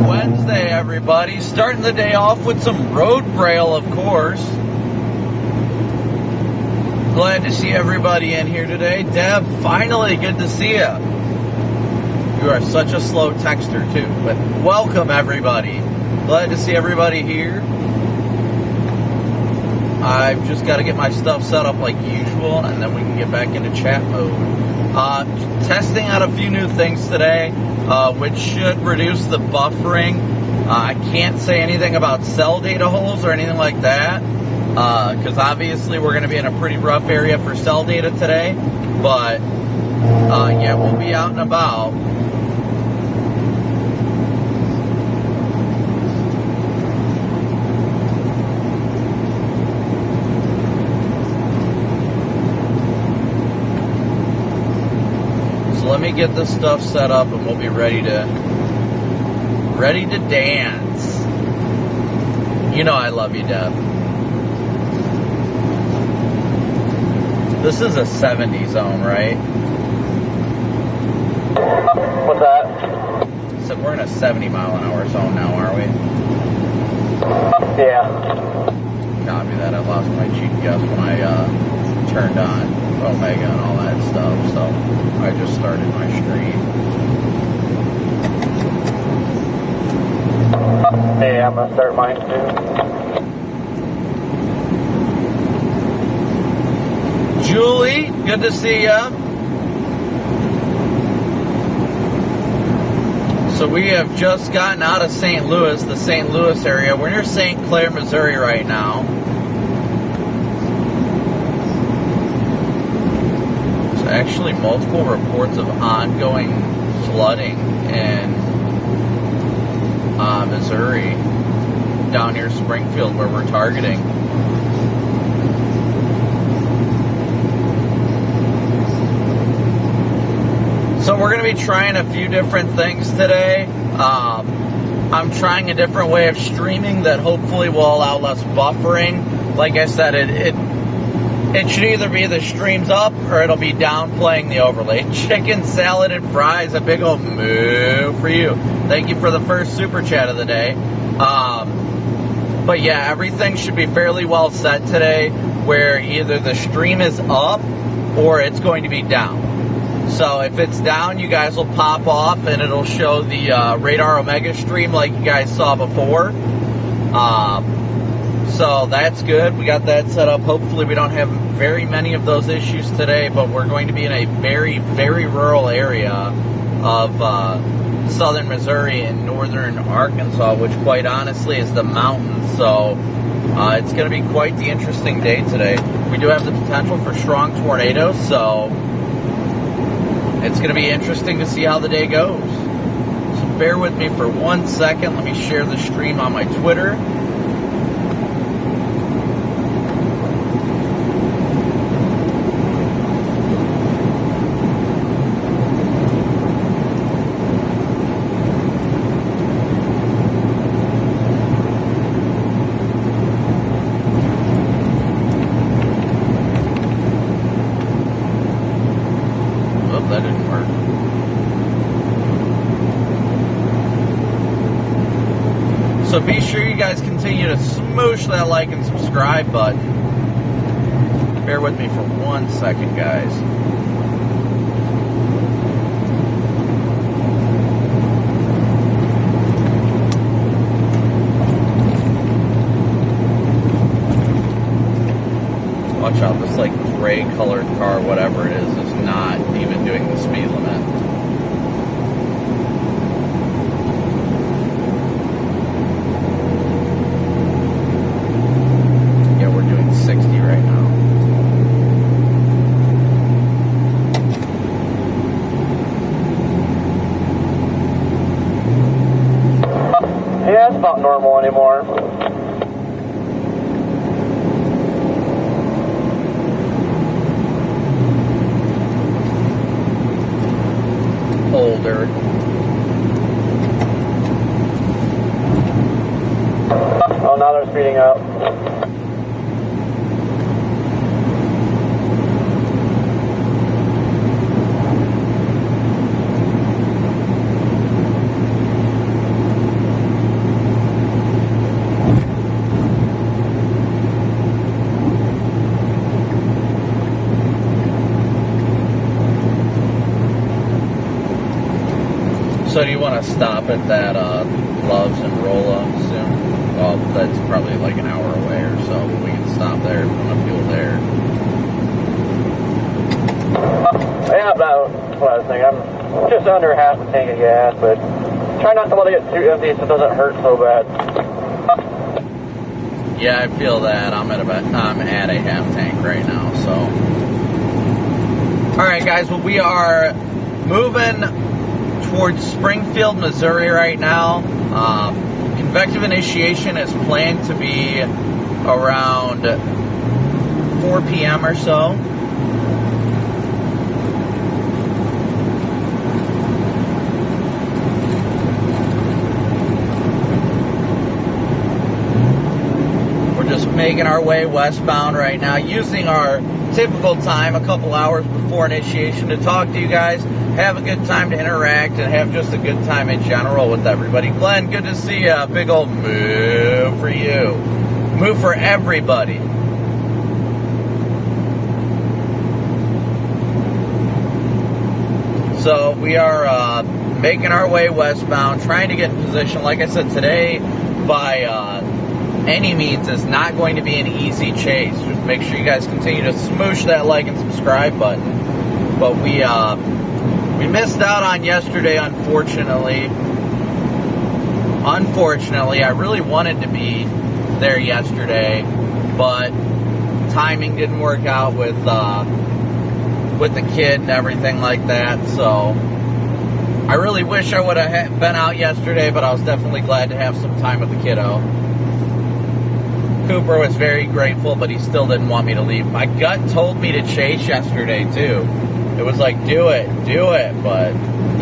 Wednesday, everybody. Starting the day off with some road braille, of course. Glad to see everybody in here today. Deb, finally, good to see you. You are such a slow texter, too. But welcome, everybody. Glad to see everybody here. I've just got to get my stuff set up like usual, and then we can get back into chat mode. Testing out a few new things today, which should reduce the buffering. I can't say anything about cell data holes or anything like that, because obviously we're going to be in a pretty rough area for cell data today. But yeah, we'll be out and about. Let me get this stuff set up and we'll be ready to dance. You know I love you, Deb. This is a 70 zone, right? What's that? So we're in a 70 mile an hour zone now, are we? Yeah. Copy that. I lost my GPS when I turned on Omega and all that stuff, so I just started my stream. Hey, I'm gonna start mine too. Julie, good to see ya. So we have just gotten out of St. Louis, the St. Louis area. We're near St. Clair, Missouri right now. Actually multiple reports of ongoing flooding in Missouri, down near Springfield where we're targeting. So we're going to be trying a few different things today. I'm trying a different way of streaming that hopefully will allow less buffering. Like I said, it should either be the streams up or it'll be down playing the overlay. Chicken salad and fries, a big old moo for you. Thank you for the first super chat of the day. But yeah, everything should be fairly well set today where either the stream is up or it's going to be down. So if it's down, you guys will pop off and it'll show the Radar Omega stream like you guys saw before. So that's good. We got that set up. Hopefully we don't have very many of those issues today, but we're going to be in a very, very rural area of southern Missouri and northern Arkansas, which quite honestly is the mountains. So it's going to be quite the interesting day today. We do have the potential for strong tornadoes, so it's going to be interesting to see how the day goes. So bear with me for 1 second. Let me share the stream on my Twitter. That didn't work. So be sure you guys continue to smoosh that like and subscribe button. Bear with me for 1 second, guys. Watch out, this like gray colored car, whatever it is not even doing the speed limit. Yeah, we're doing 60 right now. Yeah, it's not normal anymore. Older. Oh, now they're speeding up. So do you want to stop at that Loves and Rolla soon? Well, that's probably like an hour away or so, but we can stop there if we want to fuel there. Yeah, that's what I was thinking. I'm just under half a tank of gas, but try not to let it get too empty so it doesn't hurt so bad. Yeah, I feel that. I'm at a half tank right now, so. All right, guys. Well, we are moving towards Springfield, Missouri right now. Convective initiation is planned to be around 4 p.m. or so. Making our way westbound right now, using our typical time, a couple hours before initiation, to talk to you guys, have a good time to interact, and have just a good time in general with everybody. Glenn, good to see you. Big old move for you. Move for everybody. So we are making our way westbound, trying to get in position. Like I said, today by any means is not going to be an easy chase. Just make sure you guys continue to smoosh that like and subscribe button. But we missed out on yesterday, unfortunately. I really wanted to be there yesterday, but timing didn't work out with the kid and everything like that. So I really wish I would have been out yesterday, but I was definitely glad to have some time with the kiddo. Cooper was very grateful, but he still didn't want me to leave. My gut told me to chase yesterday, too. It was like, do it, but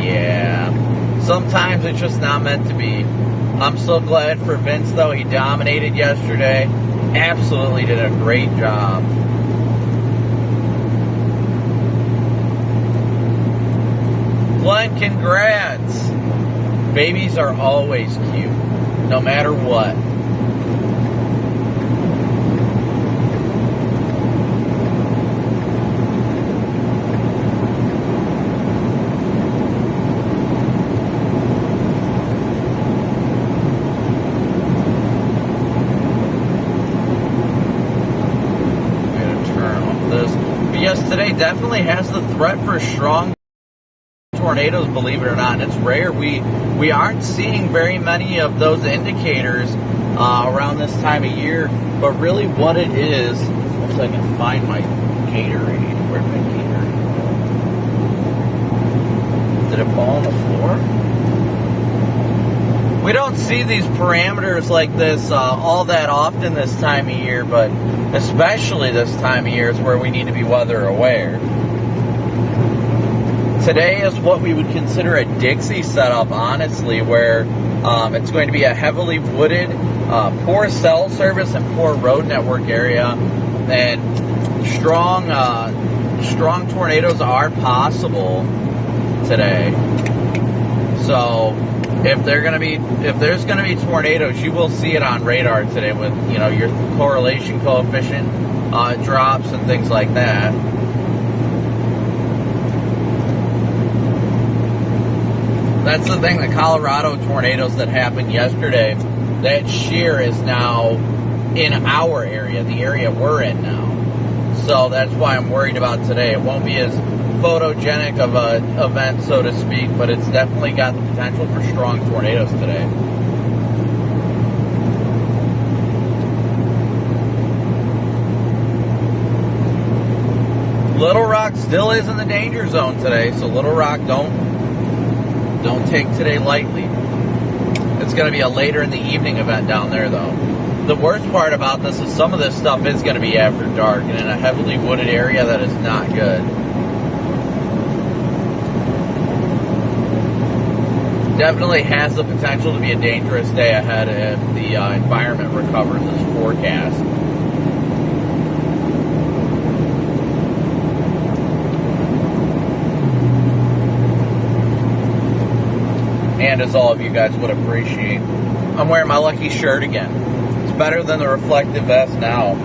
yeah. Sometimes it's just not meant to be. I'm so glad for Vince, though. He dominated yesterday. Absolutely did a great job. Glenn, congrats. Babies are always cute, no matter what. Today definitely has the threat for strong tornadoes, believe it or not, and it's rare. We aren't seeing very many of those indicators around this time of year, but really what it is, if I can find my Gatorade. Where'd my Gatorade go? Did it fall on the floor? We don't see these parameters like this all that often this time of year, but especially this time of year is where we need to be weather aware. Today is what we would consider a Dixie setup, honestly, where it's going to be a heavily wooded, poor cell service and poor road network area, and strong tornadoes are possible today. So if there's going to be tornadoes, you will see it on radar today with, your correlation coefficient drops and things like that. That's the thing, the Colorado tornadoes that happened yesterday, that shear is now in our area, the area we're in now. So that's why I'm worried about today. It won't be as photogenic of an event, so to speak, but it's definitely got the potential for strong tornadoes today. Little Rock still is in the danger zone today, so Little Rock don't take today lightly. It's going to be a later in the evening event down there, though. The worst part about this is some of this stuff is going to be after dark and in a heavily wooded area that is not good. Definitely has the potential to be a dangerous day ahead if the environment recovers as forecast. And as all of you guys would appreciate, I'm wearing my lucky shirt again. It's better than the reflective vest now.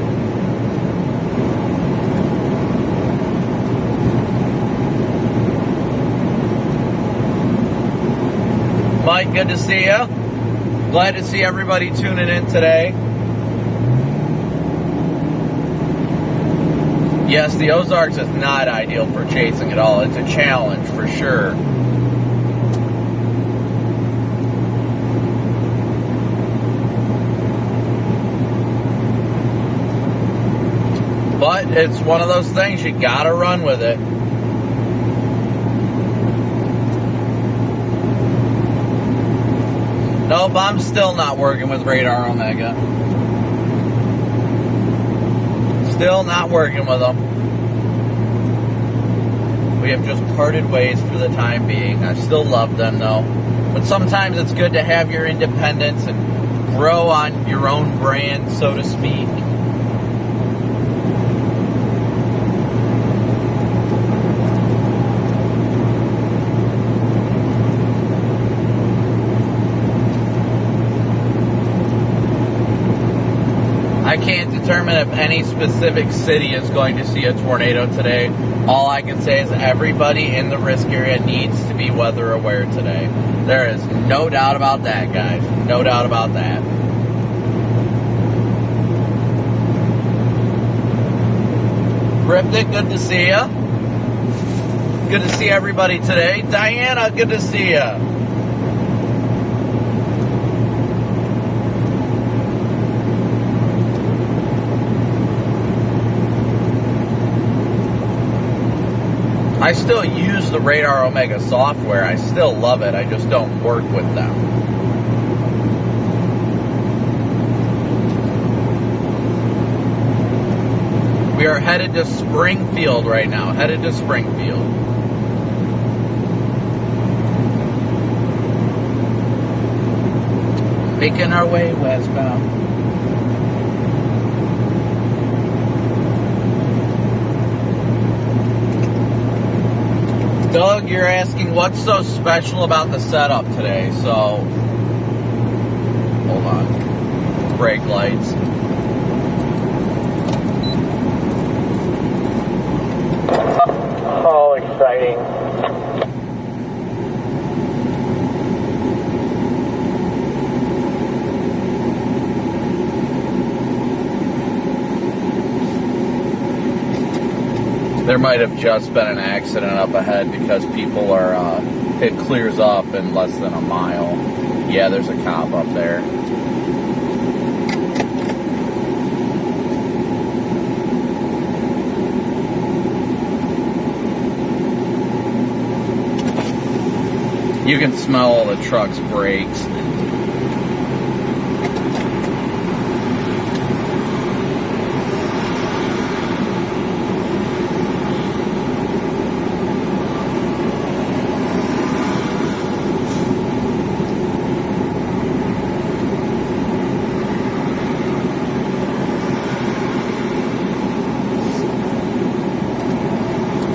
Mike, good to see you. Glad to see everybody tuning in today. Yes, the Ozarks is not ideal for chasing at all. It's a challenge for sure. But it's one of those things, you gotta run with it. Nope, I'm still not working with Radar Omega. Still not working with them. We have just parted ways for the time being. I still love them though. But sometimes it's good to have your independence and grow on your own brand, so to speak. I can't determine if any specific city is going to see a tornado today. All I can say is everybody in the risk area needs to be weather aware today. There is no doubt about that, guys. No doubt about that. Cryptic, good to see ya. Good to see everybody today. Diana, good to see ya. I still use the Radar Omega software. I still love it. I just don't work with them. We are headed to Springfield right now. Headed to Springfield. Making our way westbound. Doug, you're asking what's so special about the setup today. So, hold on. Brake lights. Oh, exciting. There might have just been an accident up ahead because people are, it clears up in less than a mile. Yeah, there's a cop up there. You can smell all the truck's brakes.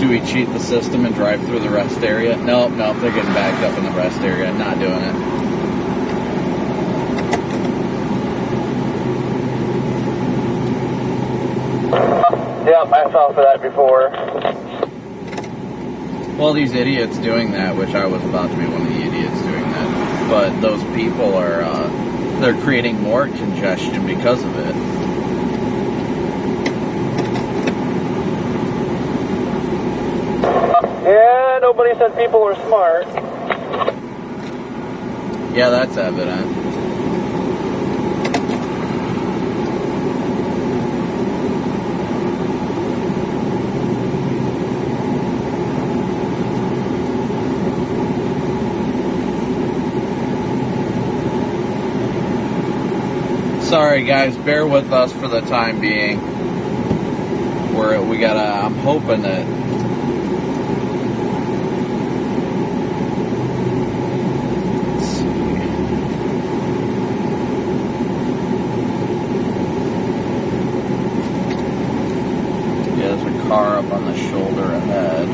Do we cheat the system and drive through the rest area? Nope, they're getting backed up in the rest area. Not doing it. Yep, I fell for that before. Well, these idiots doing that, which I was about to be one of the idiots doing that, but those people are, they're creating more congestion because of it. Yeah, nobody said people are smart. Yeah, that's evident. Sorry guys, bear with us for the time being. I'm hoping that car up on the shoulder ahead.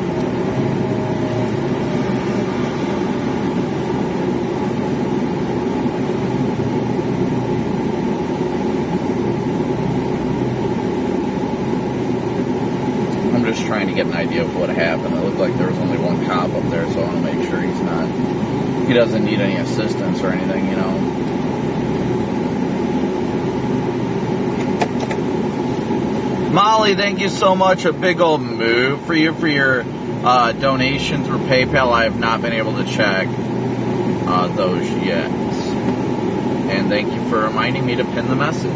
I'm just trying to get an idea of what happened. It looked like there was only one cop up there, so I want to make sure he's not he doesn't need any assistance or anything, you know. Molly, thank you so much. A big old move for you for your donation through PayPal. I have not been able to check those yet. And thank you for reminding me to pin the message.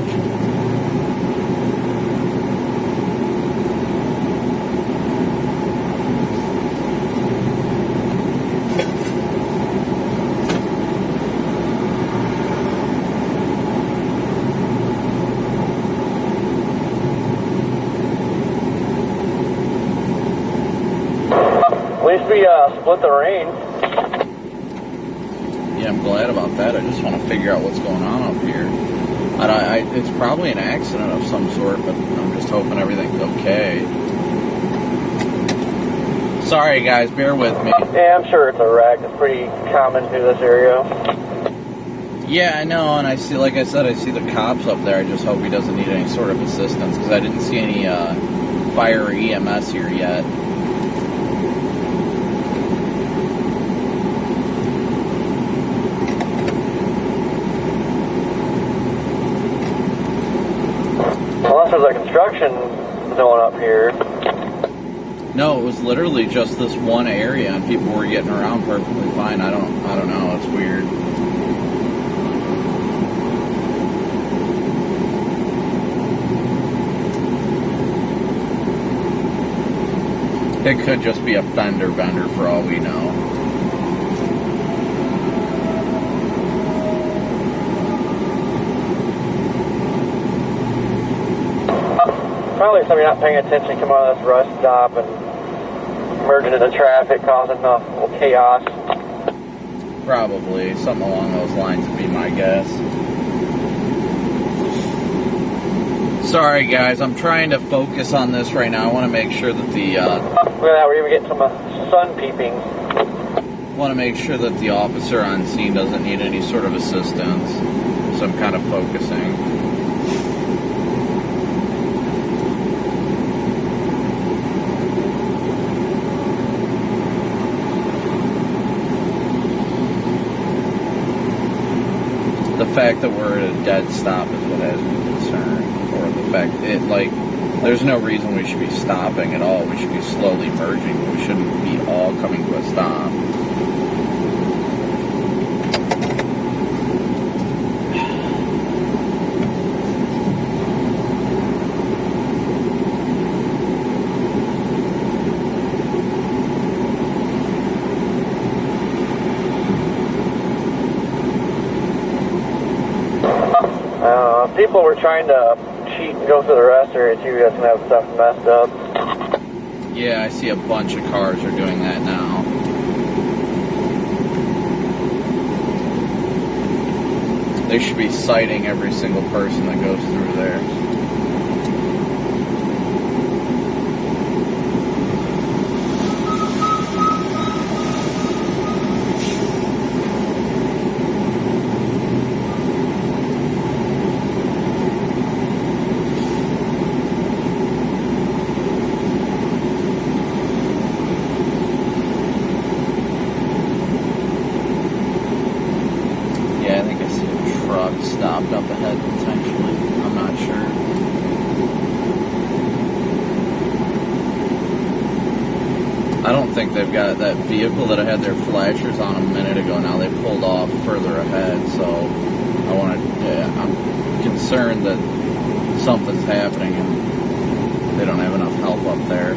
At least we split the rain. Yeah, I'm glad about that. I just want to figure out what's going on up here. It's probably an accident of some sort, but I'm just hoping everything's okay. Sorry, guys, bear with me. Yeah, I'm sure it's a wreck. It's pretty common through this area. Yeah, I know, and I see, like I said, I see the cops up there. I just hope he doesn't need any sort of assistance, because I didn't see any fire or EMS here yet. Unless there's a construction zone up here. No, it was literally just this one area, and people were getting around perfectly fine. I don't know. It's weird. It could just be a fender bender for all we know. Probably somebody not paying attention, come out of this rush stop and merging into traffic, causing a little chaos. Probably. Something along those lines would be my guess. Sorry, guys. I'm trying to focus on this right now. I want to make sure that the... Look at that. We're even getting some sun peeping. want to make sure that the officer on scene doesn't need any sort of assistance. So I'm kind of focusing. The fact that we're at a dead stop is what has me concerned. Or the fact there's no reason we should be stopping at all. We should be slowly merging. We shouldn't be all coming to a stop. People were trying to cheat and go through the rest area too. That's gonna have stuff messed up. Yeah, I see a bunch of cars are doing that now. They should be citing every single person that goes through there. Stopped up ahead potentially. I'm not sure. I don't think they've got that vehicle that had their flashers on a minute ago. Now they pulled off further ahead, so I'm concerned that something's happening and they don't have enough help up there.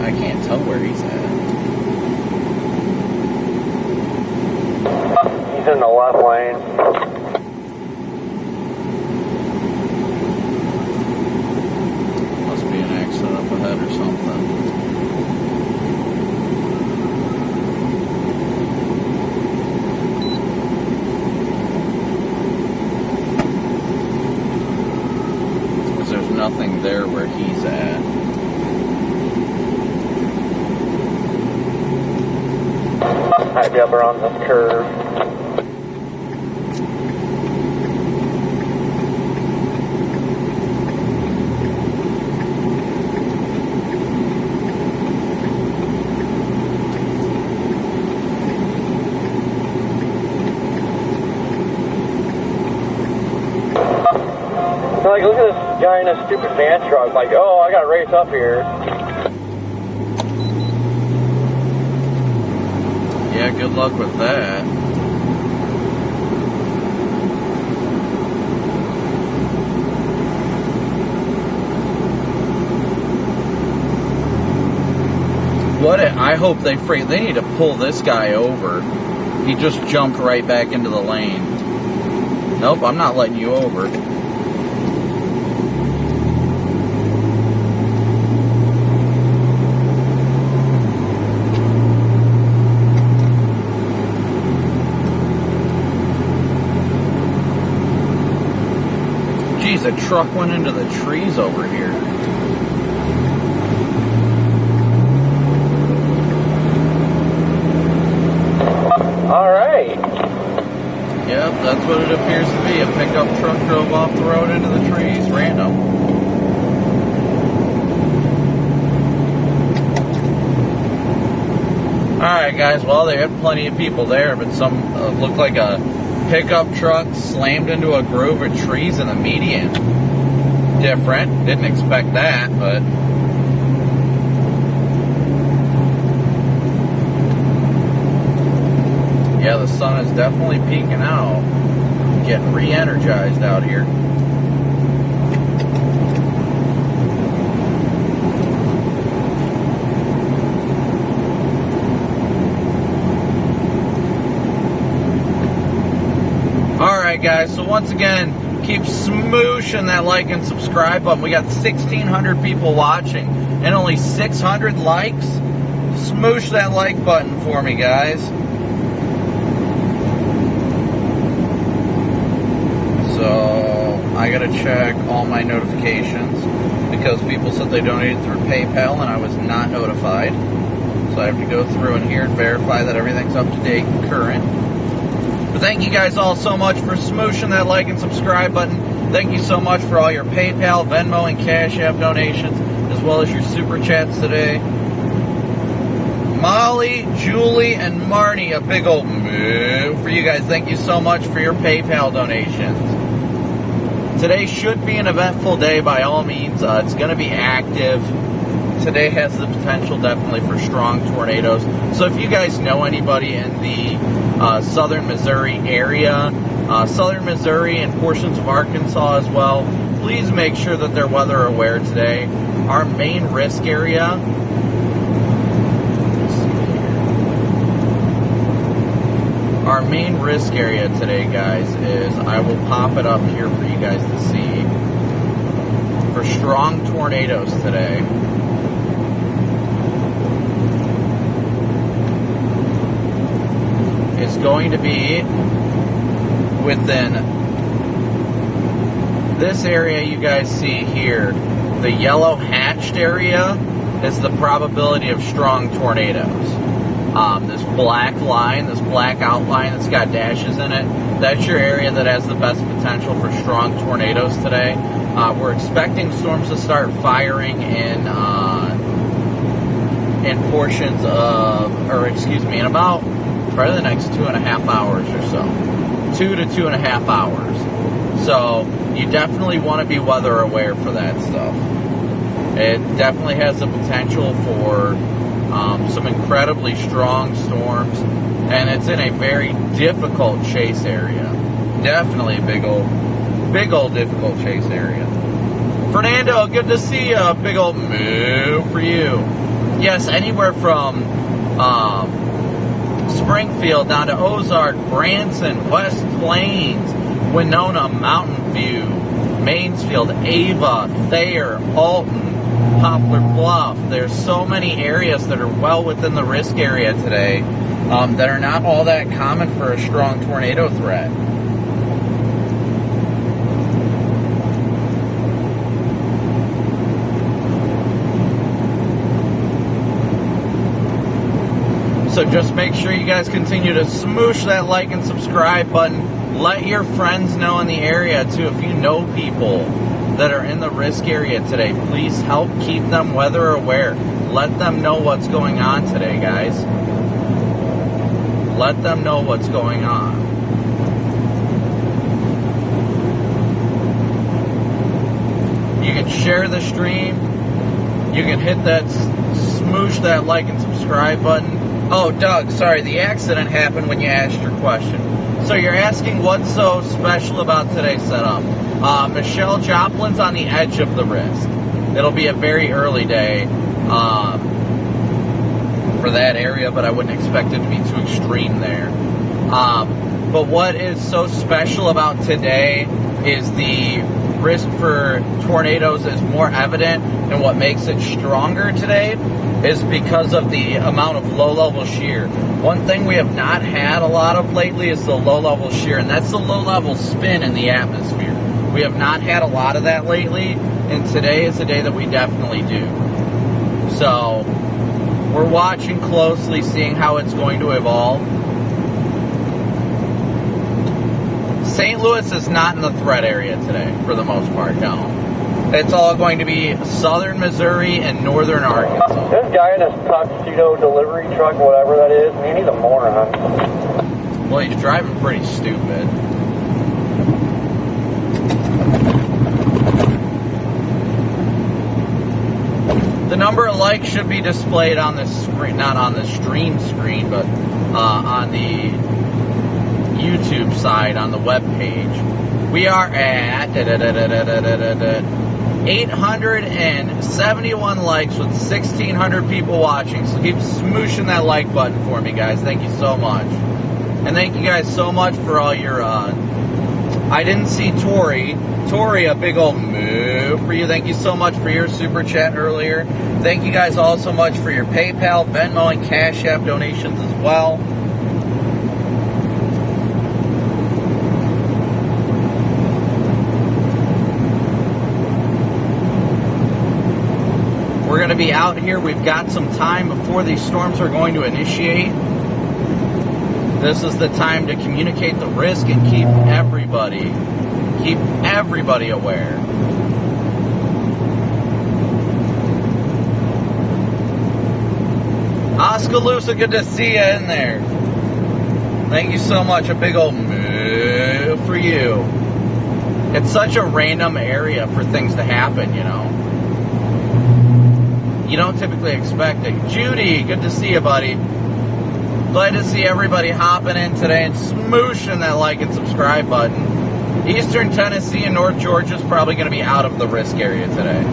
I can't tell where he's at. He's in the left lane. Must be an accident up ahead or something. Because there's nothing there where he's at. Might be up around this curve. Like, look at this guy in a stupid van truck. Like, oh, I gotta race up here. Yeah, good luck with that. I hope they need to pull this guy over. He just jumped right back into the lane. Nope, I'm not letting you over. Geez, a truck went into the trees over here. Alright. Yep, that's what it appears to be. A pickup truck drove off the road into the trees. Random. Alright guys, well they had plenty of people there, but some looked like a pickup truck slammed into a grove of trees in the median. Different. Didn't expect that, but... yeah, the sun is definitely peeking out. Getting re-energized out here. Alright guys, so once again, keep smooshing that like and subscribe button. We got 1,600 people watching and only 600 likes. Smoosh that like button for me, guys. So I gotta check all my notifications because people said they donated through PayPal and I was not notified. So I have to go through in here and verify that everything's up to date and current. But thank you guys all so much for smooshing that like and subscribe button. Thank you so much for all your PayPal, Venmo, and Cash App donations, as well as your Super Chats today. Molly, Julie, and Marnie, a big old moo for you guys. Thank you so much for your PayPal donations. Today should be an eventful day by all means. It's going to be active. Today has the potential definitely for strong tornadoes. So if you guys know anybody in the southern Missouri area, southern Missouri and portions of Arkansas as well, please make sure that they're weather aware today. Our main risk area, today, guys, is, I will pop it up here for you guys to see, for strong tornadoes today. It's going to be within this area you guys see here. The yellow hatched area is the probability of strong tornadoes. This black line, this black outline that's got dashes in it, that's your area that has the best potential for strong tornadoes today. We're expecting storms to start firing in portions of, in about probably the next 2.5 hours or so. 2 to 2.5 hours. So you definitely want to be weather aware for that stuff. It definitely has the potential for some incredibly strong storms, and it's in a very difficult chase area. Definitely a big old difficult chase area. Fernando, good to see you. Big old moo for you. Yes, anywhere from Springfield down to Ozark, Branson, West Plains, Winona, Mountain View, Mansfield, Ava, Thayer, Alton, Poplar Bluff. There's so many areas that are well within the risk area today that are not all that common for a strong tornado threat. So just make sure you guys continue to smoosh that like and subscribe button. Let your friends know in the area too. If you know people that are in the risk area today, please help keep them weather aware. Let them know what's going on today, guys. Let them know what's going on. You can share the stream. You can hit that, smoosh that like and subscribe button. Oh, Doug, sorry, the accident happened when you asked your question. So you're asking what's so special about today's setup. Michelle Joplin's on the edge of the risk. It'll be a very early day for that area, but I wouldn't expect it to be too extreme there. But what is so special about today is the risk for tornadoes is more evident, and what makes it stronger today is because of the amount of low-level shear. One thing we have not had a lot of lately is the low-level shear, and that's the low-level spin in the atmosphere. We have not had a lot of that lately, and today is a day that we definitely do. So we're watching closely, seeing how it's going to evolve. St. Louis is not in the threat area today, for the most part, no. It's all going to be southern Missouri and northern Arkansas. This guy in his tuxedo delivery truck, whatever that is, man, he's a moron. Well, he's driving pretty stupid. The number of likes should be displayed on the screen, not on the stream screen, but on the YouTube side, on the web page. We are at 871 likes with 1,600 people watching. So keep smooshing that like button for me, guys. Thank you so much. And thank you guys so much for all your, I didn't see Tori. Tori, a big old move for you. Thank you so much for your super chat earlier. Thank you guys all so much for your PayPal, Venmo, and Cash App donations as well. We're going to be out here. We've got some time before these storms are going to initiate. This is the time to communicate the risk and keep everybody aware. Oskaloosa, good to see you in there. Thank you so much. A big old move for you. It's such a random area for things to happen, you know. You don't typically expect it. Judy, good to see you, buddy. Glad to see everybody hopping in today and smooshing that like and subscribe button. Eastern Tennessee and North Georgia is probably going to be out of the risk area today.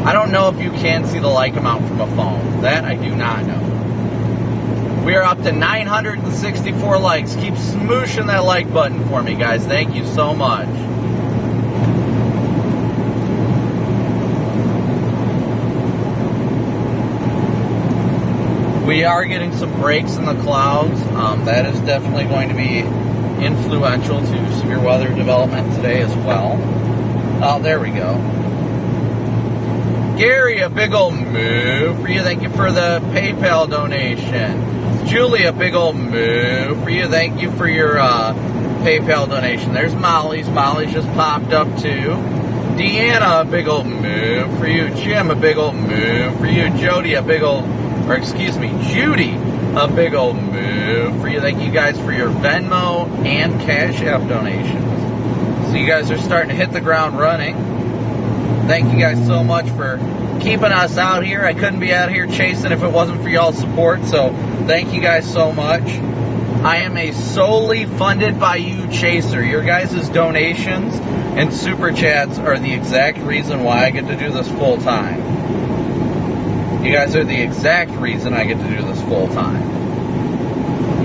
I don't know if you can see the like amount from a phone. That I do not know. We are up to 964 likes. Keep smooshing that like button for me, guys. Thank you so much. We are getting some breaks in the clouds. That is definitely going to be influential to severe weather development today as well. Oh, there we go. Gary, a big old move for you. Thank you for the PayPal donation. Julie, a big old move for you. Thank you for your PayPal donation. There's Molly's. Molly's just popped up too. Deanna, a big old move for you. Jim, a big old move for you. Jody, a big old, or excuse me, Judy, a big old move for you. Thank you guys for your Venmo and Cash App donations. So you guys are starting to hit the ground running. Thank you guys so much for keeping us out here. I couldn't be out here chasing if it wasn't for y'all's support, so thank you guys so much. I am a solely funded by you chaser. Your guys' donations and super chats are the exact reason why I get to do this full time. You guys are the exact reason I get to do this full time.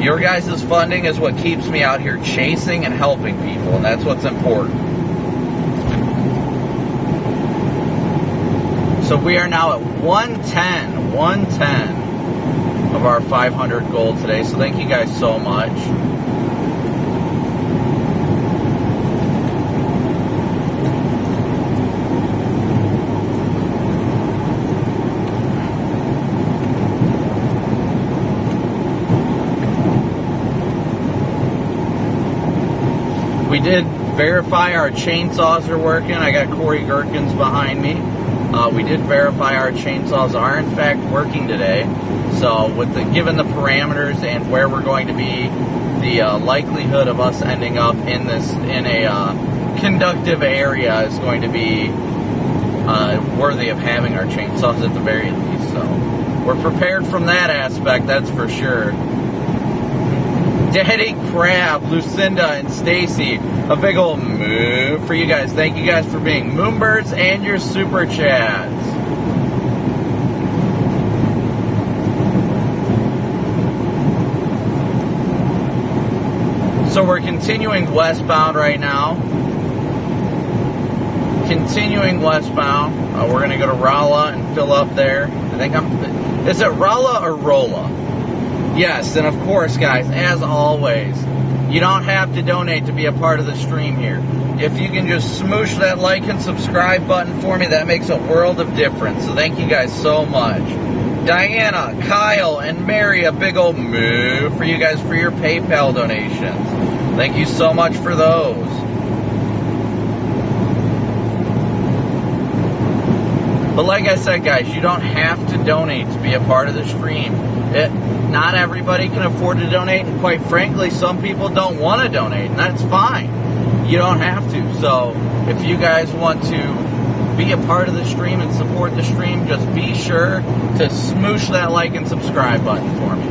Your guys' funding is what keeps me out here chasing and helping people, and that's what's important. So we are now at 110 of our 500 goal today. So thank you guys so much. We did verify our chainsaws are working. I got Corey Gherkins behind me. We did verify our chainsaws are in fact working today. So with given the parameters and where we're going to be, the likelihood of us ending up in a conductive area is going to be worthy of having our chainsaws at the very least. So we're prepared from that aspect, that's for sure. Daddy Crab, Lucinda, and Stacy, a big old move for you guys. Thank you guys for being Moonbirds and your super chats. So we're continuing westbound right now. Continuing westbound. We're going to go to Rolla and fill up there. Is it Rolla or Rolla? Yes, and of course, guys, as always, you don't have to donate to be a part of the stream here. If you can just smoosh that like and subscribe button for me, that makes a world of difference. So thank you guys so much. Diana, Kyle, and Mary, a big old move for you guys for your PayPal donations. Thank you so much for those. But like I said, guys, you don't have to donate to be a part of the stream. Not everybody can afford to donate, and quite frankly, some people don't want to donate, and that's fine. You don't have to. So if you guys want to be a part of the stream and support the stream, just be sure to smoosh that like and subscribe button for me.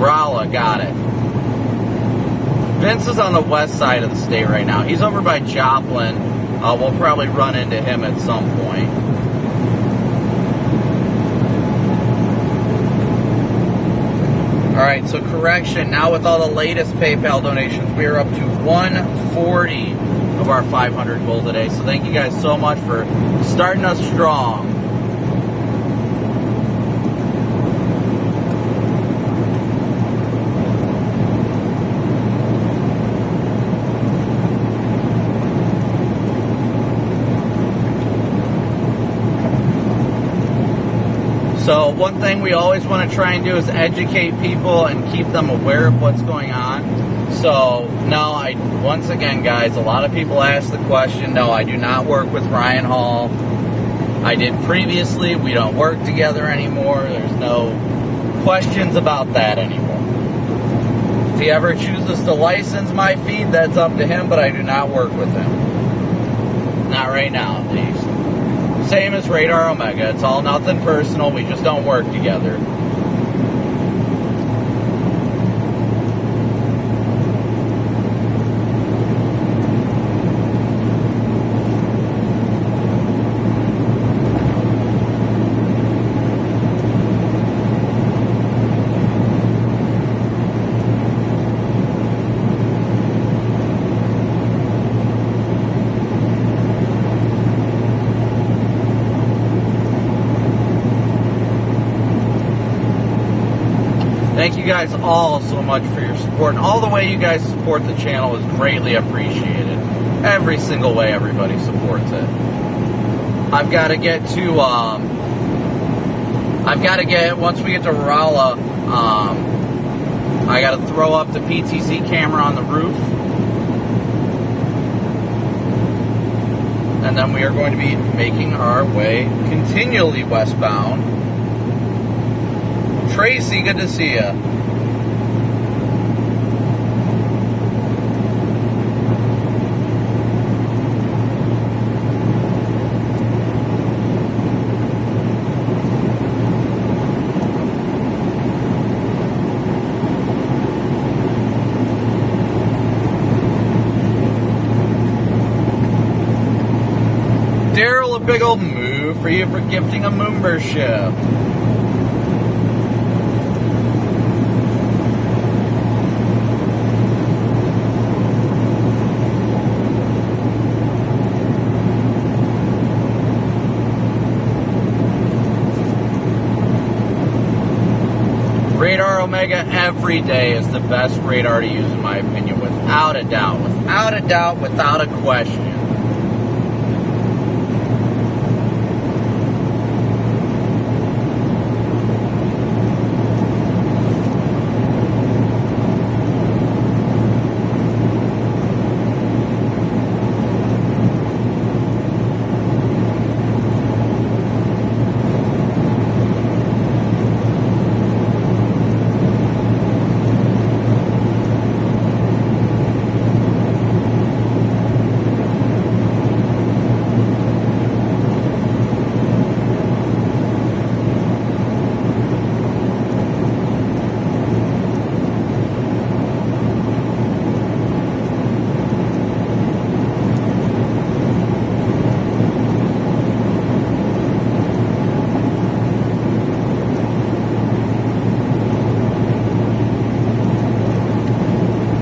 Rolla, got it. Vince is on the west side of the state right now. He's over by Joplin. We'll probably run into him at some point. Alright, so correction, now with all the latest PayPal donations, we are up to 140 of our 500 goal today. So thank you guys so much for starting us strong. So one thing we always want to try and do is educate people and keep them aware of what's going on. So, no, once again, guys, a lot of people ask the question, no, I do not work with Ryan Hall. I did previously. We don't work together anymore. There's no questions about that anymore. If he ever chooses to license my feed, that's up to him, but I do not work with him. Not right now, at least. Same as Radar Omega. It's all nothing personal. We just don't work together. Thank you guys all so much for your support, and all the way you guys support the channel is greatly appreciated. Every single way everybody supports it. I've got to get to, once we get to Rolla, I got to throw up the PTZ camera on the roof. And then we are going to be making our way continually westbound. Tracy, good to see you. Daryl, a big old move for you for gifting a membership. radar Omega every day is the best radar to use in my opinion, without a doubt. Without a doubt, without a question.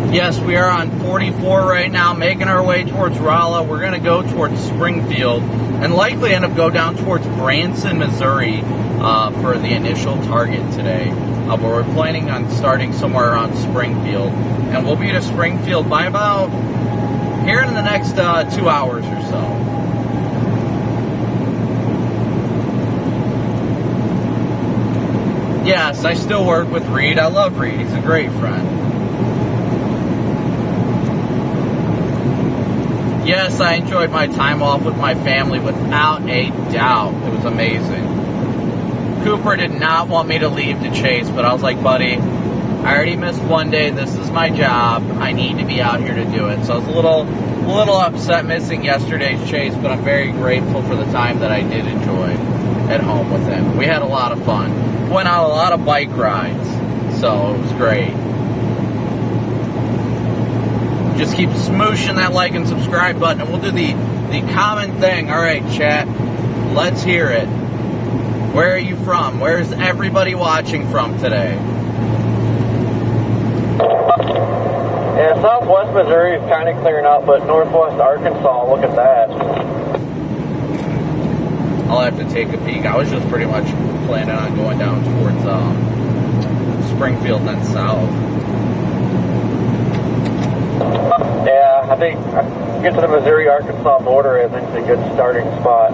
Yes, we are on 44 right now, making our way towards Rolla. We're going to go towards Springfield and likely end up go down towards Branson, Missouri for the initial target today. But we're planning on starting somewhere around Springfield. And we'll be to Springfield by about here in the next 2 hours or so. Yes, I still work with Reed. I love Reed. He's a great friend. Yes, I enjoyed my time off with my family without a doubt. It was amazing. Cooper did not want me to leave to chase, but I was like, buddy, I already missed one day. This is my job. I need to be out here to do it. So I was a little upset missing yesterday's chase, but I'm very grateful for the time that I did enjoy at home with him. We had a lot of fun. Went on a lot of bike rides, so it was great. Just keep smooshing that like and subscribe button, and we'll do the common thing. All right, chat, let's hear it. Where are you from? Where's everybody watching from today? Yeah, southwest Missouri is kind of clearing up, but northwest Arkansas, look at that. I'll have to take a peek. I was just pretty much planning on going down towards Springfield and then south. Yeah, I think get to the Missouri-Arkansas border, I think it's a good starting spot.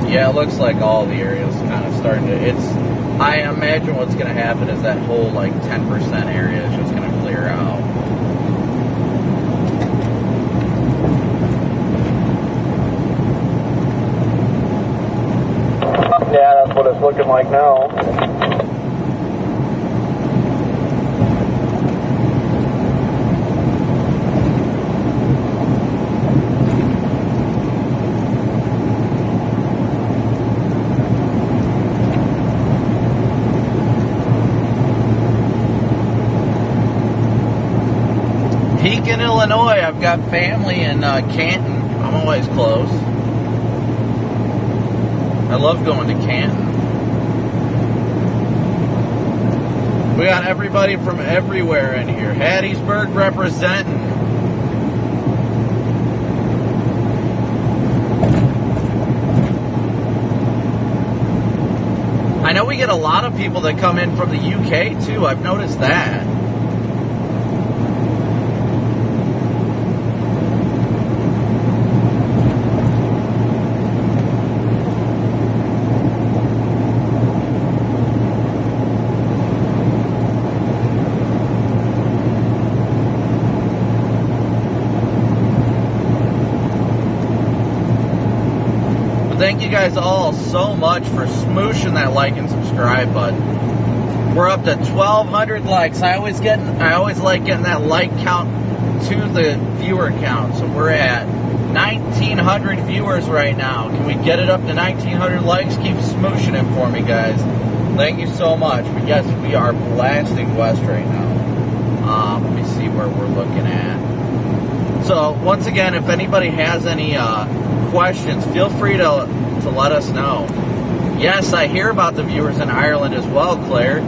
Yeah, it looks like all the areas kind of starting to, I imagine what's going to happen is that whole like 10% area is just going to clear out. Yeah, that's what it's looking like now. Pekin, Illinois. I've got family in Canton. I'm always close. I love going to Canton. We got everybody from everywhere in here. Hattiesburg representing. I know we get a lot of people that come in from the UK too. I've noticed that. Thank you guys all so much for smooshing that like and subscribe button. We're up to 1,200 likes. I always like getting that like count to the viewer count. So we're at 1,900 viewers right now. Can we get it up to 1,900 likes? Keep smooshing it for me, guys. Thank you so much. But yes, we are blasting west right now. Let me see where we're looking at. So once again, if anybody has any questions, feel free to let us know. Yes, I hear about the viewers in Ireland as well, Claire.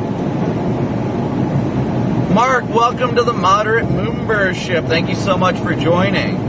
Mark, welcome to the Moderate membership. Thank you so much for joining.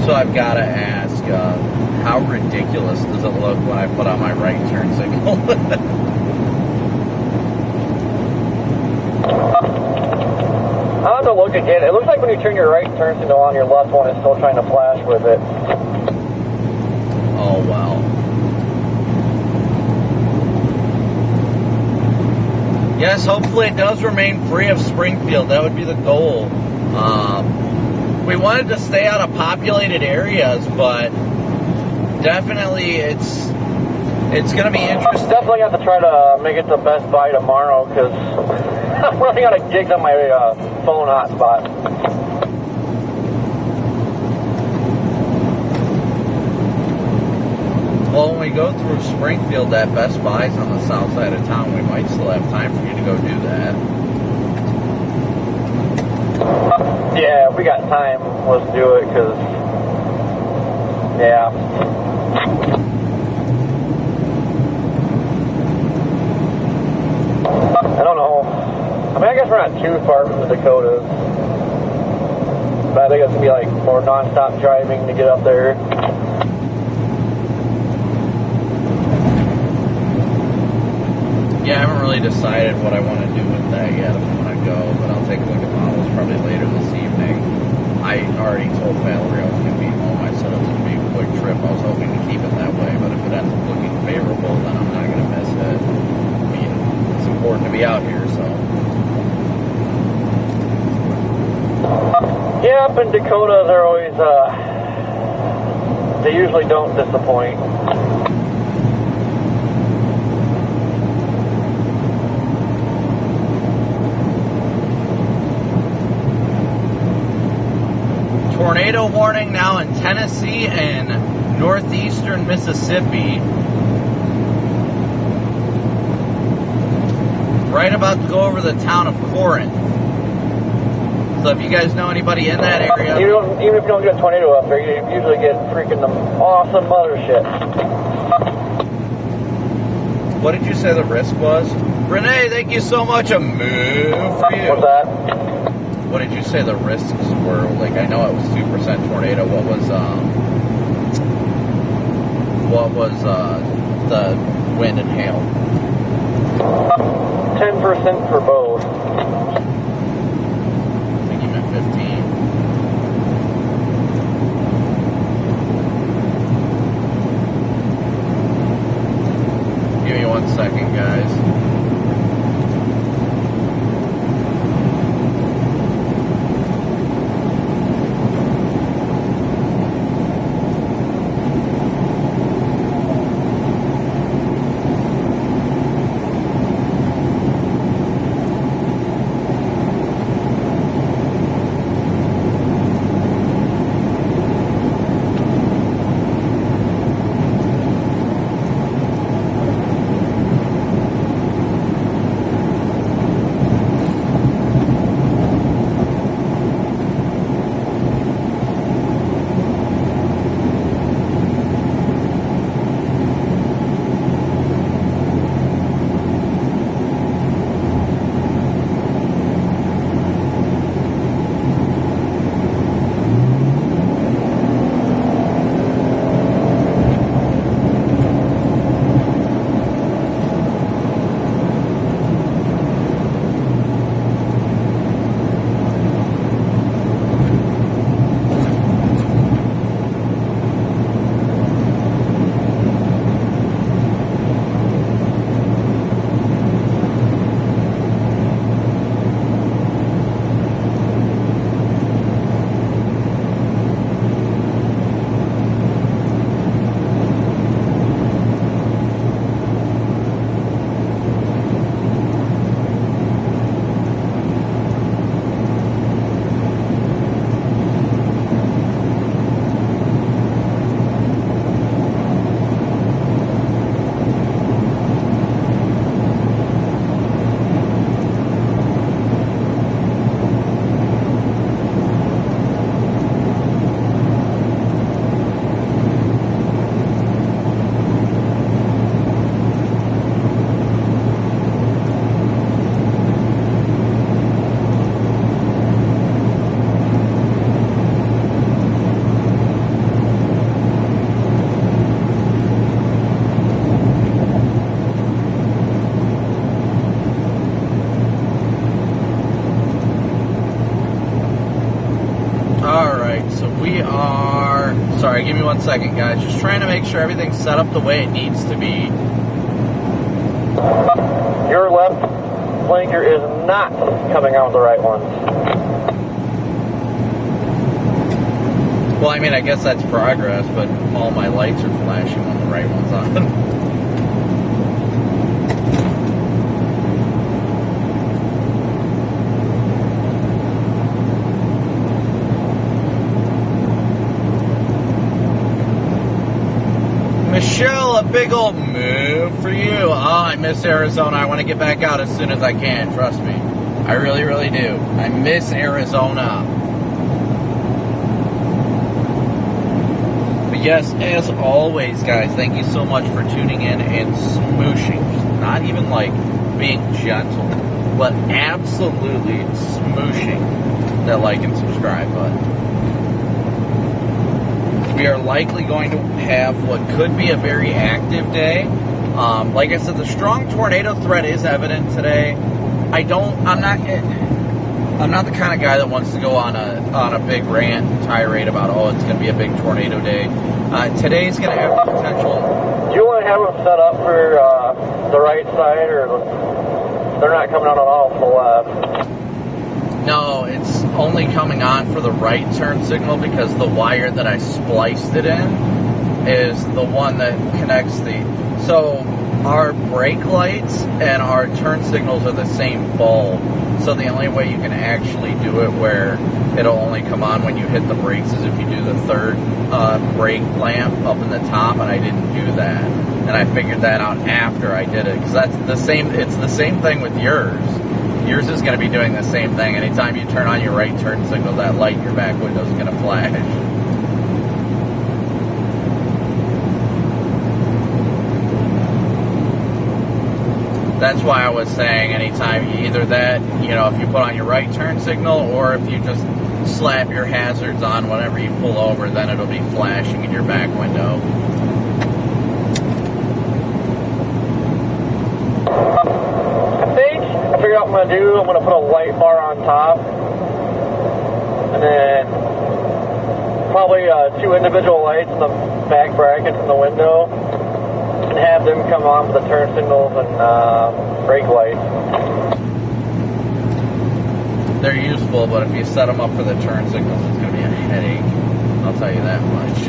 So I've got to ask, how ridiculous does it look when I put on my right turn signal? I'll have to look again. It looks like when you turn your right turn signal on, your left one is still trying to flash with it. Oh, well. Yes, hopefully it does remain free of Springfield. That would be the goal. We wanted to stay out of populated areas, but definitely it's going to be interesting. Definitely have to try to make it to Best Buy tomorrow because I'm running out of gigs on my phone hotspot. Well, when we go through Springfield, that Best Buy's on the south side of town. We might still have time for you to go do that. Yeah, if we got time, let's do it, because, yeah. I don't know. I mean, I guess we're not too far from the Dakotas. But I think it's going to be like more non-stop driving to get up there. Yeah, I haven't really decided what I want to do with that yet, if I want to go, but I'll take a look at models probably later this evening. I already told Valerie I was going to be home. I said it was going to be a quick trip. I was hoping to keep it that way, but if it ends up looking favorable, then I'm not going to miss it. I mean, it's important to be out here, so. Yeah, up in Dakota, they're always, they usually don't disappoint. Tornado warning now in Tennessee and northeastern Mississippi. Right about to go over the town of Corinth. So if you guys know anybody in that area... Even if you don't get a tornado up there, you usually get freaking the awesome mothership. What did you say the risk was? Renee, thank you so much. A move for you. What's that? What did you say the risks were? Like, I know it was 2% tornado. What was the wind and hail? 10% for both. I think you meant 15. Give me 1 second, guys. right, so we are, sorry, give me 1 second, guys. Just trying to make sure everything's set up the way it needs to be. Your left blinker is not coming out with the right ones. Well, I mean, I guess that's progress, but all my lights are flashing when the right one's on. Michelle, a big old move for you. Oh, I miss Arizona. I want to get back out as soon as I can. Trust me. I really, really do. I miss Arizona. But yes, as always, guys, thank you so much for tuning in and smooshing. Not even like being gentle, but absolutely smooshing that like and subscribe button. We are likely going to have what could be a very active day. Like I said, the strong tornado threat is evident today. I'm not the kind of guy that wants to go on a big rant and tirade about, oh, it's going to be a big tornado day. Today's going to have the potential. Do you want to have them set up for the right side, or they're not coming on at all for the left? No, it's only coming on for the right turn signal because the wire that I spliced it in is the one that connects so our brake lights and our turn signals are the same bulb. So the only way you can actually do it where it'll only come on when you hit the brakes is if you do the third brake lamp up in the top, and I didn't do that. And I figured that out after I did it, because that's the same. It's the same thing with yours. Yours is going to be doing the same thing. Anytime you turn on your right turn signal, that light in your back window is going to flash. That's why I was saying anytime either that, if you put on your right turn signal, or if you just slap your hazards on whenever you pull over, then it'll be flashing in your back window. I figured out what I'm going to do. I'm going to put a light bar on top, and then probably 2 individual lights in the back brackets in the window, and have them come on with the turn signals and brake lights. They're useful, but if you set them up for the turn signals, it's going to be a headache. I'll tell you that much.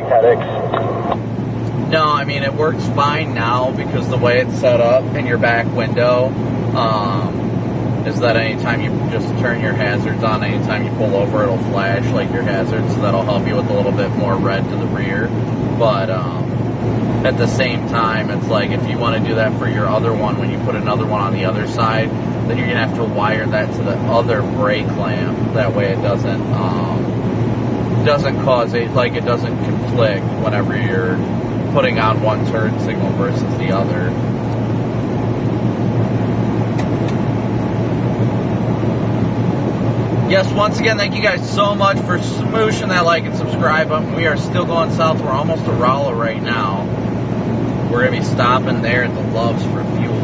Headaches. No, I mean, it works fine now because the way it's set up in your back window is that anytime you just turn your hazards on, anytime you pull over, it'll flash like your hazards, so that'll help you with a little bit more red to the rear. But at the same time, it's like if you want to do that for your other one, when you put another one on the other side, then you're going to have to wire that to the other brake lamp. That way it doesn't cause it doesn't conflict whenever you're putting on one turn signal versus the other. Yes, once again, thank you guys so much for smooshing that like and subscribe button. We are still going south. We're almost to Rolla right now. We're going to be stopping there at the Loves for fuel.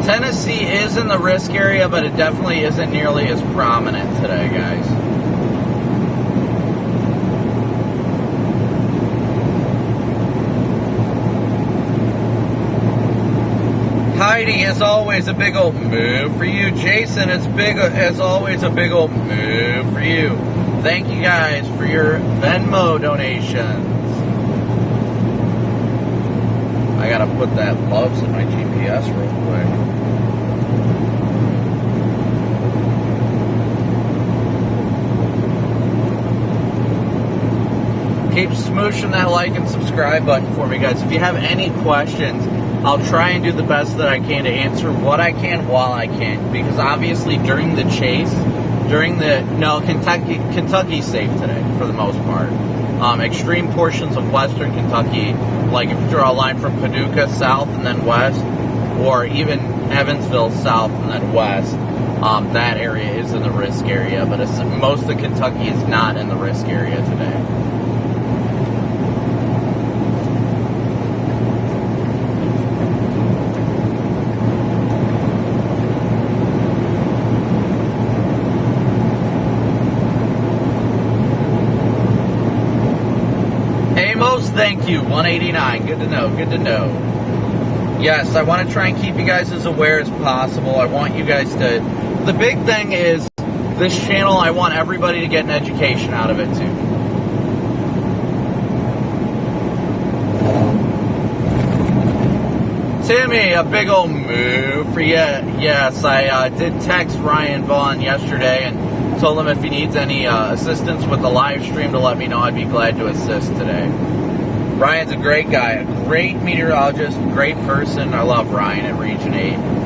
Tennessee is in the risk area, but it definitely isn't nearly as prominent today, guys. Heidi, as always, a big old move for you. Jason, it's big as always, a big old move for you. Thank you guys for your Venmo donations. I gotta put that Loves in my GPS real quick. Keep smooshing that like and subscribe button for me, guys. If you have any questions, I'll try and do the best that I can to answer what I can while I can. Because obviously during the chase, Kentucky's safe today for the most part. Extreme portions of western Kentucky, like if you draw a line from Paducah south and then west, or even Evansville south and then west, that area is in the risk area. But most of Kentucky is not in the risk area today. Thank you, 189. Good to know, good to know. Yes, I want to try and keep you guys as aware as possible. I want you guys to... The big thing is, this channel, I want everybody to get an education out of it, too. Timmy, a big old move for you. Yes, I did text Ryan Vaughn yesterday and told him if he needs any assistance with the live stream to let me know. I'd be glad to assist today. Ryan's a great guy, a great meteorologist, great person. I love Ryan at Region 8.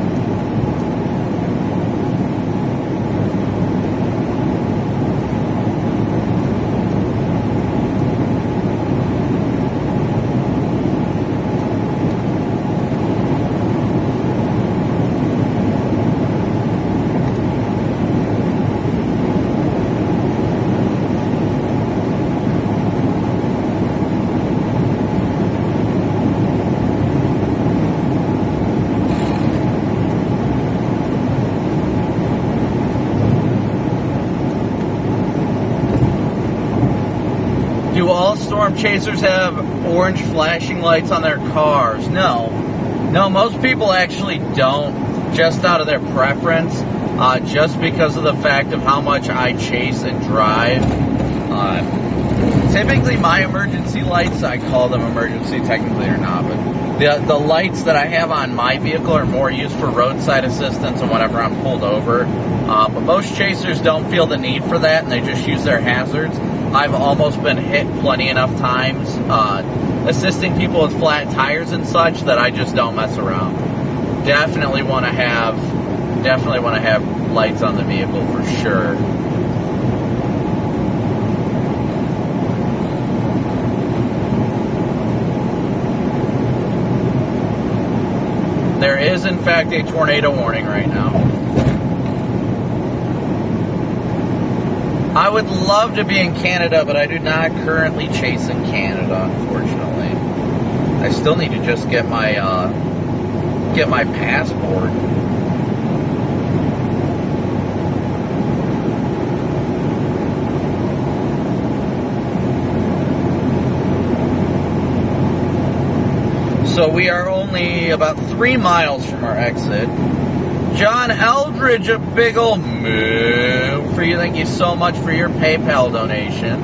Do all storm chasers have orange flashing lights on their cars? No. No, most people actually don't, just out of their preference, just because of the fact of how much I chase and drive. Typically, my emergency lights, I call them emergency, technically or not, but the lights that I have on my vehicle are more used for roadside assistance and whenever I'm pulled over. But most chasers don't feel the need for that, and they just use their hazards. I've almost been hit plenty enough times assisting people with flat tires and such that I just don't mess around. Definitely want to have lights on the vehicle for sure. There is in fact a tornado warning right now. I would love to be in Canada, but I do not currently chase in Canada, unfortunately. I still need to just get my passport. So we are only about 3 miles from our exit. John Eldridge, a big old move for you. Thank you so much for your PayPal donation.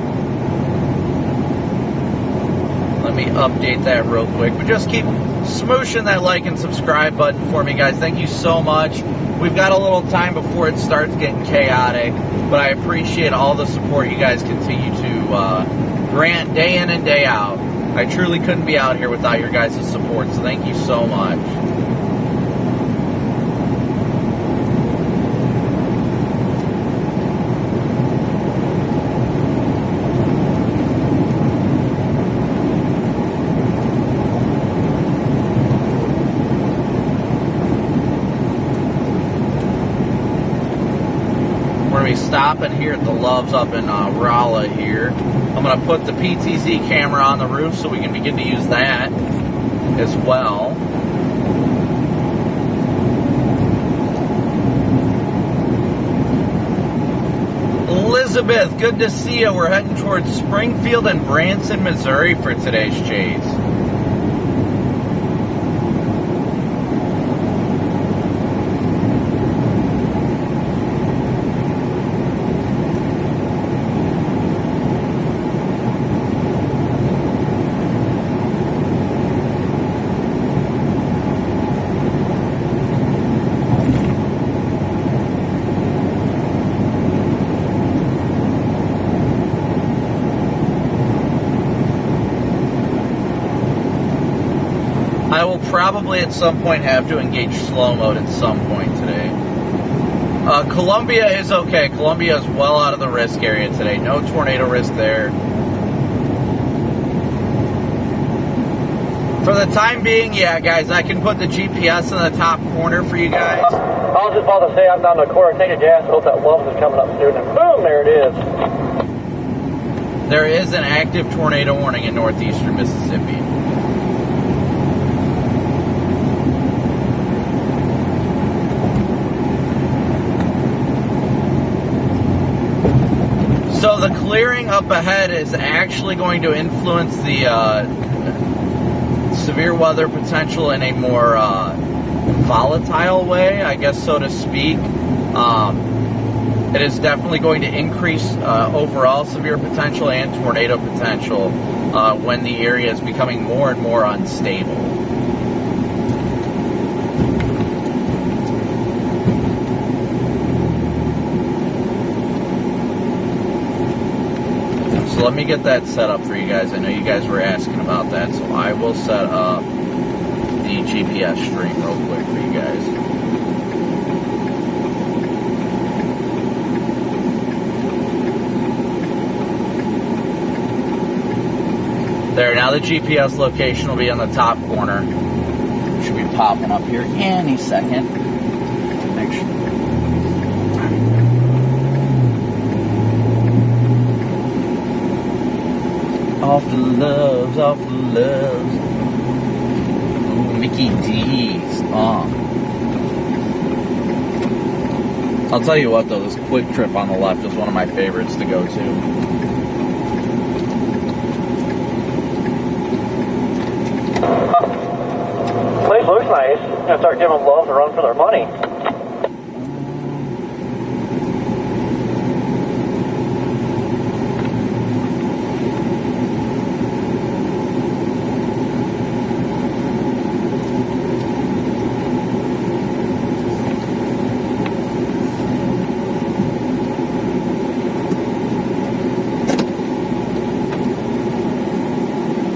Let me update that real quick. But just keep smooshing that like and subscribe button for me, guys. Thank you so much. We've got a little time before it starts getting chaotic, but I appreciate all the support you guys continue to grant day in and day out. I truly couldn't be out here without your guys' support, so thank you so much. Stopping here at the Loves up in Rolla here. I'm going to put the PTZ camera on the roof so we can begin to use that as well. Elizabeth, good to see you. We're heading towards Springfield and Branson, Missouri for today's chase. probably at some point have to engage slow mode at some point today. Columbia is okay. Columbia is well out of the risk area today. No tornado risk there. For the time being, yeah, guys, I can put the GPS in the top corner for you guys. I was just about to say I'm down to a quarter tank of gas. Hope that Love's is coming up soon. And boom, there it is. There is an active tornado warning in northeastern Mississippi. So the clearing up ahead is actually going to influence the severe weather potential in a more volatile way, I guess, so to speak. It is definitely going to increase overall severe potential and tornado potential when the area is becoming more and more unstable. So let me get that set up for you guys. I know you guys were asking about that, so I will set up the GPS stream real quick for you guys. There, now the GPS location will be on the top corner. Should be popping up here any second. Actually, off the loves, off the loves. Ooh, Mickey D's. I'll tell you what though, this Quick Trip on the left is one of my favorites to go to. Place looks nice. Gonna start giving Love's a run for their money.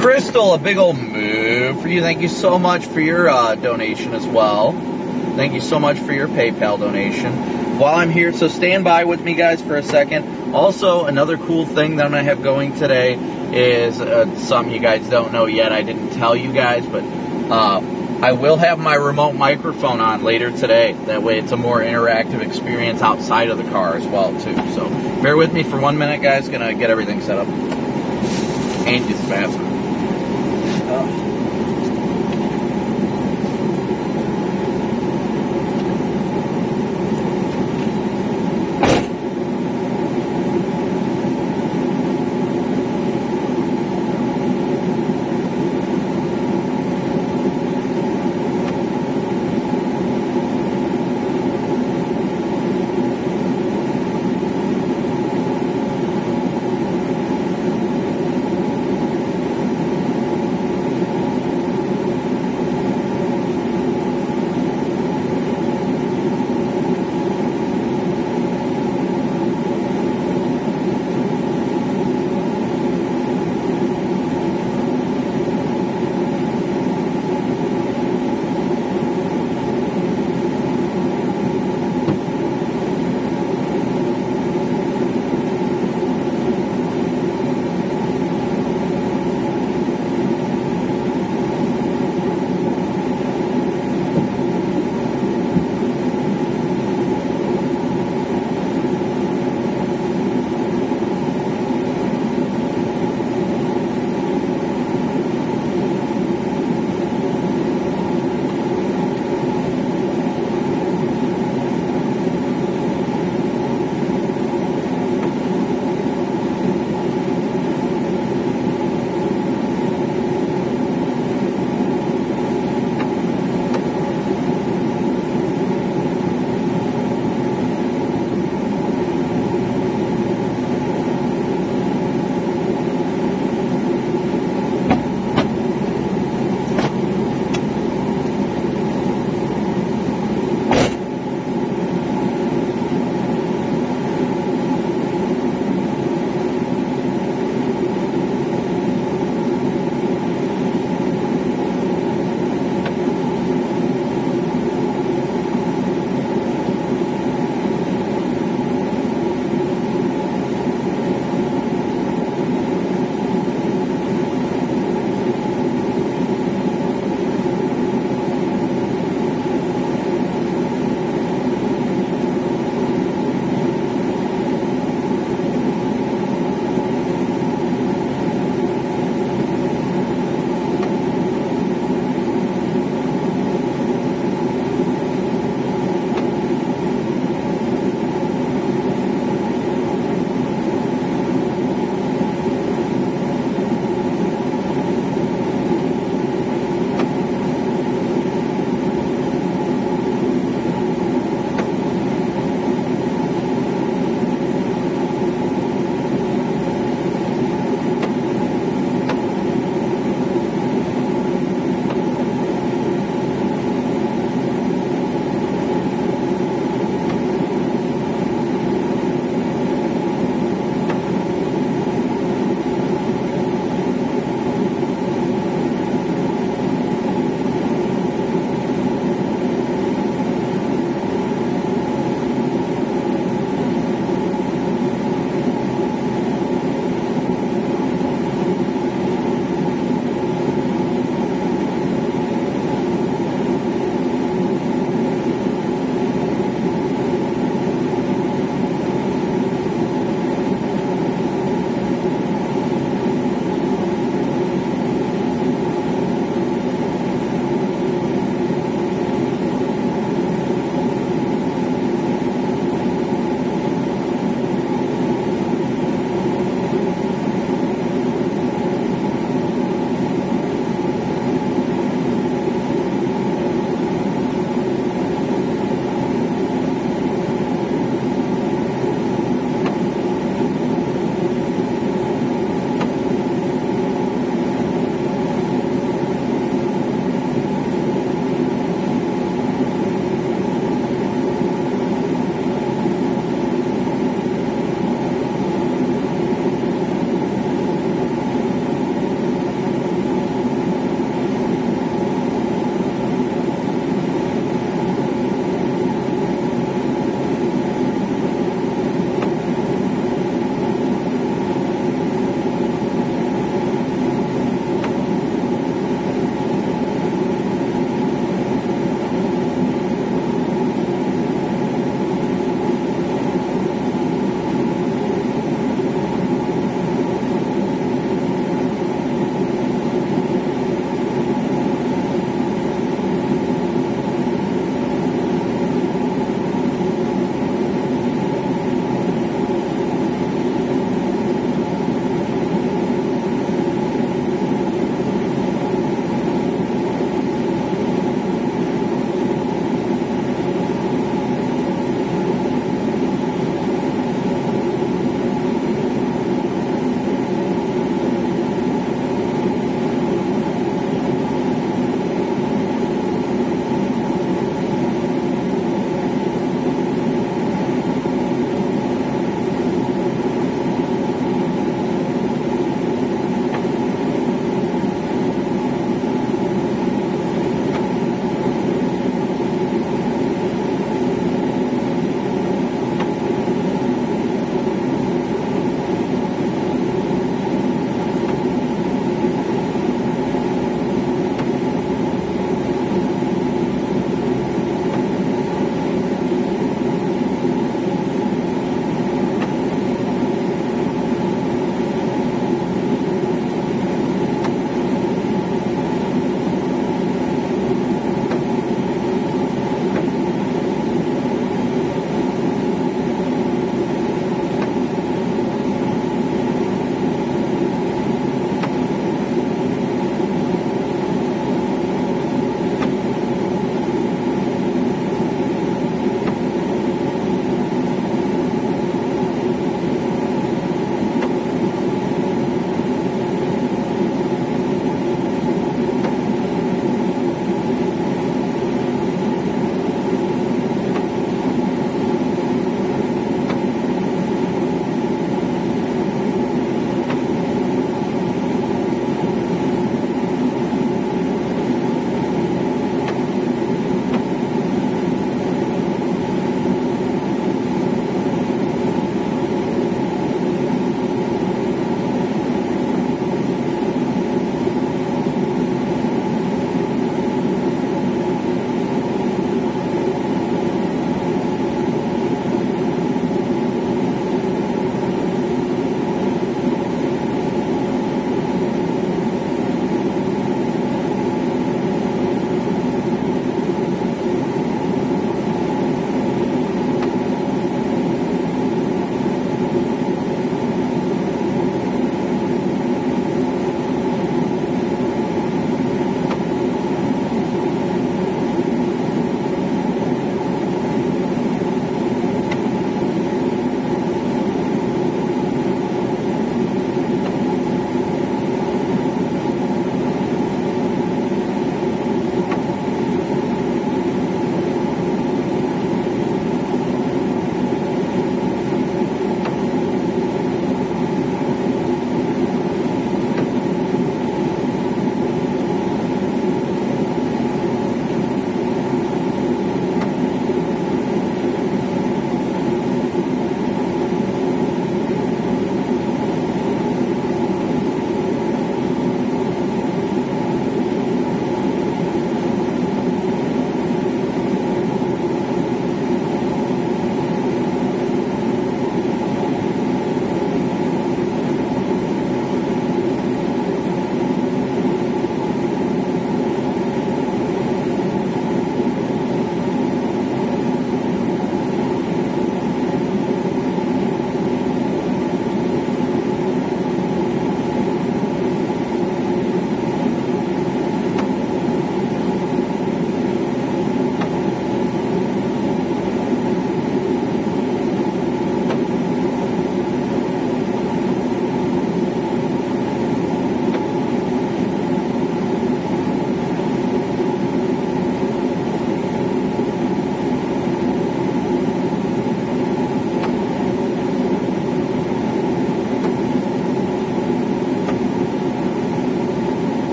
Crystal, a big old move for you. Thank you so much for your donation as well. Thank you so much for your PayPal donation. While I'm here, so stand by with me, guys, for a second. Also, another cool thing that I'm going to have going today is something you guys don't know yet. I didn't tell you guys, but I will have my remote microphone on later today. That way it's a more interactive experience outside of the car as well, too. So bear with me for 1 minute, guys. Going to get everything set up. And use the bathroom.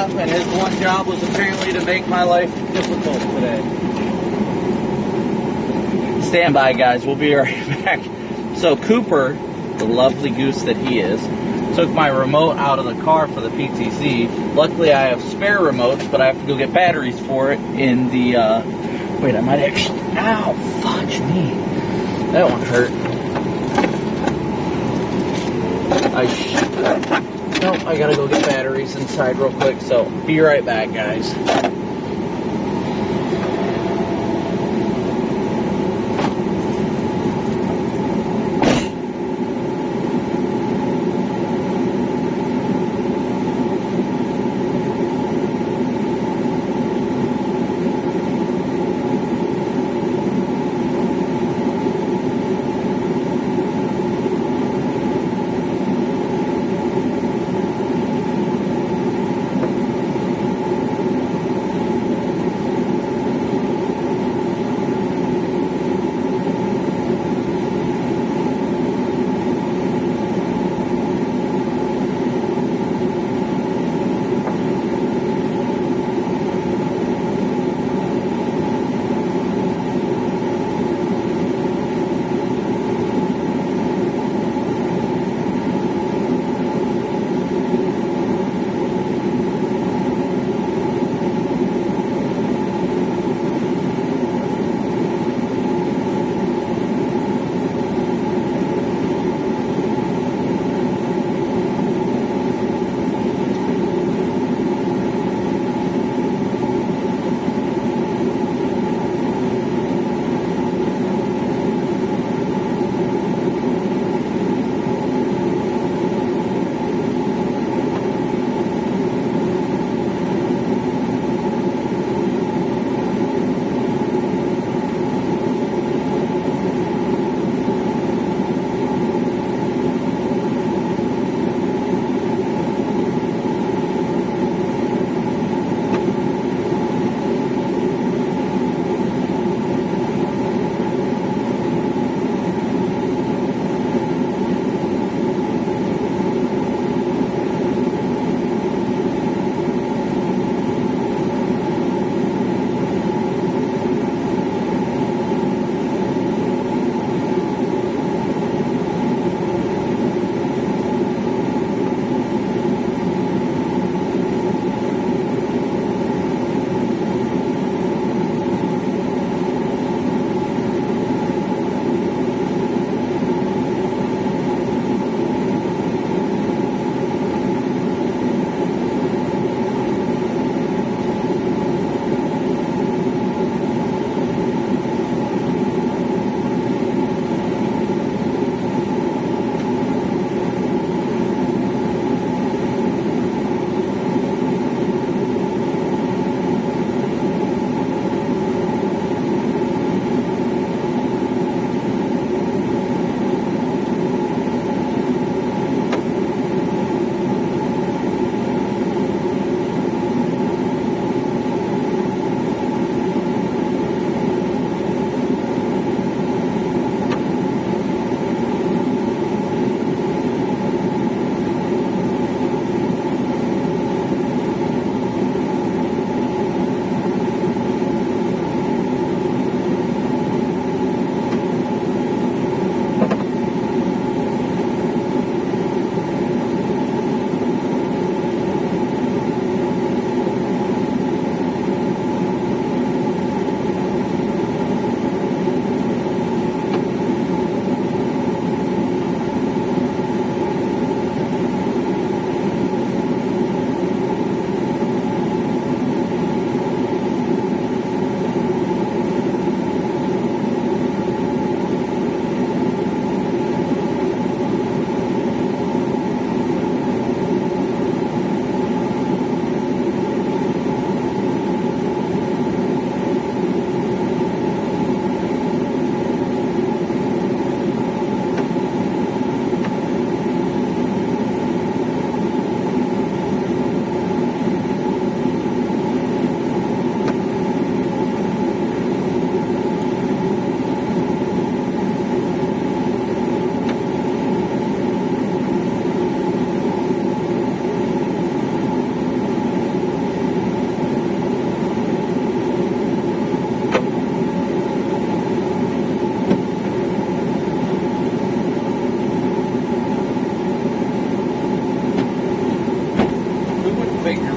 up, and his one job was apparently to make my life difficult today. Stand by, guys. We'll be right back. So Cooper, the lovely goose that he is, took my remote out of the car for the PTZ. Luckily, I have spare remotes, but I have to go get batteries for it in the, wait, I might actually, ow, fudge me. That one hurt. Nope, I gotta go get batteries inside real quick, so be right back, guys.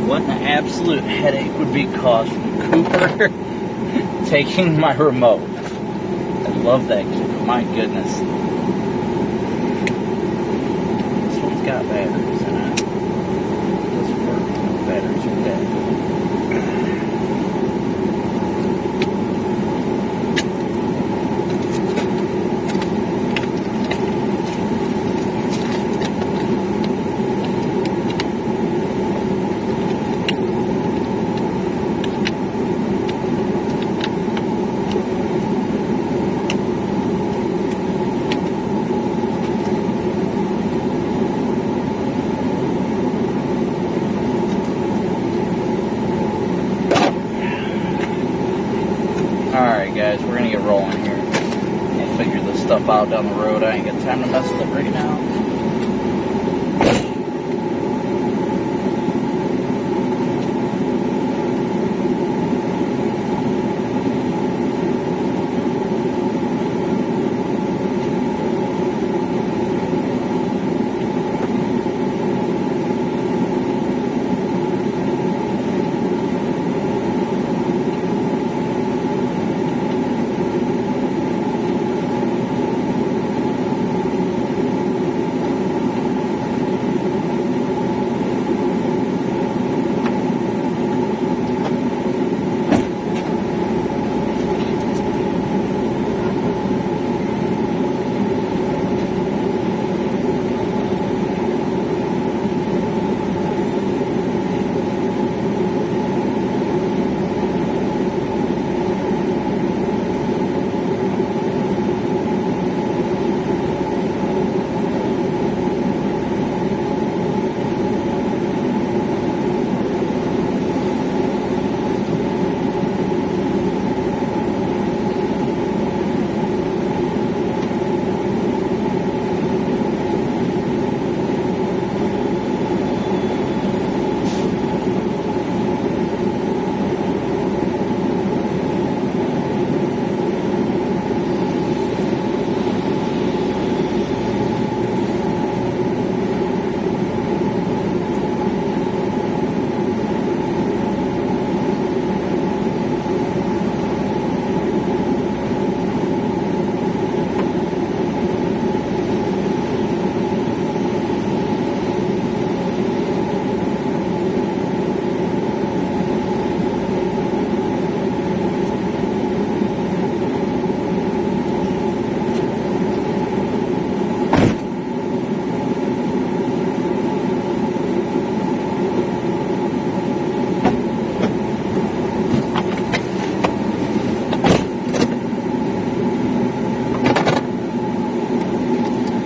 What an absolute headache would be caused from Cooper taking my remote. I love that kid. My goodness. This one's got batteries in it. This works. Batteries are dead. Alright guys, we're gonna get rolling here. I'll figure this stuff out down the road. I ain't got time to mess with it right now.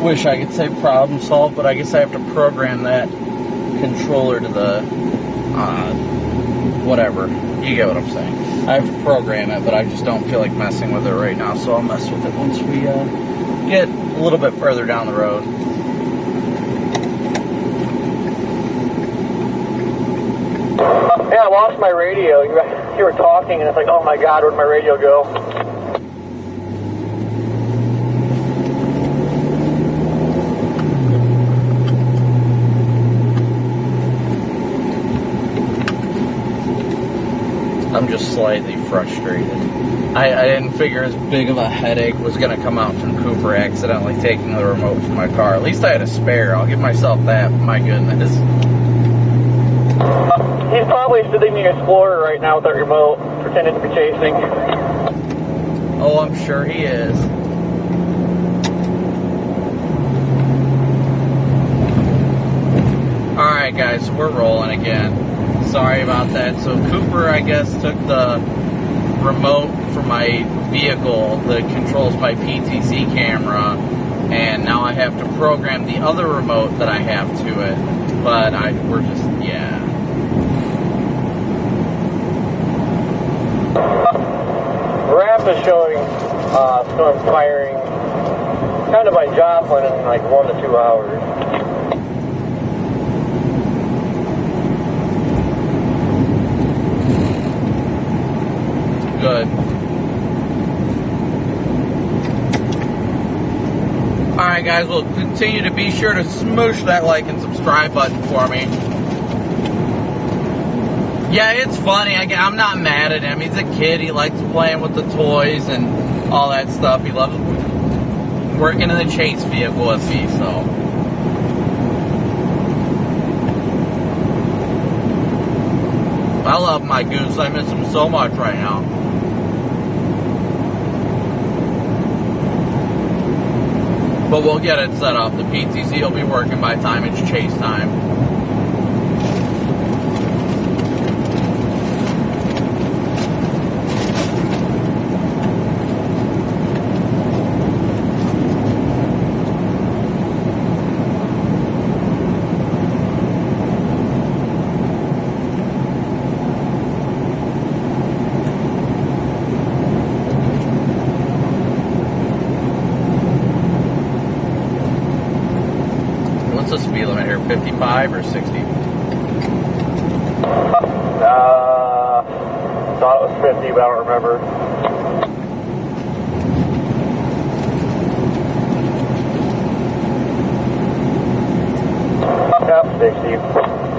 Wish I could say problem solved, but I guess I have to program that controller to the whatever. You get what I'm saying. I have to program it, but I just don't feel like messing with it right now, so I'll mess with it once we get a little bit further down the road. Yeah, I lost my radio. You were talking, and it's like, oh my God, where'd my radio go? I'm just slightly frustrated. I didn't figure as big of a headache was going to come out from Cooper accidentally taking the remote from my car. At least I had a spare. I'll give myself that. My goodness. He's probably sitting in the Explorer right now with that remote, pretending to be chasing. Oh, I'm sure he is. Alright guys, we're rolling again. Sorry about that. So Cooper, I guess, took the remote from my vehicle that controls my PTC camera, and now I have to program the other remote that I have to it. But we're just, yeah. RAP is showing storm firing kind of by Joplin in like 1 to 2 hours. Good. Alright guys, we'll continue to be sure to smoosh that like and subscribe button for me. Yeah, it's funny. I'm not mad at him. He's a kid. He likes playing with the toys and all that stuff. He loves working in the chase vehicle with me, so. I love my Goose. I miss him so much right now. But we'll get it set up. The PTC will be working by the time it's chase time. What's the speed limit here? 55 or 60? Thought it was 50, but I don't remember. Yep, 60.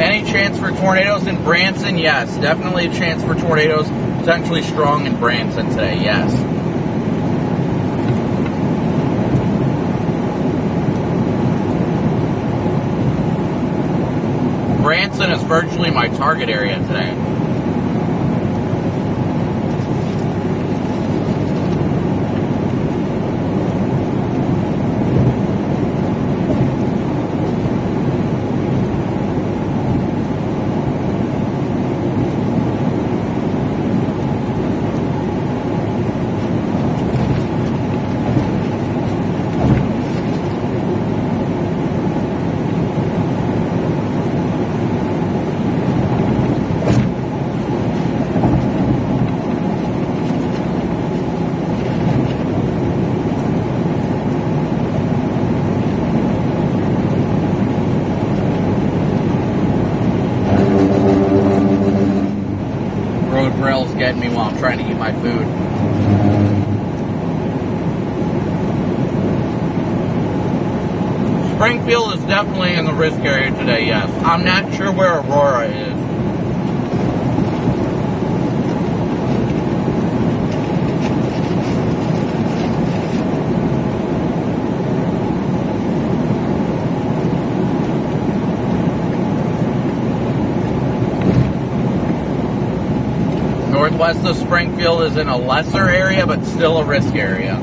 Any chance for tornadoes in Branson? Yes, definitely a chance for tornadoes. Potentially strong in Branson today, yes. Branson is virtually my target area today. Rail's getting me while I'm trying to eat my food. Springfield is definitely in the risk area today, yes. I'm not sure where Aurora is. Northwest of Springfield is in a lesser area, but still a risk area.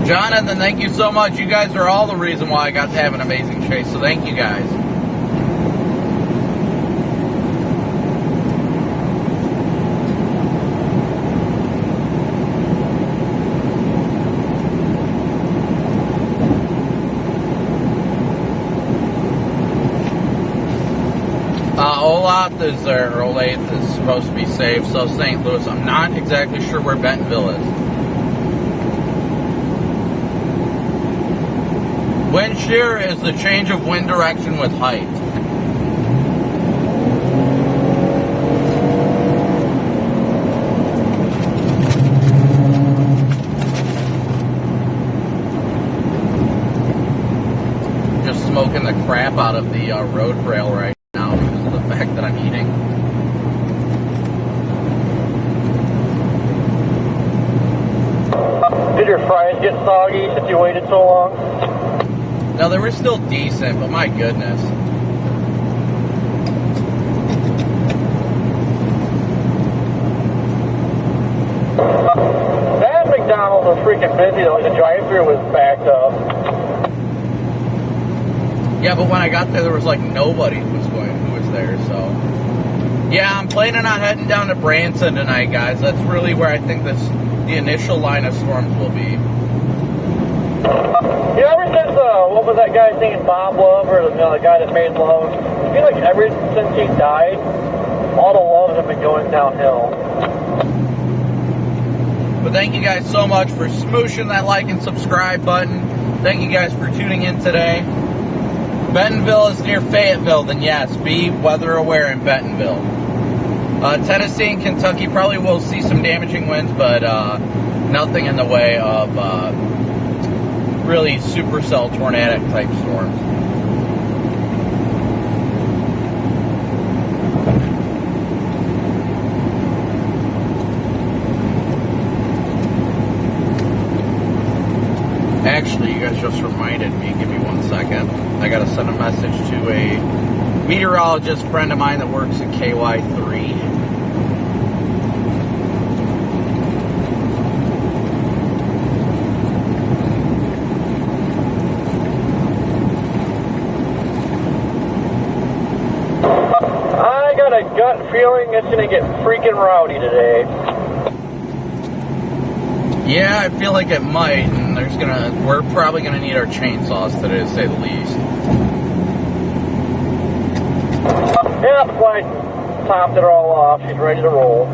Jonathan, thank you so much. You guys are all the reason why I got to have an amazing chase, so thank you guys. Olathe is there, or Olathe is supposed to be safe, so St. Louis. I'm not exactly sure where Bentonville is. Wind shear is the change of wind direction with height. Just smoking the crap out of the road rail right now because of the fact that I'm eating. Did your fries get soggy since you waited so long? No, they were still decent, but my goodness. That McDonald's was freaking busy though. The drive-thru was backed up. Yeah, but when I got there was like nobody who was there, so. Yeah, I'm planning on heading down to Branson tonight, guys. That's really where I think the initial line of storms will be. Yeah, ever since, what was that guy's name, Bob Love, or the guy that made love? I feel like ever since he died, all the loves have been going downhill. But thank you guys so much for smooshing that like and subscribe button. Thank you guys for tuning in today. Bentonville is near Fayetteville, then yes, be weather aware in Bentonville. Tennessee and Kentucky probably will see some damaging winds, but nothing in the way of really supercell tornadic type storms. Actually, you guys just reminded me, give me 1 second. I gotta send a message to a meteorologist friend of mine that works at KY3. I got a gut feeling it's gonna get freaking rowdy today. Yeah, I feel like it might, and we're probably gonna need our chainsaws today, to say the least. Yeah, the flight topped it all off. She's ready to roll.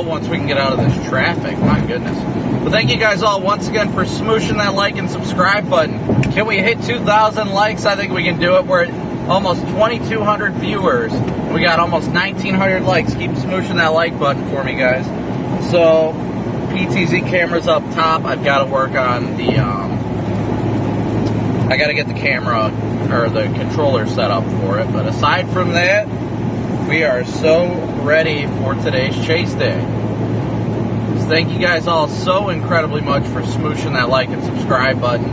Once we can get out of this traffic, my goodness. But thank you guys all once again for smooshing that like and subscribe button. Can we hit 2,000 likes? I think we can do it. We're at almost 2,200 viewers. We got almost 1,900 likes. Keep smooshing that like button for me, guys. So PTZ camera's up top. I've got to work on the I got to get the camera or the controller set up for it. But aside from that, we are so ready for today's chase day. So thank you guys all so incredibly much for smooshing that like and subscribe button.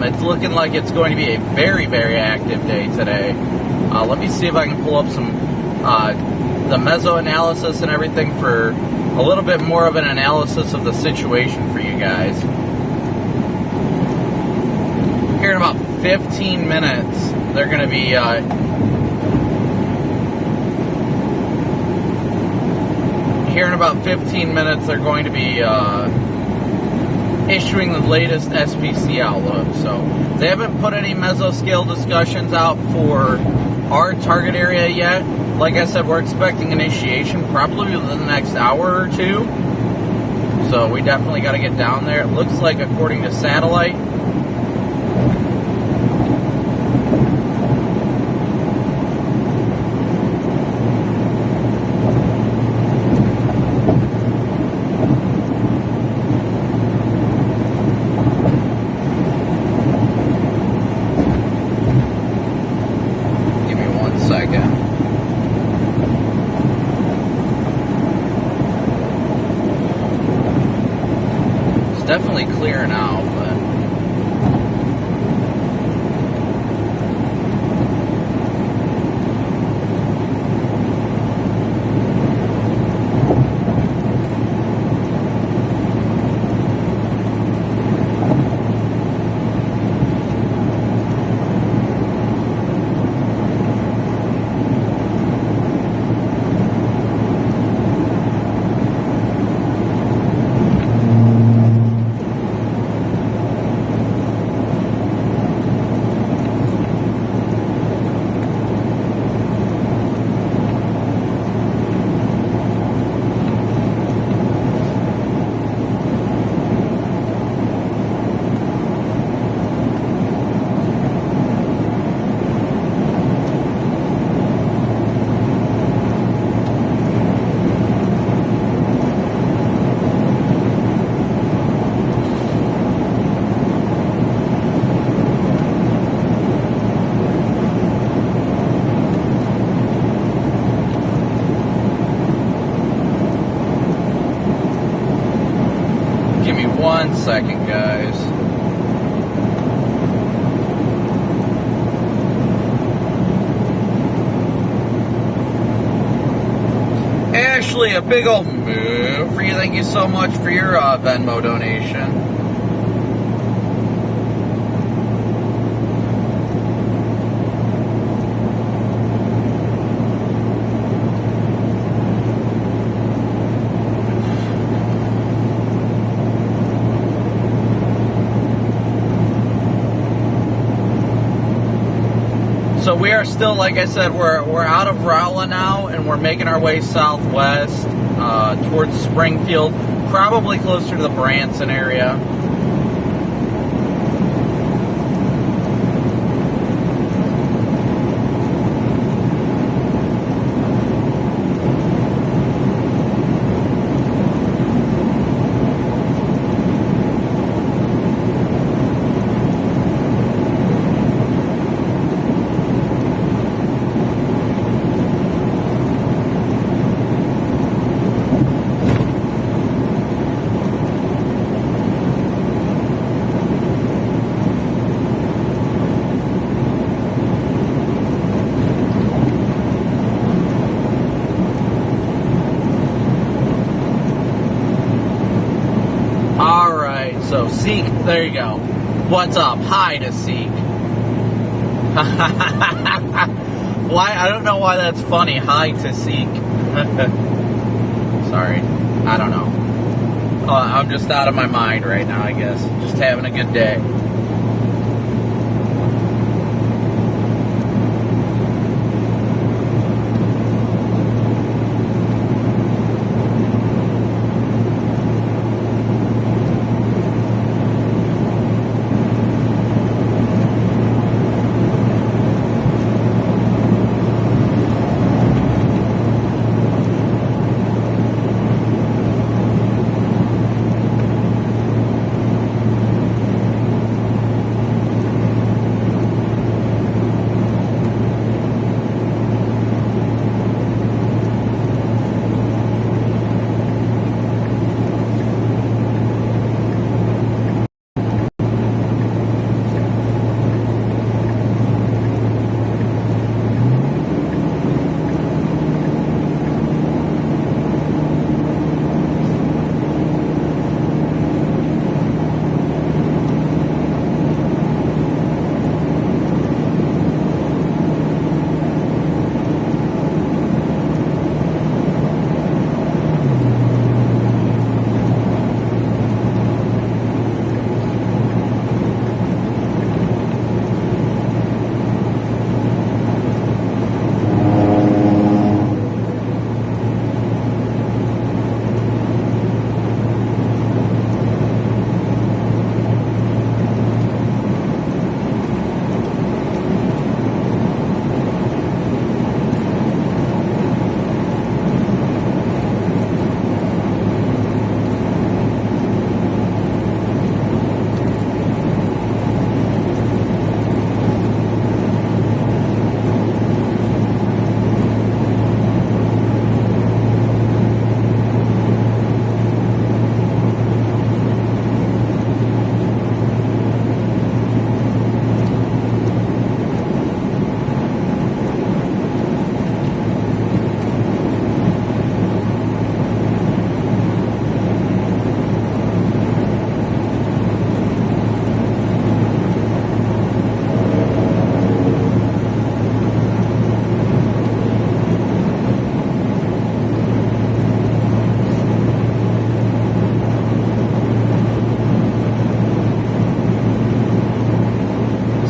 It's looking like it's going to be a very, very active day today. Let me see if I can pull up some the meso analysis and everything for a little bit more of an analysis of the situation for you guys. Here in about 15 minutes, they're going to be here in about 15 minutes, they're going to be issuing the latest SPC outlook. So they haven't put any mesoscale discussions out for our target area yet. Like I said, we're expecting initiation probably within the next hour or two. So we definitely got to get down there. It looks like, according to satellite, definitely clear now, but second, guys. Ashley, a big old move for you. Thank you so much for your Venmo donation. So we are still, like I said, we're out of Rolla now, and we're making our way southwest towards Springfield, probably closer to the Branson area. So, Seek, there you go. What's up? Hi to Seek. Why? I don't know why that's funny. Hi to Seek. Sorry. I don't know. I'm just out of my mind right now, I guess. Just having a good day.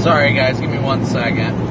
Sorry guys, give me 1 second.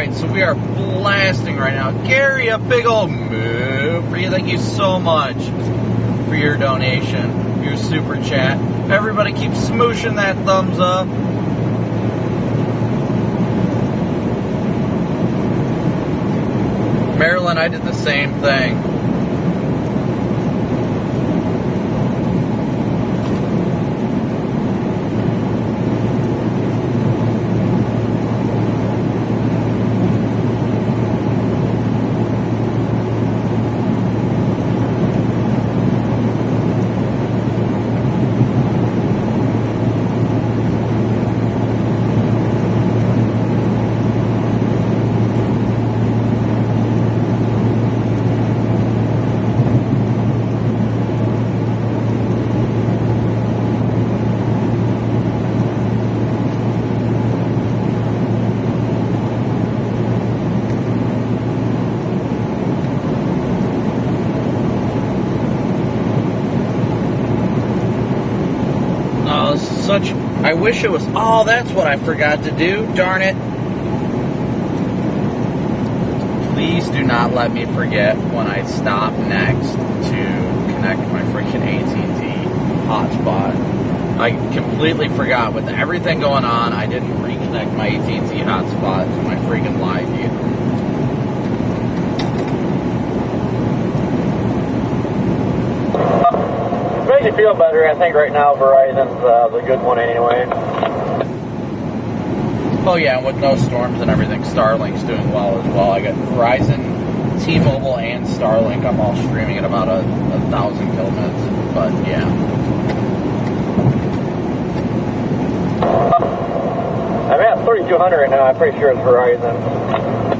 right, so we are blasting right now. Gary, a big old move for you. Thank you so much for your donation, your super chat. Everybody keep smooshing that thumbs up. Marilyn, I did the same thing. I wish it was, oh, that's what I forgot to do, darn it. Please do not let me forget when I stop next to connect my freaking AT&T hotspot. I completely forgot, with everything going on, I didn't reconnect my AT&T hotspot to my freaking live view. Makes you feel better. I think right now Verizon's the good one anyway. Oh yeah, and with no storms and everything, Starlink's doing well as well. I got Verizon, T-Mobile, and Starlink. I'm all streaming at about 1,000 kilobits, but yeah. I'm at 3,200 right now. I'm pretty sure it's Verizon.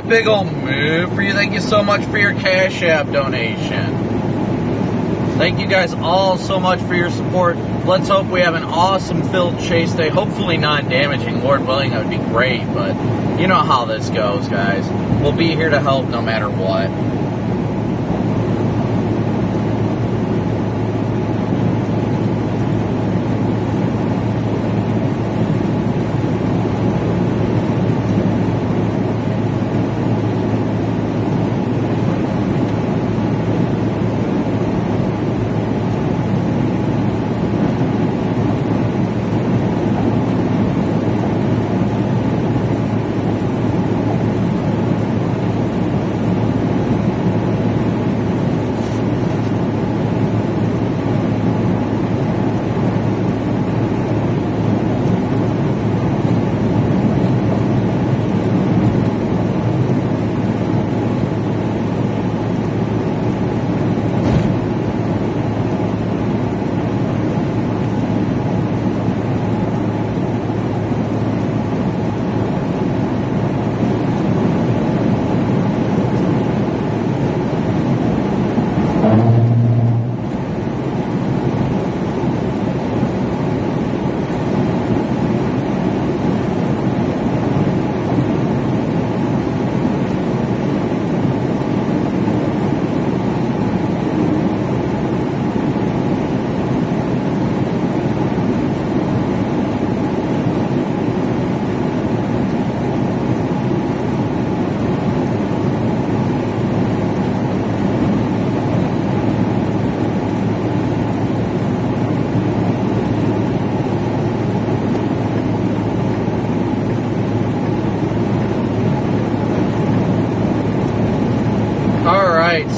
big old move for you. Thank you so much for your Cash App donation. Thank you guys all so much for your support. Let's hope we have an awesome filled chase day. Hopefully non-damaging. Lord willing, that would be great. But you know how this goes, guys. We'll be here to help no matter what.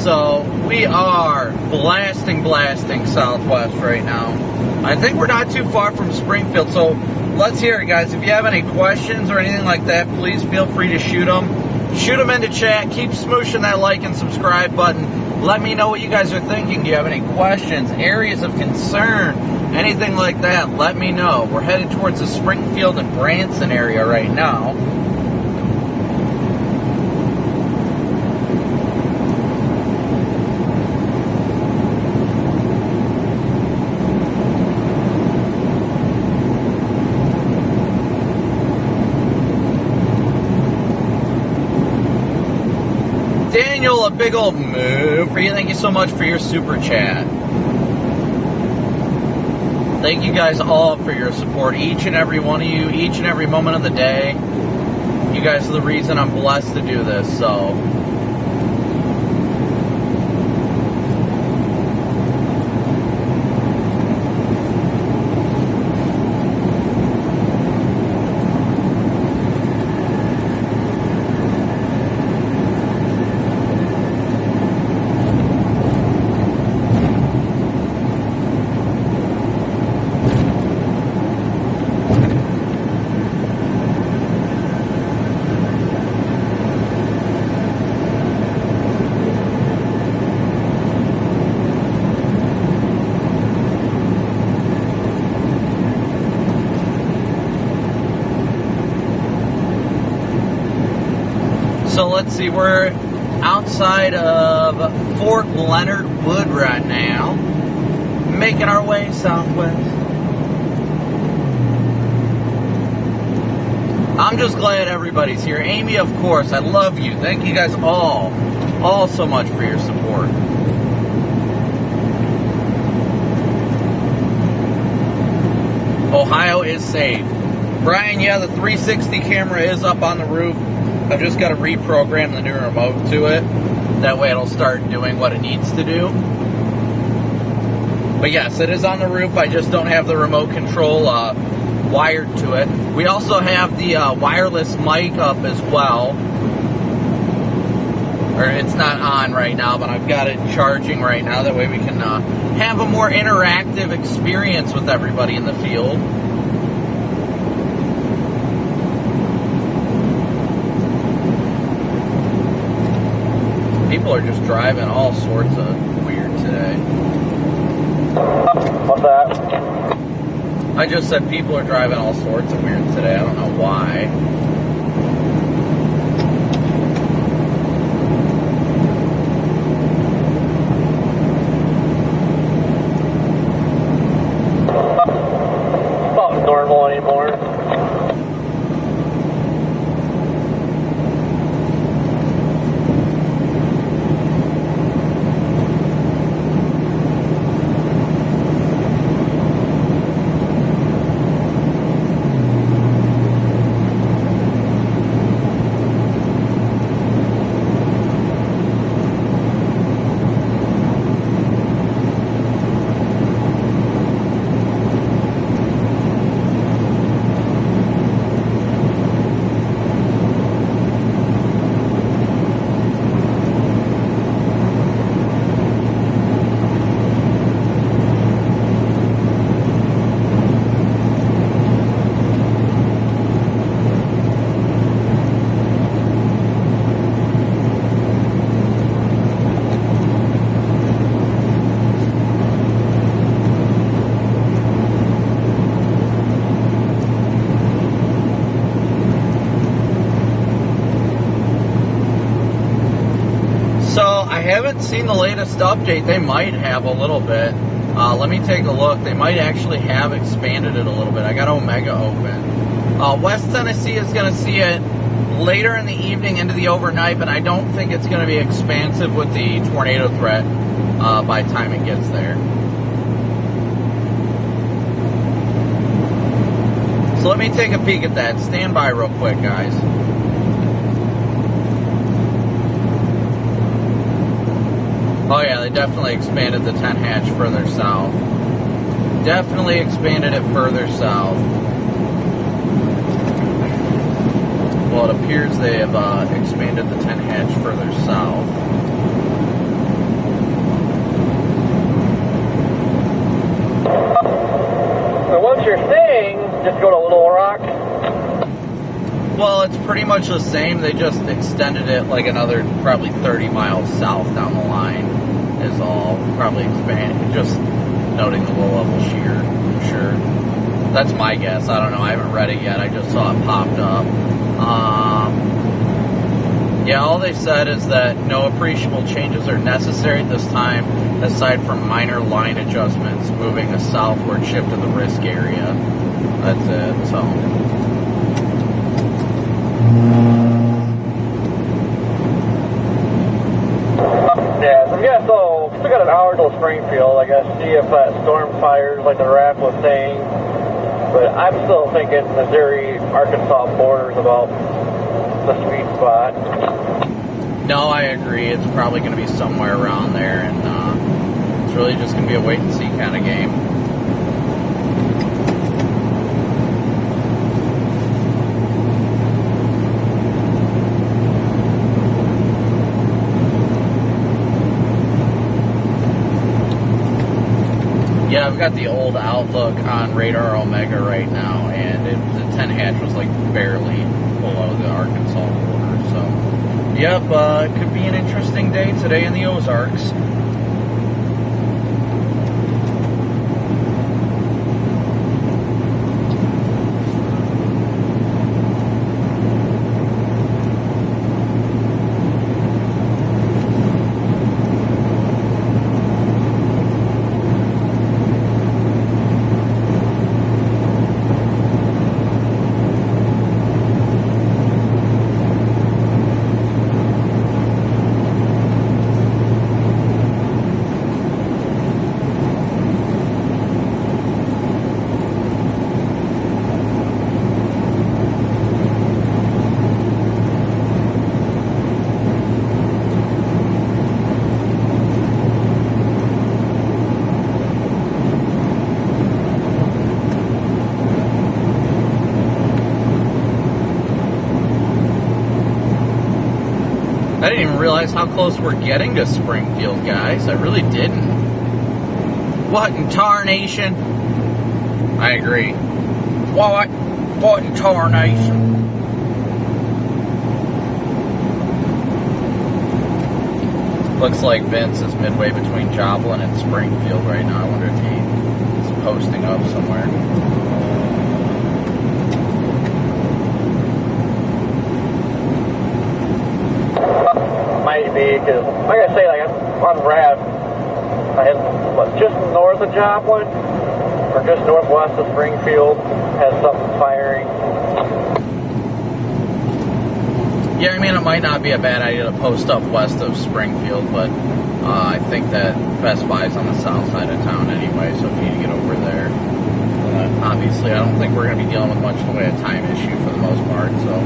So we are blasting southwest right now. I think we're not too far from Springfield, so let's hear it, guys. If you have any questions or anything like that, please feel free to shoot them. Shoot them into chat. Keep smooshing that like and subscribe button. Let me know what you guys are thinking. Do you have any questions, areas of concern, anything like that? Let me know. We're headed towards the Springfield and Branson area right now. Daniel, a big old move for you. Thank you so much for your super chat. Thank you guys all for your support, each and every one of you, each and every moment of the day. You guys are the reason I'm blessed to do this, so. So let's see, we're outside of Fort Leonard Wood right now, making our way southwest. I'm just glad everybody's here. Amy, of course, I love you. Thank you guys all so much for your support. Ohio is safe. Brian, yeah, the 360 camera is up on the roof. I've just got to reprogram the new remote to it. That way it'll start doing what it needs to do. But yes, it is on the roof. I just don't have the remote control wired to it. We also have the wireless mic up as well. Or it's not on right now, but I've got it charging right now. That way we can have a more interactive experience with everybody in the field. People are just driving all sorts of weird today. What's that? I just said people are driving all sorts of weird today. I don't know why. haven't seen the latest update. They might have a little bit. Let me take a look. They might actually have expanded it a little bit. I got Omega open. West Tennessee is going to see it later in the evening into the overnight, but I don't think it's going to be expansive with the tornado threat by the time it gets there. So let me take a peek at that. Stand by real quick, guys. Oh yeah, they definitely expanded the 10 hatch further south. Definitely expanded it further south. Well, it appears they have expanded the 10 hatch further south. So what you're saying, just go to Little Rock? Well, it's pretty much the same. They just extended it like another probably 30 miles south down the line is all. Probably expanded, just noting the low level shear, I'm sure. That's my guess. I don't know. I haven't read it yet. I just saw it popped up. Yeah, all they said is that no appreciable changes are necessary at this time, aside from minor line adjustments, moving a southward shift to the risk area. That's it. So. Yeah, so yeah, so still got an hour till Springfield. I guess see if that storm fires like the rap was saying. But I'm still thinking Missouri, Arkansas border's about the sweet spot. No, I agree. It's probably going to be somewhere around there, and it's really just going to be a wait and see kind of game. Yeah, I've got the old Outlook on Radar Omega right now, and the 10 hatch was like barely below the Arkansas border. So, yep, it could be an interesting day today in the Ozarks. I didn't even realize how close we're getting to Springfield, guys. I really didn't. What in tarnation? I agree. What in tarnation? Looks like Vince is midway between Joplin and Springfield right now. I wonder if he's posting up somewhere. Might be, because like I say, like on RAV, I had just north of Joplin, or just northwest of Springfield, has something firing. Yeah, I mean, it might not be a bad idea to post up west of Springfield, but I think that Best Buy's on the south side of town anyway, so if you need to get over there. Obviously, I don't think we're going to be dealing with much in the way of time issue for the most part, so.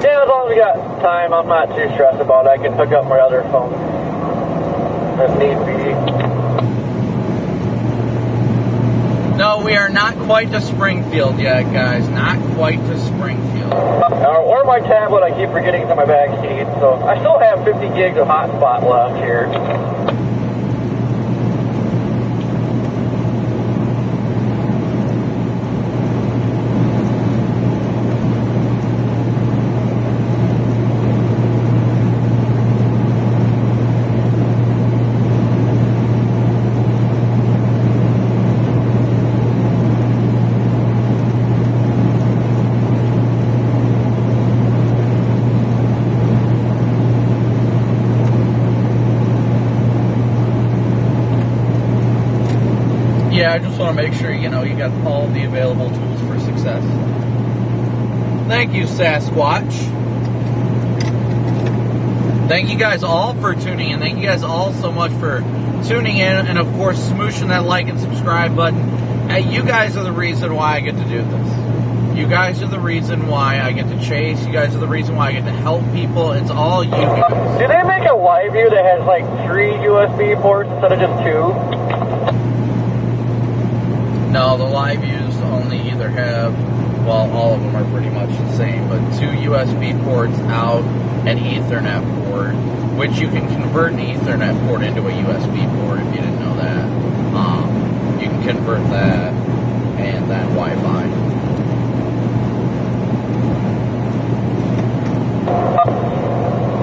Yeah, as long as we got time, I'm not too stressed about it. I can pick up my other phone if need be. No, we are not quite to Springfield yet, guys. Not quite to Springfield. Or my tablet, I keep forgetting it's in my back seat. So I still have 50 gigs of hotspot left here. Yeah, I just want to make sure, you know, you got all the available tools for success. Thank you, Sasquatch. Thank you guys all for tuning in. Thank you guys all so much for tuning in. And, of course, smooshing that like and subscribe button. Hey, you guys are the reason why I get to do this. You guys are the reason why I get to chase. You guys are the reason why I get to help people. It's all you guys. Do they make a live view that has like 3 USB ports instead of just 2? No, the live views only either have, well, all of them are pretty much the same, but 2 USB ports out, an Ethernet port, which you can convert an Ethernet port into a USB port if you didn't know that. You can convert that and then Wi-Fi.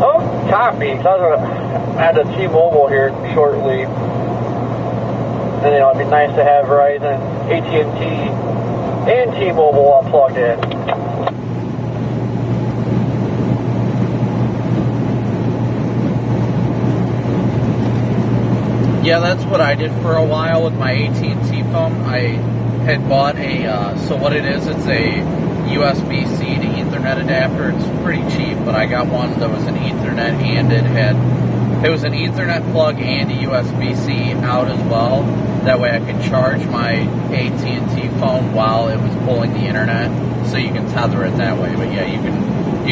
Oh, Copic. I was going to add a T-Mobile here shortly. And you know, it'd be nice to have Verizon, AT&T, and T-Mobile all plugged in. Yeah, that's what I did for a while with my AT&T phone. I had bought a, so what it is, it's a USB-C to Ethernet adapter. It's pretty cheap, but I got one that was an Ethernet and it was an Ethernet plug and a USB-C out as well. That way I could charge my AT&T phone while it was pulling the internet, so you can tether it that way. But yeah, you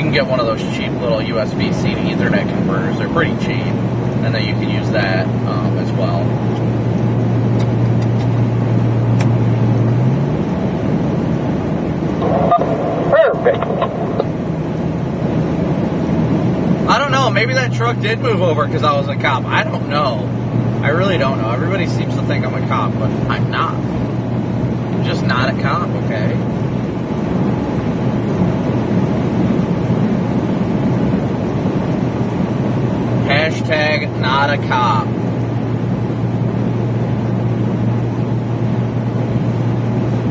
can get one of those cheap little USB-C to Ethernet converters. They're pretty cheap, and then you can use that as well. Perfect. I don't know. Maybe that truck did move over because I was a cop. I don't know. I really don't know. Everybody seems to think I'm a cop, but I'm not. I'm just not a cop, okay? Hashtag not a cop.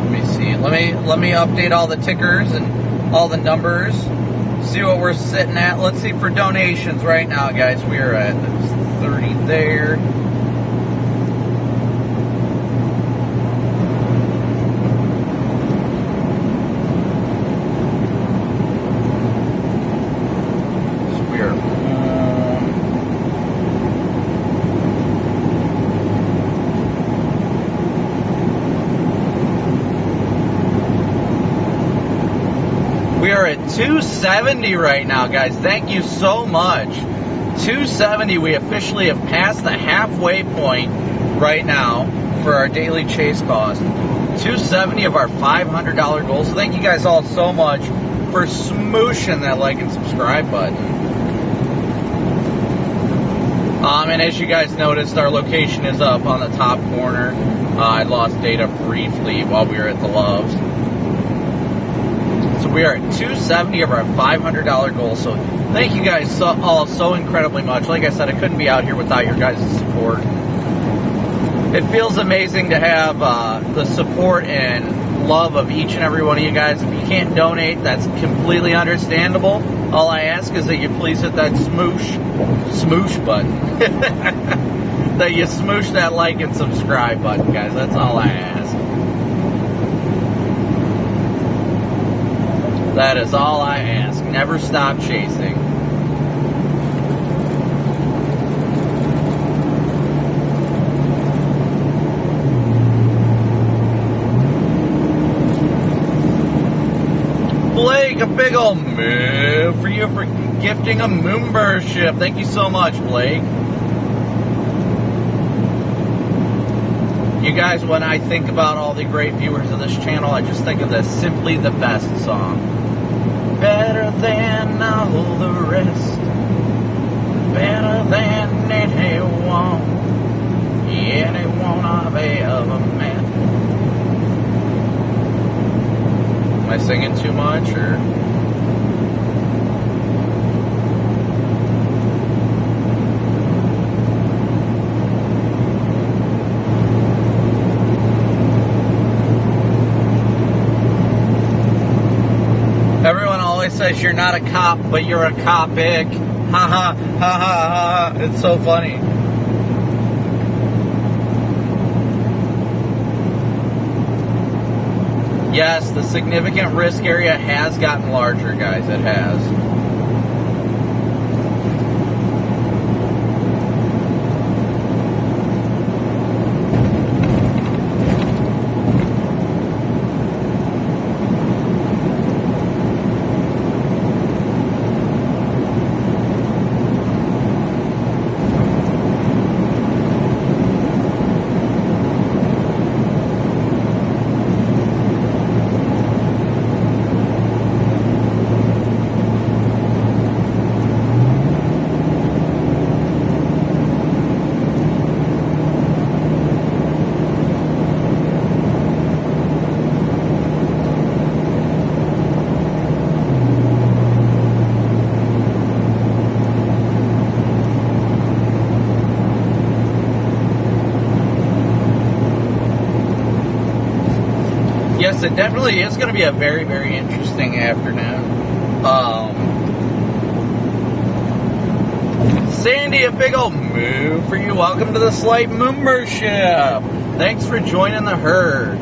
Let me see. Let me update all the tickers and all the numbers. See what we're sitting at. Let's see for donations right now, guys. We are at 30 there. We are at 270 right now, guys. Thank you so much. 270, we officially have passed the halfway point right now for our daily chase cost. 270 of our $500 goal. So thank you guys all so much for smooshing that like and subscribe button. And as you guys noticed, our location is up on the top corner. I lost data briefly while we were at the Loves. So we are at 270 of our $500 goal. So thank you guys all so incredibly much. Like I said, I couldn't be out here without your guys' support. It feels amazing to have the support and love of each and every one of you guys. If you can't donate, that's completely understandable. All I ask is that you please hit that smoosh button. That you smoosh that like and subscribe button, guys. That's all I ask. That is all I ask. Never stop chasing. Blake, a big old move for you for gifting a membership. Thank you so much, Blake. You guys, when I think about all the great viewers of this channel, I just think of the Simply the Best song. Better than all the rest, better than anyone I've ever met. Am I singing too much, or? Everyone always says you're not a cop, but you're a Copic. Ha ha ha ha ha. It's so funny. Yes, the significant risk area has gotten larger, guys. It has. Yes, it definitely is going to be a very, very interesting afternoon. Sandy, a big old move for you. Welcome to the Slight membership. Thanks for joining the herd.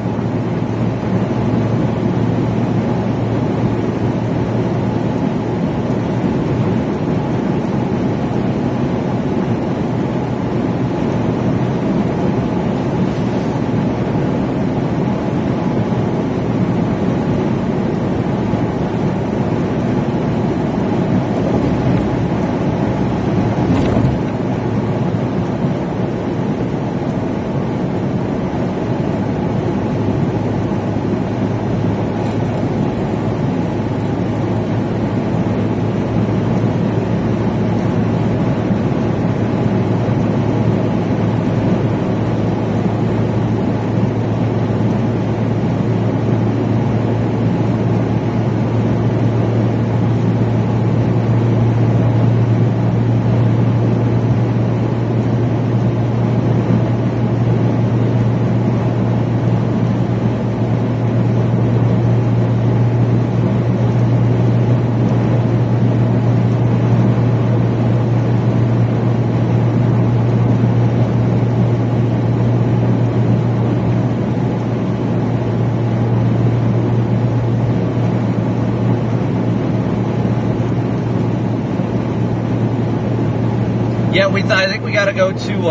Yeah, I think we got to go to,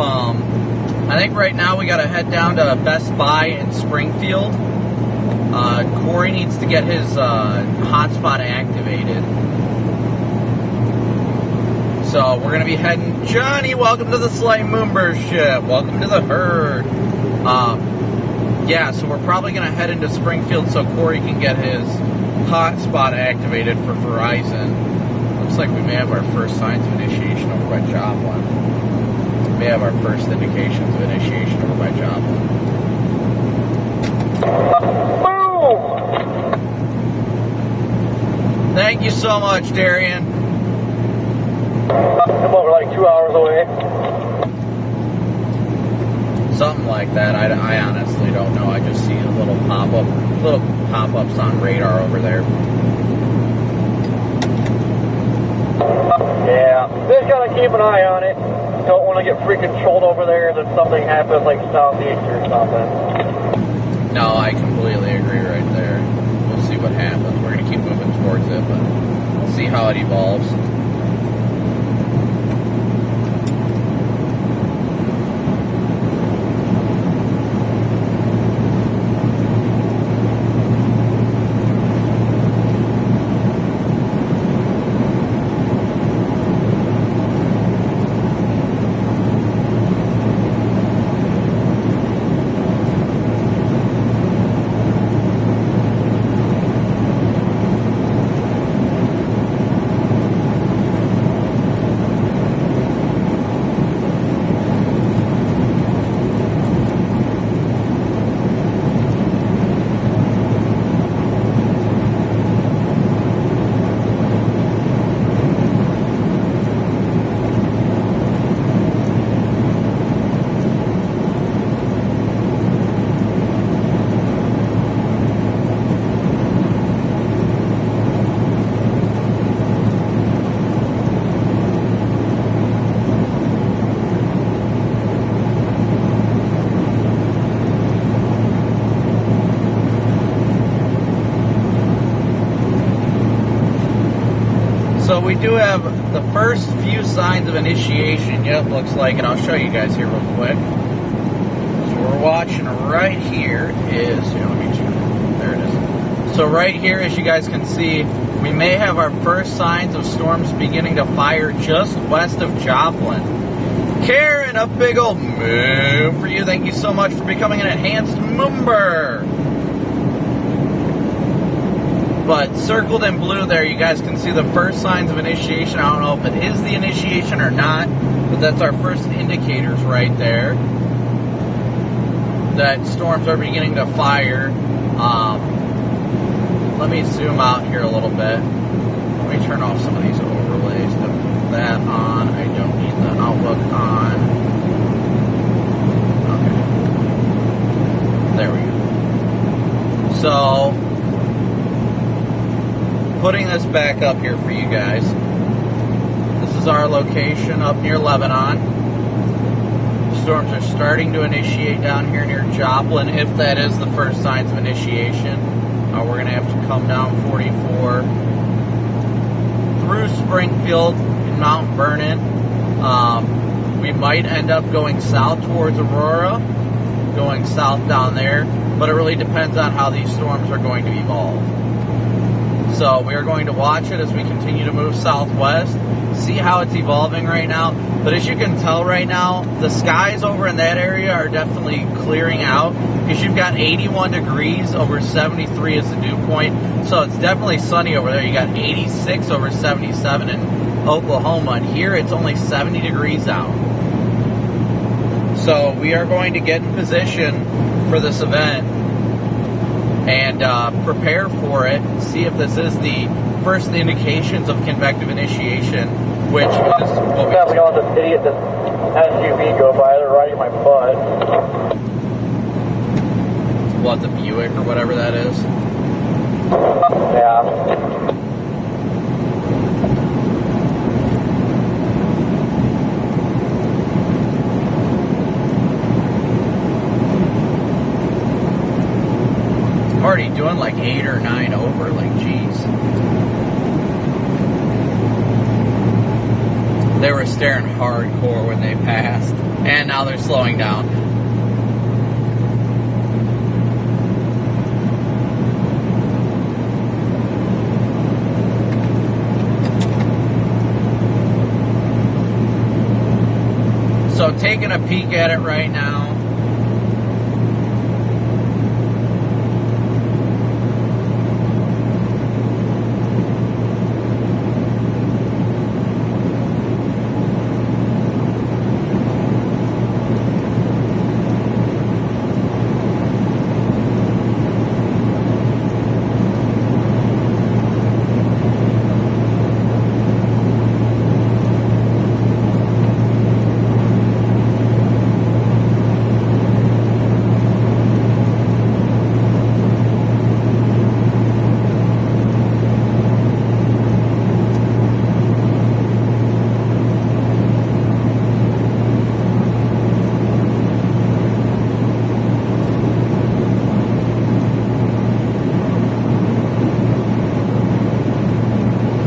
I think right now we got to head down to Best Buy in Springfield. Corey needs to get his hotspot activated. So we're going to be heading, Johnny, welcome to the Slight membership. Welcome to the herd. Yeah, so we're probably going to head into Springfield so Corey can get his hotspot activated for Verizon. Looks like we may have our first signs of initiation over by Joplin. We may have our first indications of initiation over by Joplin. Boom! Thank you so much, Darian. Come over like 2 hours away. Something like that. I honestly don't know. I just see little pop-ups on radar over there. Yeah, just gotta keep an eye on it. Don't want to get freaking trolled over there and then something happens like southeast or something. No, I completely agree right there. We'll see what happens. We're gonna keep moving towards it, but we'll see how it evolves. we do have the first few signs of initiation. Yep, looks like it. I'll show you guys here real quick. So we're watching right here is, here, let me check. There it is. So right here, as you guys can see, we may have our first signs of storms beginning to fire just west of Joplin. Karen, a big old moo for you. Thank you so much for becoming an enhanced member. But circled in blue there, you guys can see the first signs of initiation. I don't know if it is the initiation or not, but that's our first indicators right there that storms are beginning to fire. Let me zoom out here a little bit. Let me turn off some of these overlays. Put that on. I don't need the outlook on. Okay. There we go. So, putting this back up here for you guys. This is our location up near Lebanon. Storms are starting to initiate down here near Joplin, if that is the first signs of initiation. We're going to have to come down 44 through Springfield and Mount Vernon. We might end up going south towards Aurora, going south down there, but it really depends on how these storms are going to evolve. So we are going to watch it as we continue to move southwest, see how it's evolving right now. But as you can tell right now, the skies over in that area are definitely clearing out, because you've got 81 degrees over 73 is the dew point. So it's definitely sunny over there. You got 86 over 77 in Oklahoma, and here it's only 70 degrees out. So we are going to get in position for this event and prepare for it, see if this is the first indications of convective initiation, which is what we... I'm going to this idiot, this SUV go by, they're riding my butt. What, the Buick or whatever that is? Yeah. I'm already doing like 8 or 9 over, like, geez. They were staring hardcore when they passed, and now they're slowing down. So taking a peek at it right now.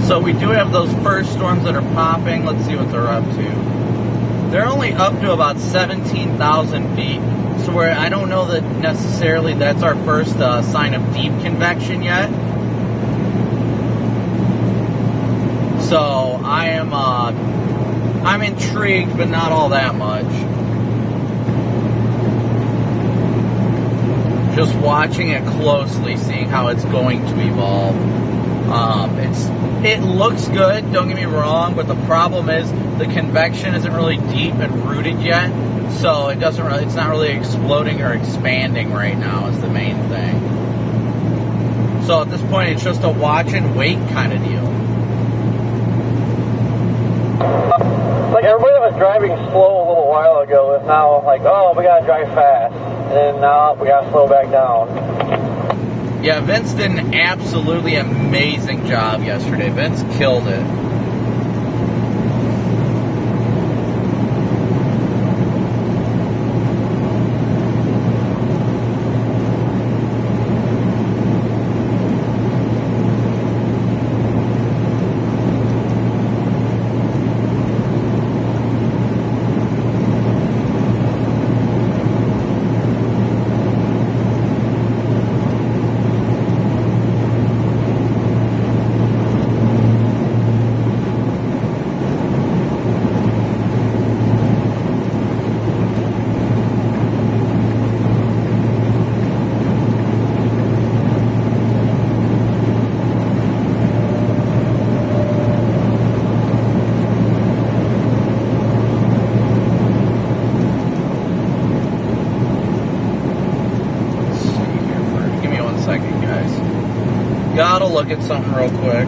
So we do have those first storms that are popping. Let's see what they're up to. They're only up to about 17,000 feet. So I don't know that necessarily that's our first sign of deep convection yet. So I'm intrigued, but not all that much. Just watching it closely, seeing how it's going to evolve. It looks good, don't get me wrong, but the problem is the convection isn't really deep and rooted yet, so it's not really exploding or expanding right now is the main thing. So at this point, it's just a watch and wait kind of deal. Like everybody that was driving slow a little while ago is now like, oh, we gotta drive fast, and then now we gotta slow back down. Yeah, Vince did an absolutely amazing job yesterday. Vince killed it. gotta look at something real quick.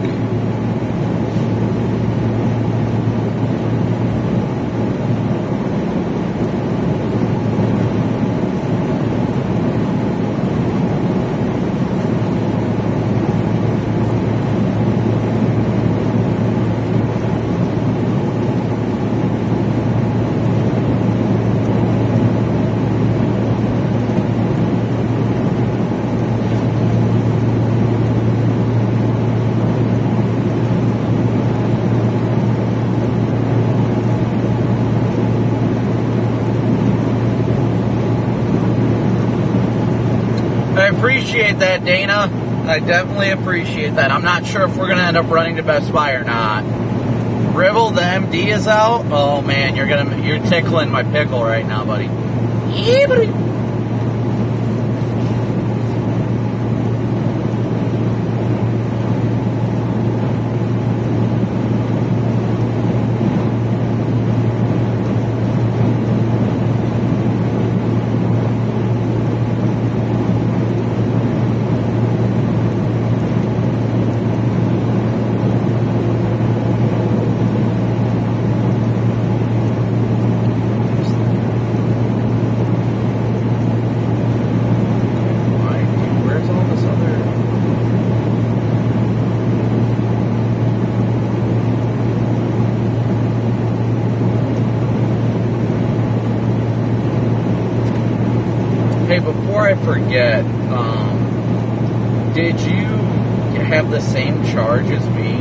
I appreciate that, Dana. I definitely appreciate that. I'm not sure if we're gonna end up running to Best Buy or not. Rivel, the MD is out. Oh man, you're tickling my pickle right now, buddy. Yeah, buddy. Hey, before I forget, did you have the same charge as me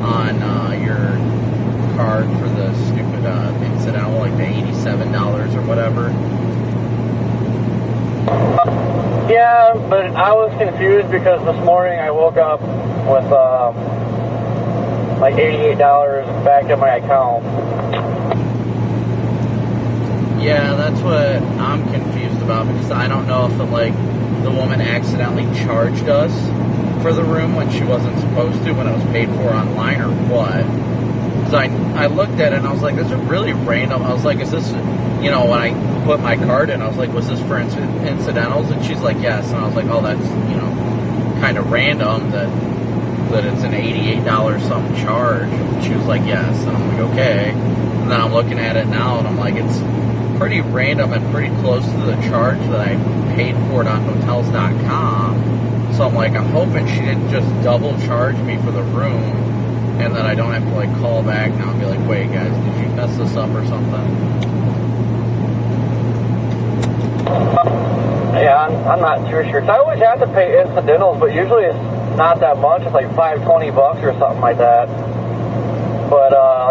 on your card for the stupid incidental, like the $87 or whatever? Yeah, but I was confused because this morning I woke up with like $88 back in my account. Yeah, that's what I'm confused about, because I don't know if the woman accidentally charged us for the room when she wasn't supposed to, when it was paid for online, or what. Because I looked at it and I was like, this is really random. I was like, is this, when I put my card in, I was like, was this for incidentals? And she's like, yes. And I was like, oh, that's, kind of random that it's an $88 something charge. And she was like, yes. And I'm like, okay. And then I'm looking at it now and I'm like, it's pretty random and pretty close to the charge that I paid for it on Hotels.com. So I'm like, I'm hoping she didn't just double charge me for the room, and then I don't have to call back now and be like, wait guys, did you mess this up or something? Yeah, I'm not too sure. I always have to pay incidentals, but usually it's not that much. It's like $5.20 or something like that. But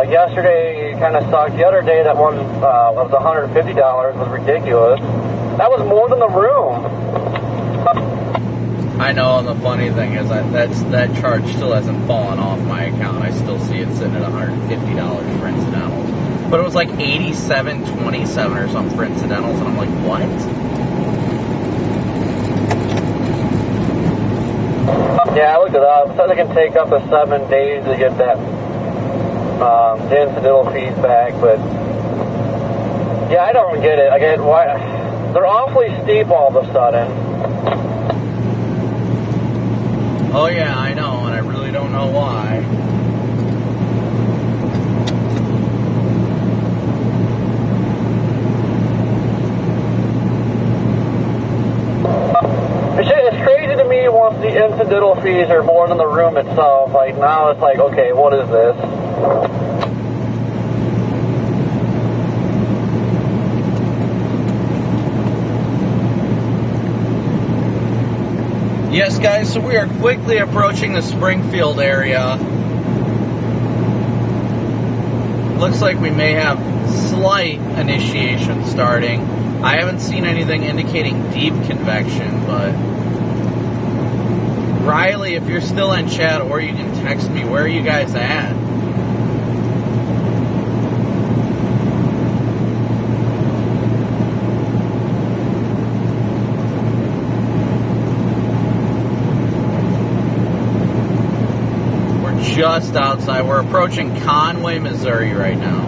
yesterday kind of sucked. The other day, that one was $150. Was ridiculous. That was more than the room. I know, and the funny thing is that charge still hasn't fallen off my account. I still see it sitting at $150 for incidentals. But it was like $87.27 or something for incidentals, and I'm like, what? Yeah, I looked it up. It says it can take up to 7 days to get that the incidental fees back, but yeah, I don't get it. Why they're awfully steep all of a sudden. Oh yeah, I know, and I really don't know why. It's crazy to me once the incidental fees are more than the room itself. Now it's like, okay, what is this? Yes, guys, so we are quickly approaching the Springfield area. Looks like we may have slight initiation starting. I haven't seen anything indicating deep convection, but Riley, if you're still in chat, or you can text me, where are you guys at? Just outside. We're approaching Conway, Missouri right now.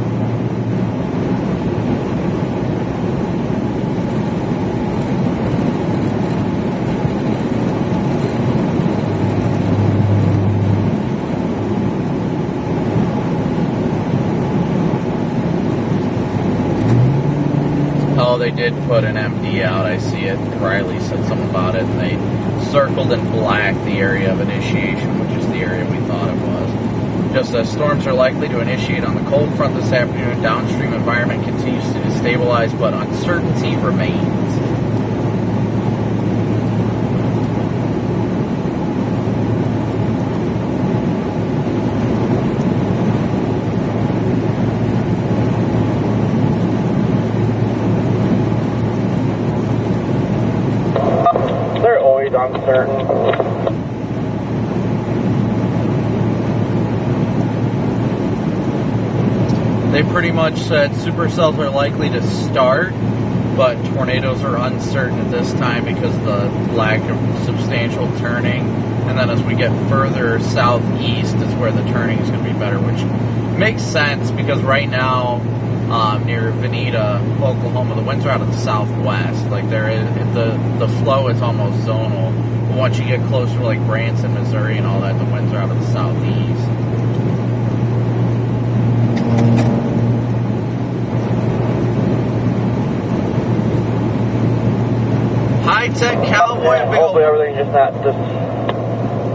Oh, they did put an MD out. I see it. Riley said something about it, and they circled in black the area of initiation, which is the area we thought it was. Just as storms are likely to initiate on the cold front this afternoon, downstream environment continues to destabilize, but uncertainty remains. They're always uncertain. They pretty much said supercells are likely to start, but tornadoes are uncertain at this time because of the lack of substantial turning. And then as we get further southeast is where the turning is going to be better, which makes sense because right now near Veneta, Oklahoma, the winds are out of the southwest. Like there is the flow is almost zonal. But once you get closer to like Branson, Missouri, and all that, the winds are out of the southeast. High-tech cowboy. Yeah, hopefully everything's just not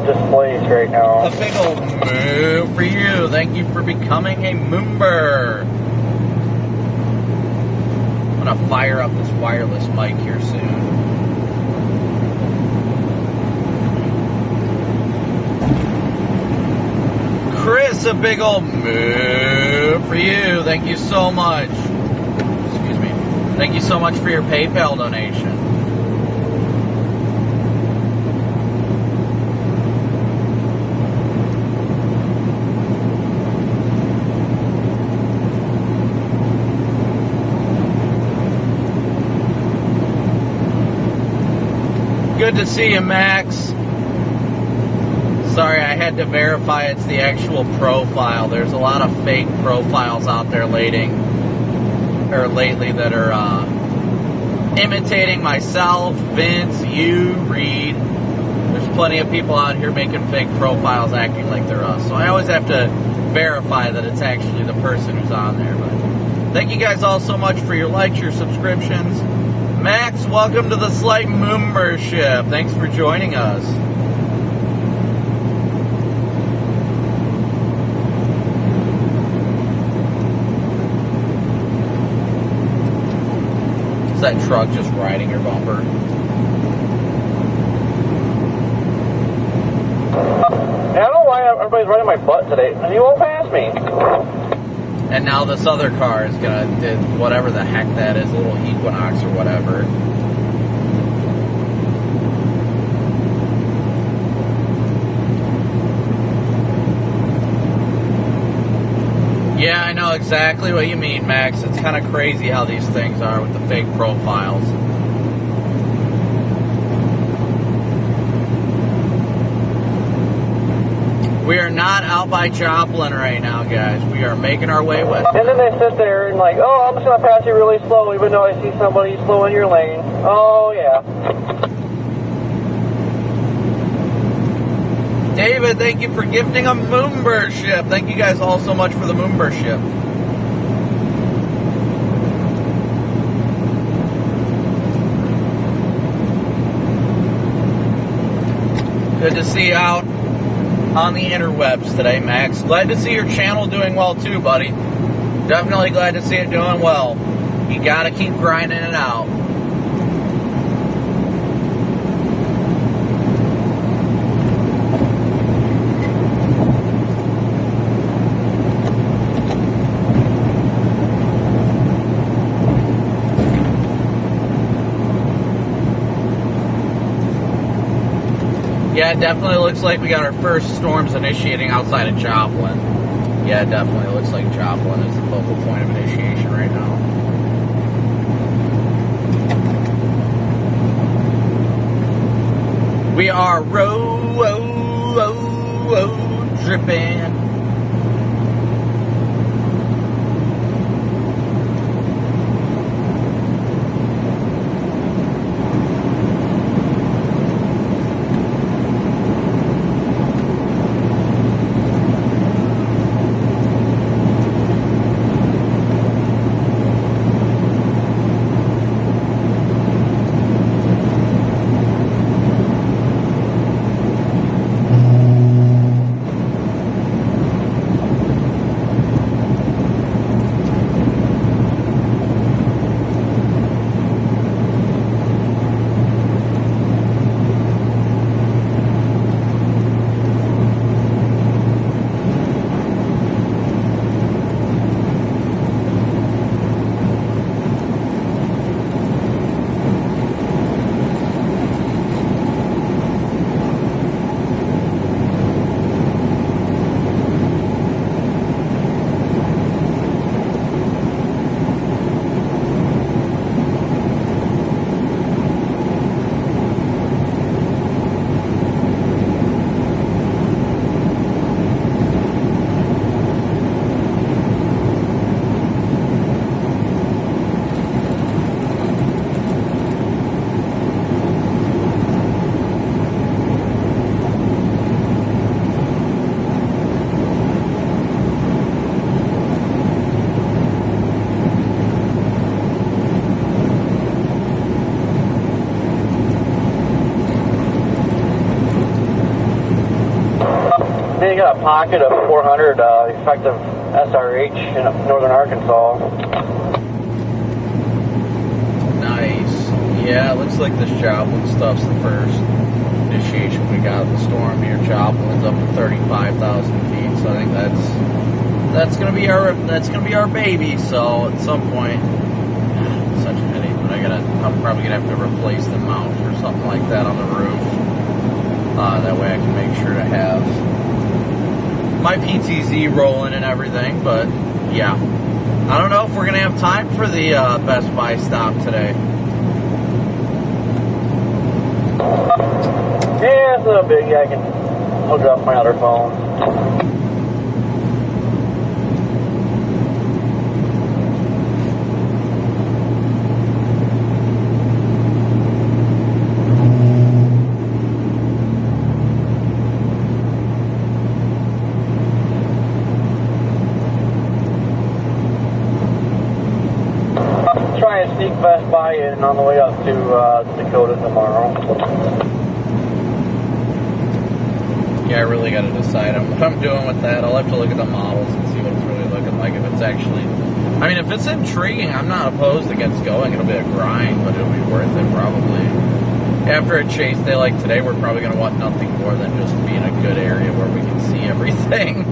displaced right now. A big old moo for you. Thank you for becoming a moomber. I'm going to fire up this wireless mic here soon. Chris, a big old moo for you. Thank you so much. Excuse me. Thank you so much for your PayPal donation. Good to see you, Max. Sorry, I had to verify it's the actual profile. There's a lot of fake profiles out there lately that are imitating myself, Vince, you, Reed. There's plenty of people out here making fake profiles acting like they're us. So I always have to verify that it's actually the person who's on there. But thank you guys all so much for your likes, your subscriptions. Max, welcome to the Slight Membership. Thanks for joining us. Is that truck just riding your bumper? I don't know why everybody's riding my butt today. And you won't pass me. And now this other car is gonna do whatever the heck that is, a little Equinox or whatever. Yeah, I know exactly what you mean, Max. It's kind of crazy how these things are with the fake profiles. We are not out by Joplin right now, guys. We are making our way west. And then they sit there and like, oh, I'm just going to pass you really slow even though I see somebody slow in your lane. Oh, yeah. David, thank you for gifting a membership. Thank you guys all so much for the membership. Good to see you out on the interwebs today, Max. Glad to see your channel doing well too, buddy. Definitely glad to see it doing well. You gotta keep grinding it out. Yeah, it definitely looks like we got our first storms initiating outside of Joplin. Yeah, it definitely looks like Joplin is the focal point of initiation right now. We are road dripping. got a pocket of 400 effective SRH in northern Arkansas. Nice. Yeah, it looks like this Joplin stuff's the first initiation we got of the storm here. Joplin's up to 35,000 feet, so I think that's gonna be our baby. So at some point, such a headache, but I'm probably gonna have to replace the mount or something like that on the roof. That way I can make sure to have my PTZ rolling and everything. But yeah, I don't know if we're gonna have time for the Best Buy stop today. Yeah, it's not big. I can hook it up my other phone. Try and sneak Best Buy in on the way up to Dakota tomorrow. Yeah, I really got to decide on what I'm doing with that. I'll have to look at the models and see what it's really looking like. If it's actually, I mean, if it's intriguing, I'm not opposed against going. It'll be a grind, but it'll be worth it probably. After a chase day like today, we're probably going to want nothing more than just be in a good area where we can see everything.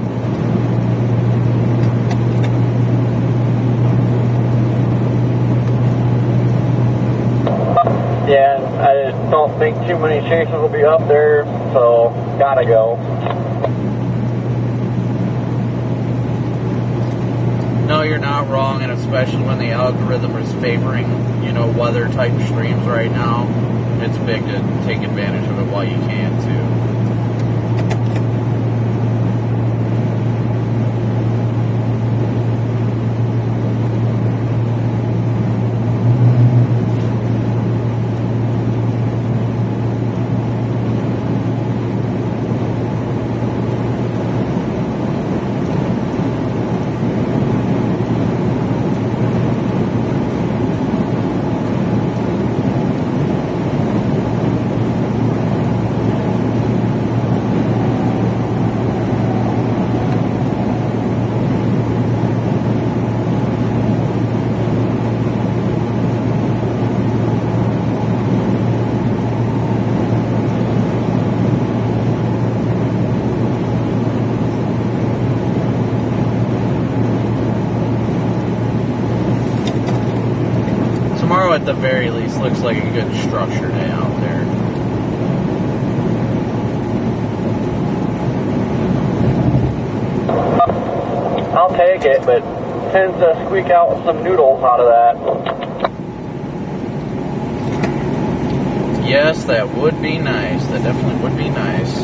Yeah, I don't think too many chases will be up there, so gotta go. No, you're not wrong, and especially when the algorithm is favoring, weather type streams right now, it's big to take advantage of it while you can too. At the very least, looks like a good structure day out there. I'll take it, but tends to squeak out some noodles out of that. Yes, that would be nice. That definitely would be nice.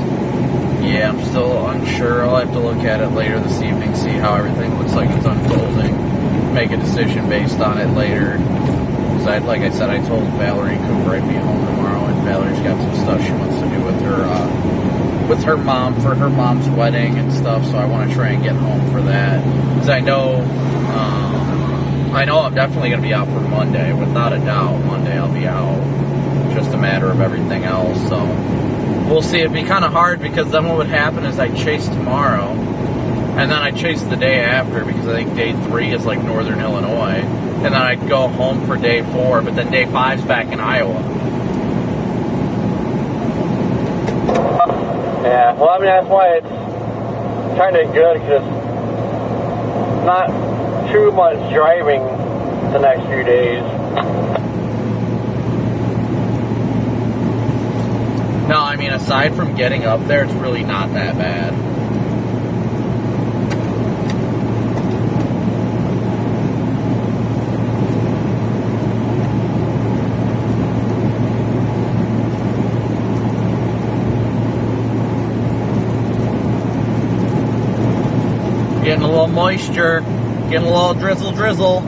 Yeah, I'm still unsure. I'll have to look at it later this evening, see how everything looks like it's unfolding. Make a decision based on it later. Like I said, I told Valerie Cooper I'd be home tomorrow, and Valerie's got some stuff she wants to do with her mom for her mom's wedding and stuff. So I want to try and get home for that, because I know I'm definitely going to be out for Monday, without a doubt. Monday I'll be out. Just a matter of everything else. So we'll see. It'd be kind of hard, because then what would happen is I chase tomorrow, and then I chase the day after, because I think day 3 is like Northern Illinois. And then I'd go home for day 4, but then day 5's back in Iowa. Yeah, well, I mean, that's why it's kind of good, because not too much driving the next few days. No, I mean, aside from getting up there, it's really not that bad. Getting a little moisture, getting a little drizzle.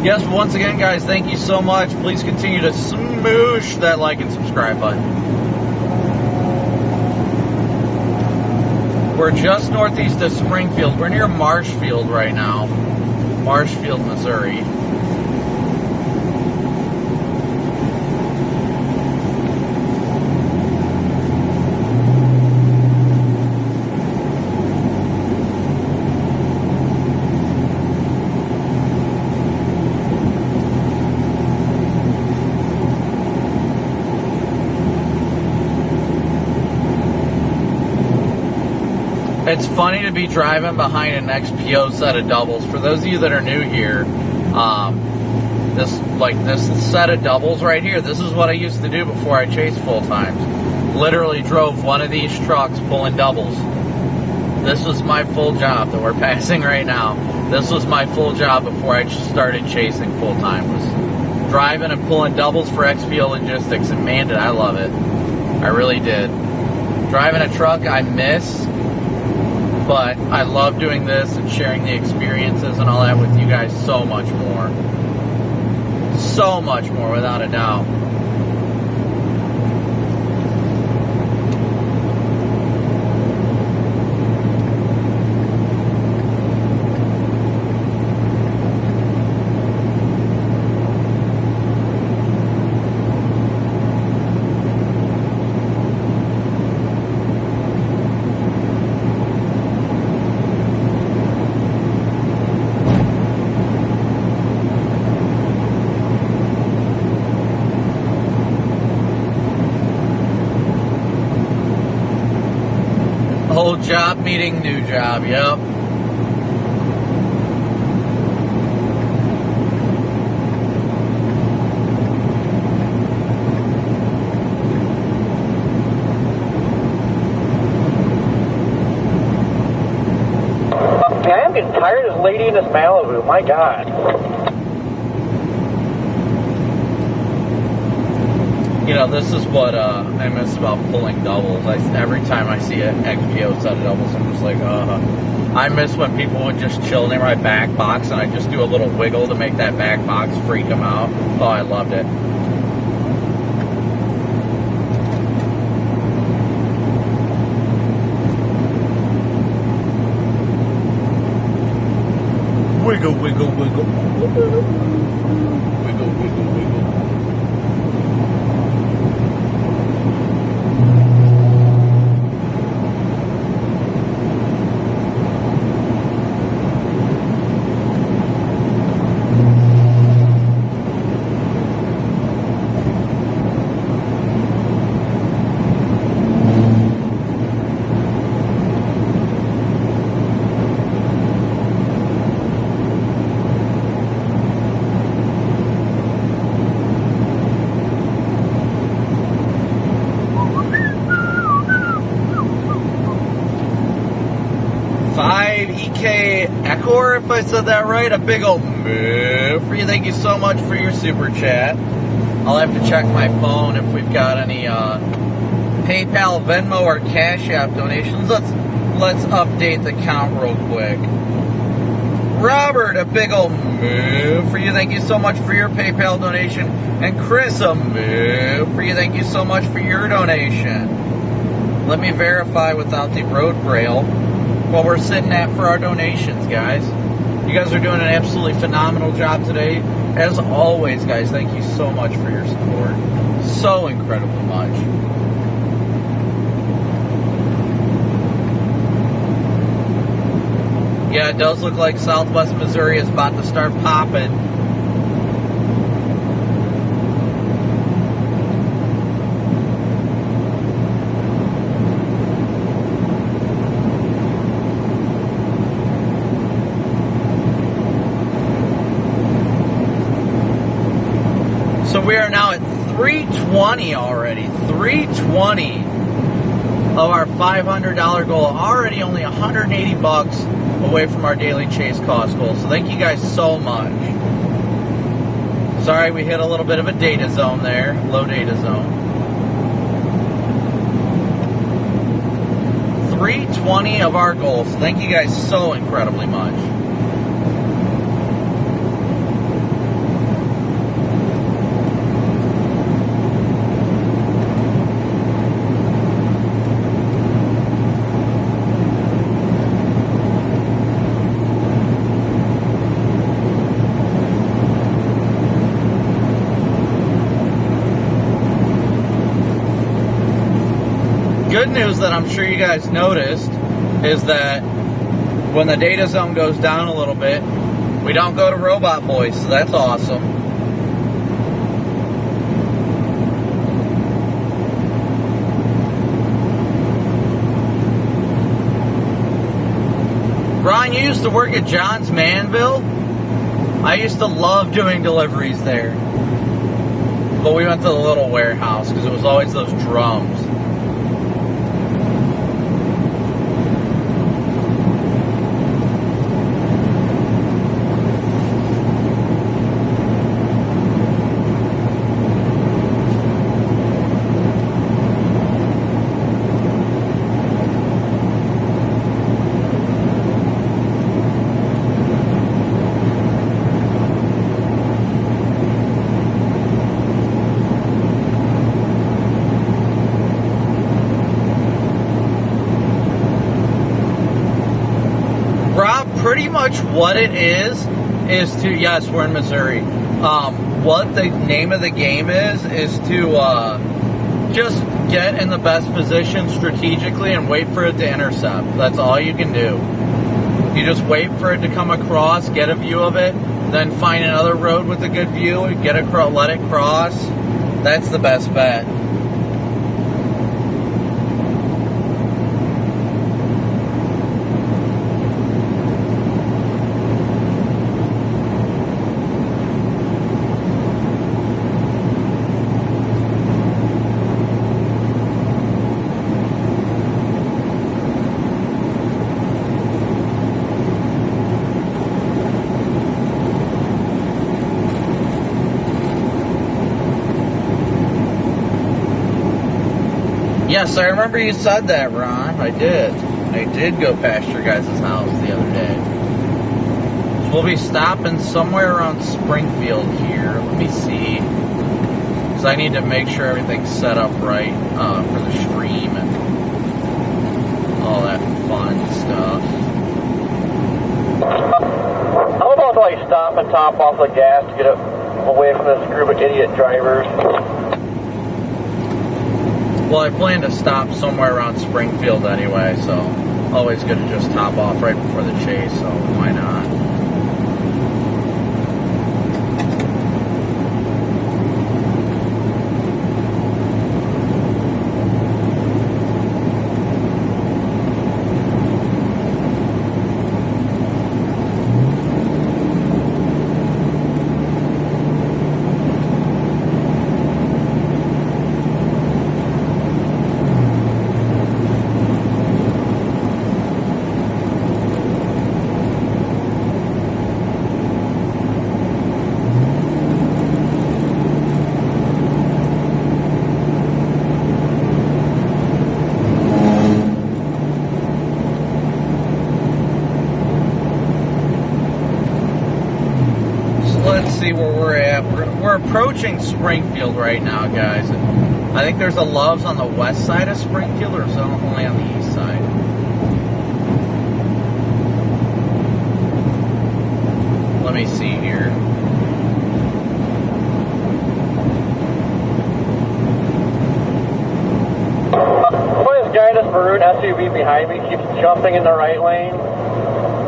Yes, once again, guys, thank you so much. Please continue to smoosh that like and subscribe button. We're just northeast of Springfield. We're near Marshfield right now. Marshfield, Missouri. It's funny to be driving behind an XPO set of doubles. For those of you that are new here, this set of doubles right here, this is what I used to do before I chased full times. Literally drove one of these trucks pulling doubles. This was my full job that we're passing right now. This was my full job before I started chasing full time, was driving and pulling doubles for XPO Logistics, and man, did I love it. I really did. Driving a truck I miss, but I love doing this and sharing the experiences and all that with you guys so much more. So much more, without a doubt. Old job meeting new job, yep. I am getting tired of this lady in this Malibu, my God. You know, this is what I miss about pulling doubles. Every time I see an XPO set of doubles, I'm just like, I miss when people would just chill near my back box and I just do a little wiggle to make that back box freak them out. Oh, I loved it. Wiggle, wiggle, wiggle. Wiggle, wiggle, wiggle. Ecor, if I said that right, a big old move for you. Thank you so much for your super chat. I'll have to check my phone if we've got any PayPal, Venmo, or Cash App donations. Let's update the count real quick. Robert, a big old move for you. Thank you so much for your PayPal donation. And Chris, a move for you. Thank you so much for your donation. Let me verify without the road braille what we're sitting at for our donations, guys. You guys are doing an absolutely phenomenal job today. As always, guys, thank you so much for your support. So incredibly much. Yeah, it does look like Southwest Missouri is about to start popping. So we are now at 320 already. 320 of our $500 goal. Already only 180 bucks away from our daily chase cost goal. So thank you guys so much. Sorry we hit a little bit of a data zone there. Low data zone. 320 of our goals. Thank you guys so incredibly much. Good news that I'm sure you guys noticed is that when the data zone goes down a little bit, we don't go to Robot Boy, so that's awesome. Ron, you used to work at John's Manville? I used to love doing deliveries there. But we went to the little warehouse because it was always those drums. Pretty much what it is to, yes, we're in Missouri. What the name of the game is to just get in the best position strategically and wait for it to intercept. That's all you can do. You just wait for it to come across, get a view of it, then find another road with a good view, get across, let it cross. That's the best bet. Yes, I remember you said that, Ron. I did. I did go past your guys' house the other day. So we'll be stopping somewhere around Springfield here. Let me see. Because I need to make sure everything's set up right for the stream and all that fun stuff. How about like stop and top off the gas to get it away from this group of idiot drivers? Well, I plan to stop somewhere around Springfield anyway, so always good to just top off right before the chase, so why not? Where we're at. We're approaching Springfield right now, guys. I think there's a Love's on the west side of Springfield, or is it only on the east side? Let me see here. This guy in this maroon SUV behind me keeps jumping in the right lane,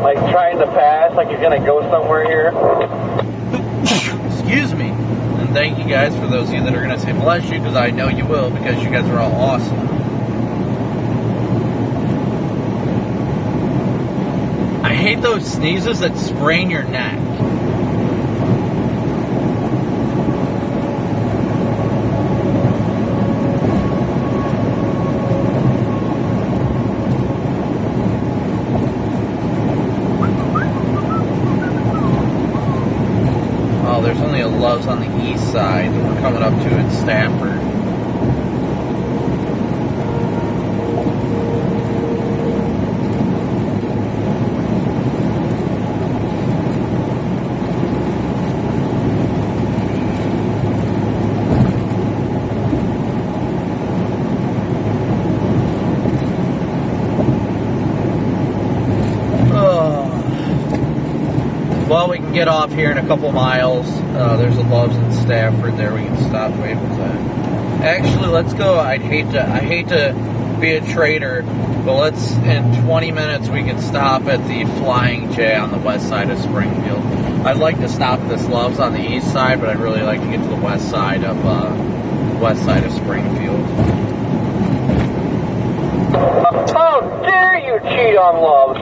like trying to pass, like he's gonna go somewhere here. Excuse me. And thank you guys for those of you that are going to say bless you, because I know you will, because you guys are all awesome. I hate those sneezes that sprain your neck. There's only a Love's on the east side that we're coming up to in Stafford. Well, we can get off here in a couple miles. There's a Love's in Stafford there. We can stop away from that. Actually, let's go. I hate to be a traitor, but let's, in 20 minutes, we can stop at the Flying J on the west side of Springfield. I'd like to stop at this Love's on the east side, but I'd really like to get to the west side of Springfield. How dare you cheat on Love's?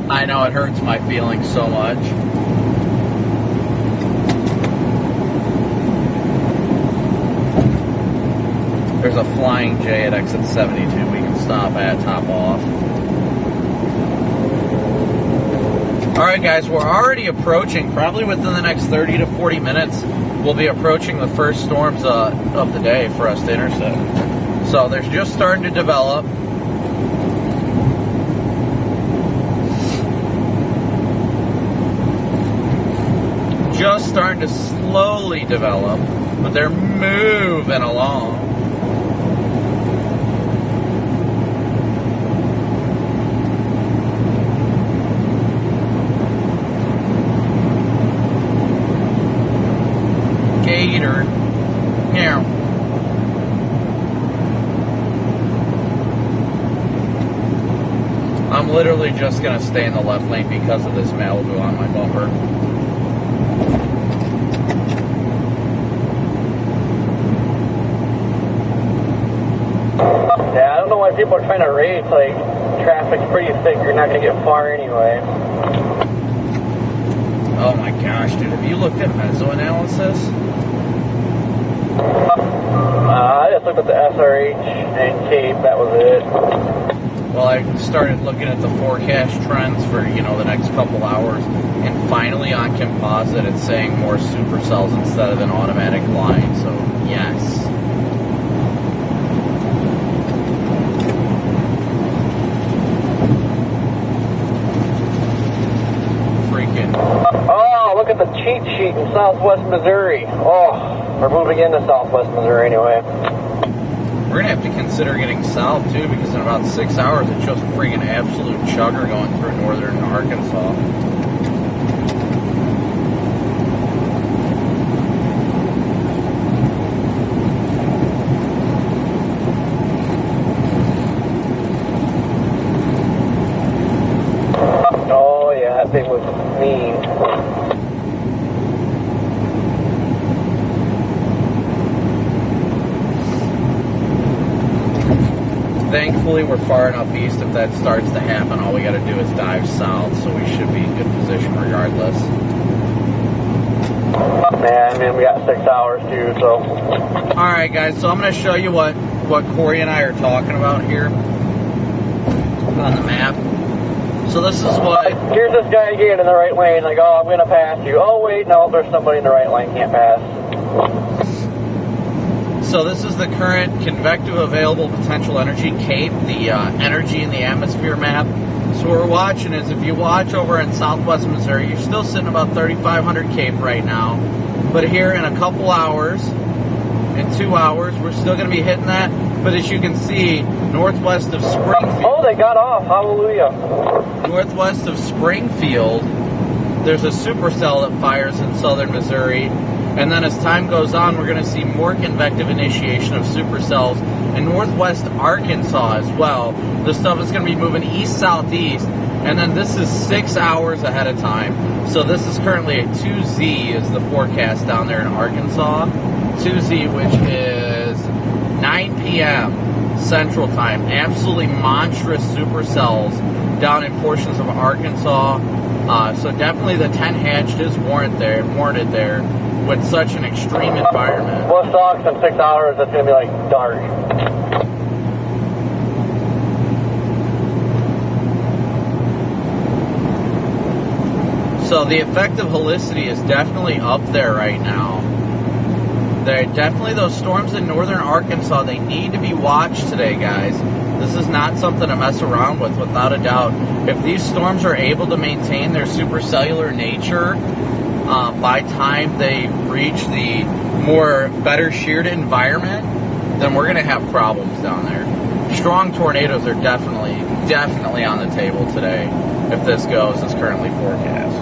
I know it hurts my feelings so much. There's a Flying J at exit 72 we can stop at, top off. Alright guys, we're already approaching, probably within the next 30 to 40 minutes, we'll be approaching the first storms of the day for us to intercept. So they're just starting to develop. Just starting to slowly develop, but they're moving along. Gator. Here. I'm literally just going to stay in the left lane because of this Malibu on my bumper. Yeah, I don't know why people are trying to race. Like, traffic's pretty thick. You're not going to get far anyway. Oh my gosh, dude. Have you looked at mesoanalysis? I just looked at the SRH and Cape. That was it. Well, I started looking at the forecast trends for, the next couple hours. And finally on composite, it's saying more supercells instead of an automatic line. So, yes. Oh, look at the cheat sheet in Southwest Missouri. Oh, we're moving into Southwest Missouri anyway. We're going to have to consider getting south, too, because in about 6 hours, it's just freaking absolute chugger going through northern Arkansas. Oh, yeah, that thing was mean. Thankfully, we're far enough east. If that starts to happen, all we got to do is dive south, so we should be in good position regardless. Man, we got 6 hours too, so. Alright guys, so I'm going to show you what Corey and I are talking about here on the map. So this is what... Here's this guy again in the right lane, like, oh, I'm going to pass you. Oh, wait, no, there's somebody in the right lane, can't pass. So this is the current convective available potential energy, CAPE, the energy in the atmosphere map. So what we're watching is, if you watch over in Southwest Missouri, you're still sitting about 3,500 CAPE right now. But here in a couple hours, in 2 hours, we're still going to be hitting that. But as you can see, northwest of Springfield... Oh, they got off. Hallelujah. Northwest of Springfield, there's a supercell that fires in southern Missouri. And then as time goes on, we're going to see more convective initiation of supercells in northwest Arkansas as well. This stuff is going to be moving east-southeast, and then this is 6 hours ahead of time. So this is currently a 2Z is the forecast down there in Arkansas. 2Z, which is 9 p.m. Central Time. Absolutely monstrous supercells down in portions of Arkansas. So definitely the 10 hatched is warranted there. With such an extreme environment. Well, stocks in 6 hours, it's going to be like dark. So the effective helicity is definitely up there right now. Definitely those storms in northern Arkansas, they need to be watched today, guys. This is not something to mess around with, without a doubt. If these storms are able to maintain their supercellular nature, by time they reach the better sheared environment, then we're going to have problems down there. Strong tornadoes are definitely on the table today if this goes as currently forecast.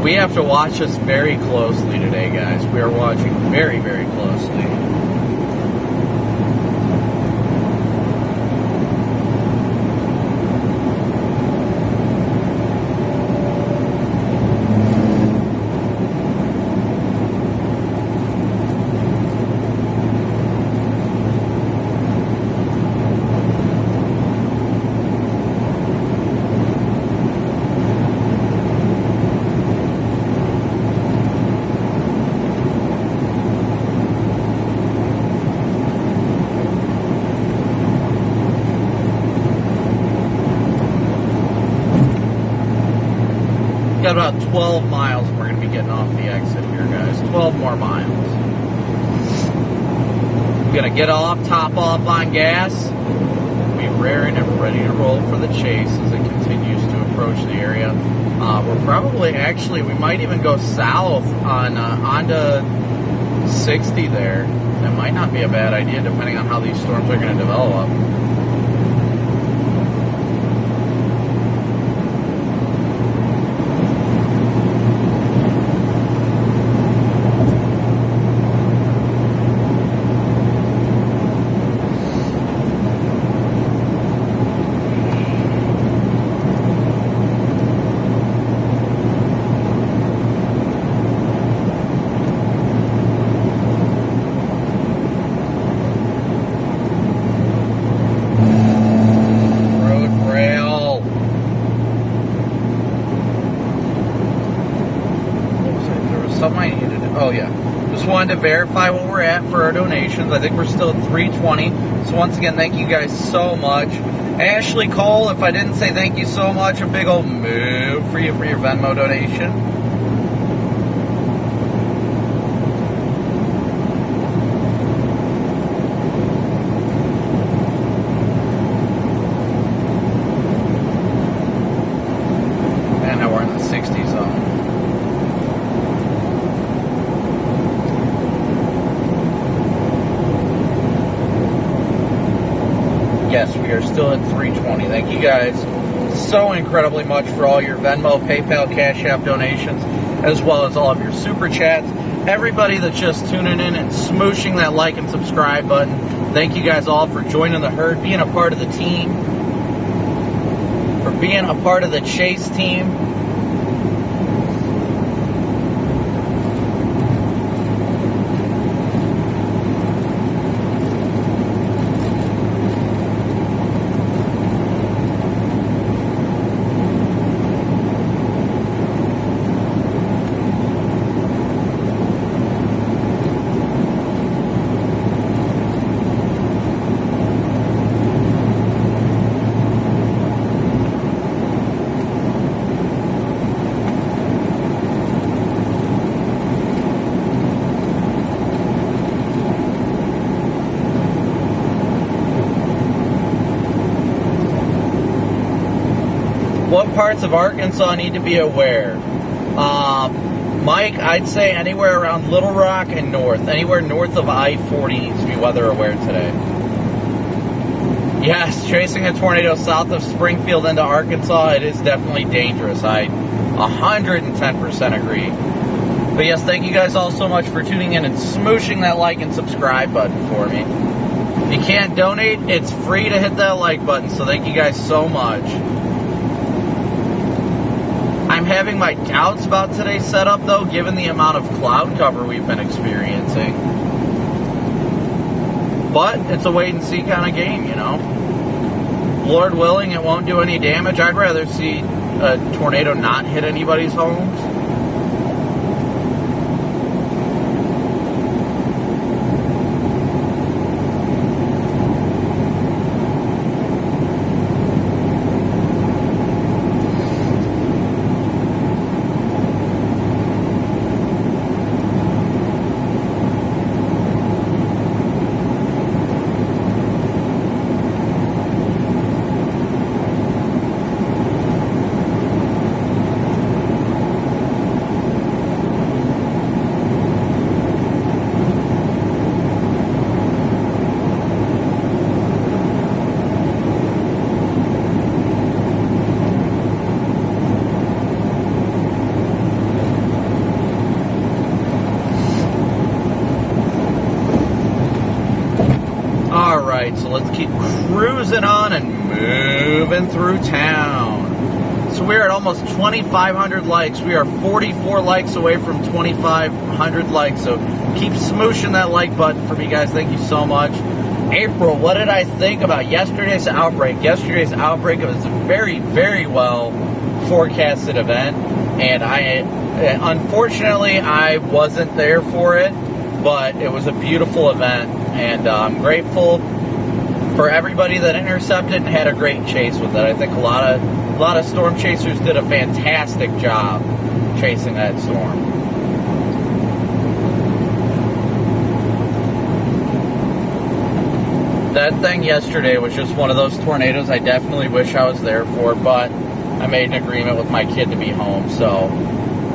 We have to watch this very closely today, guys. We are watching very, very closely. Got about 12 miles and we're going to be getting off the exit here, guys. 12 more miles. We're going to get off, top off on gas, be raring and ready to roll for the chase as it continues to approach the area. We're probably, actually, we might even go south on onto 60 there. That might not be a bad idea depending on how these storms are going to develop. Oh yeah, just wanted to verify what we're at for our donations. I think we're still at 320. So once again, thank you guys so much. Ashley Cole, if I didn't say thank you so much, a big old move for you for your Venmo donation. And now we're in the 60 zone. Yes, we are still at 320. Thank you guys so incredibly much for all your Venmo, PayPal, Cash App donations, as well as all of your Super Chats. Everybody that's just tuning in and smooshing that like and subscribe button. Thank you guys all for joining the herd, being a part of the team, for being a part of the chase team. What parts of Arkansas need to be aware? Mike, I'd say anywhere around Little Rock and north. Anywhere north of I-40 needs to be weather aware today. Yes, chasing a tornado south of Springfield into Arkansas, it is definitely dangerous. I 110% agree. But yes, thank you guys all so much for tuning in and smooshing that like and subscribe button for me. If you can't donate, it's free to hit that like button, so thank you guys so much. I'm having my doubts about today's setup, though, given the amount of cloud cover we've been experiencing. But it's a wait-and-see kind of game, you know. Lord willing, it won't do any damage. I'd rather see a tornado not hit anybody's homes. moving through town. So we're at almost 2,500 likes. We are 44 likes away from 2,500 likes. So keep smooshing that like button for me, guys. Thank you so much. April, what did I think about yesterday's outbreak? Yesterday's outbreak, it was a very, very well forecasted event. And unfortunately, I wasn't there for it. But it was a beautiful event. And I'm grateful for everybody that intercepted and had a great chase with it. I think a lot of storm chasers did a fantastic job chasing that storm. That thing yesterday was just one of those tornadoes I definitely wish I was there for, but I made an agreement with my kid to be home. So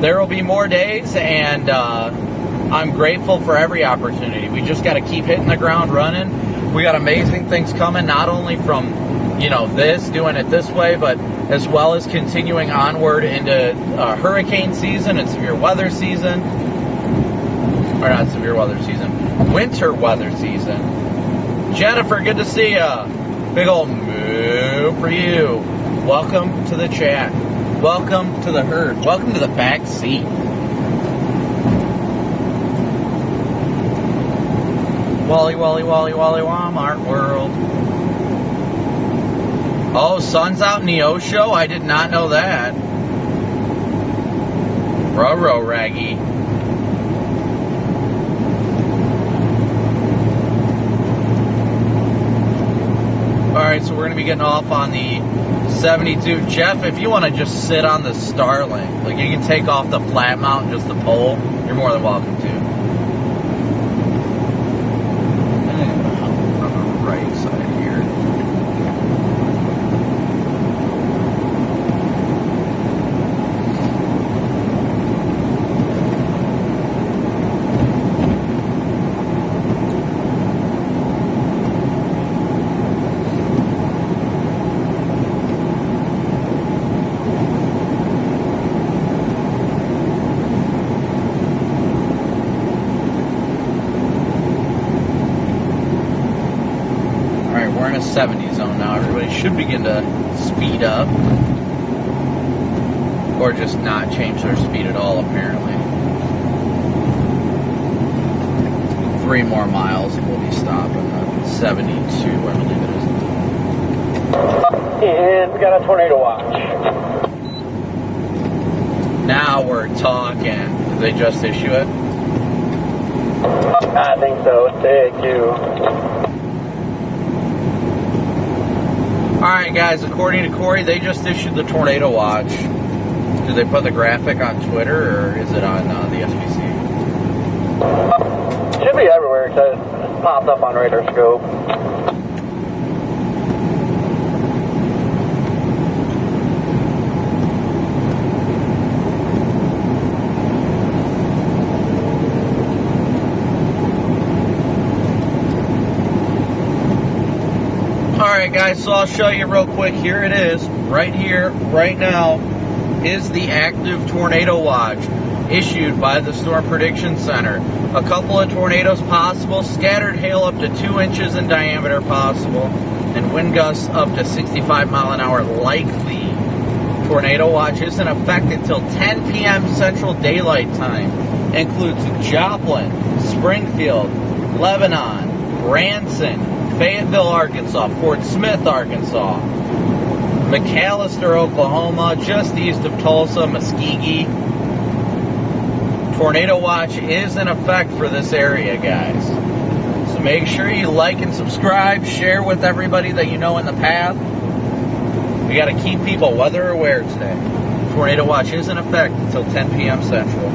there will be more days, and I'm grateful for every opportunity. We just got to keep hitting the ground running. We got amazing things coming, not only from, doing it this way, but as well as continuing onward into hurricane season and severe weather season. Or not severe weather season, winter weather season. Jennifer, good to see ya. Big old moo for you. Welcome to the chat. Welcome to the herd. Welcome to the back seat. Wally, Wally, Wally, Wally, Walmart World. Oh, sun's out in the Osho? I did not know that. Ruh-roh, Raggy. Alright, so we're going to be getting off on the 72. Jeff, if you want to just sit on the Starlink, like you can take off the flat mount and just the pole, you're more than welcome to. On the right side here. We're in a 70 zone now. Everybody should begin to speed up. Or just not change their speed at all, apparently. 3 more miles and we'll be stopping at 72, I believe it is. And we got a tornado watch. Now we're talking. Did they just issue it? I think so. Thank you. Alright guys, according to Corey, they just issued the tornado watch. Did they put the graphic on Twitter, or is it on the SBC? Should be everywhere, because it popped up on Radar Scope. Alright guys, so I'll show you real quick. Here it is, right here, right now, is the active tornado watch issued by the Storm Prediction Center. A couple of tornadoes possible, scattered hail up to 2 inches in diameter possible, and wind gusts up to 65 mile an hour likely. Tornado watch is in effect until 10 p.m. Central Daylight Time. Includes Joplin, Springfield, Lebanon, Branson, Fayetteville, Arkansas, Fort Smith, Arkansas, McAllister, Oklahoma, just east of Tulsa, Muskogee. Tornado watch is in effect for this area, guys. So make sure you like and subscribe, share with everybody that you know in the path. We got to keep people weather aware today. Tornado watch is in effect until 10 p.m. Central.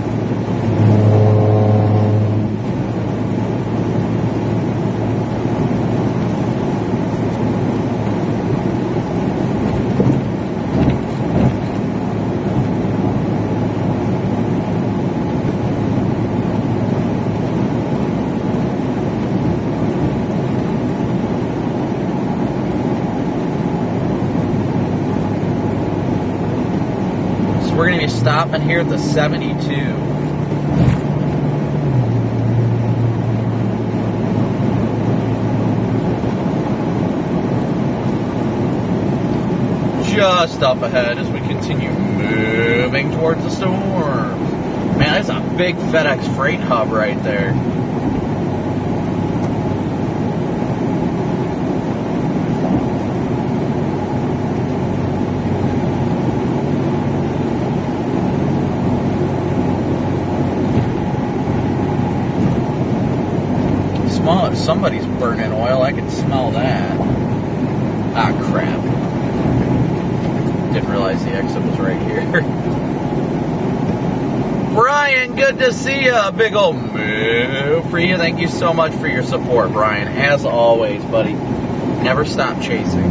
We're going to be stopping here at the 72. just up ahead as we continue moving towards the storm. Man, that's a big FedEx freight hub right there. Somebody's burning oil. I can smell that. Ah, crap. Didn't realize the exit was right here. Brian, good to see you. A big old move for you. Thank you so much for your support, Brian. As always, buddy. Never stop chasing.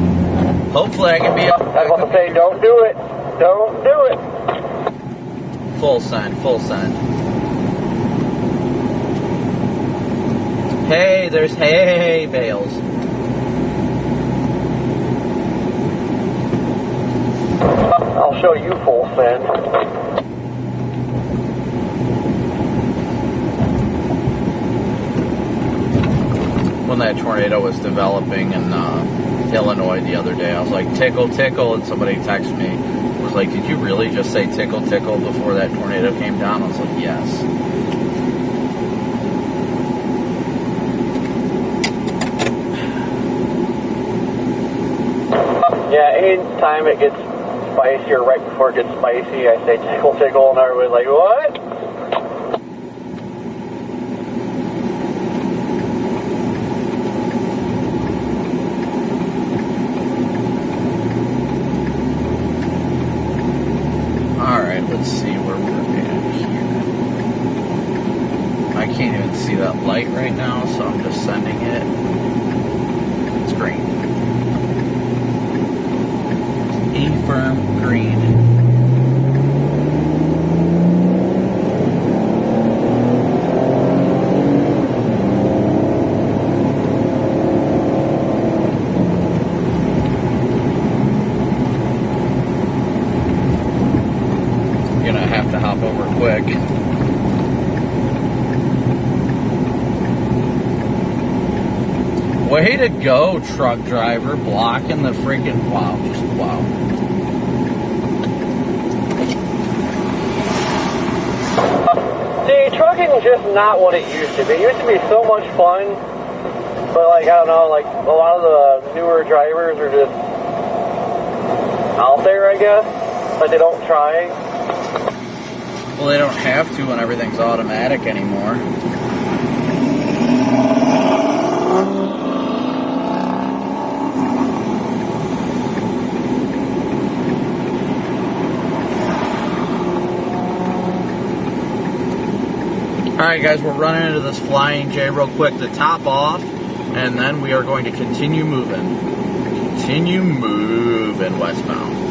Hopefully I can be up. I was about to say, don't do it. Don't do it. Full send, full send. Hey, there's hay bales. I'll show you full send. When that tornado was developing in Illinois the other day, I was like, tickle, tickle, and somebody texted me. Was like, did you really just say tickle, tickle before that tornado came down? I was like, yes. Yeah, anytime it gets spicy or right before it gets spicy, I say tickle, tickle, and everybody's like, what? Alright, let's see where we're at here. I can't even see that light right now, so I'm just sending it. It's green. E-firm green. Gonna have to hop over quick. Way to go, truck driver, blocking the freaking wow, just wow. See, trucking's just not what it used to be. It used to be so much fun, but like, I don't know, like a lot of the newer drivers are just out there, I guess, but they don't try. Well, they don't have to when everything's automatic anymore. Alright guys, we're running into this Flying J real quick to top off, and then we are going to continue moving. Continue moving westbound.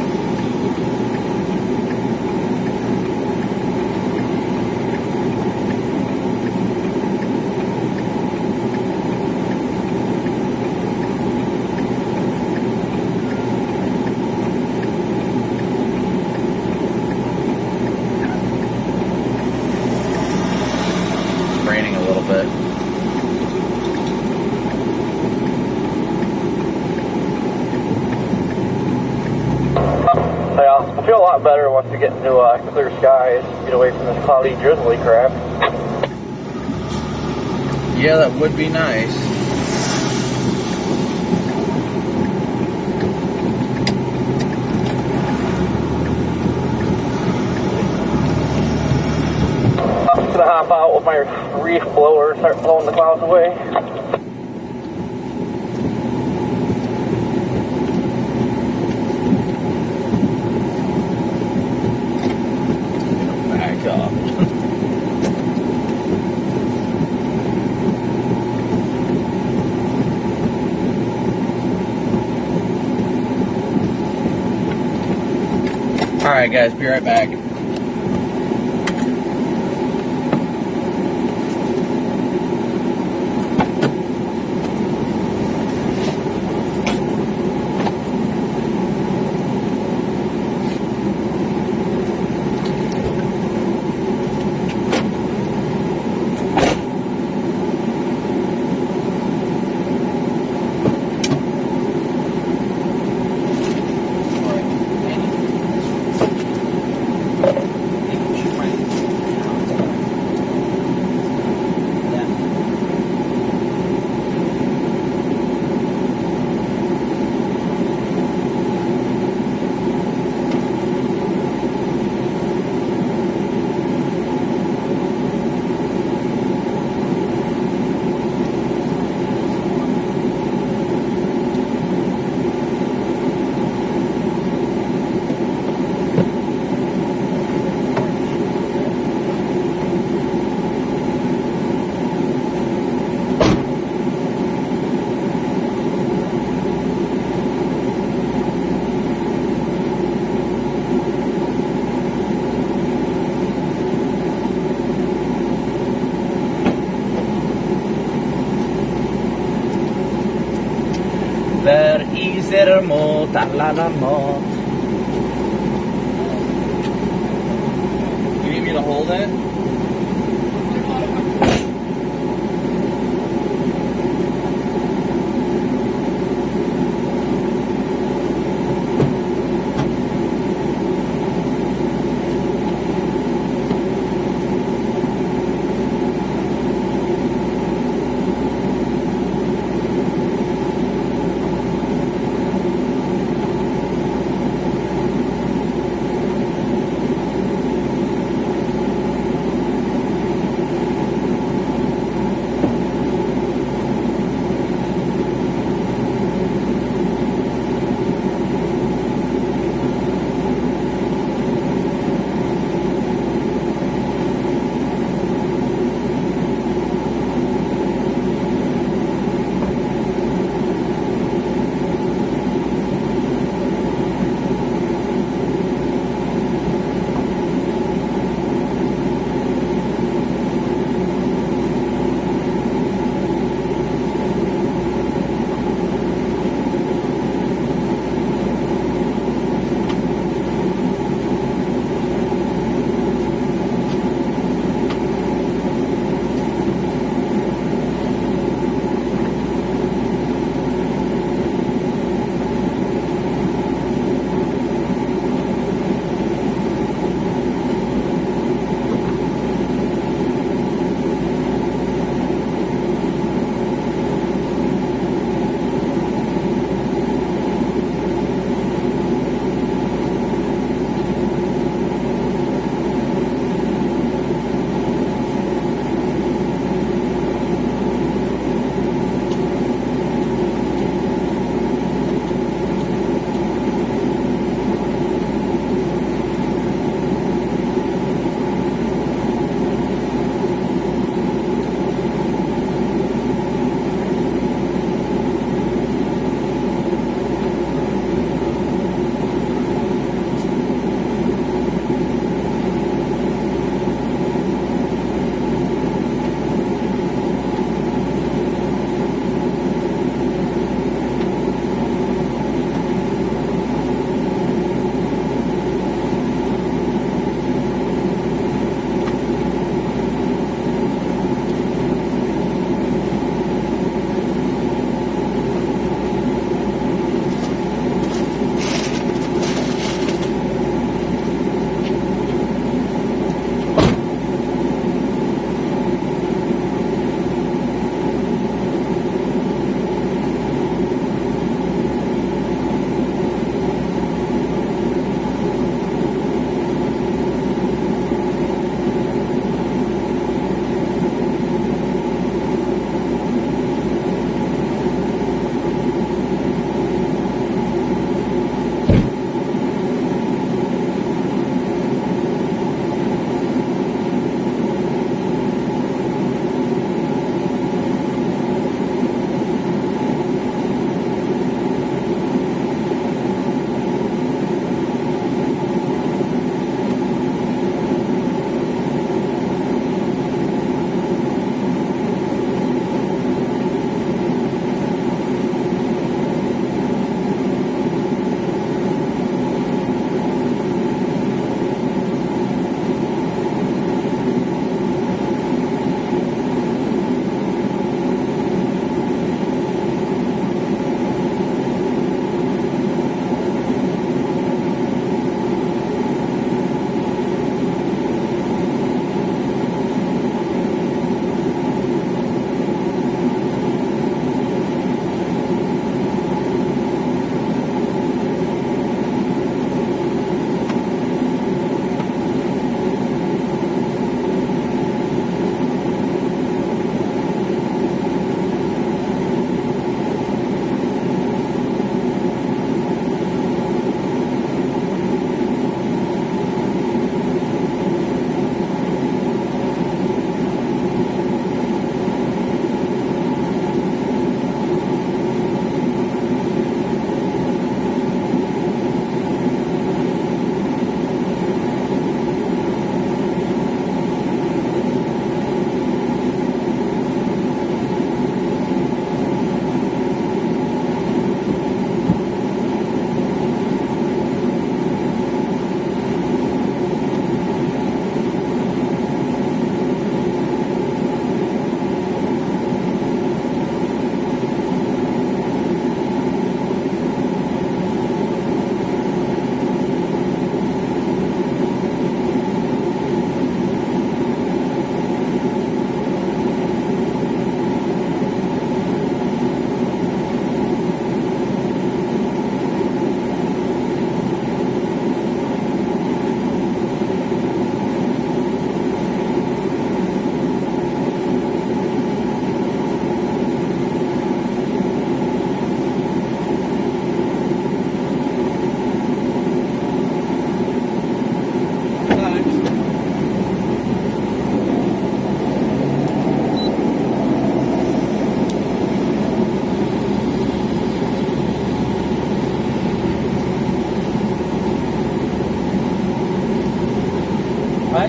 Raining a little bit. Yeah, I feel a lot better once we get into clear skies, get away from this cloudy, drizzly crap. Yeah, that would be nice. I'm gonna hop out with my reef blower, start blowing the clouds away. Back up. Alright guys, be right back. fermo dalla moto. You need me to hold it?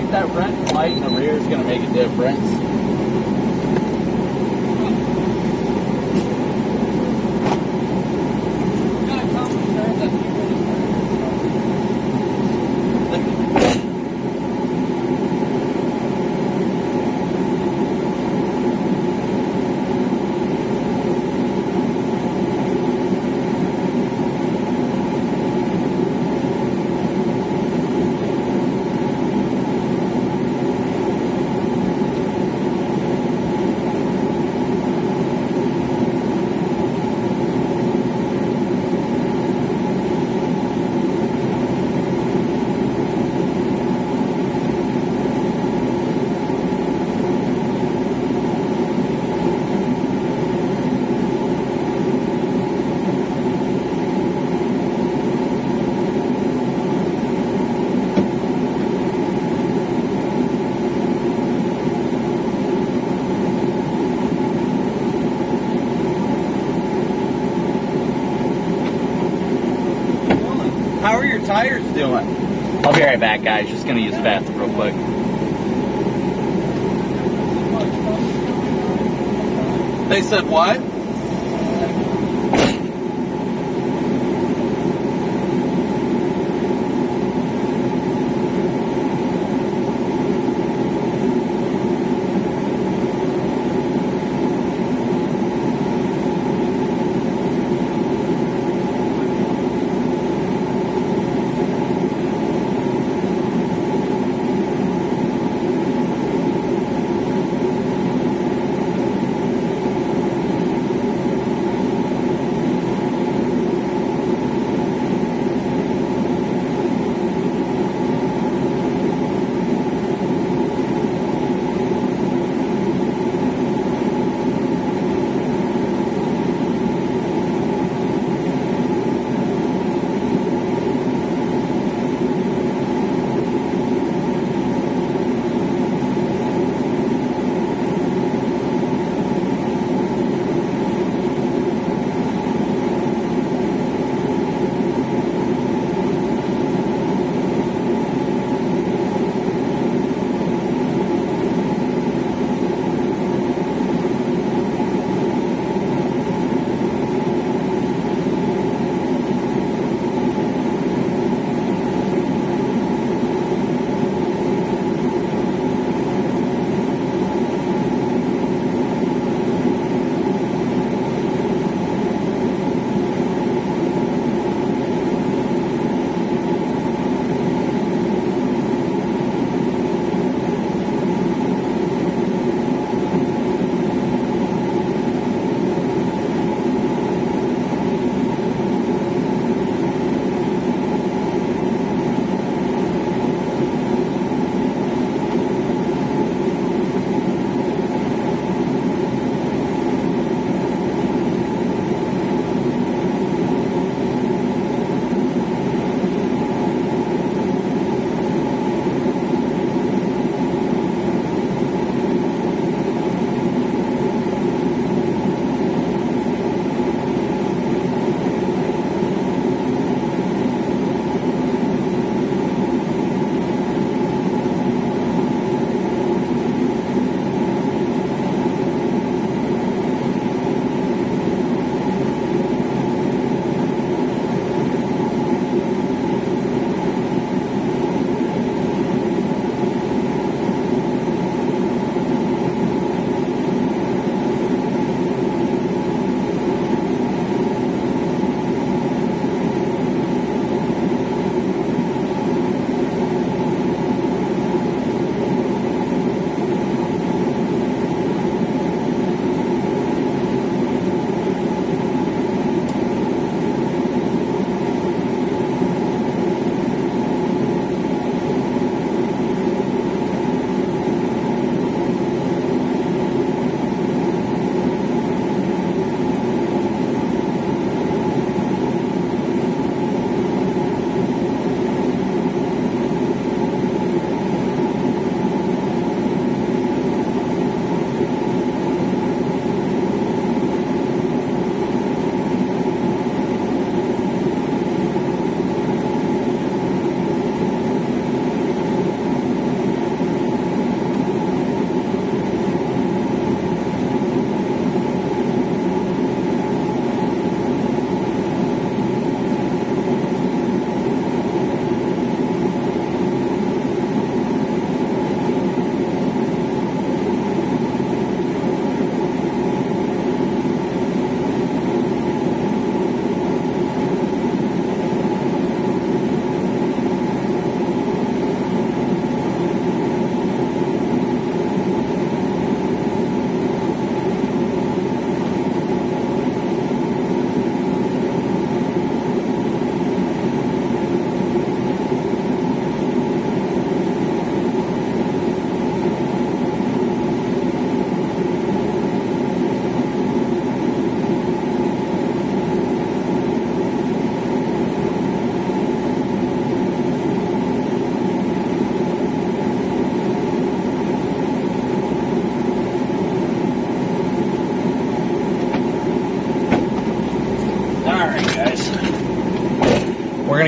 that red light in the rear is going to make a difference. How are your tires doing? I'll be right back, guys. Just gonna use the bathroom real quick. They said what?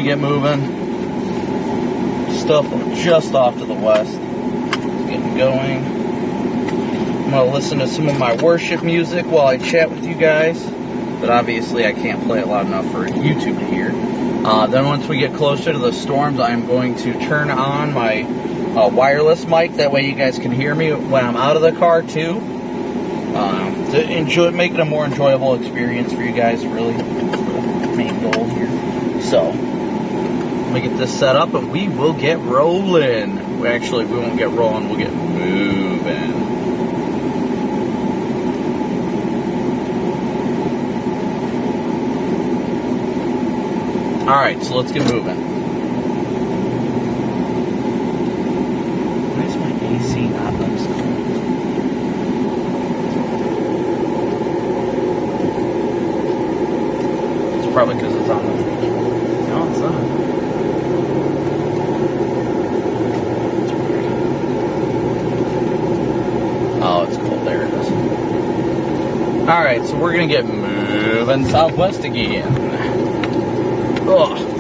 get moving. Stuff just off to the west. It's getting going. I'm going to listen to some of my worship music while I chat with you guys. But obviously I can't play it loud enough for YouTube to hear. Then once we get closer to the storms, I'm going to turn on my wireless mic. That way you guys can hear me when I'm out of the car too. To make it a more enjoyable experience for you guys, really. The main goal here. So, let me get this set up and we will get rolling. We won't get rolling, we'll get moving. Alright, so let's get moving. Why is my AC not upside? It's probably because it's on the... No, it's not. Oh, it's cold. There it is. Alright, so we're going to get moving southwest again. Ugh.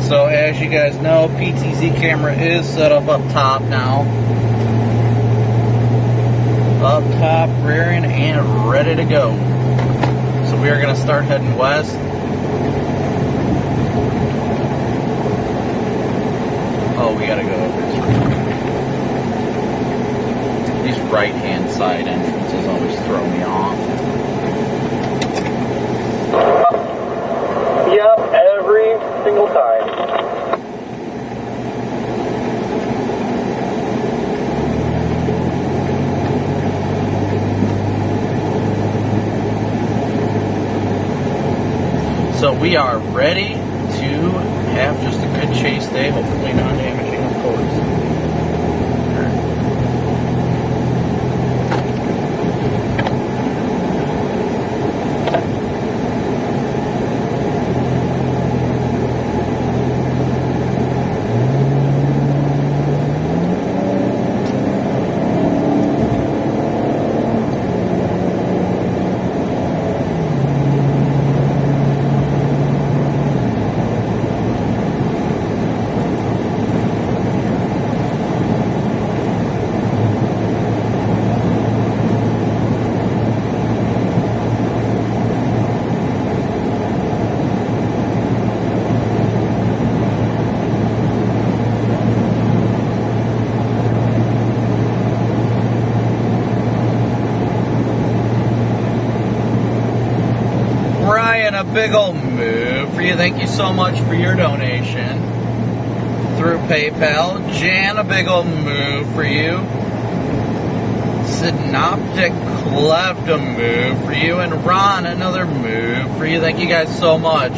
So as you guys know, PTZ camera is set up top now. Up top, rearing, and ready to go. So we are going to start heading west. Oh, we got to go over this road. These right-hand side entrances always throw me off. Yep, every single time. So we are ready to have just a good chase day, hopefully non-damaging, of course. A big old move for you. Thank you so much for your donation through PayPal. Jan, a big old move for you. Synoptic Cleft, a move for you. And Ron, another move for you. Thank you guys so much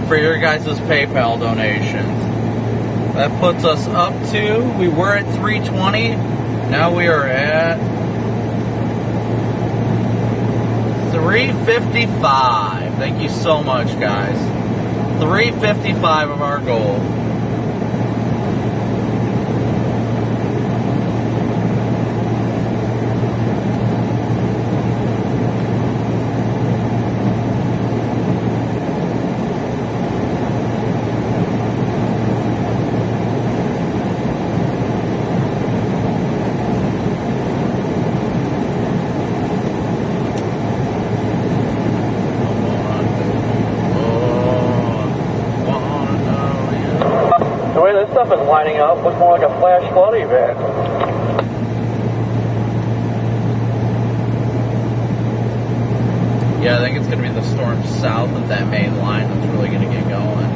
for your guys' PayPal donations. That puts us up to, we were at 320. Now we are at 355. Thank you so much, guys. 355 of our goal. Stuff is lining up, looks more like a flash flood event. Yeah, I think it's going to be the storm south of that main line that's really going to get going.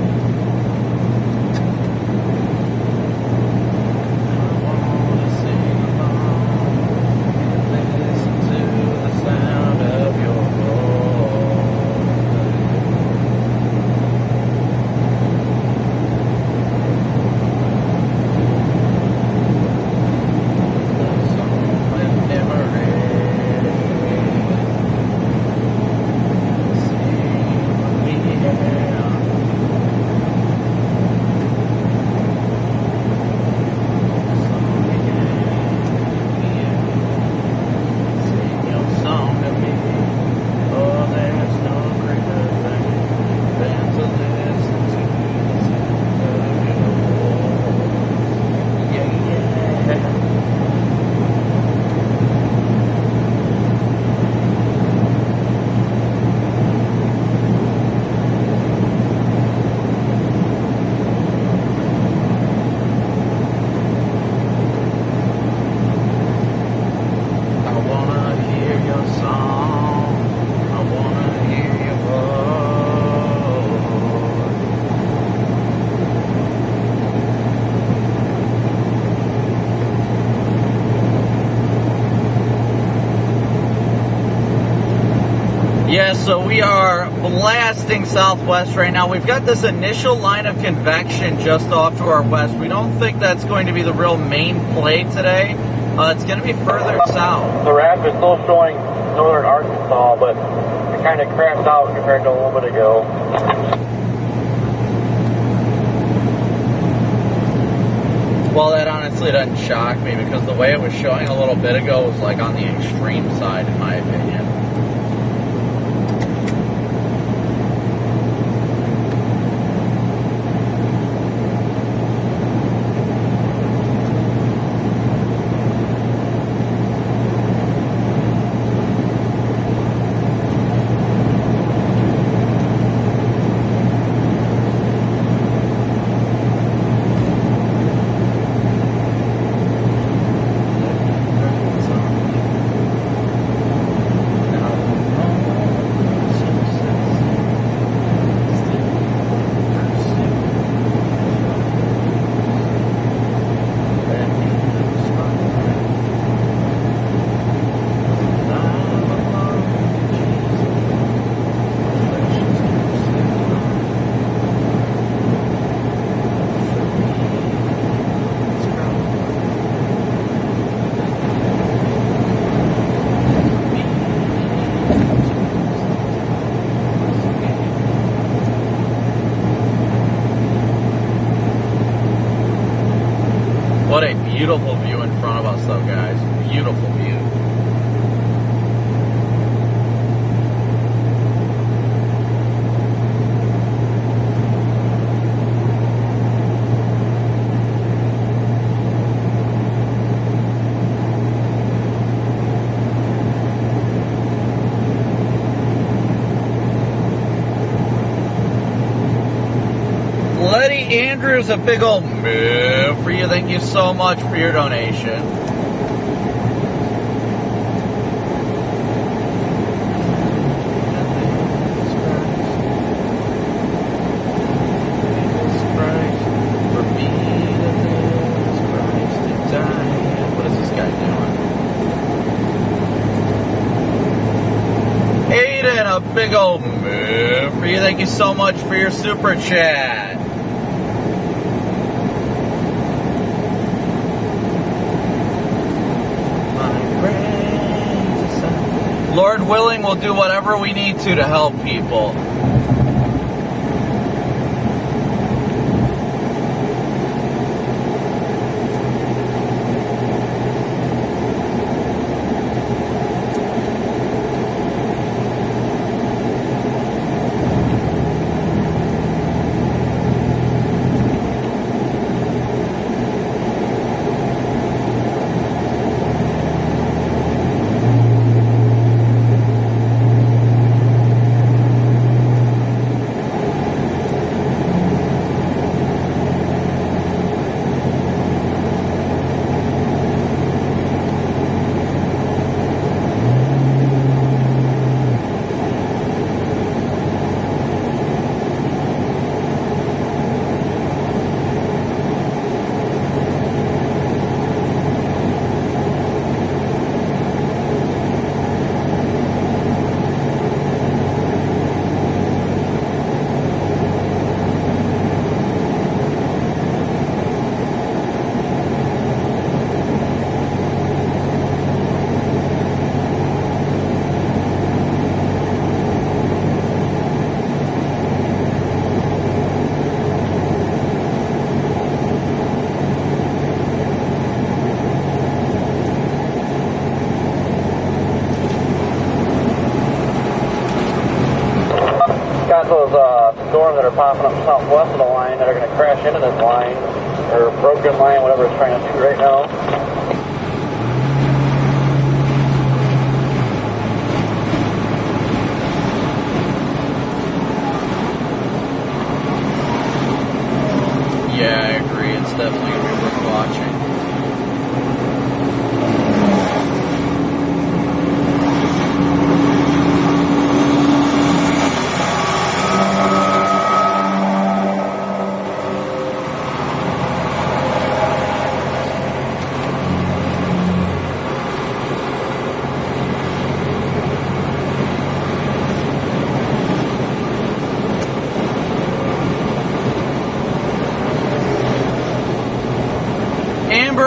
Yeah, so we are blasting southwest right now. We've got this initial line of convection just off to our west. We don't think that's going to be the real main play today. It's going to be further south. The RAP is still showing northern Arkansas, but it kind of crapped out compared to a little bit ago. Well, that honestly doesn't shock me because the way it was showing a little bit ago was like on the extreme side, in my opinion. What a beautiful view in front of us, though, guys. Beautiful view. Letty Andrews, a big old move for you. Thank you so much for your donation. What is this guy doing? Aiden, a big old move for you. Thank you so much for your super chat. Lord willing, we'll do whatever we need to help people. Storms that are popping up southwest of the line that are going to crash into this line, or broken line, whatever it's trying to do right now. Yeah, I agree. It's definitely going to be worth watching.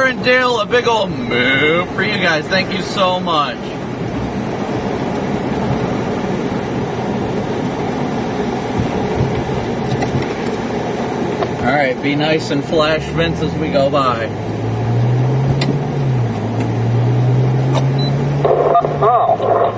Amber and Dale, a big old move for you guys. Thank you so much. All right, be nice and flash Vince as we go by. Oh.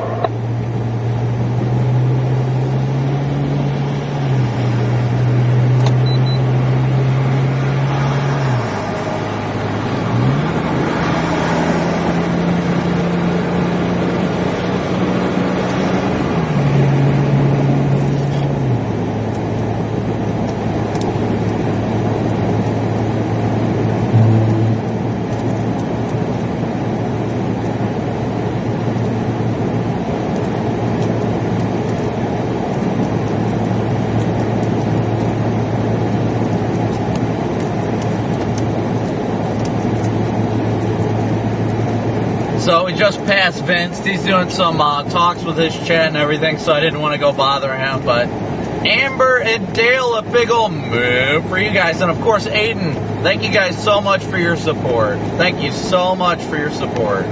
So we just passed Vince. He's doing some talks with his chat and everything, so I didn't want to go bother him. But Amber and Dale, a big old move for you guys. And of course, Aiden, thank you guys so much for your support. Thank you so much for your support.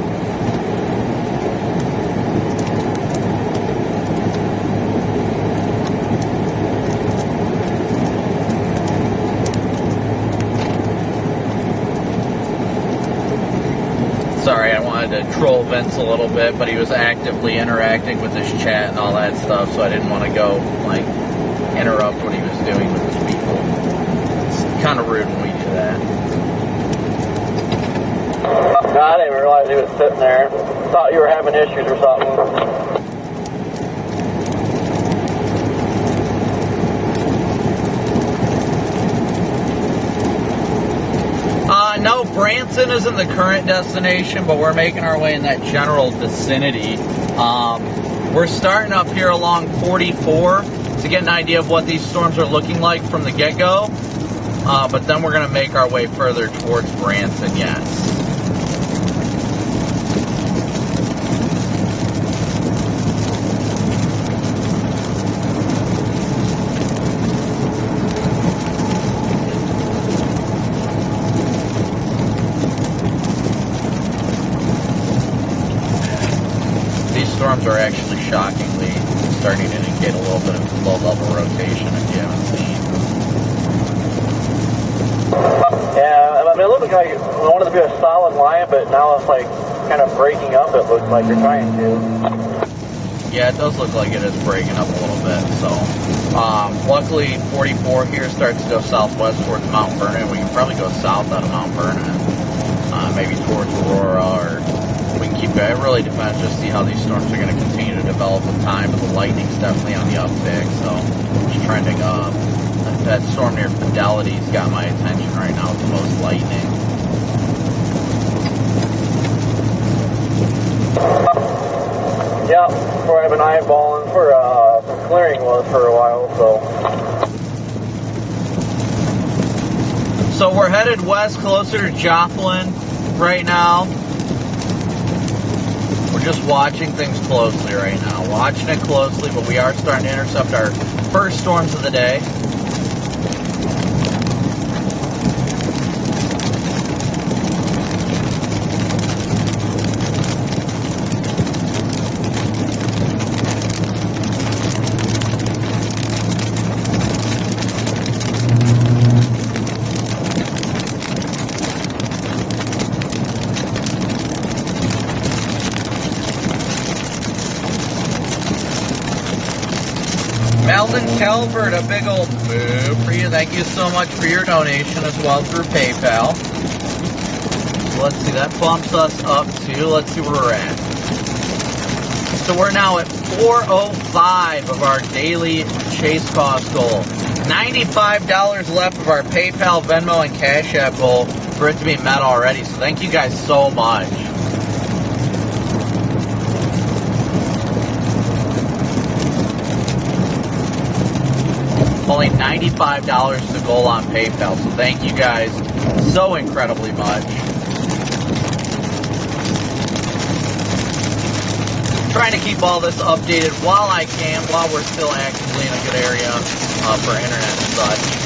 Sorry, I wanted to troll Vince a little bit, but he was actively interacting with his chat and all that stuff, so I didn't want to go, like, interrupt what he was doing with his people. It's kind of rude when we do that. No, I didn't realize he was sitting there. Thought you were having issues or something. No, Branson isn't the current destination, but we're making our way in that general vicinity. We're starting up here along 44 to get an idea of what these storms are looking like from the get-go, but then we're going to make our way further towards Branson, yes. Storms are actually shockingly starting to indicate a little bit of low-level rotation if you haven't seen. Yeah, I mean, it looked like it wanted to be a solid line, but now it's like kind of breaking up, it looks like you're trying to. Yeah, it does look like it is breaking up a little bit. So, luckily, 44 here starts to go southwest towards Mount Vernon. We can probably go south out of Mount Vernon, maybe towards Aurora, or we can keep it. It really depends, just see how these storms are going to continue to develop with time, but the lightning's definitely on the uptick, so just trying to, that storm near Fidelity's got my attention right now with the most lightning. Yeah, where I've been eyeballing for some clearing was for a while, So we're headed west closer to Joplin right now. We're just watching things closely right now. Watching it closely, but we are starting to intercept our first storms of the day. Melvin Calvert, a big old move for you. Thank you so much for your donation as well through PayPal. So let's see, that bumps us up to, let's see where we're at. So we're now at 405 of our daily chase cost goal. $95 left of our PayPal, Venmo, and Cash App goal for it to be met already. So thank you guys so much. Only $95 to goal on PayPal, so thank you guys so incredibly much. Trying to keep all this updated while I can, while we're still actively in a good area for internet and such.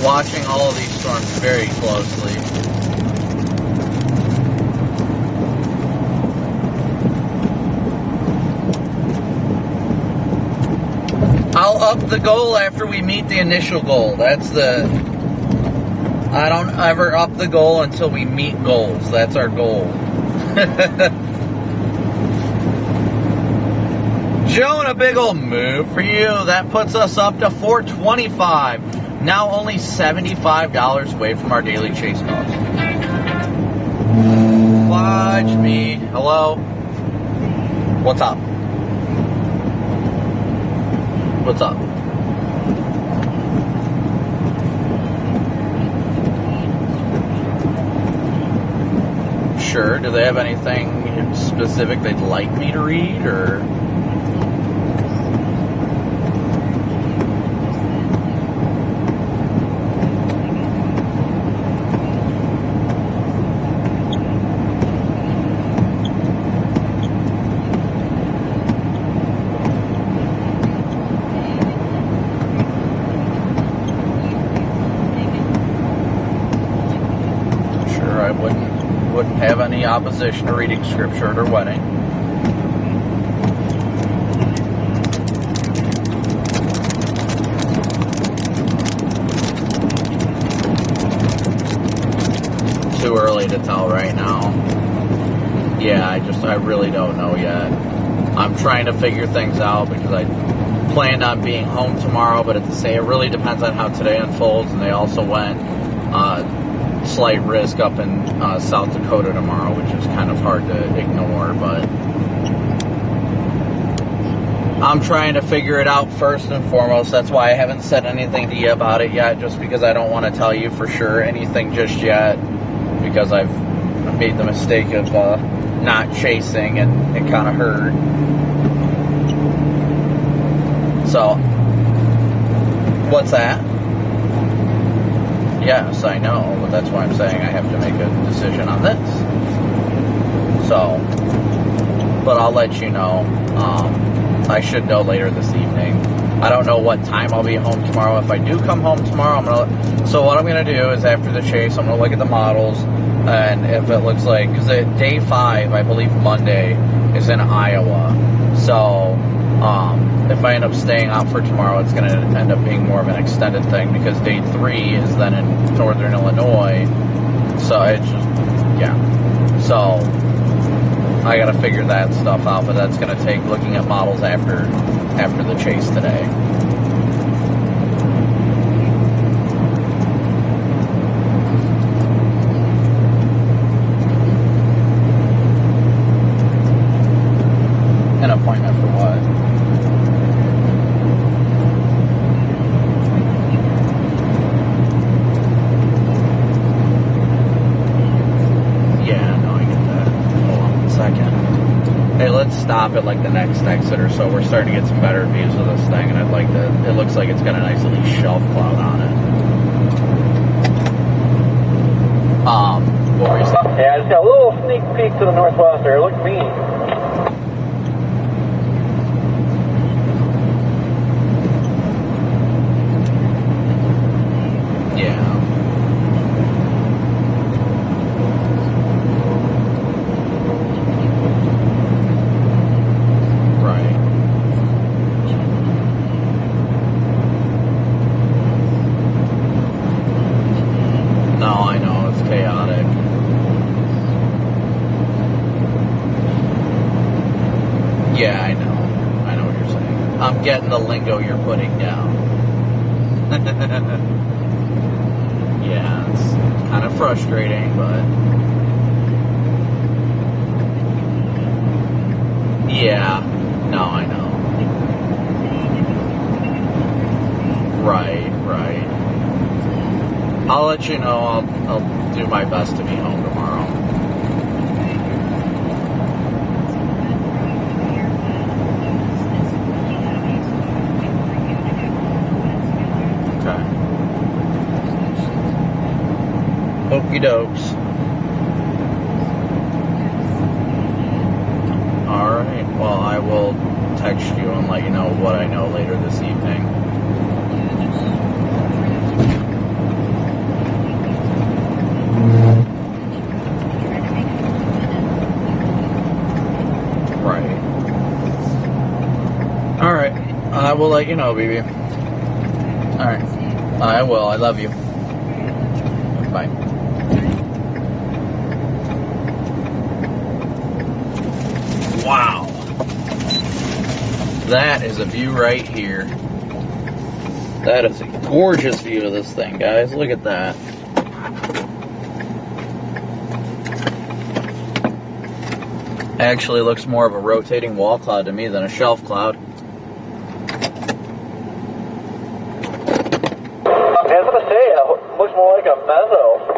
watching all of these storms very closely. I'll up the goal after we meet the initial goal. That's I don't ever up the goal until we meet goals. That's our goal. Joe, and a big old move for you. That puts us up to $425. Now only $75 away from our daily chase cost. Watch me. Hello? What's up? What's up? Sure. Do they have anything specific they'd like me to read, or? Wouldn't have any opposition to reading scripture at her wedding. Too early to tell right now. Yeah, I really don't know yet. I'm trying to figure things out because I planned on being home tomorrow, but it really depends on how today unfolds, and they also went slight risk up in South Dakota tomorrow, which is kind of hard to ignore, but I'm trying to figure it out first and foremost. That's why I haven't said anything to you about it yet, just because I don't want to tell you for sure anything just yet, because I've made the mistake of not chasing, and it kind of hurt. So, what's that? Yes, I know, but that's why I'm saying I have to make a decision on this. So, but I'll let you know. I should know later this evening. I don't know what time I'll be home tomorrow. If I do come home tomorrow, so what I'm going to do is after the chase, I'm going to look at the models, and if it looks like, because day 5, I believe Monday, is in Iowa. So, if I end up staying out for tomorrow, it's going to end up being more of an extended thing, because day 3 is then in northern Illinois. So it's just, yeah. So I got to figure that stuff out, but that's going to take looking at models after the chase today. An appointment for what? Let's stop at like the next exit or so. We're starting to get some better views of this thing, and I'd like to. It looks like it's got a nice little shelf cloud on it. What were you saying? Yeah, I just got a little sneak peek to the northwest there. It looked mean. Yeah, I know. I know what you're saying. I'm getting the lingo you're putting down. Yeah, it's kind of frustrating, but yeah, no, I know. Right. I'll let you know. I'll do my best to be home tomorrow. Okie dokes. Alright, well, I will text you and let you know what I know later this evening. I will let you know, BB. All right. I will. I love you. Bye. Wow. That is a view right here. That is a gorgeous view of this thing, guys. Look at that. Actually looks more of a rotating wall cloud to me than a shelf cloud. I was going to say, it looks more like a mezzo.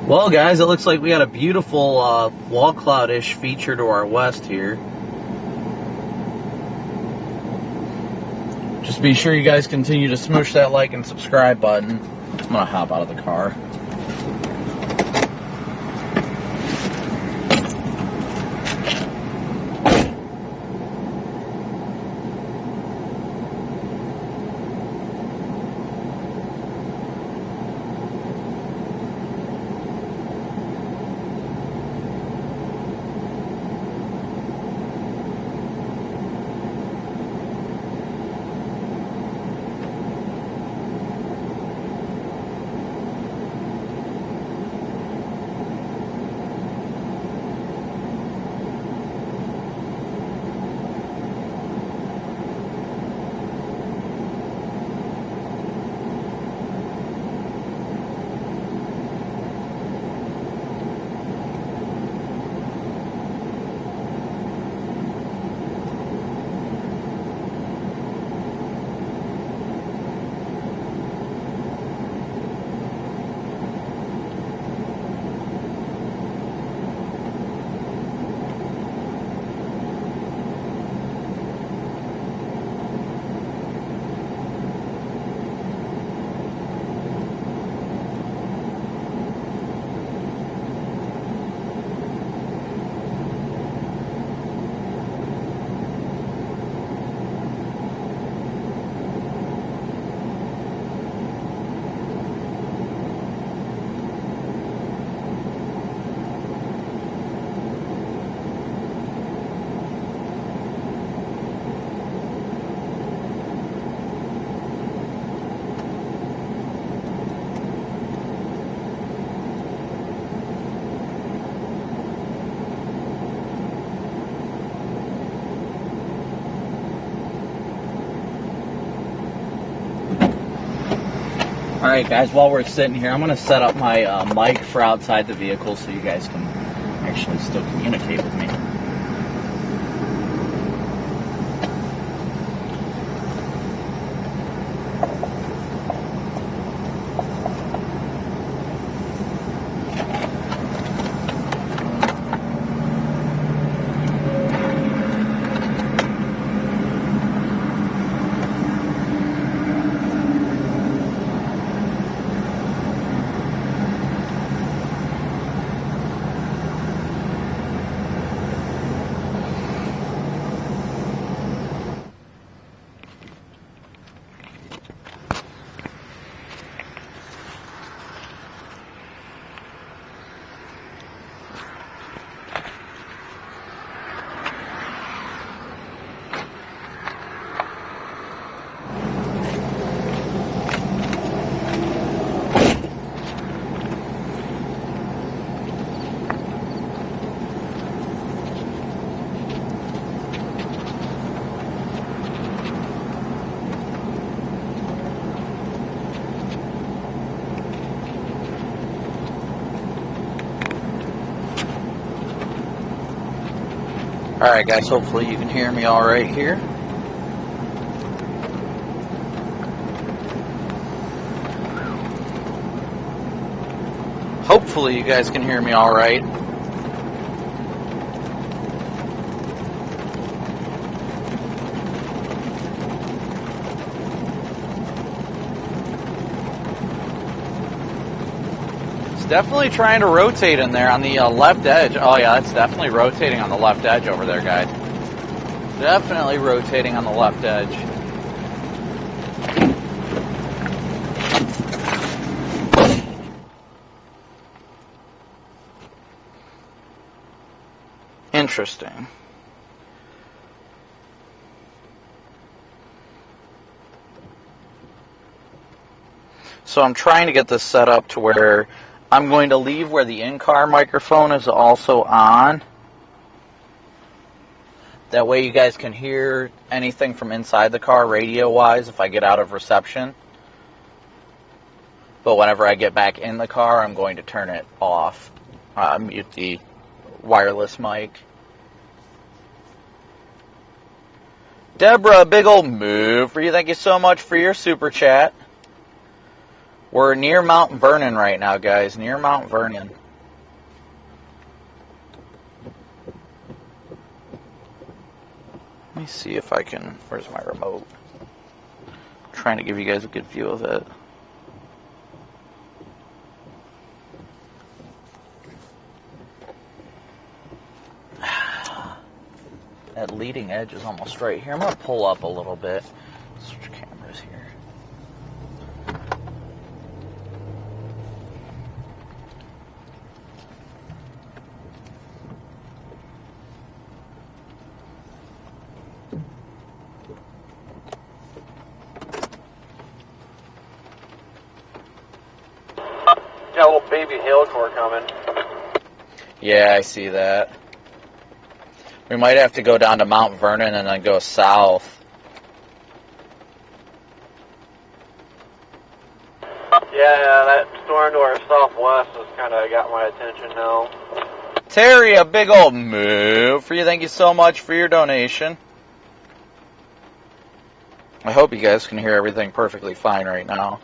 Well, guys, it looks like we got a beautiful wall cloud-ish feature to our west here. Just be sure you guys continue to smoosh that like and subscribe button. I'm going to hop out of the car. Alright guys, while we're sitting here, I'm going to set up my mic for outside the vehicle so you guys can actually still communicate with me. Alright guys, hopefully you can hear me alright here. Hopefully you guys can hear me alright. Definitely trying to rotate in there on the left edge. Oh yeah, that's definitely rotating on the left edge over there, guys. Definitely rotating on the left edge. Interesting. So I'm trying to get this set up to where I'm going to leave where the in-car microphone is also on. That way you guys can hear anything from inside the car radio-wise if I get out of reception. But whenever I get back in the car, I'm going to turn it off. Mute the wireless mic. Deborah, big old move for you. Thank you so much for your super chat. We're near Mount Vernon right now, guys. Near Mount Vernon. Let me see if I can... Where's my remote? I'm trying to give you guys a good view of it. That leading edge is almost right here. I'm going to pull up a little bit. Switch cameras here. Got a little baby hail core coming. Yeah, I see that. We might have to go down to Mount Vernon and then go south. Yeah, that storm to our southwest has kind of got my attention now. Terry, a big old move for you. Thank you so much for your donation. I hope you guys can hear everything perfectly fine right now.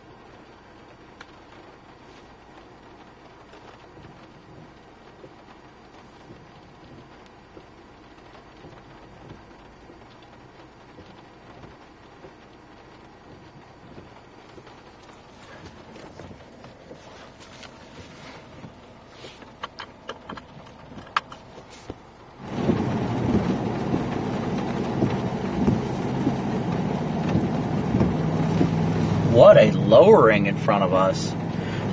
What a lowering in front of us.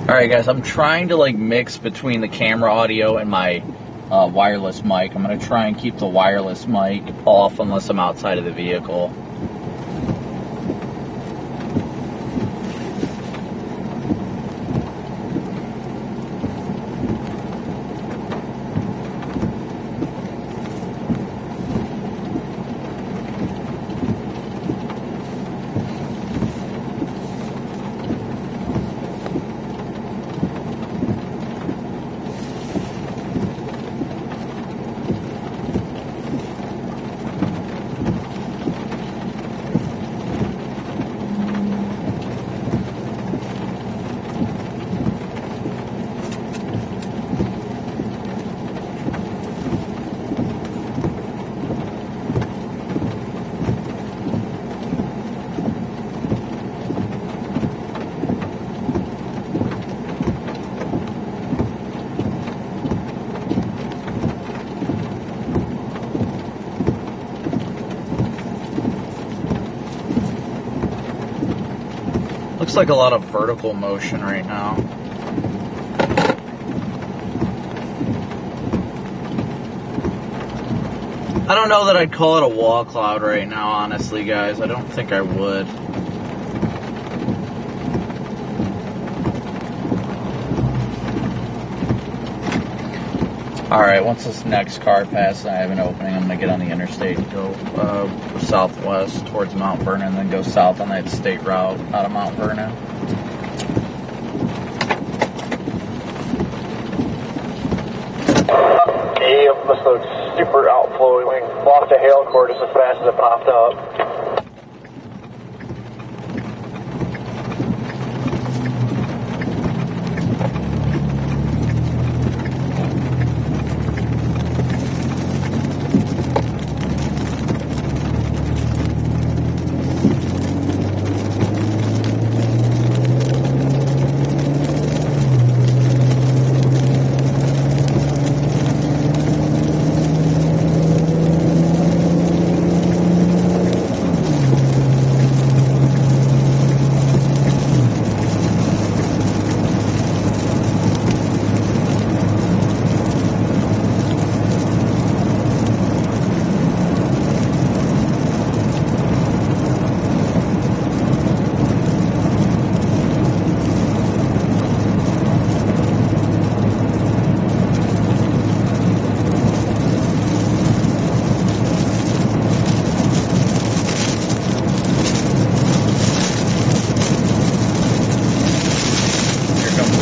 Alright guys, I'm trying to mix between the camera audio and my wireless mic. I'm going to try and keep the wireless mic off unless I'm outside of the vehicle. Looks like a lot of vertical motion right now. I don't know that I'd call it a wall cloud right now, honestly, guys. I don't think I would. Alright, once this next car passes, I have an opening. I'm going to get on the interstate and go southwest towards Mount Vernon, and then go south on that state route out of Mount Vernon. Hey, this looks super outflowing. Lost a hail core just as fast as it popped up.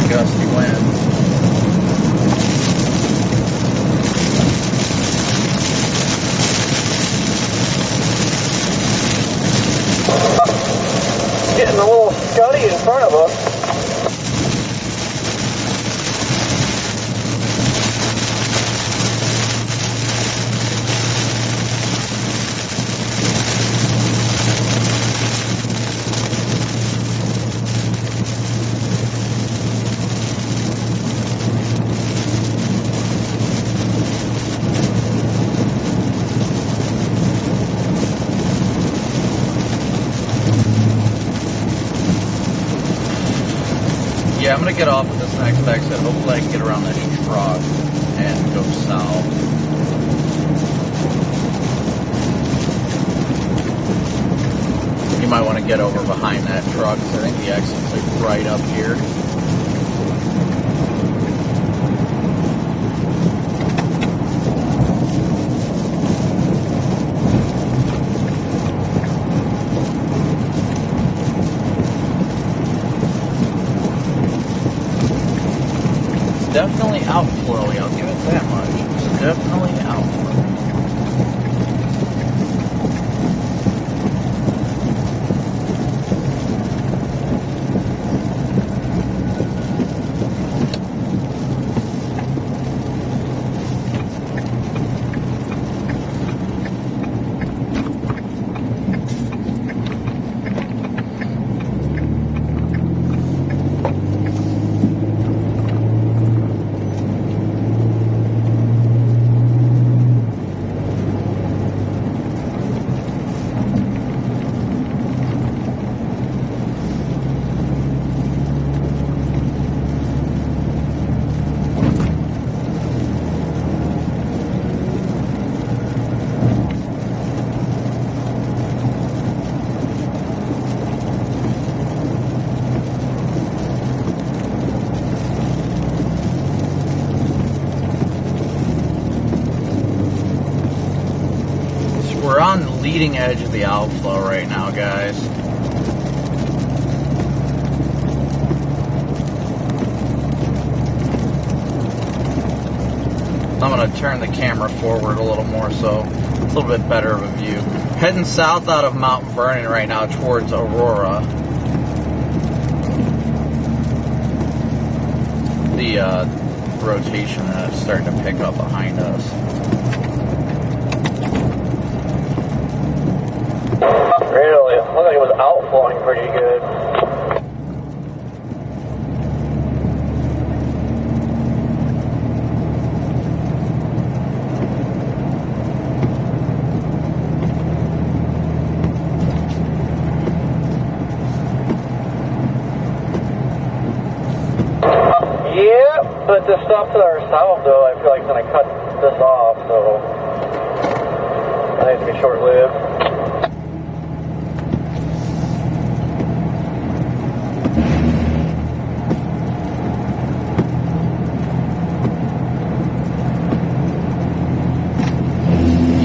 gusty winds. Getting a little scuddy in front of us. Yeah, I'm going to get off at this next exit. Hopefully I can get around this truck and go south. You might want to get over behind that truck because I think the exit's like right up here. Definitely outflowy, I'll give it that much. It's definitely outflowy. We're on the leading edge of the outflow right now, guys. I'm going to turn the camera forward a little more so it's a little bit better of a view. Heading south out of Mount Vernon right now towards Aurora. The rotation is starting to pick up behind us. Really? It looked like it was outflowing pretty good. Yeah, but the stuff to our south, though, I feel like it's going to cut this off, so I think it's going to be short-lived.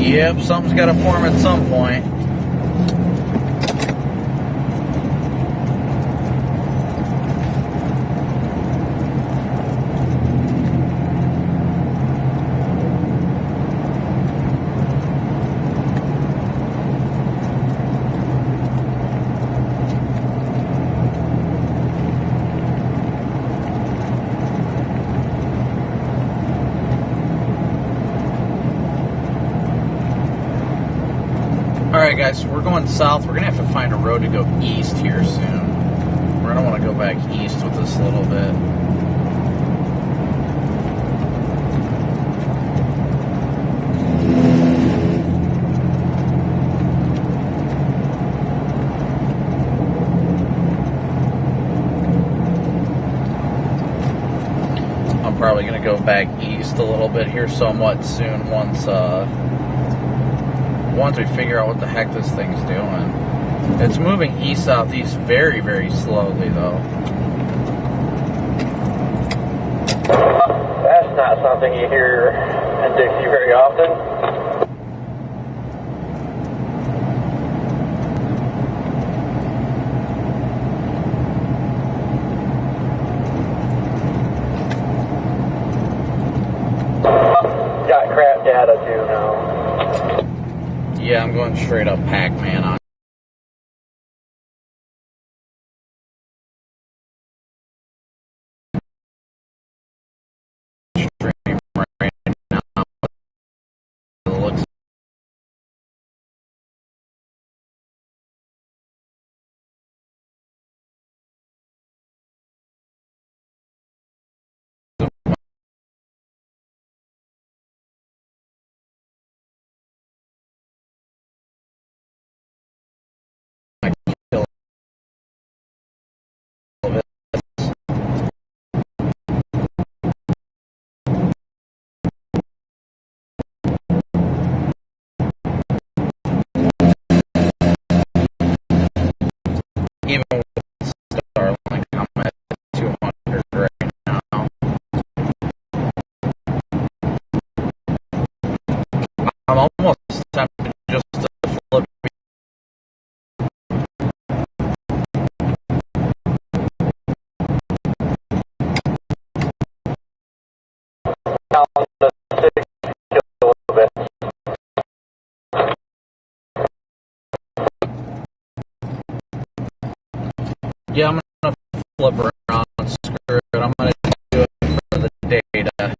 Yep, something's got to form at some point. Alright guys, so we're going south. We're going to have to find a road to go east here soon. We're going to want to go back east with this a little bit. I'm probably going to go back east a little bit here somewhat soon once we figure out what the heck this thing's doing. It's moving east-southeast very, very slowly, though. That's not something you hear in Dixie very often. Avenue now. Yeah, I'm going straight up Pac-Man on. Stream right now. It looks like kill it. Even with Starlink, I'm at 200 right now. I'm almost tempted just to flip. Down to 6 kilobits. Yeah, I'm gonna flip around. Screw it. I'm gonna do it for the data.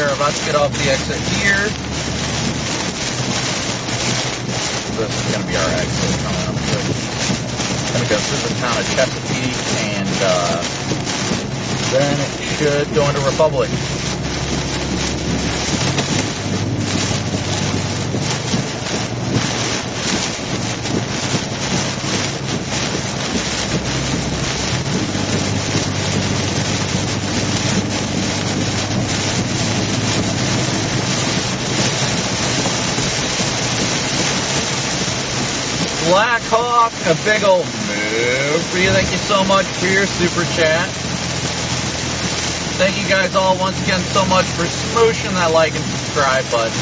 care of. Let's get off the exit here. This is going to be our exit coming up quick. Going to go through the town of Chesapeake, and then it should go into Republic. Black Hawk, a big old move for you. Thank you so much for your super chat. Thank you guys all once again so much for smooshing that like and subscribe button.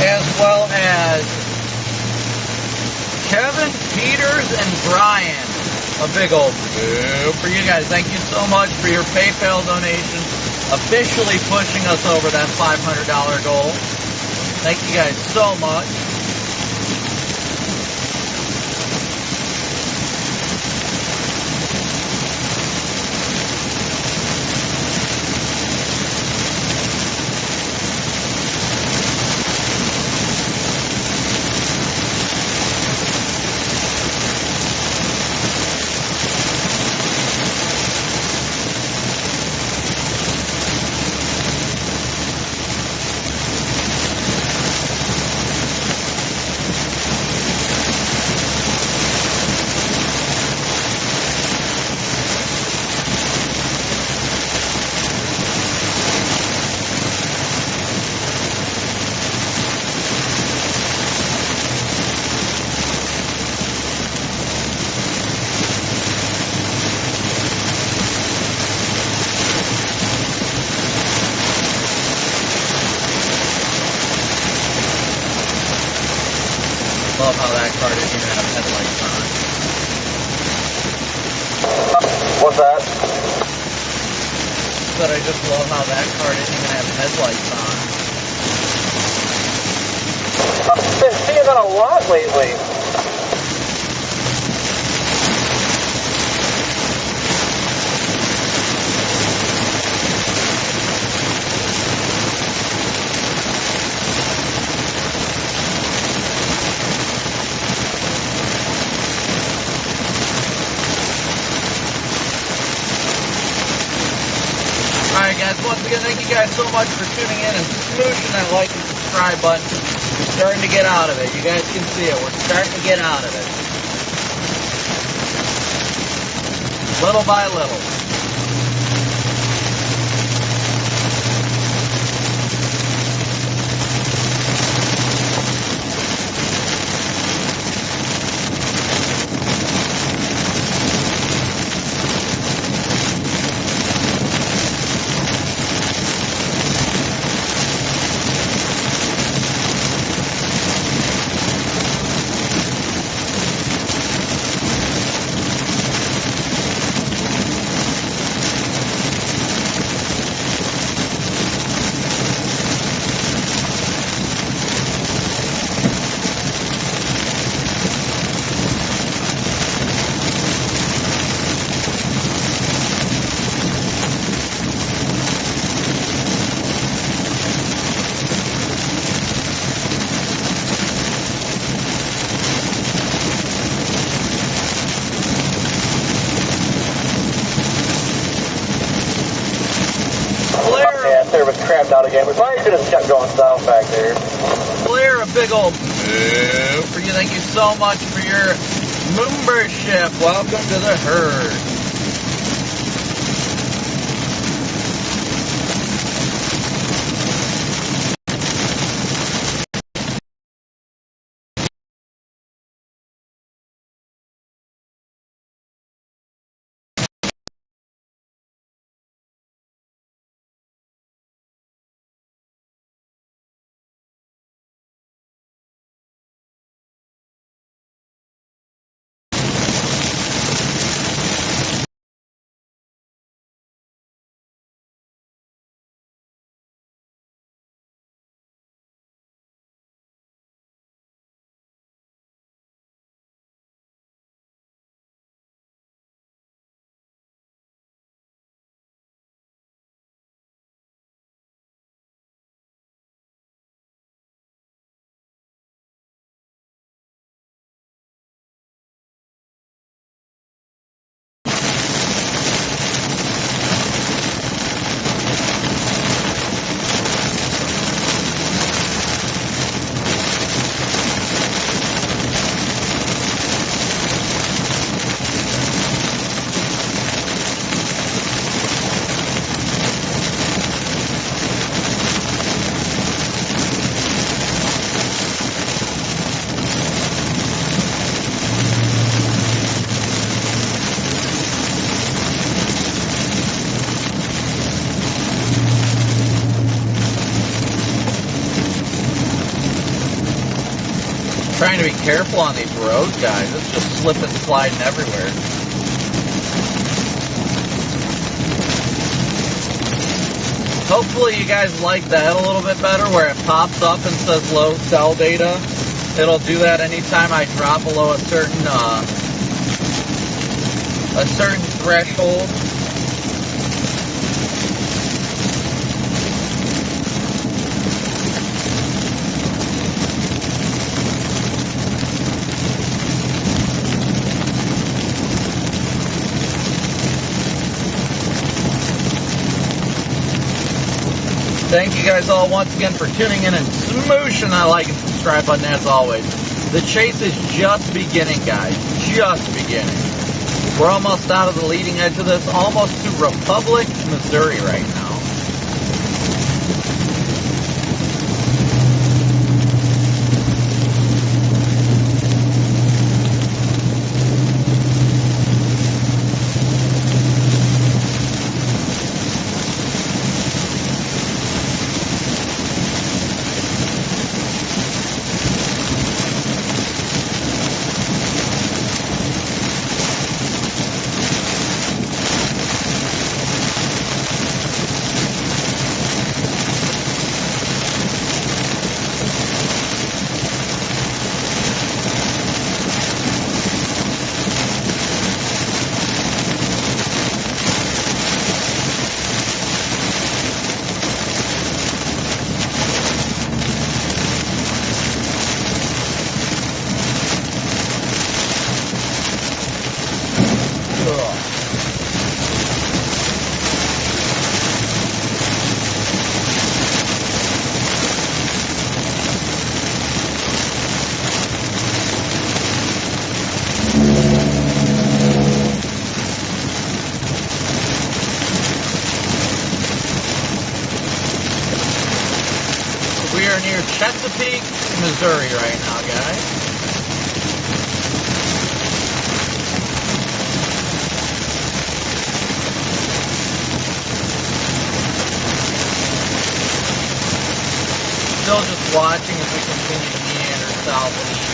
As well as Kevin, Peters, and Brian. A big old boo for you guys. Thank you so much for your PayPal donation. Officially pushing us over that $500 goal. Thank you guys so much. Love how that car didn't even have headlights on. What's that? But I just love how that car didn't even have headlights on. I've been seeing that a lot lately. Alright guys, once again, thank you guys so much for tuning in and smooshing that like and subscribe button. We're starting to get out of it. You guys can see it. We're starting to get out of it. Little by little. Service crapped out again. We probably should have kept going south back there. Blair, a big old boo for you. Thank you so much for your membership. Welcome to the herd. trying to be careful on these roads, guys. It's just slipping, sliding everywhere. Hopefully you guys like that a little bit better, where it pops up and says low cell data. It'll do that anytime I drop below a certain threshold. Thank you guys all once again for tuning in and smooshing that like and subscribe button as always. The chase is just beginning, guys. Just beginning. We're almost out of the leading edge of this, almost to Republic, Missouri right now. We are near Chesapeake, Missouri right now, guys. Still just watching as we continue to meander south and east.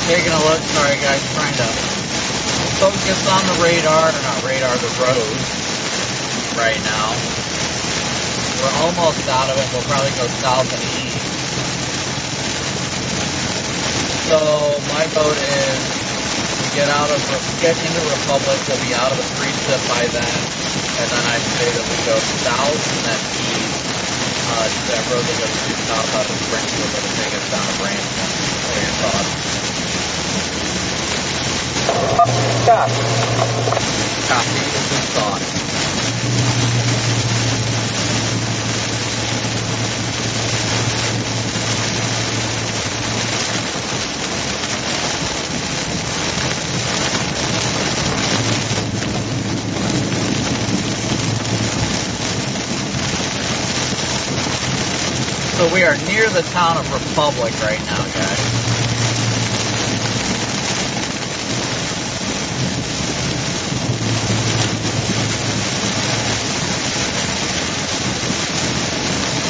Taking a look, sorry guys, trying to focus on the radar, or not radar, the road right now. We're almost out of it, we'll probably go south and east. So my vote is we get into Republic, we'll be out of the precip by then, and then I'd say that we go south and then east. To that road that goes through south out of Springfield, that'll take us down to Branson. What are your thoughts? Copy. Copy is good thought. So we are near the town of Republic right now, guys.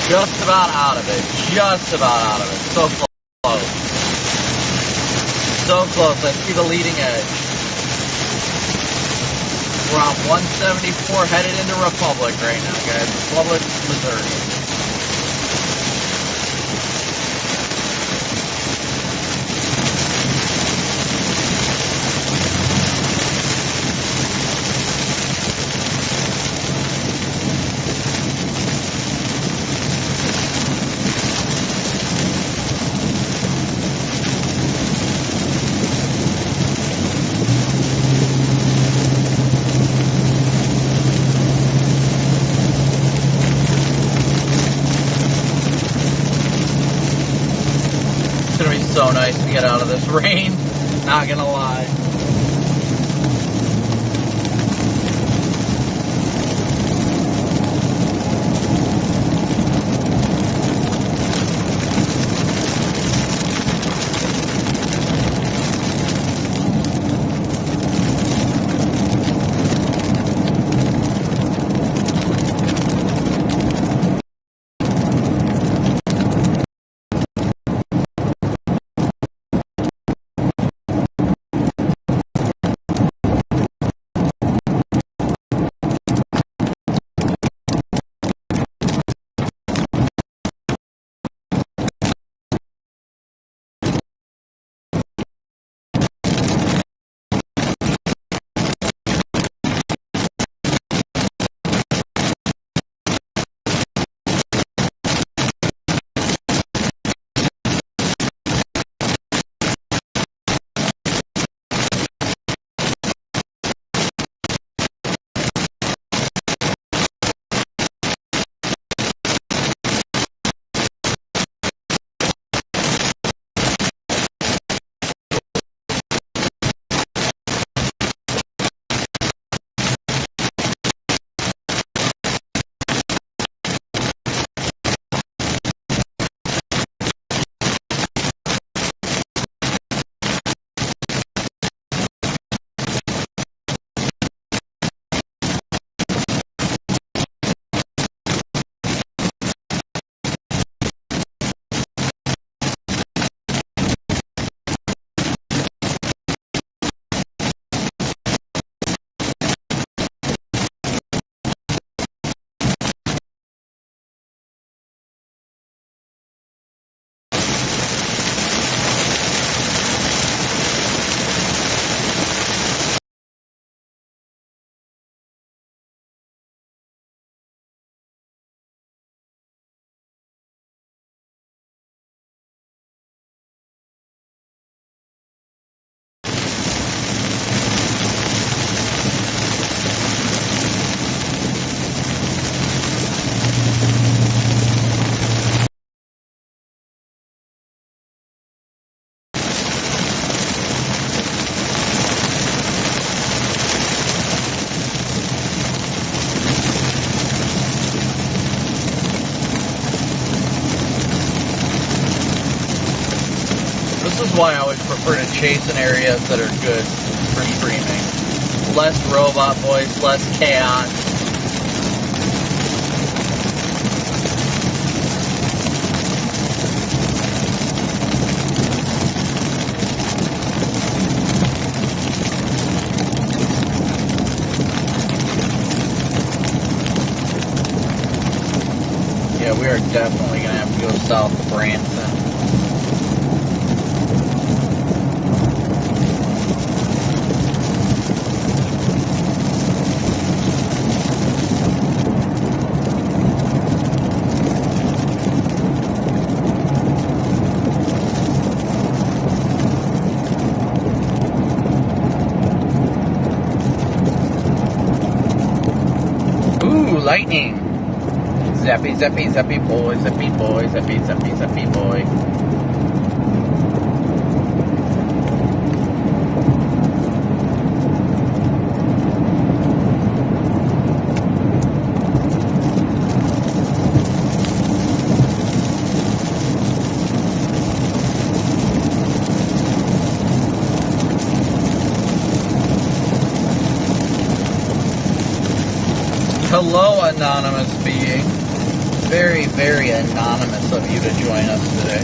Just about out of it. Just about out of it. So close. So close. I see the leading edge. We're on 174 headed into Republic right now, guys. Republic, Missouri. It's gonna be so nice to get out of this rain, not gonna lie. This is why I always prefer to chase in areas that are good for streaming. Less robot voice, less chaos. Yeah, we are definitely going to have to go south of Branson. Ooh, lightning! Zappy, zappy, zappy boy, zappy boy, zappy, zappy, zappy boy. Hello, anonymous being. Very, very anonymous of you to join us today.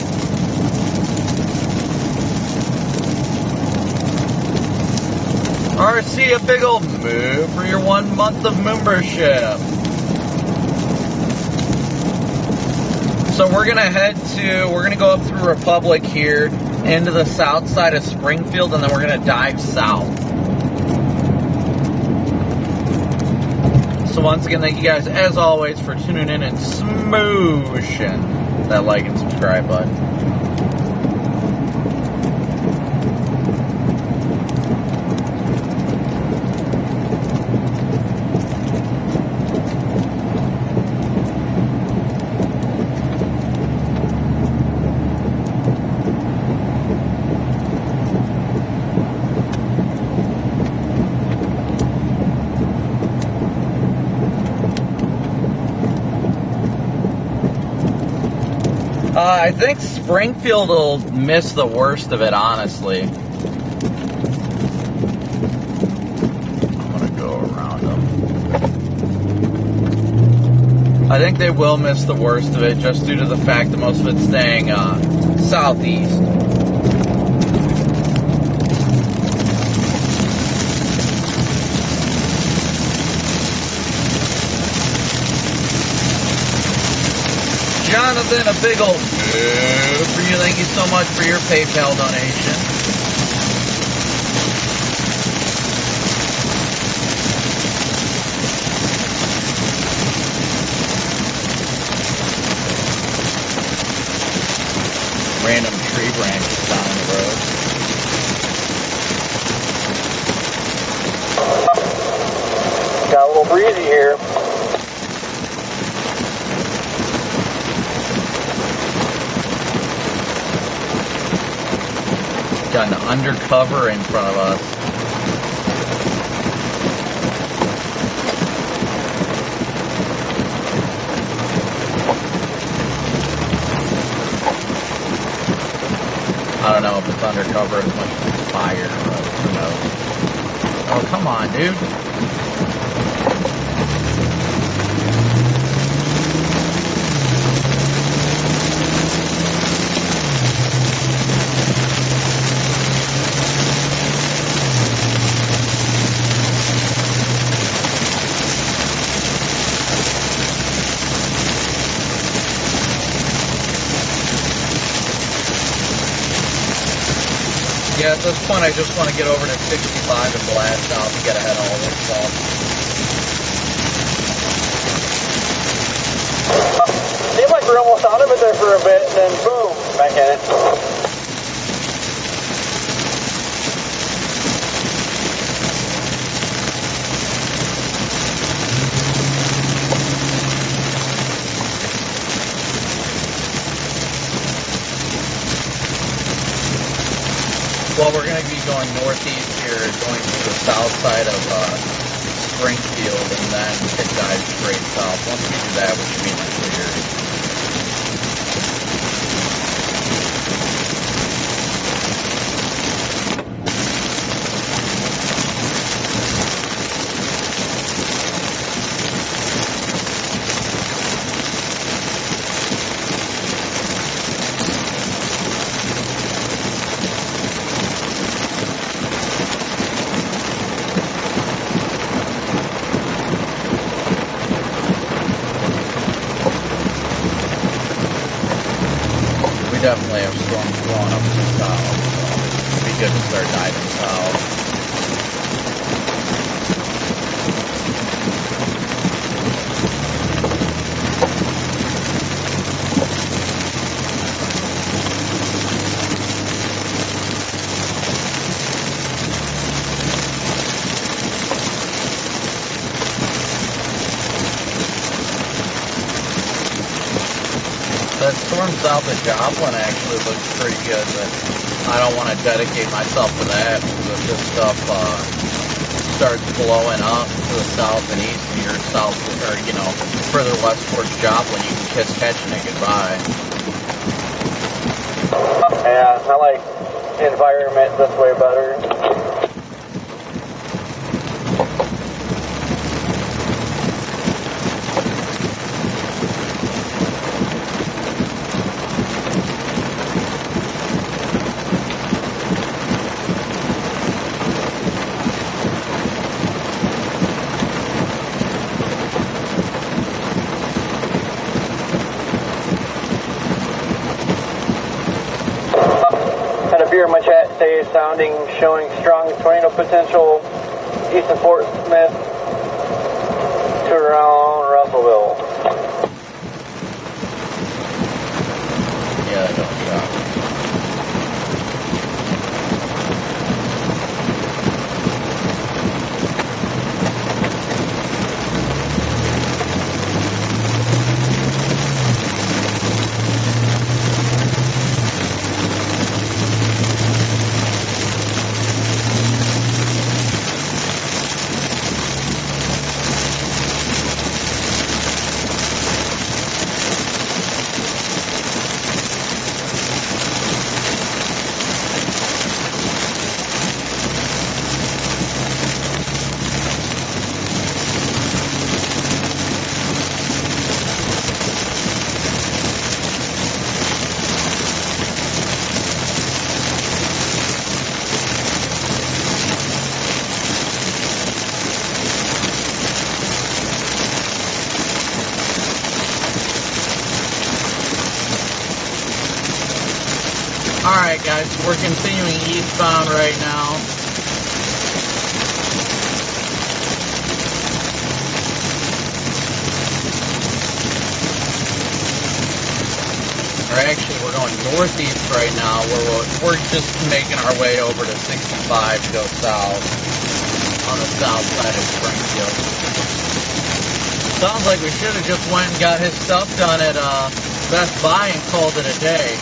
RC, a big old move for your 1 month of membership. So we're gonna go up through Republic here into the south side of Springfield, and then we're gonna dive south. So once again, thank you guys as always for tuning in and smooshing that like and subscribe button. I think Springfield will miss the worst of it, honestly. I'm going to go around them. I think they will miss the worst of it just due to the fact that most of it's staying southeast. Jonathan, a big old move for you. Thank you so much for your PayPal donation. Random tree branches down the road. Got a little breezy here. Got an undercover in front of us. I don't know if it's undercover as much as it's fire, but who knows. Oh, come on, dude. Yeah, at this point, I just want to get over to 65 and blast out to get ahead of all this stuff. Seemed like we're almost out of it there for a bit, and then boom, back in it. Well, we're going to be going northeast here, going to the south side of Springfield, and then we can dive straight south. Once we do that, we should be in the clear. Definitely have storms blowing up to the south, so it'd be good to start diving south. That storm south of Joplin actually looks pretty good, but I don't want to dedicate myself to that because if this stuff starts blowing up to the south and east and you're south, or further west towards Joplin, you can kiss catching it goodbye. Yeah, I like the environment this way better. sounding showing strong tornado potential east of Fort Smith to around Russellville. Yeah, I don't shock. Alright guys, so we're continuing eastbound right now. Or actually, we're going northeast right now, where we're just making our way over to 65 to go south on the south side of Springfield. Sounds like we should have just went and got his stuff done at Best Buy and called it a day.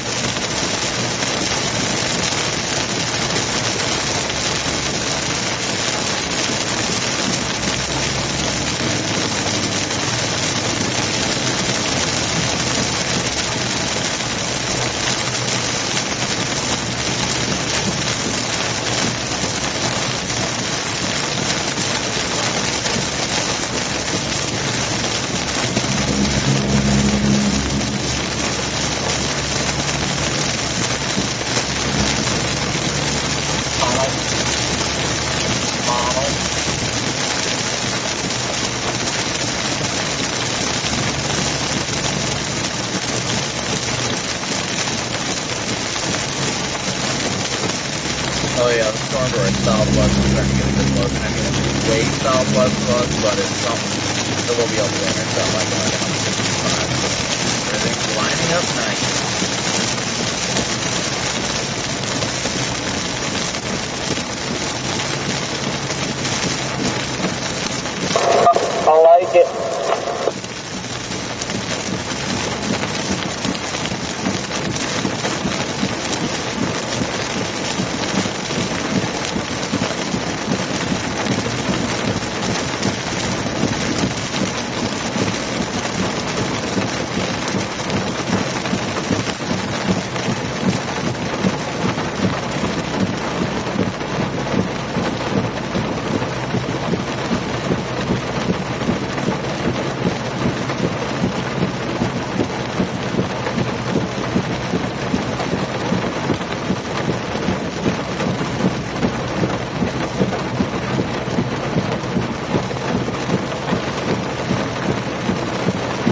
Oh yeah, the storm door at southwest is starting to get a good look. I mean, it's way southwest of us, but it's something that we'll be able to intercept by going down to 65. Everything's lining up nice. I like it.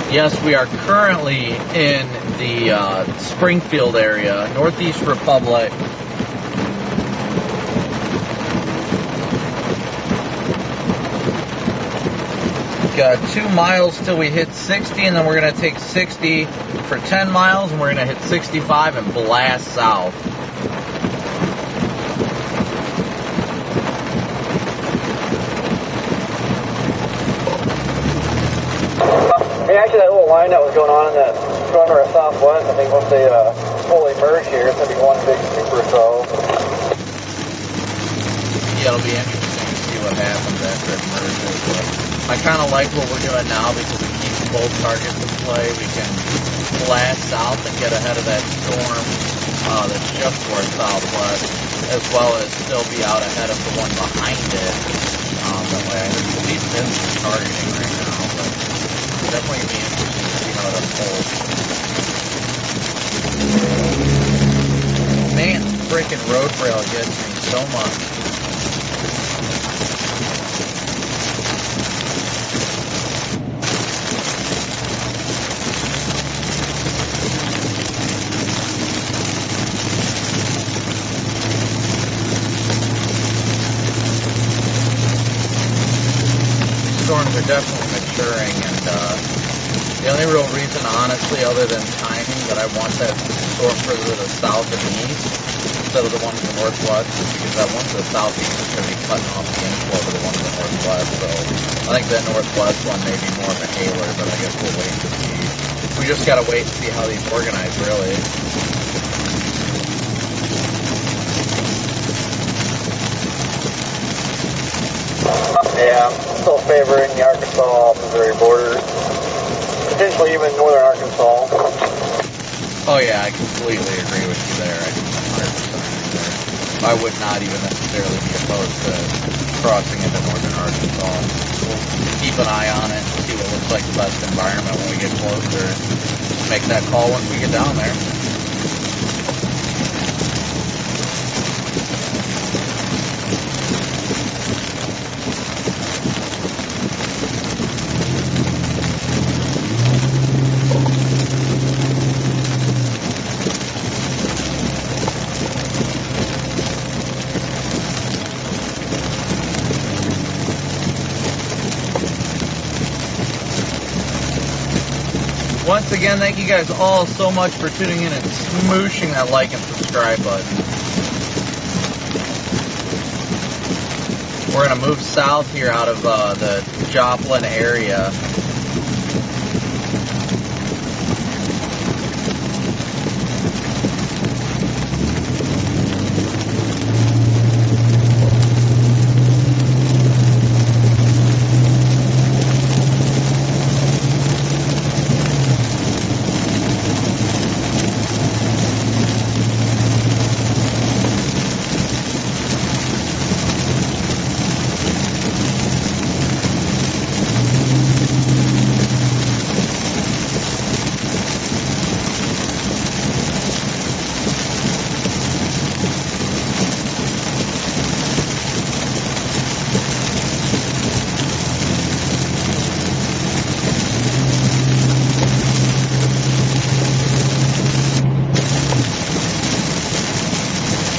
Yes, we are currently in the Springfield area, Northeast Republic. Got 2 miles till we hit 60, and then we're going to take 60 for 10 miles, and we're going to hit 65 and blast south. Hey, actually, that little line that was going on in that corner of southwest, I think once they fully merge here, it's going to be one big super cell. Yeah, it'll be interesting to see what happens after it merges. But I kind of like what we're doing now because it keeps both targets in play. We can blast south and get ahead of that storm that's just to our southwest, as well as still be out ahead of the one behind it. That way, I believe this is targeting right now, but definitely going to be interesting to see how it unfolds. Man, freaking road rail gets me so much. storms are definitely maturing, and the only real reason, honestly, other than timing, that I want that storm further to the south and east instead of the one to the northwest is because that one to the southeast is going to be cutting off the inflow to the one to the northwest. So I think that northwest one may be more of a hailer, but I guess we'll wait to see. We just got to wait and see how these organize, really. Yeah, I'm still favoring the Arkansas-Missouri border. Potentially even northern Arkansas. Oh yeah, I completely agree with you there. I 100% agree there. I would not even necessarily be opposed to crossing into northern Arkansas. We'll keep an eye on it, see what looks like the best environment when we get closer. Make that call once we get down there. Once again, thank you guys all so much for tuning in and smooshing that like and subscribe button. We're going to move south here out of the Joplin area.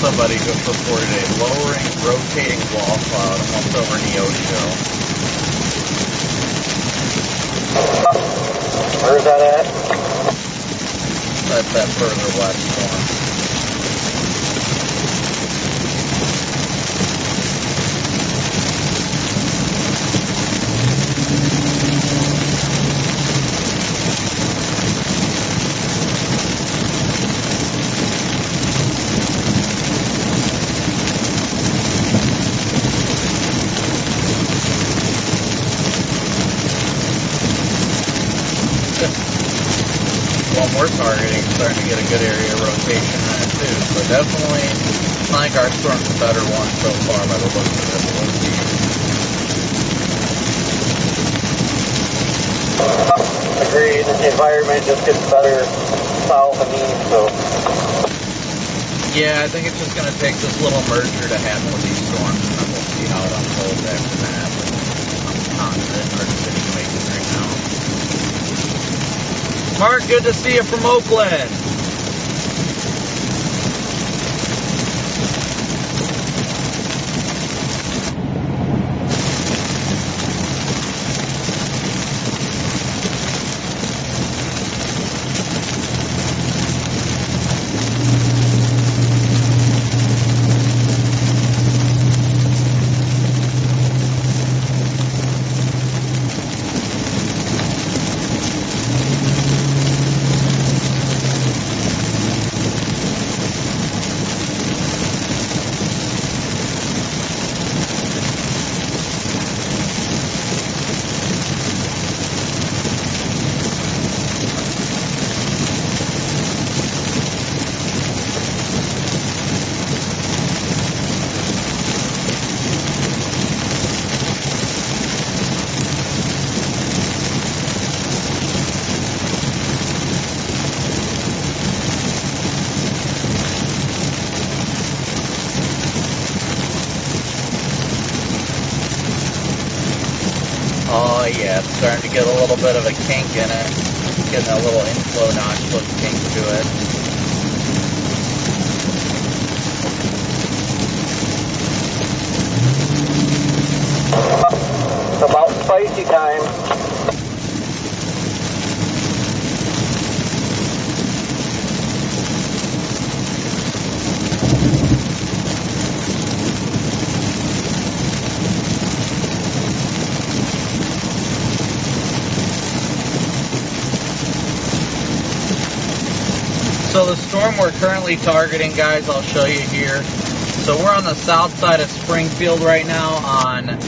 Somebody just reported a lowering, rotating wall cloud almost over Neosho. Where's that at? That's that further west one. One we're targeting, starting to get a good area of rotation on it too. So definitely, I think our storm's a better one so far by the looks of it. We'll see. Agreed. The environment just gets better south and east, so. Yeah, I think it's just going to take this little merger to happen with these storms, and then we'll see how it unfolds after that. But I'm confident in our decision making right now. Mark, good to see you from Oakland. Oh yeah, it's starting to get a little bit of a kink in it. Getting a little inflow notch look kink to it. About spicy time. So the storm we're currently targeting, guys, I'll show you here. So we're on the south side of Springfield right now on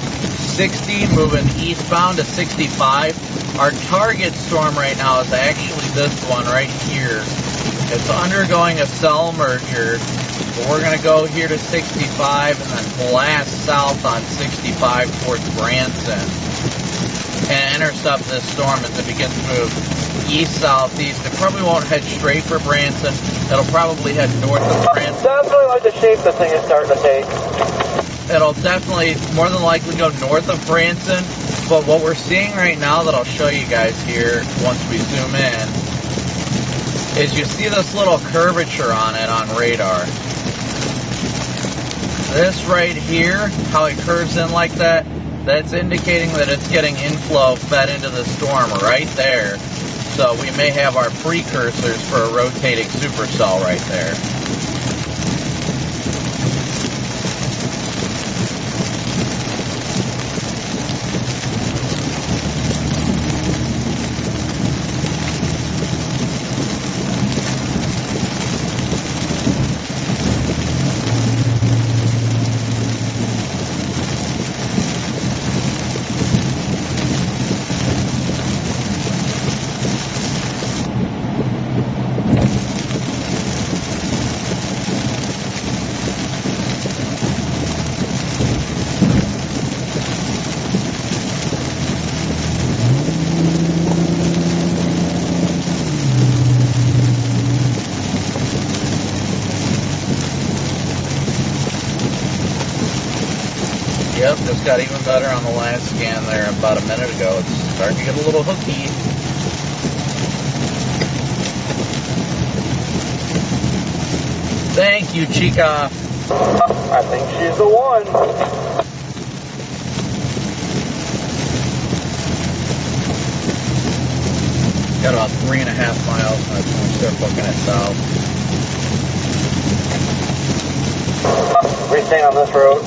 60, moving eastbound to 65. Our target storm right now is actually this one right here. It's undergoing a cell merger, but we're going to go here to 65 and then blast south on 65 towards Branson and intercept this storm as it begins to move east-southeast. It probably won't head straight for Branson. It'll probably head north of Branson. Definitely like the shape the thing is starting to take. It'll definitely, more than likely, go north of Branson. But what we're seeing right now that I'll show you guys here once we zoom in is you see this little curvature on it on radar. This right here, how it curves in like that, that's indicating that it's getting inflow fed into the storm right there. So we may have our precursors for a rotating supercell right there. Yep, just got even better on the last scan there about a minute ago. It's starting to get a little hooky. Thank you, Chica. I think she's the one. Got about 3.5 miles, and that's when we start looking at south. We're staying on this road.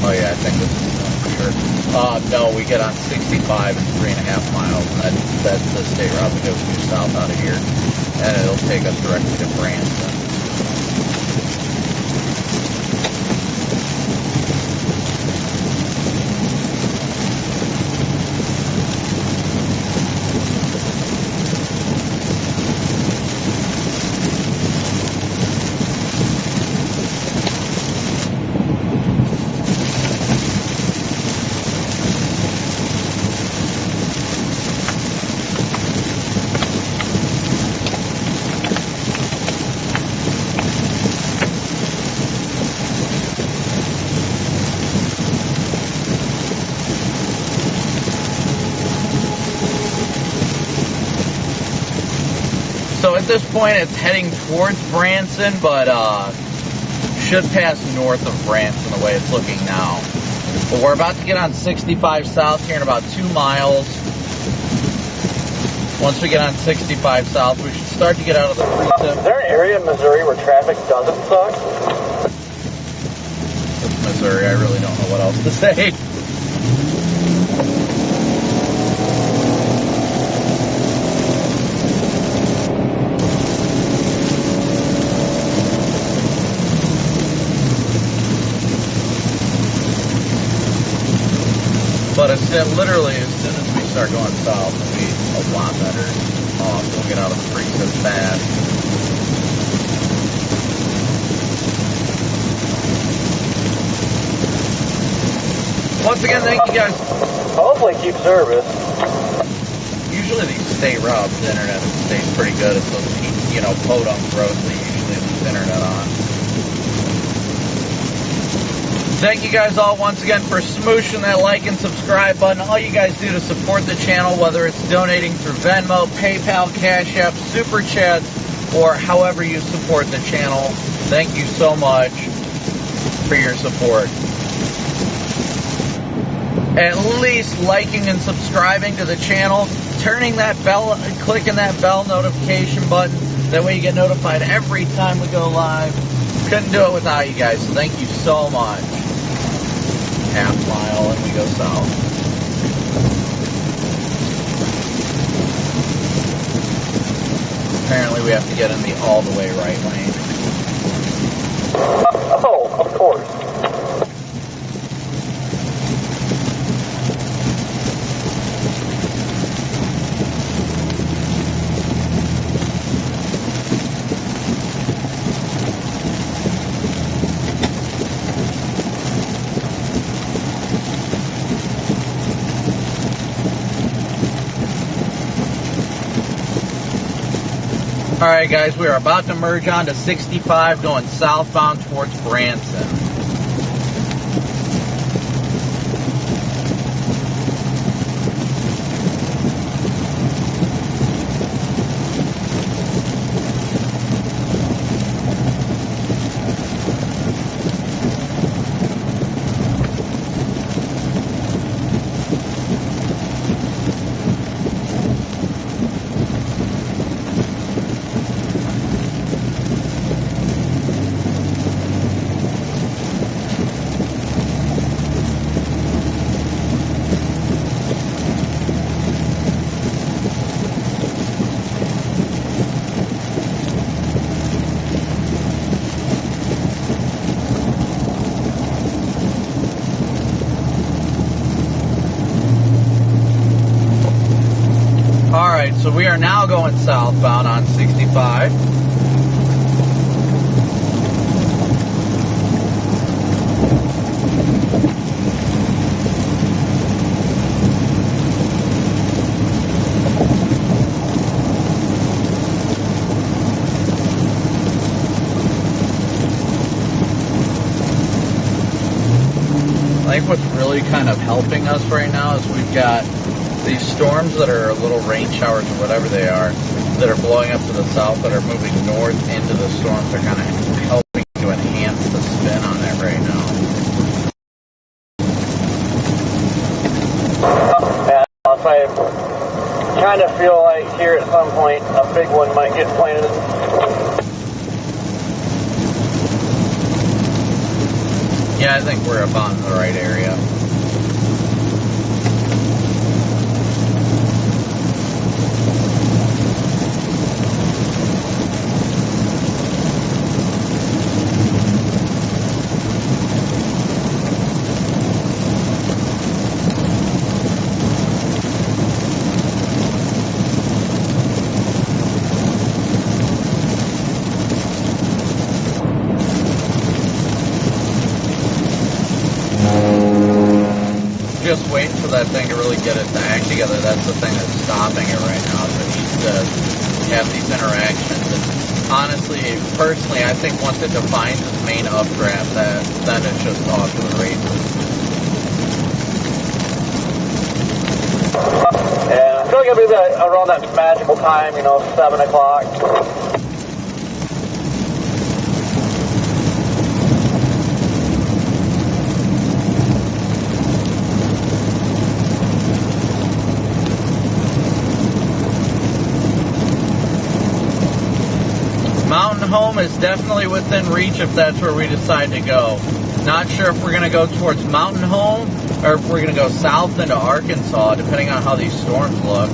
Oh yeah, I think this is one for sure. No, we get on 65 and 3.5 miles, and that's the state route that goes due south out of here, and it'll take us directly to Branson. So at this point, it's heading towards Branson, but should pass north of Branson the way it's looking now. But we're about to get on 65 south here in about 2 miles. Once we get on 65 south, we should start to get out of the precip. Is there an area in Missouri where traffic doesn't suck? It's Missouri. I really don't know what else to say. But literally, as soon as we start going south, it'll be a lot better. We'll get out of the precip fast. Once again, thank you guys. Hopefully keep service. Usually these state routes, the internet stays pretty good. It's those, podunk roads that usually lose internet on. Thank you guys all once again for smooshing that like and subscribe button. All you guys do to support the channel, whether it's donating through Venmo, PayPal, Cash App, Super Chats, or however you support the channel, thank you so much for your support. at least liking and subscribing to the channel, turning that bell, clicking that bell notification button. That way you get notified every time we go live. Couldn't do it without you guys, so thank you so much. Half mile and we go south. Apparently we have to get in the all the way right lane. Oh, of course. Alright guys, we are about to merge onto 65 going southbound towards Branson. Alright, so we are now going southbound on 65. I think what's really kind of helping us right now is we've got these storms that are little rain showers or whatever they are that are blowing up to the south that are moving north into the storms are kind of helping to enhance the spin on it right now. Yeah, I kind of feel like here at some point a big one might get planted. Yeah, I think we're about in the right area. Just waiting for that thing to really get its act together. That's the thing that's stopping it right now. Is it needs to have these interactions. And honestly, personally, I think once it defines its main updraft, then it's just off to the races. Yeah, I feel like it'll be around that magical time, 7 o'clock. Mountain Home is definitely within reach if that's where we decide to go. Not sure if we're going to go towards Mountain Home or if we're going to go south into Arkansas, depending on how these storms look.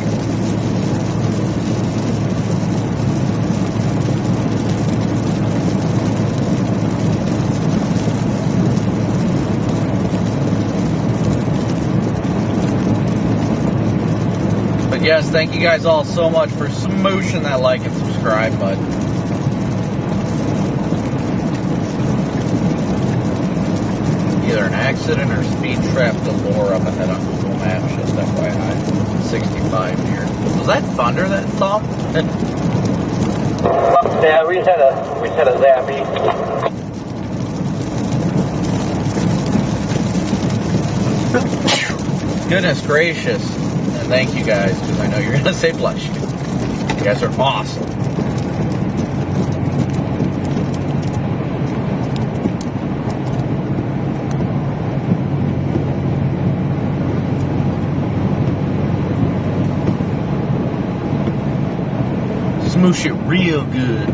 But yes, thank you guys all so much for smooshing that like and subscribe button. Either an accident or speed trap galore up ahead on Google Maps, just FYI. 65 here. Was that thunder that thumped? Yeah, we just had a zappy. Goodness gracious. And thank you guys, because I know you're going to say bless you. You guys are awesome. Smoosh it real good.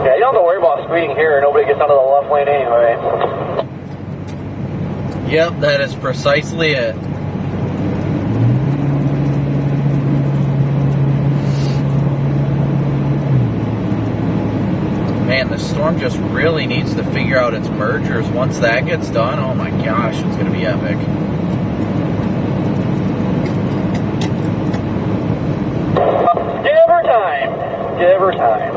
Yeah, you don't have to worry about speeding here. Nobody gets out of the left lane anyway. Yep, that is precisely it. Man, the storm just really needs to figure out its mergers. Once that gets done, oh my gosh, it's going to be epic. Give her time. Give her time.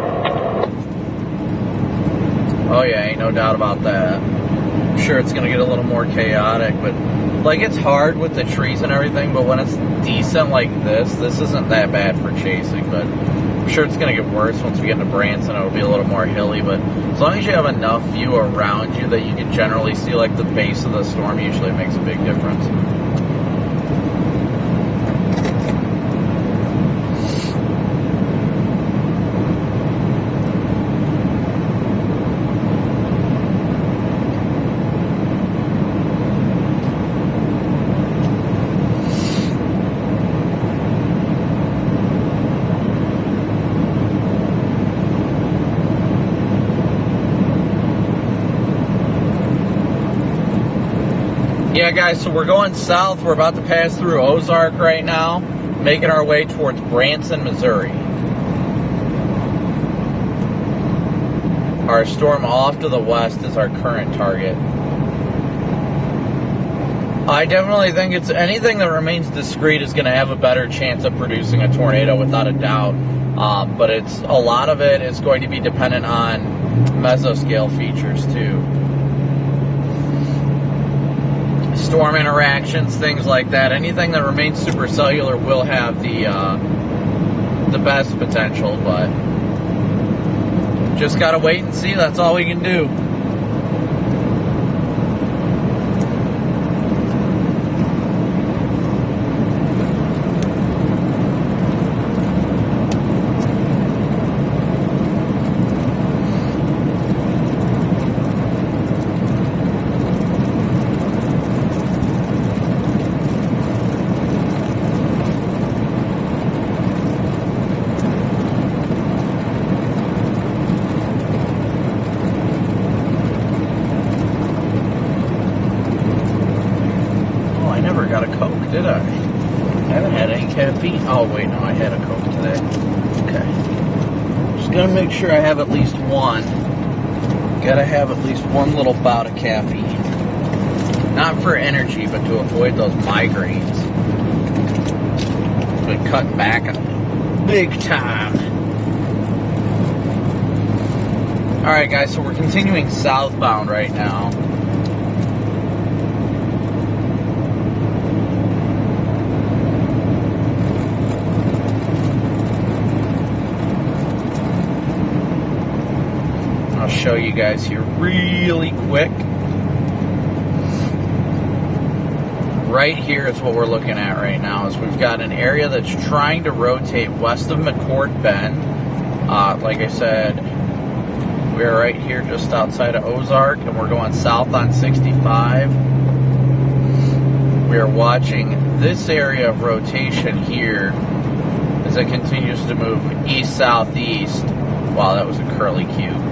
Oh yeah, ain't no doubt about that. I'm sure it's going to get a little more chaotic, but like it's hard with the trees and everything, but when it's decent like this isn't that bad for chasing, but I'm sure it's going to get worse once we get into Branson. It'll be a little more hilly, but as long as you have enough view around you that you can generally see like the base of the storm, usually it makes a big difference. Yeah, guys, so we're going south. We're about to pass through Ozark right now, making our way towards Branson, Missouri. Our storm off to the west is our current target. I definitely think it's anything that remains discreet is going to have a better chance of producing a tornado without a doubt. But it's a lot of it is going to be dependent on mesoscale features too. Storm interactions, things like that. Anything that remains supercellular will have the best potential, but just gotta wait and see. That's all we can do. Got a Coke, did I? I haven't had any caffeine. Oh, wait, no, I had a Coke today. Okay. Just gonna make sure I have at least one. Gotta have at least one little bout of caffeine. Not for energy, but to avoid those migraines. Been cutting back on it big time. Alright, guys, so we're continuing southbound right now. Show you guys here really quick. Right here is what we're looking at right now. Is we've got an area that's trying to rotate west of McCord Bend. Like I said, we're right here just outside of Ozark, and we're going south on 65. We are watching this area of rotation here as it continues to move east-southeast. Wow, that was a curly cue.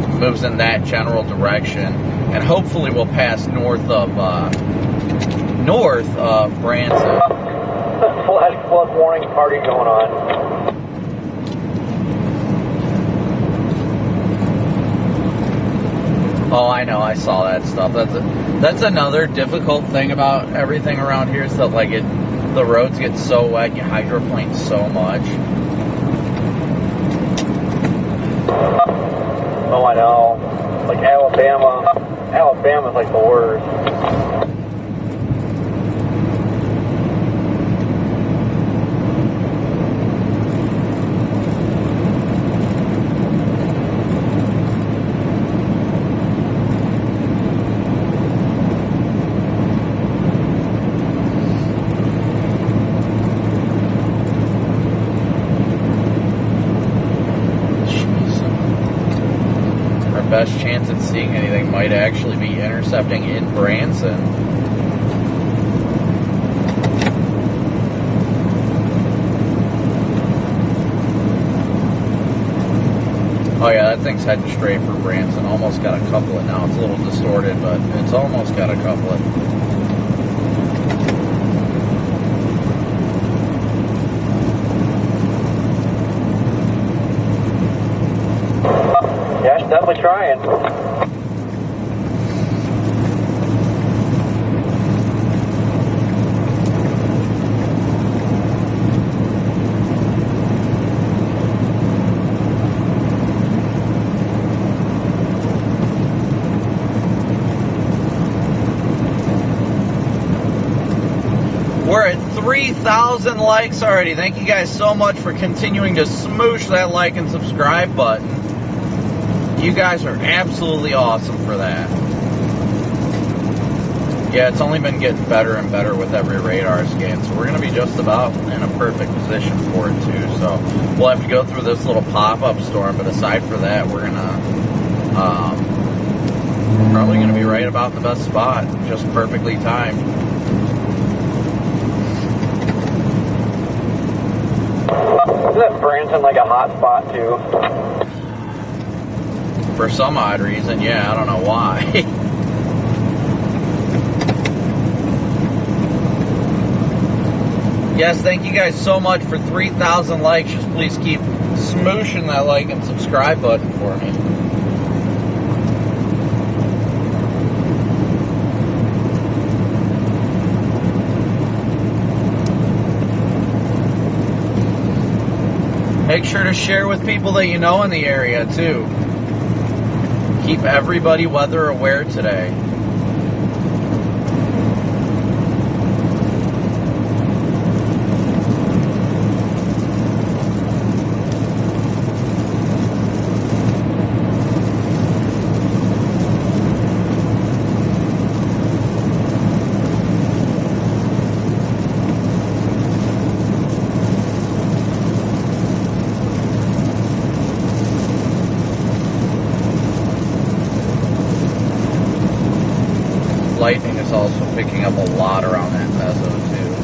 Moves in that general direction, and hopefully we'll pass north of Branson. Flash flood warning party going on. Oh, I know, I saw that stuff. That's another difficult thing about everything around here is that like the roads get so wet, you hydroplane so much. Oh, I know. Like Alabama's like the worst. best chance at seeing anything might actually be intercepting in Branson. Oh yeah, that thing's heading straight for Branson. Almost got a couple it now. It's a little distorted, but it's almost got a couple it. Yeah, she's definitely trying. We're at 3,000 likes already. Thank you guys so much for continuing to smoosh that like and subscribe button. You guys are absolutely awesome for that. Yeah, it's only been getting better and better with every radar scan, so we're going to be just about in a perfect position for it too. So we'll have to go through this little pop-up storm, but aside for that, we're probably going to be right about the best spot, just perfectly timed. Isn't that Branson like a hot spot too? For some odd reason, yeah, I don't know why. Yes, thank you guys so much for 3,000 likes. Just please keep smooshing that like and subscribe button for me. Make sure to share with people that you know in the area, too. Keep everybody weather aware today. Lightning is also picking up a lot around that mezzo too.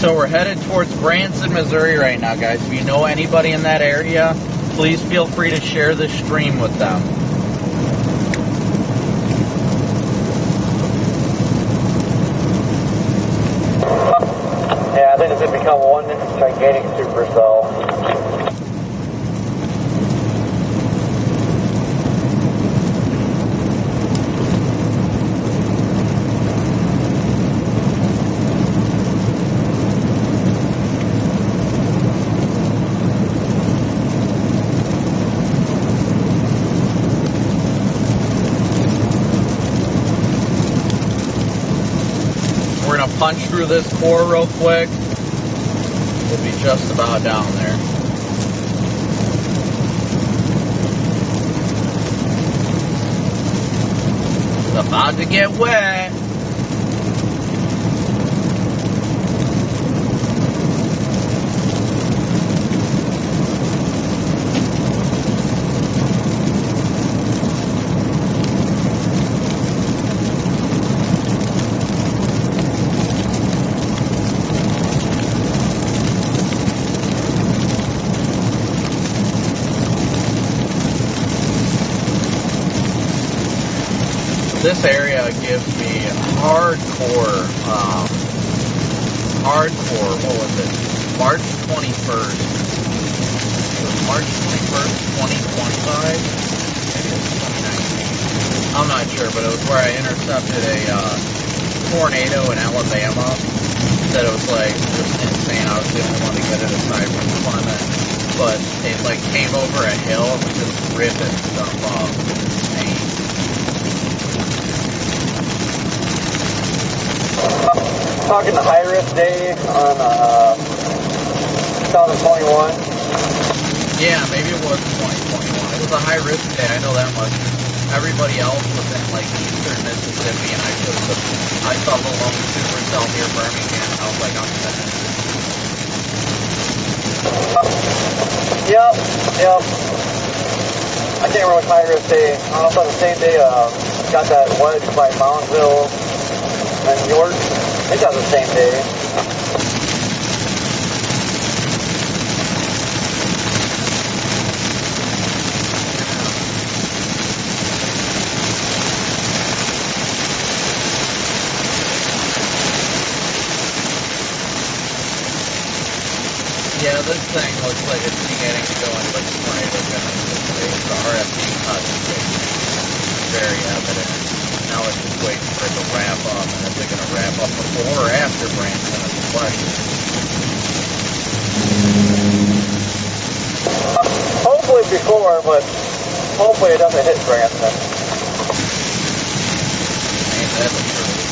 So we're headed towards Branson, Missouri right now, guys. If you know anybody in that area, please feel free to share this stream with them. Yeah, I think it's going to become one gigantic supercell. We're going to punch through this core real quick. We'll be just about down there. It's about to get wet. This area gives me hardcore, what was it? March 21st. It was March 21st, 2025? Maybe it was 2019. I'm not sure, but it was where I intercepted a tornado in Alabama. That it was like just insane. I was the only one to get it aside from Clement. But it like came over a hill and was just ripping stuff off. It was insane. Talking to High Risk Day on 2021. Yeah, maybe it was 2021. It was a high risk day, I know that much. everybody else was in like eastern Mississippi, and I saw the lone supercell near Birmingham, and I was like, I'm finished. Yep. I can't remember what Tiger day. I don't know if on the same day, got that wedge by Moundsville and York. I think that was the same day. Yeah, this thing looks like it's beginning to go into like tornado genesis. The RFD cut is very evident. Now it's just waiting for it to wrap up, and is it going to wrap up before or after Branson is the question. Hopefully before, but hopefully it doesn't hit Branson. Ain't that the truth?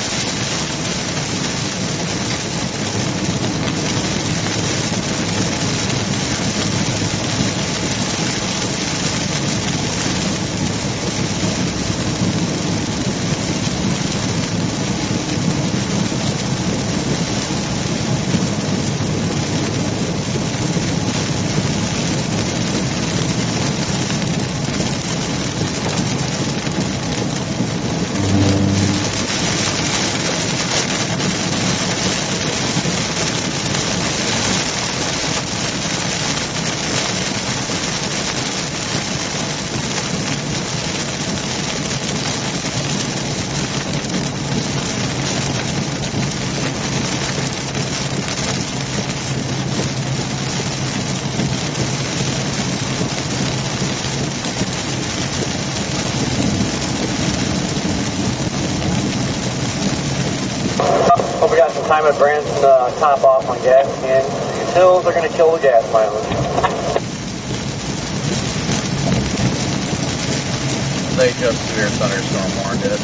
Hope we got some time at Branson to top off on gas again. These hills are going to kill the gas mileage. They just severe thunderstorm warned it.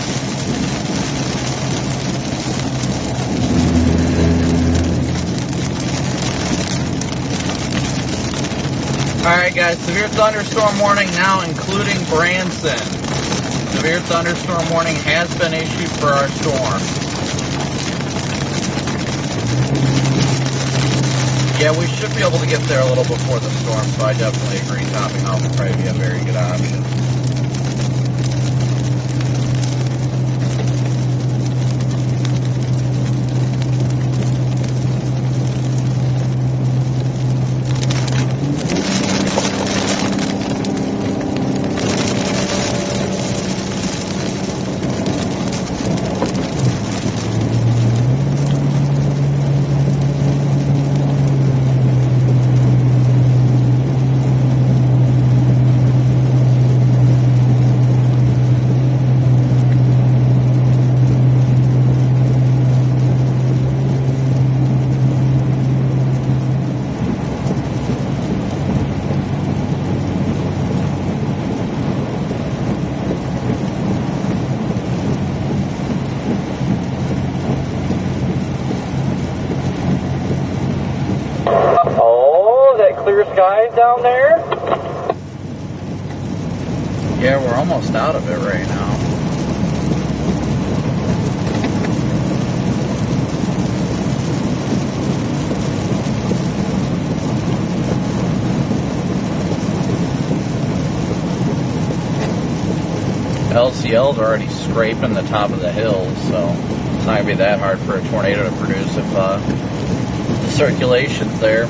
Alright guys, severe thunderstorm warning now including Branson. Severe thunderstorm warning has been issued for our storm. Yeah, we should be able to get there a little before the storm, so I definitely agree topping off would probably be a very good option. Clear skies down there? Yeah, we're almost out of it right now. LCL's already scraping the top of the hills, so it's not going to be that hard for a tornado to produce if the circulation's there.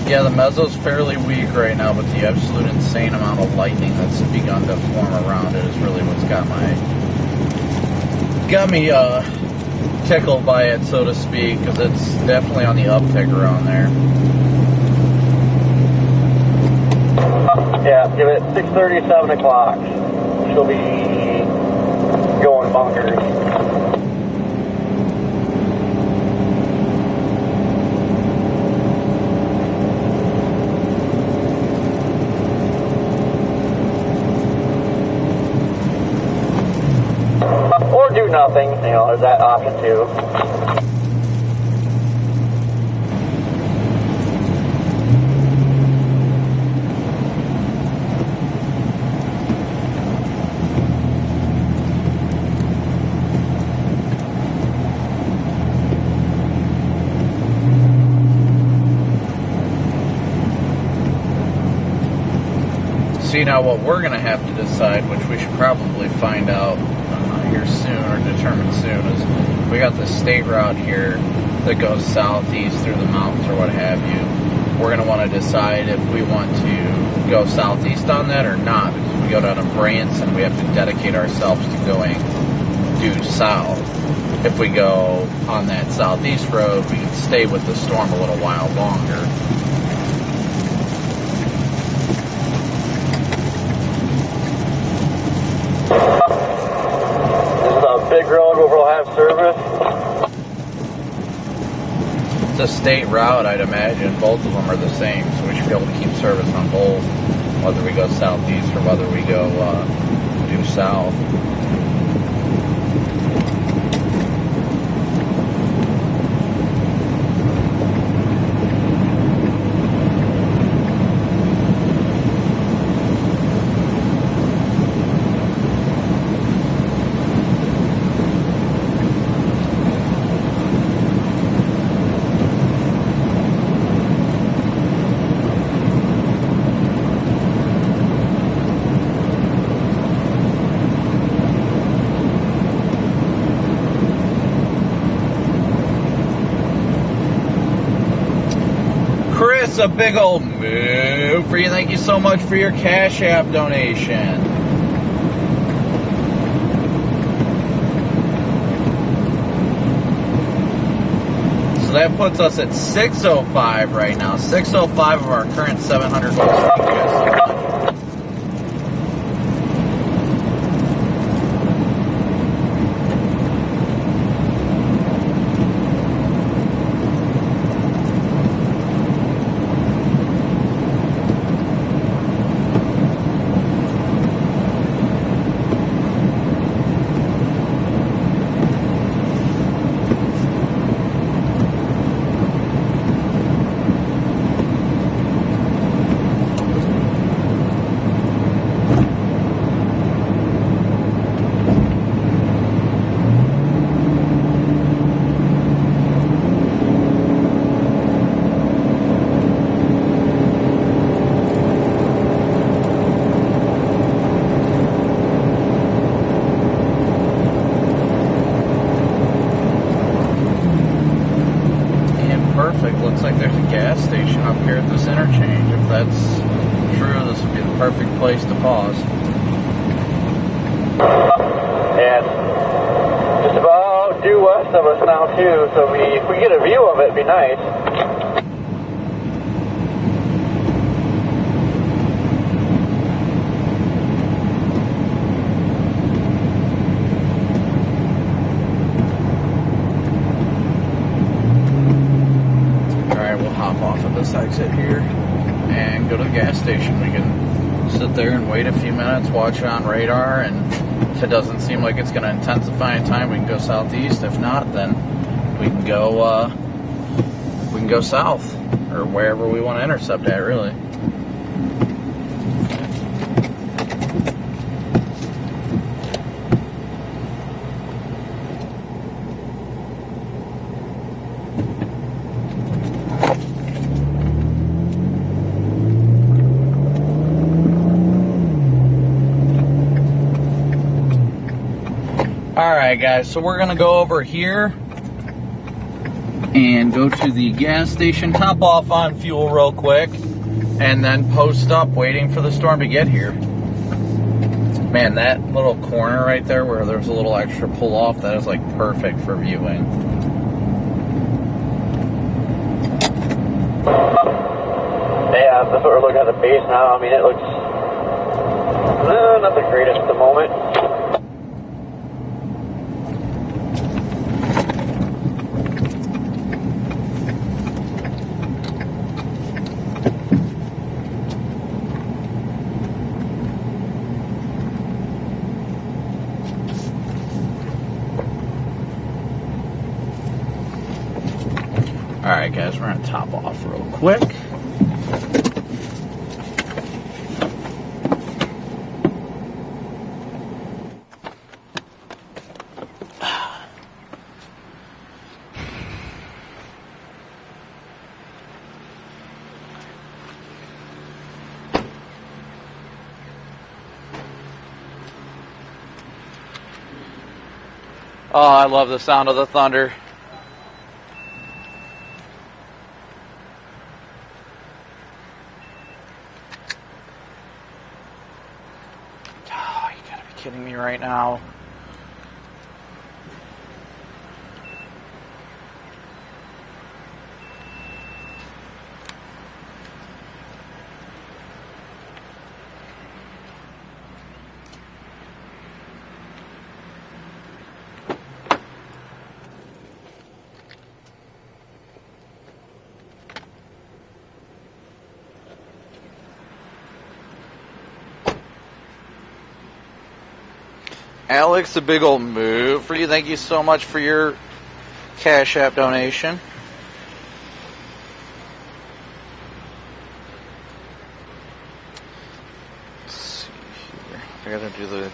Yeah, the meso's fairly weak right now, but the absolute insane amount of lightning that's begun to form around it is really what's got me tickled by it, so to speak, because it's definitely on the uptick around there. Yeah, give it 6:30, 7 o'clock. She'll be going bunkers. Or do nothing, you know, there's that option too. See, now what we're going to have to decide, which we should probably find out here soon, or determine soon, is we got this state route here that goes southeast through the mountains or what have you. We're going to want to decide if we want to go southeast on that or not, because if we go down to Branson, we have to dedicate ourselves to going due south. If we go on that southeast road, we can stay with the storm a little while longer. Big road where we'll have service. It's a state route, I'd imagine. Both of them are the same, so we should be able to keep service on both, whether we go southeast or whether we go due south. A big old move for you. Thank you so much for your Cash App donation. So that puts us at 605 right now. 605 of our current 700 volts. Thank you guys so much. Looks like there's a gas station up here at this interchange. If that's true, this would be the perfect place to pause. And just about due west of us now too, so if we get a view of it, it'd be nice. This exit here and go to the gas station. We can sit there and wait a few minutes, watch it on radar, and if it doesn't seem like it's going to intensify in time, we can go southeast. If not, then we can go south, or wherever we want to intercept at, really. Alright guys, so we're going to go over here and go to the gas station, top off on fuel real quick, and then post up waiting for the storm to get here. Man, that little corner right there where there's a little extra pull off, that is like perfect for viewing. Yeah, that's what we're looking at the base now. I mean, it looks not the greatest at the moment. Alright guys, we're going to top off real quick. Oh, I love the sound of the thunder. Oh, you gotta be kidding me right now. Alex, a big old move for you. Thank you so much for your Cash App donation. Let's see here. I gotta do the...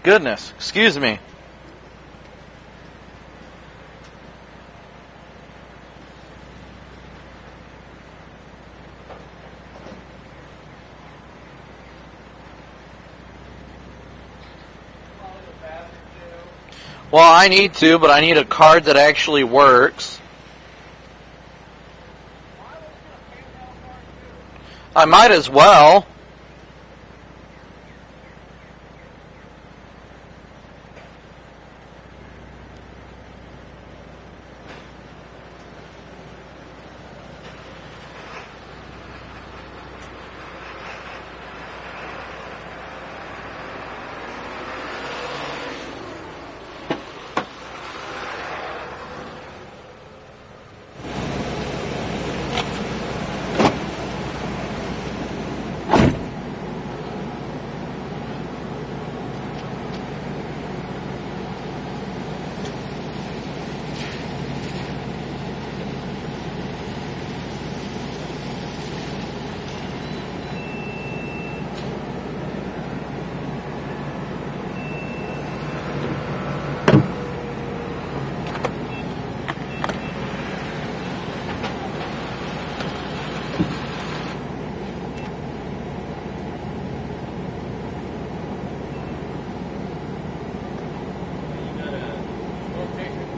Goodness, excuse me. Well, I need to, but I need a card that actually works. I might as well.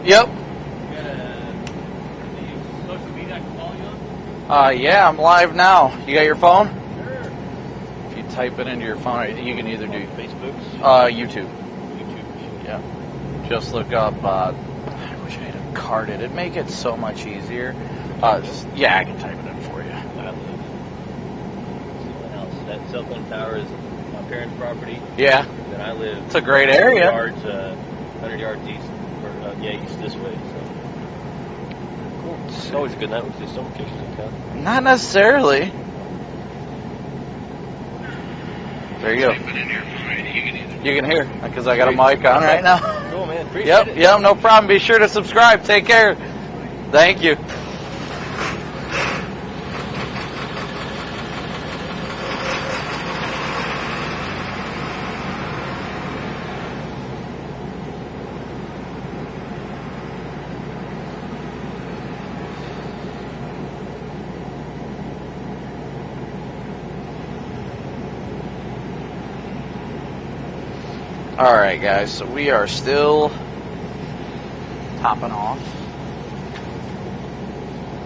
Yep. Social media I can follow you on? Yeah, I'm live now. You got your phone? Sure. If you type it into your phone, you can either do Facebook? YouTube. YouTube. Yeah. Just look up, I wish I had carded. It'd make it so much easier. Yeah, I can type it in for you. That cell phone tower is my parents' property. Yeah. Then I live. It's a great area. 100 yards east, east this way. So. Cool. It's always a good night with just some locations in town. Not necessarily. There you go. You can hear because I got a mic on right now. Cool, man. Appreciate it. Yep, no problem. Be sure to subscribe. Take care. Thank you. Alright guys, so we are still topping off.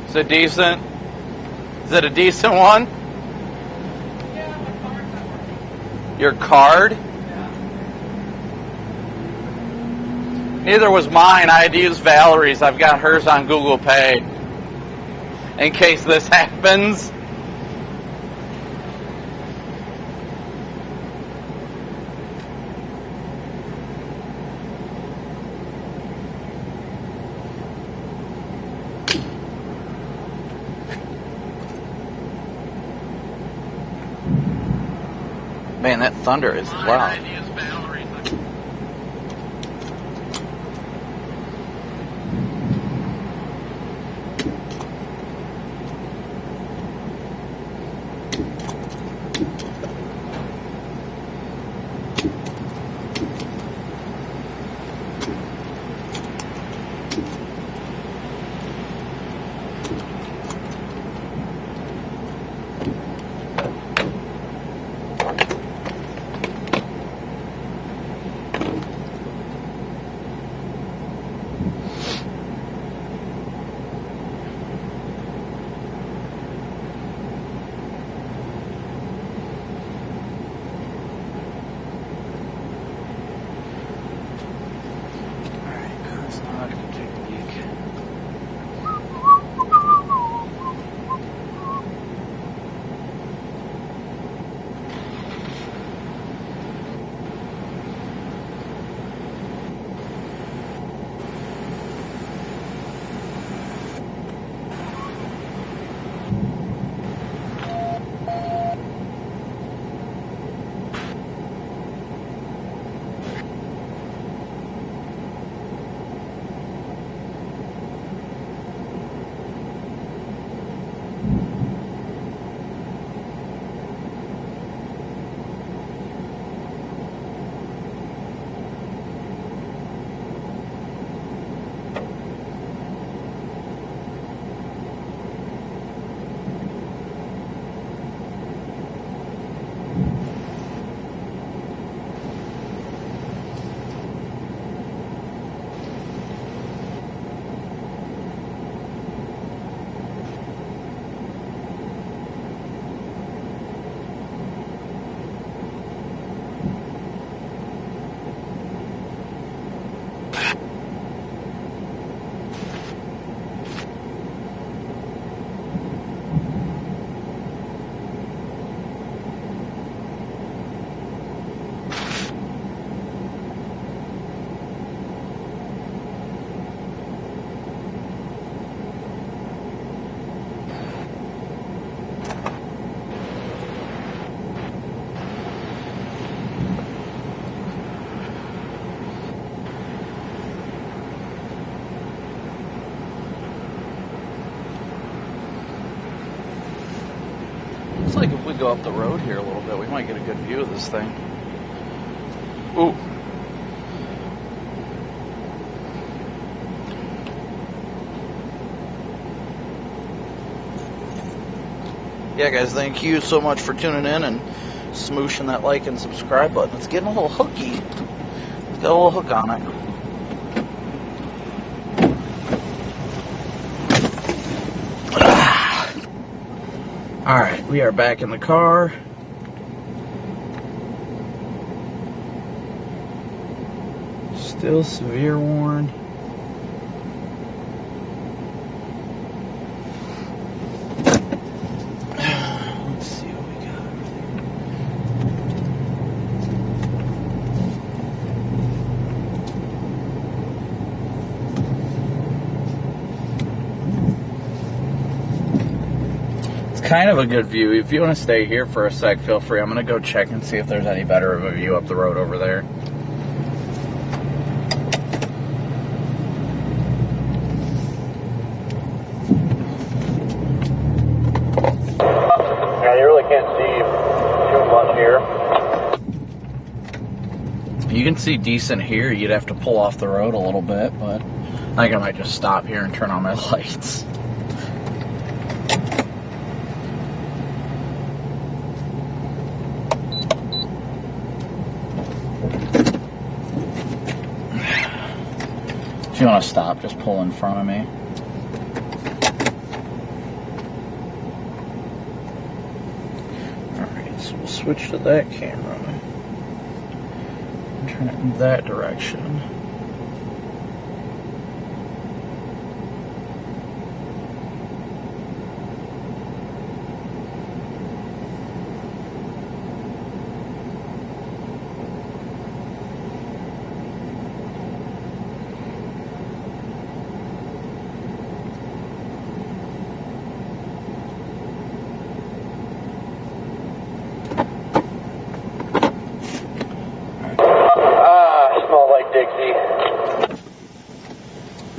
Is it decent? Is it a decent one? Yeah, my card's not working. Your card? Yeah. Neither was mine. I had to use Valerie's. I've got hers on Google Pay. In case this happens. Man, that thunder is loud. Looks like if we go up the road here a little bit, we might get a good view of this thing. Ooh. Yeah, guys, thank you so much for tuning in and smooshing that like and subscribe button. It's getting a little hooky. It's got a little hook on it. Alright, we are back in the car. Still severe warn. Let's see what we got over there. It's kind of a good view. If you want to stay here for a sec, feel free. I'm going to go check and see if there's any better of a view up the road over there. You can see decent here. You'd have to pull off the road a little bit, but I think I might just stop here and turn on my lights. If you want to stop, just pull in front of me. Alright, so we'll switch to that camera. And turn it in that direction.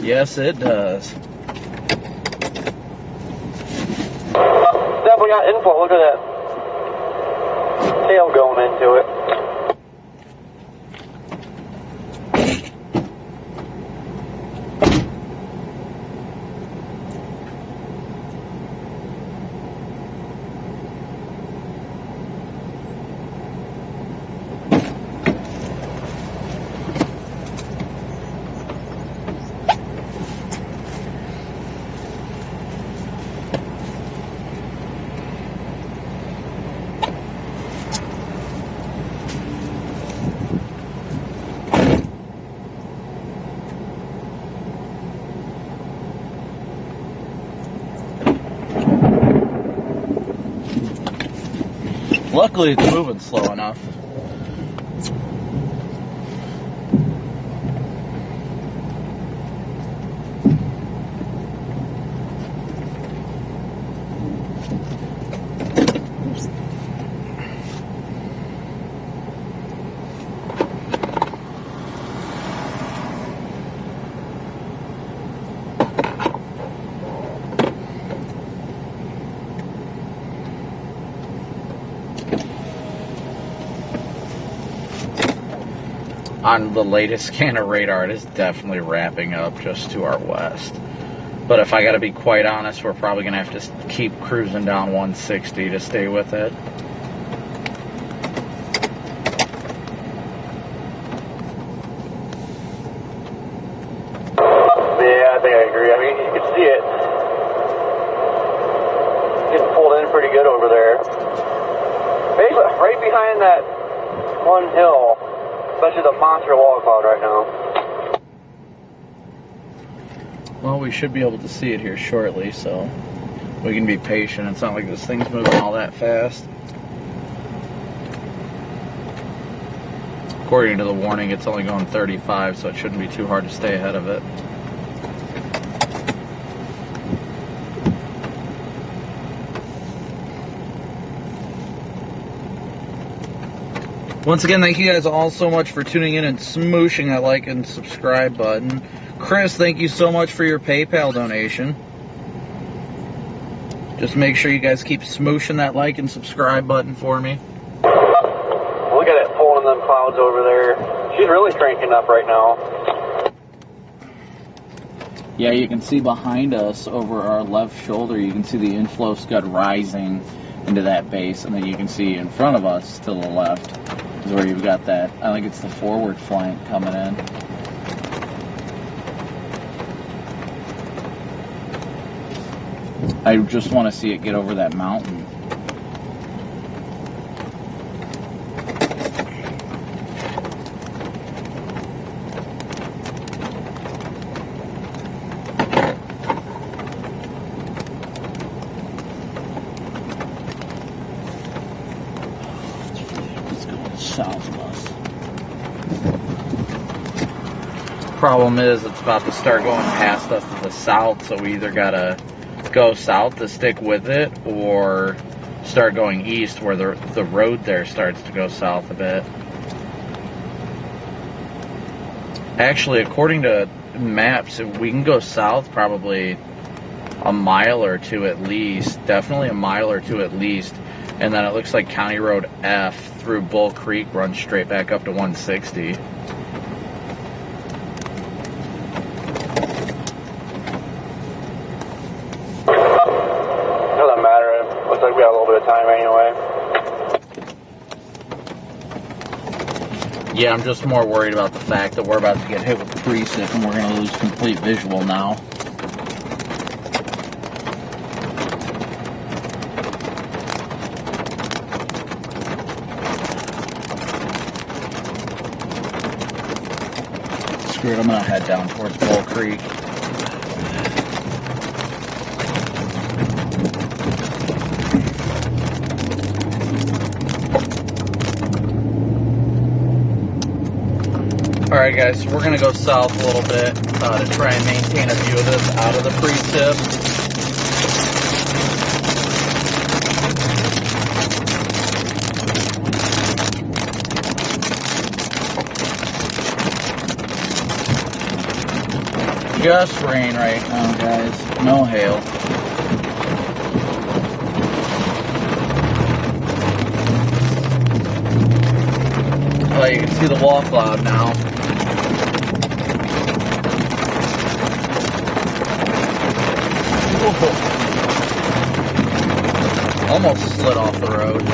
Yes, it does. Definitely got inflow. Look at that tail going into it. Luckily, it's moving slow enough. On the latest scan of radar, it is definitely wrapping up just to our west. But if I got to be quite honest, we're probably going to have to keep cruising down 160 to stay with it. Yeah, I think I agree. I mean, you can see it getting pulled in pretty good over there. Basically, right behind that one hill. Especially the monster wall cloud right now. Well, we should be able to see it here shortly, so we can be patient. It's not like this thing's moving all that fast. According to the warning, it's only going 35, so it shouldn't be too hard to stay ahead of it. Once again, thank you guys all so much for tuning in and smooshing that like and subscribe button. Chris, thank you so much for your PayPal donation. Just make sure you guys keep smooshing that like and subscribe button for me. Look at it pulling them clouds over there. She's really cranking up right now. Yeah, you can see behind us over our left shoulder, you can see the inflow scud rising into that base, and then you can see in front of us to the left is where you've got that, I think it's the forward flank coming in. I just want to see it get over that mountain. South of us. Problem is, it's about to start going past us to the south, so we either gotta go south to stick with it, or start going east where the road there starts to go south a bit. Actually, according to maps, we can go south probably a mile or two at least, definitely a mile or two at least. And then it looks like County Road F through Bull Creek runs straight back up to 160. Doesn't matter. Looks like we have a little bit of time anyway. Yeah, I'm just more worried about the fact that we're about to get hit with the precip and we're going to lose complete visual now. Screw it, I'm going to head down towards Bull Creek. Alright guys, so we're going to go south a little bit to try and maintain a view of this out of the precip. Just rain right now, guys. No hail. Oh, you can see the wall cloud now. Almost slid off the road.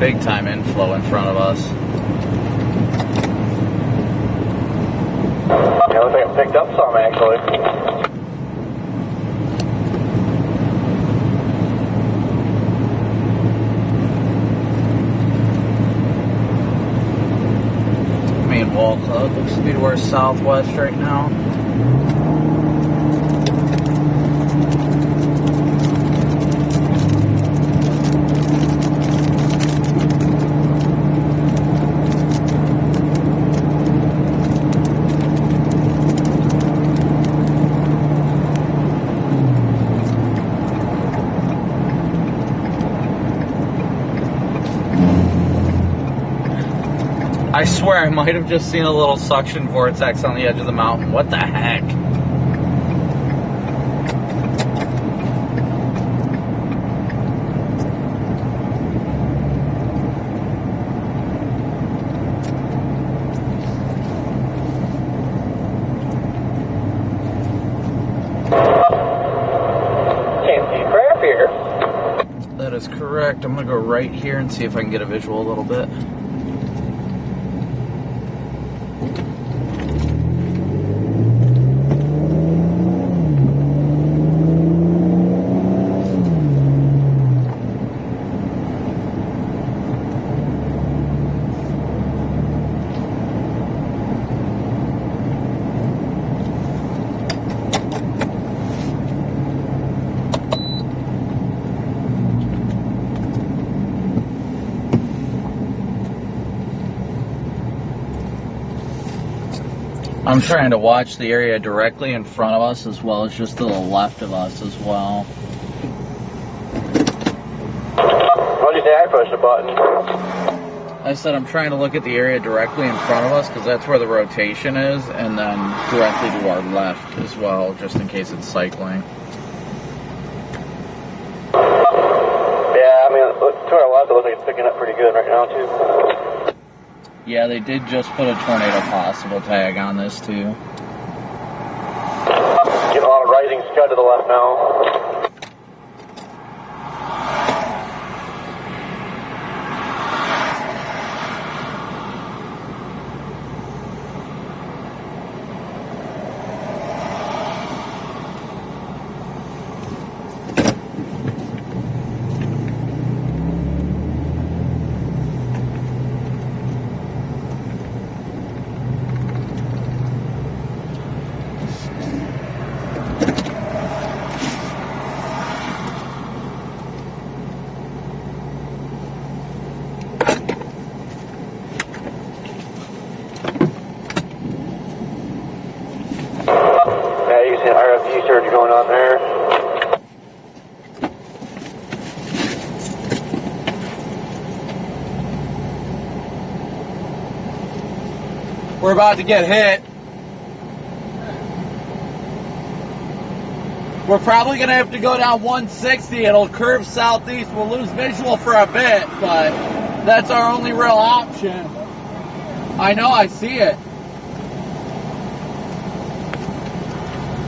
Big time inflow in front of us. Yeah, looks like I picked up some actually. Main wall club looks to be to our southwest right now. I swear I might have just seen a little suction vortex on the edge of the mountain. What the heck? Can't see crap here. That is correct. I'm going to go right here and see if I can get a visual a little bit. I'm trying to watch the area directly in front of us as well as just to the left of us as well. What did you say? I pushed a button. I said I'm trying to look at the area directly in front of us because that's where the rotation is, and then directly to our left as well, just in case it's cycling. Yeah, I mean, to our left, it looks like it's picking up pretty good right now, too. Yeah, they did just put a tornado possible tag on this too. Getting a lot of rising scud to the left now. We're about to get hit. We're probably going to have to go down 160. It'll curve southeast. We'll lose visual for a bit, but that's our only real option. I know, I see it.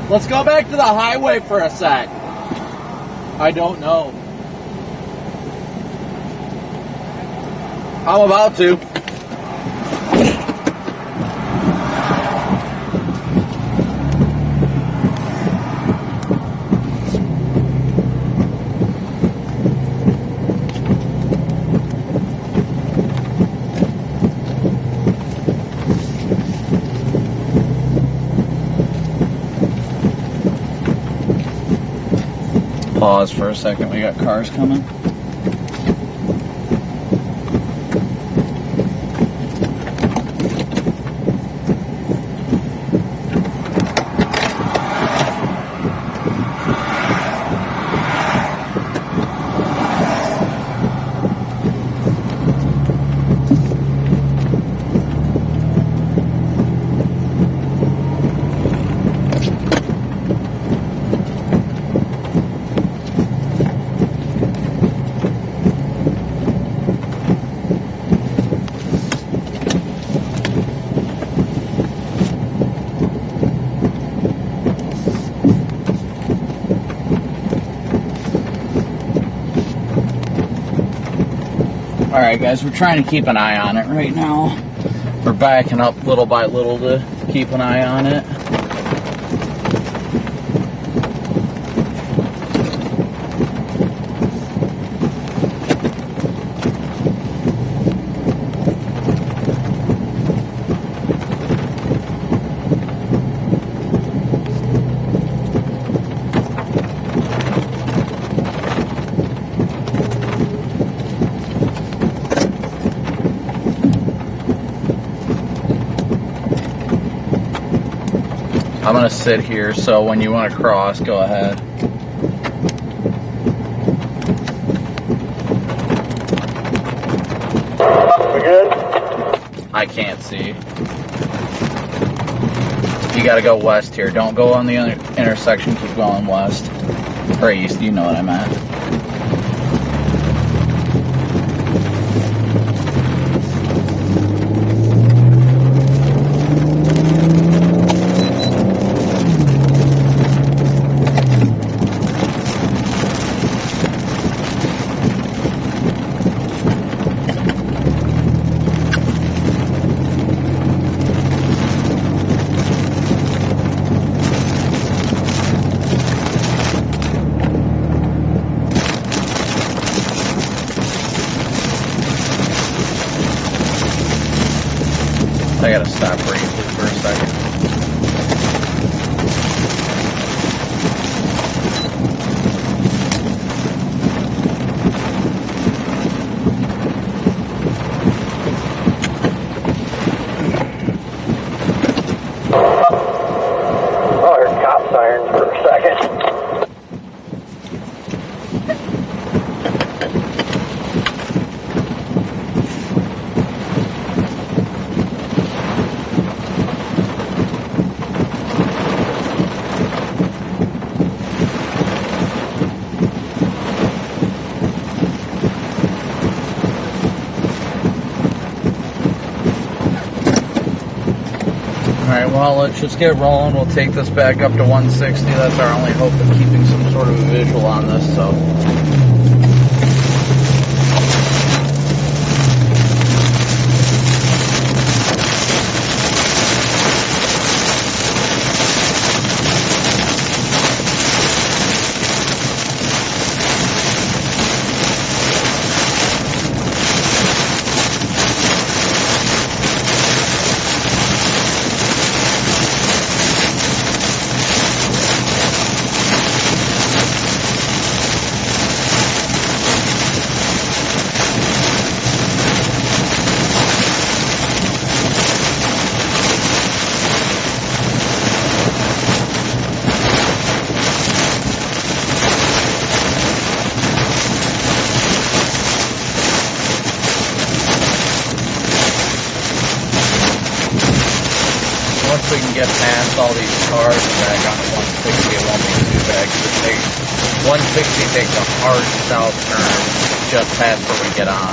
Let's go back to the highway for a sec. I don't know. I'm about to. Pause for a second, we got cars coming. Alright guys, we're trying to keep an eye on it right now. We're backing up little by little to keep an eye on it. I'm going to sit here, so when you want to cross, go ahead. We good? I can't see. You got to go west here. Don't go on the intersection. Keep going west. Or east, you know what I meant. I gotta stop briefly for a second. Oh, I heard cop sirens for a second. Alright, well, let's just get rolling. We'll take this back up to 160. That's our only hope of keeping some sort of a visual on this, so. get past all these cars and back onto 160, it won't be too bad. 160 takes a hard south turn just past where we get on.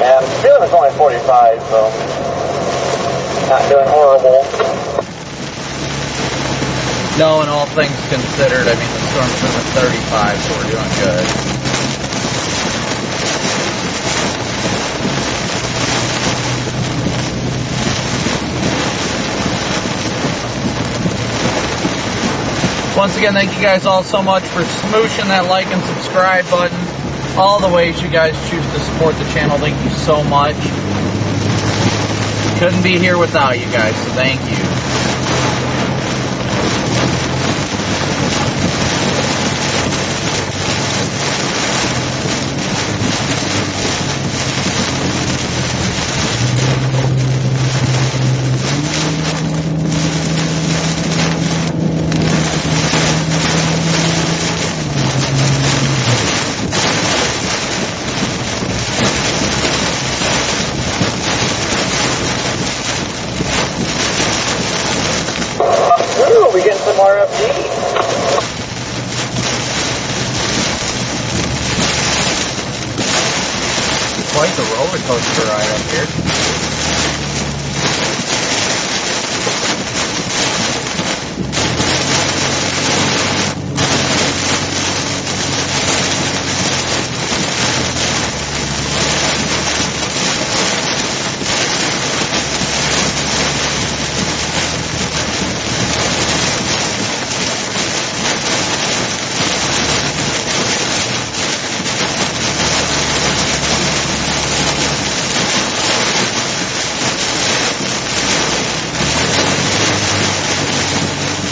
Yeah, I'm feeling it's only 45, so not doing horrible. No, and all things considered, I mean, the storm's in the 35, so we're doing good. Once again, thank you guys all so much for smooshing that like and subscribe button. All the ways you guys choose to support the channel, thank you so much. Couldn't be here without you guys, so thank you. We getting some RFD. Quite the roller coaster ride up here.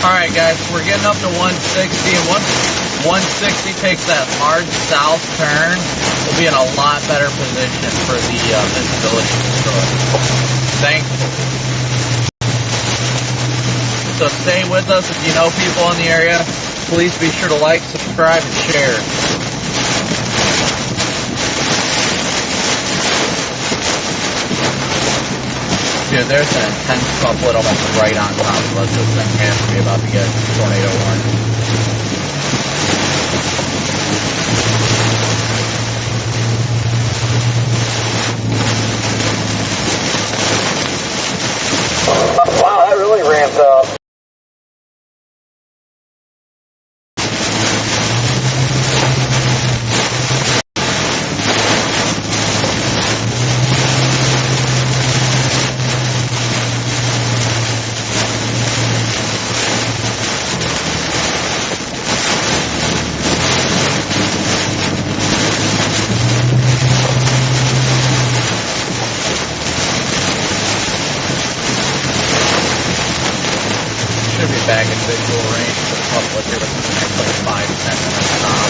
Alright guys, we're getting up to 160, and once 160 takes that hard south turn, we'll be in a lot better position for the visibility control. Thankfully. So stay with us. If you know people in the area, please be sure to like, subscribe, and share. Dude, there's an intense couplet almost right on top of us. This thing has to be about to get tornado warning. Wow, that really ramped up. Should be back in visual range for the public here within the next like 5-10 minutes now.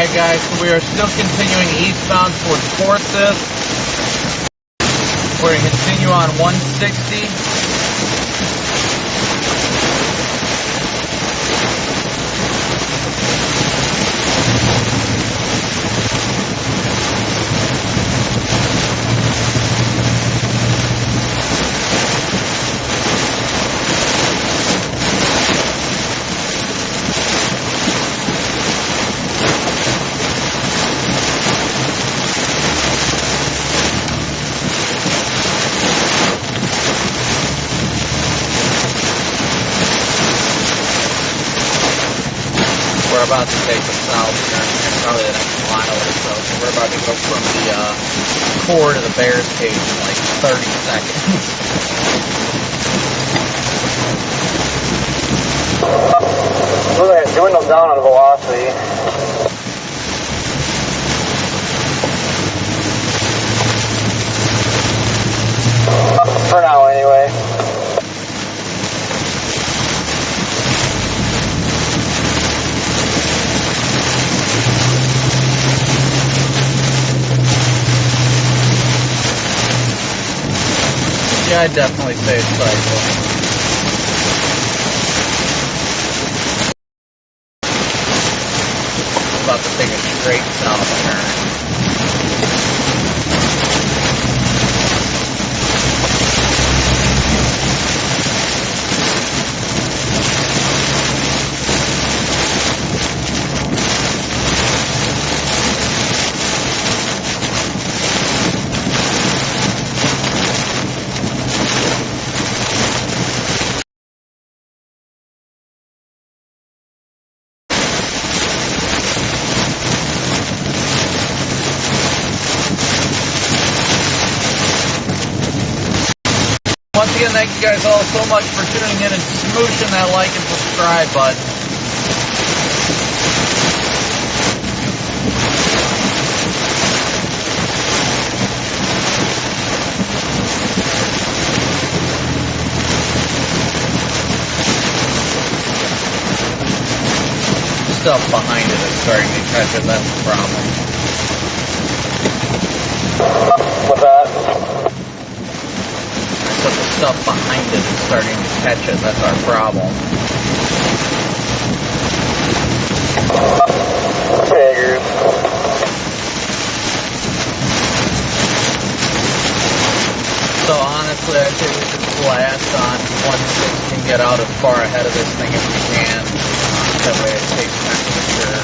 Alright guys, so we are still continuing eastbound towards Forsyth. We're going to continue on 160. We're about to take the south turn here, probably the next mile or so. So we're about to go from the core to the Bears cage in like 30 seconds. Look at it, dwindle down on velocity. For now, anyway. Yeah, I'd definitely say it's cycle. About to take a straight south turn. Once again, thank you guys all so much for tuning in and smooshing that like and subscribe button. Stuff behind it is starting to catch it, that's the problem. What's that? But the stuff behind it is starting to catch it. That's our problem. Figures. So honestly, I think we should blast on 160 and get out as far ahead of this thing as we can. That way it takes time to mature.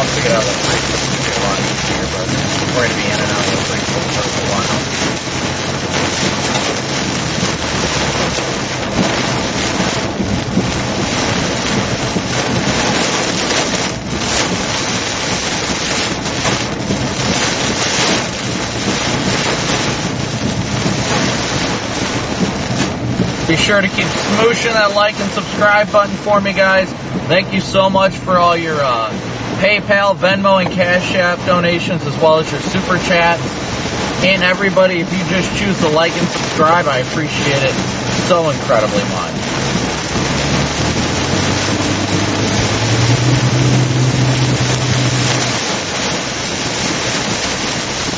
Once we get out of the freak, it's going to be a lot easier, but we're going to be in and out of the freak for a while. Be sure to keep smooshing that like and subscribe button for me, guys. Thank you so much for all your PayPal, Venmo, and Cash App donations, as well as your Super Chats. And everybody, if you just choose to like and subscribe, I appreciate it so incredibly much.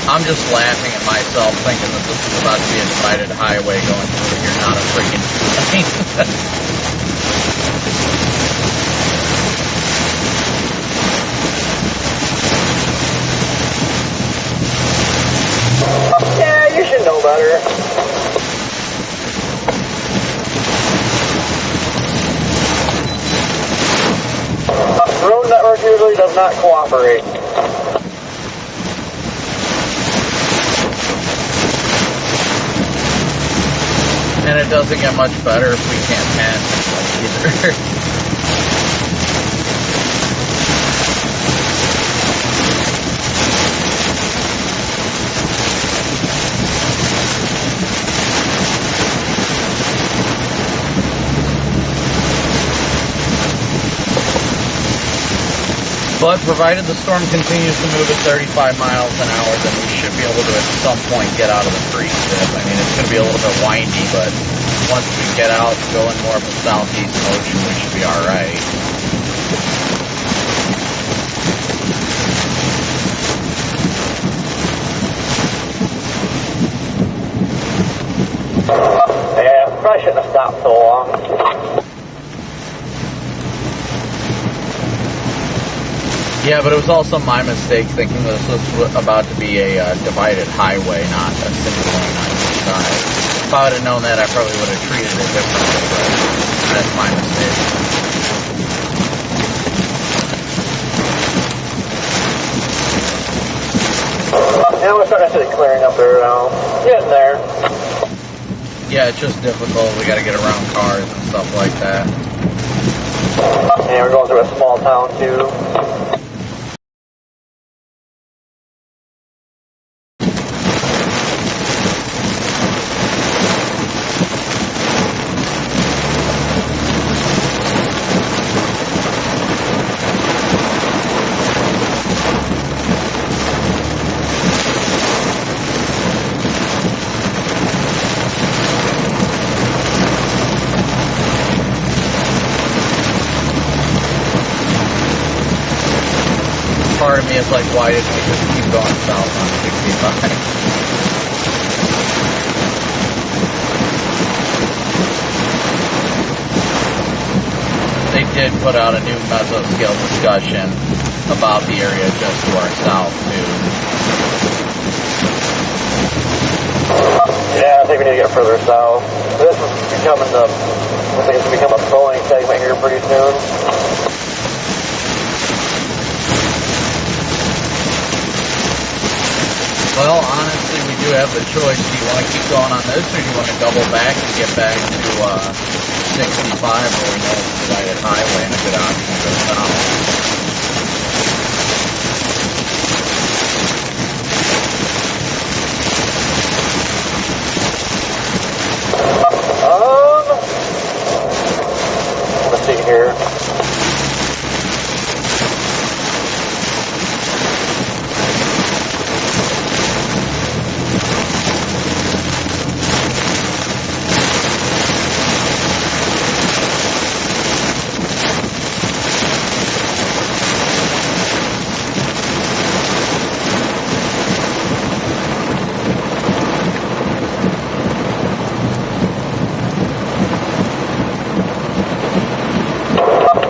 I'm just laughing at myself, thinking that this is about to be a divided highway going through here, not a freaking two-lane. Yeah, you should know better. The road network usually does not cooperate. And it doesn't get much better if we can't pass either. But provided the storm continues to move at 35 miles an hour, then we should be able to at some point get out of the freeze dip. I mean, it's going to be a little bit windy, but once we get out, go in more of a southeast motion, we should be all right. Yeah, probably shouldn't have stopped so long. Yeah, but it was also my mistake thinking this was about to be a divided highway, not a single lane on each side. If I would have known that, I probably would have treated it differently, but that's my mistake. Yeah, we're starting to see the clearing up there now. Getting there. Yeah, it's just difficult. We got to get around cars and stuff like that. And we're going through a small town too. Part of me is like, why didn't we just keep going south on 65? They did put out a new mesoscale discussion about the area just to our south, too. Yeah, I think we need to get further south. This is becoming I think it's going to become a towing segment here pretty soon. Well, honestly, we do have the choice. Do you want to keep going on this, or do you want to double back and get back to 65, where we know it's a divided highway and a good option to go south? Let's see here.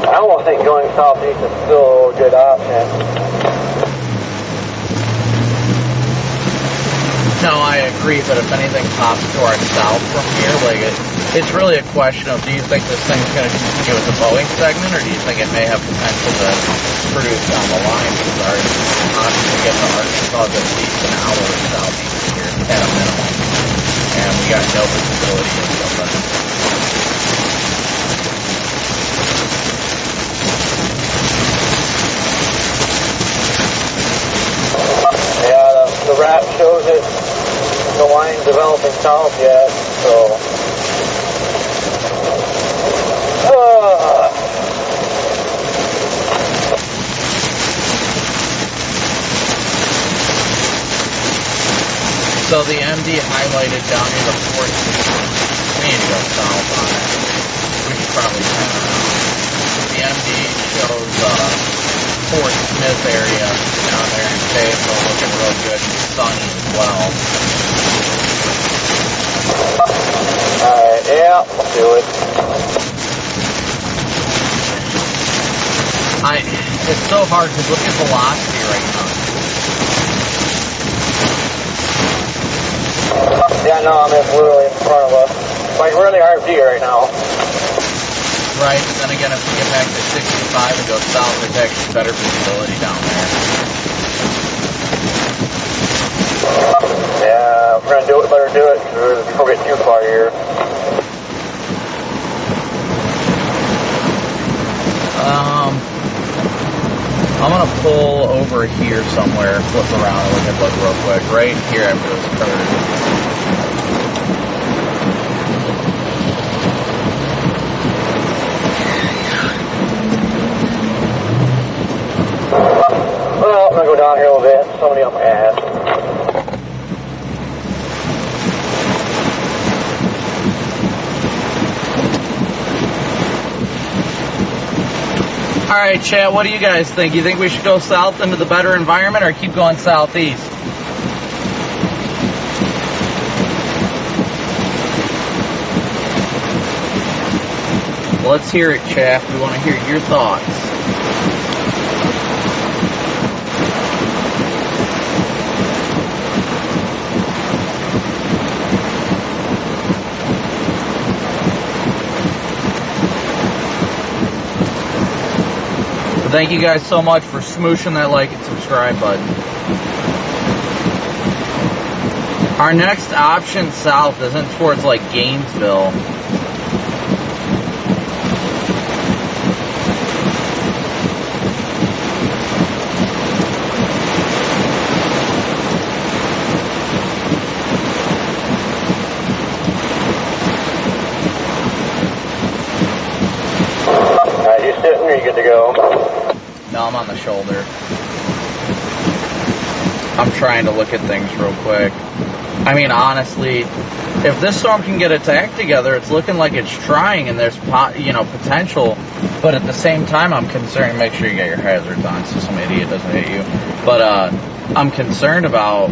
I almost think going southeast is still a good option. No, I agree, but if anything pops to our south from here, like it's really a question of, do you think this thing's going to continue as a Boeing segment, or do you think it may have potential to produce down the line? Because our option to get to Arkansas is at least an hour southeast here at a minimum, and we got no visibility until then. Yeah, the map shows it. The line developing south yet, so. So the MD highlighted down near the Fort Smith. We need to go south on it. We should probably turn around. The MD shows Fort Smith area down there in Fayetteville looking real good and sunny as well. Alright, yeah, let's do it. It's so hard because look at velocity right now. Yeah, no, I'm literally in front of us. Like, we're in the RFD right now. Right, then again, if we get back to 65 and go south, there's actually better visibility down there. Yeah, if we're gonna do it, better do it before we get too far here. I'm gonna pull over here somewhere, flip around, and we can look real quick. Right here after this curve. Well, I'm gonna go down here a little bit. Somebody on my ass. All right, chat, what do you guys think? You think we should go south into the better environment or keep going southeast? Let's hear it, Chaff. We want to hear your thoughts. But thank you guys so much for smooshing that like and subscribe button. Our next option south isn't towards like Gainesville. Alright, you sitting or you good to go? No, I'm on the shoulder. I'm trying to look at things real quick. I mean, honestly, if this storm can get its act together, it's looking like it's trying, and there's potential. But at the same time, I'm concerned. Make sure you get your hazards on so some idiot doesn't hit you. But I'm concerned about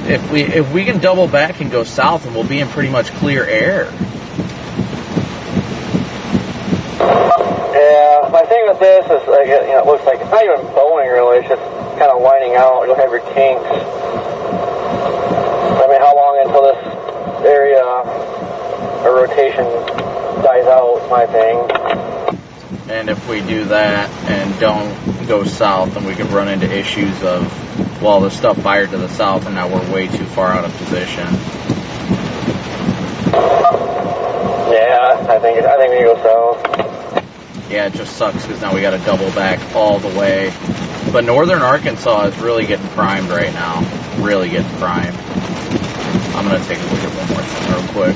if we can double back and go south, and we'll be in pretty much clear air. Yeah, my thing with this is, like, it looks like it's not even bowing really, it's just kind of lining out. You'll have your kinks. I mean, how long until this area or rotation dies out, my thing. And if we do that and don't go south, then we could run into issues of, well, the stuff fired to the south, and now we're way too far out of position. Yeah, I think we go south. Yeah, it just sucks because now we got to double back all the way. But northern Arkansas is really getting primed right now. Really getting primed. I'm going to take a look at one more thing real quick.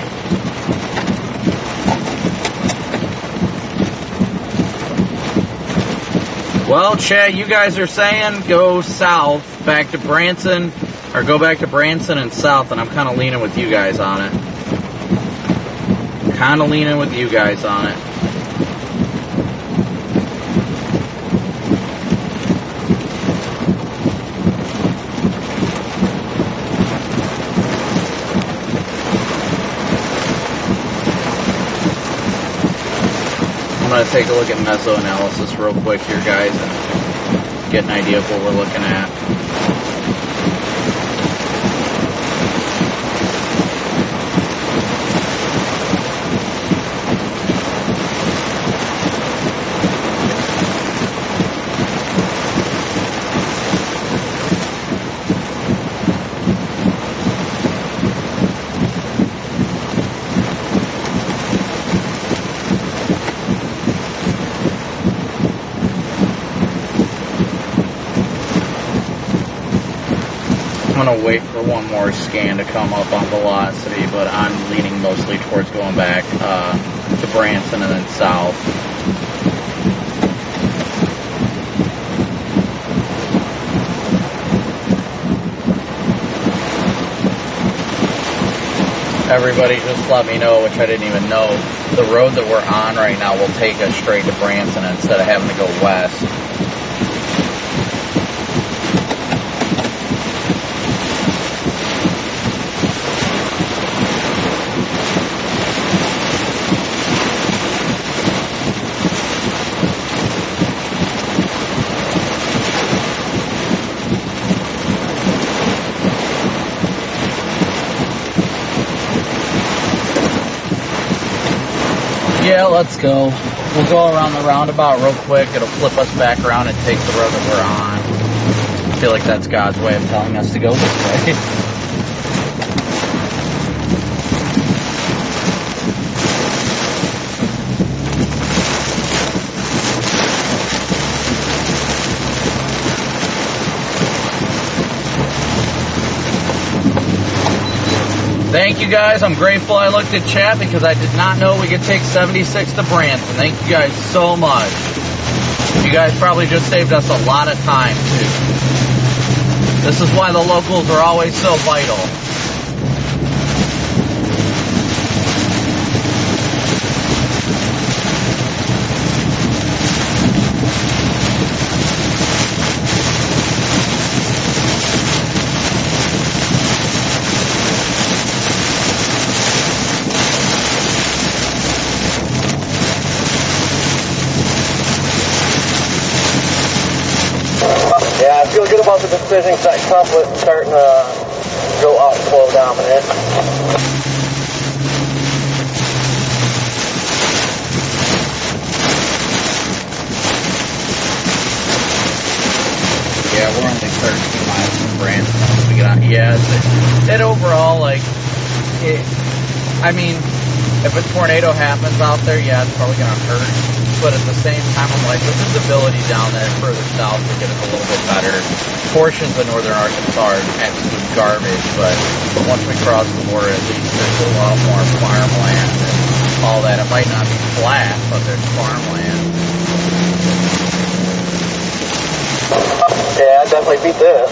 Well, Chad, you guys are saying go south, back to Branson, or go back to Branson and south, and I'm kind of leaning with you guys on it. I'm going to take a look at meso-analysis real quick here, guys, and get an idea of what we're looking at. I'm going to wait for one more scan to come up on velocity, but I'm leaning mostly towards going back to Branson and then south. Everybody just let me know, which I didn't even know, the road that we're on right now will take us straight to Branson instead of having to go west. Yeah, let's go. We'll go around the roundabout real quick. It'll flip us back around and take the road that we're on. I feel like that's God's way of telling us to go this way. Thank you guys. I'm grateful I looked at chat because I did not know we could take 76 to Branson. Thank you guys so much. You guys probably just saved us a lot of time, too. This is why the locals are always so vital. about the decision that couplet's starting to go out slow dominant. Yeah, we're only 13 miles from Branson once we get out. Yeah, it overall, like, I mean, if a tornado happens out there, yeah, it's probably going to hurt. But at the same time, I'm like, the visibility down there further south will get it a little bit better. Portions of northern Arkansas are absolute garbage, but once we cross the border, at least there's a lot more farmland and all that. It might not be flat, but there's farmland. Yeah, I definitely beat this.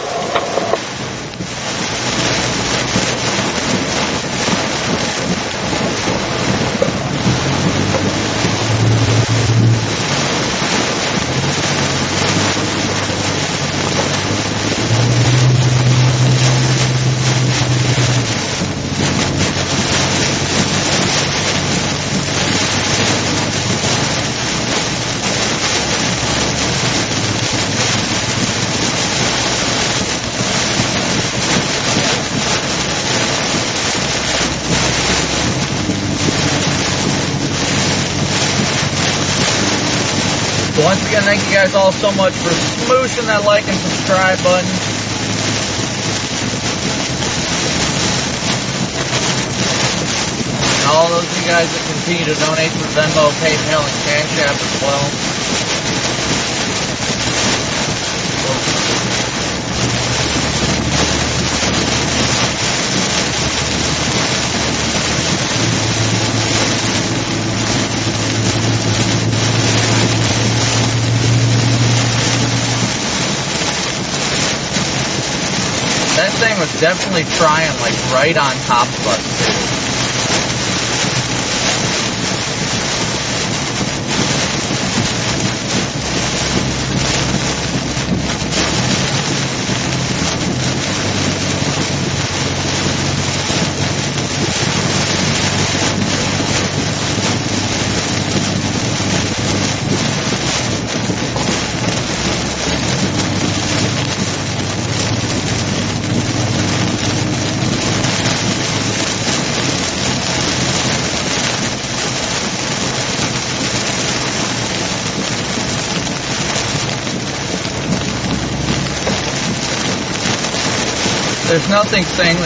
Once again, thank you guys all so much for smooshing that like and subscribe button. And all those of you guys that continue to donate through Venmo, PayPal, and Cash App as well. That thing was definitely trying like right on top of us too. There's nothing saying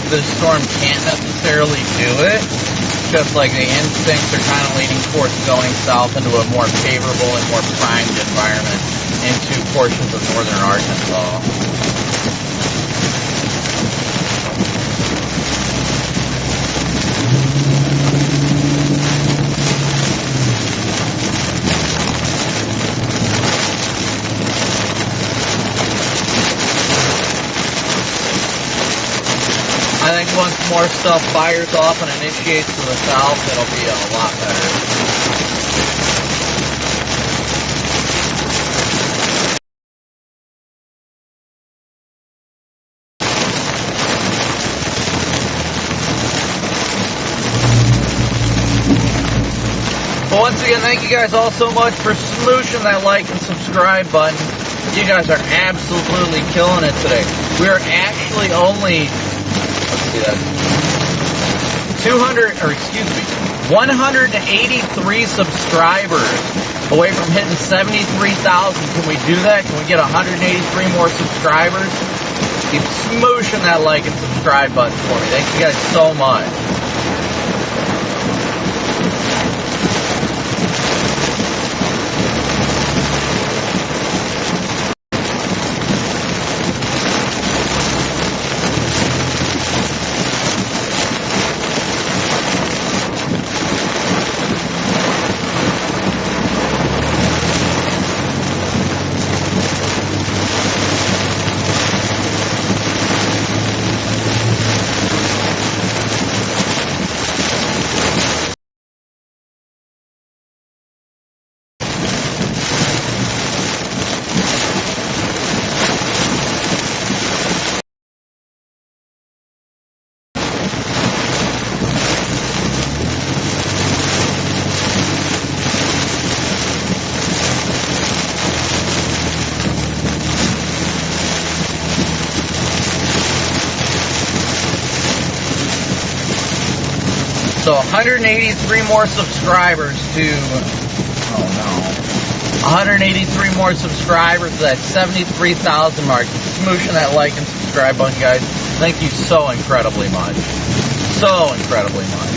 this storm can't necessarily do it. Just like the instincts are kind of leaning towards going south into a more favorable and more primed environment into portions of northern Arkansas. I think once more stuff fires off and initiates to the south, it'll be a lot better. But once again, thank you guys all so much for smooshing that like and subscribe button. You guys are absolutely killing it today. We are actually only... Let's see that. 183 subscribers away from hitting 73,000. Can we do that? Can we get 183 more subscribers? Keep smooshing that like and subscribe button for me. Thank you guys so much. So 183 more subscribers to, 183 more subscribers to that 73,000 mark. Smooshing that like and subscribe button, guys. Thank you so incredibly much. So incredibly much.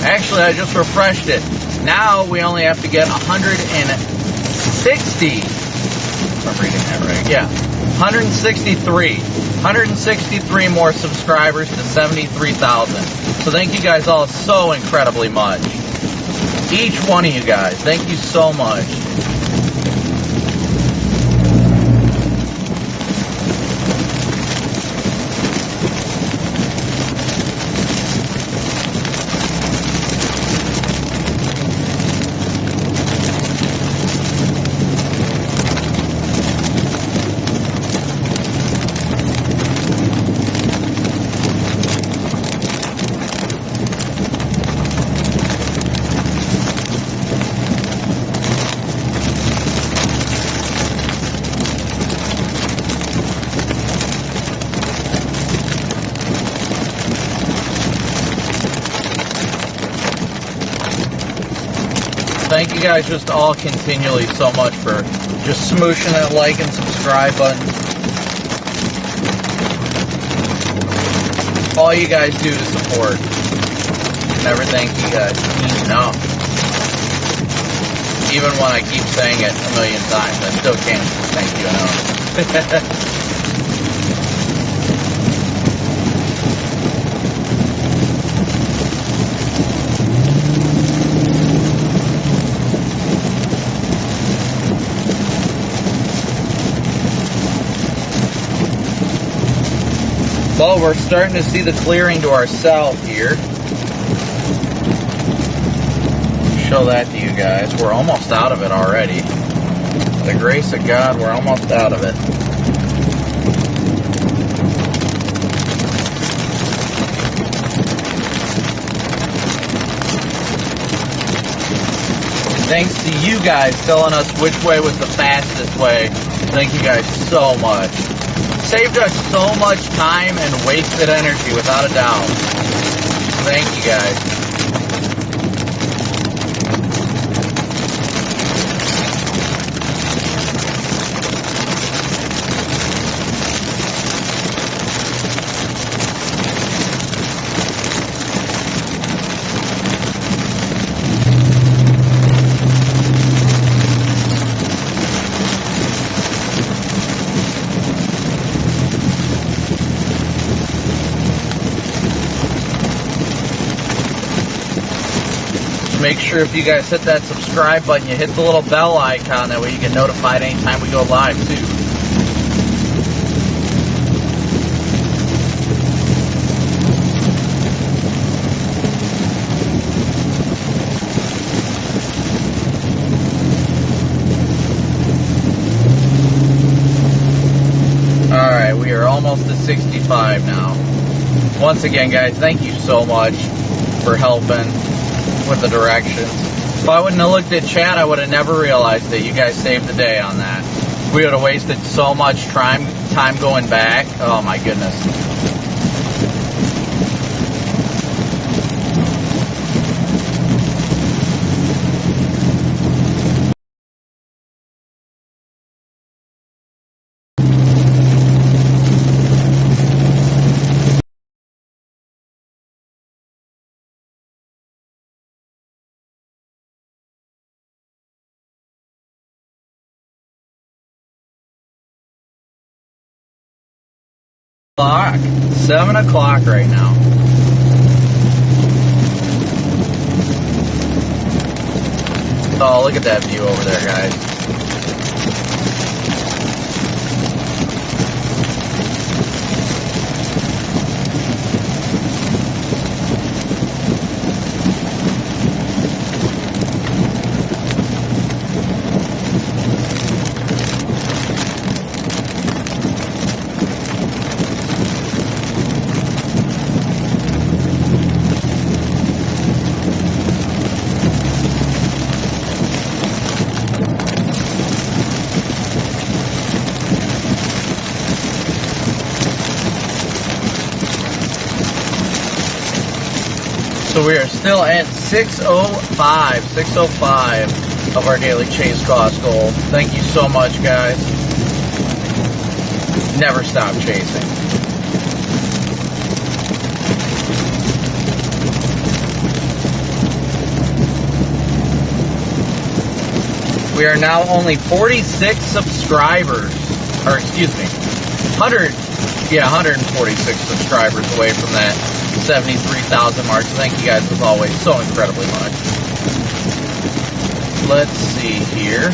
Actually, I just refreshed it. Now we only have to get 160. If I'm reading that right. Yeah. 163 more subscribers to 73,000. So thank you guys all so incredibly much. Each one of you guys, thank you so much. Thank you guys just all continually so much for just smooshing that like and subscribe button. All you guys do to support. Never thank you guys enough. Even when I keep saying it a million times, I still can't thank you enough. Well, we're starting to see the clearing to our south here. Show that to you guys. We're almost out of it already. By the grace of God, we're almost out of it. Thanks to you guys telling us which way was the fastest way. Thank you guys so much. Saved us so much time and wasted energy, without a doubt. Thank you guys. Make sure if you guys hit that subscribe button, you hit the little bell icon. That way you get notified anytime we go live too. Alright, we are almost to 65 now. Once again, guys, thank you so much for helping with the directions. If I wouldn't have looked at chat, I would have never realized that you guys saved the day on that. We would have wasted so much time going back. Oh my goodness. O'clock. 7 o'clock right now. Oh, look at that view over there, guys. So we are still at 605 of our daily chase cost goal. Thank you so much, guys. Never stop chasing. We are now only 46 subscribers, or excuse me, 146 subscribers away from that 73,000 mark. So thank you guys, as always, so incredibly much. Let's see here.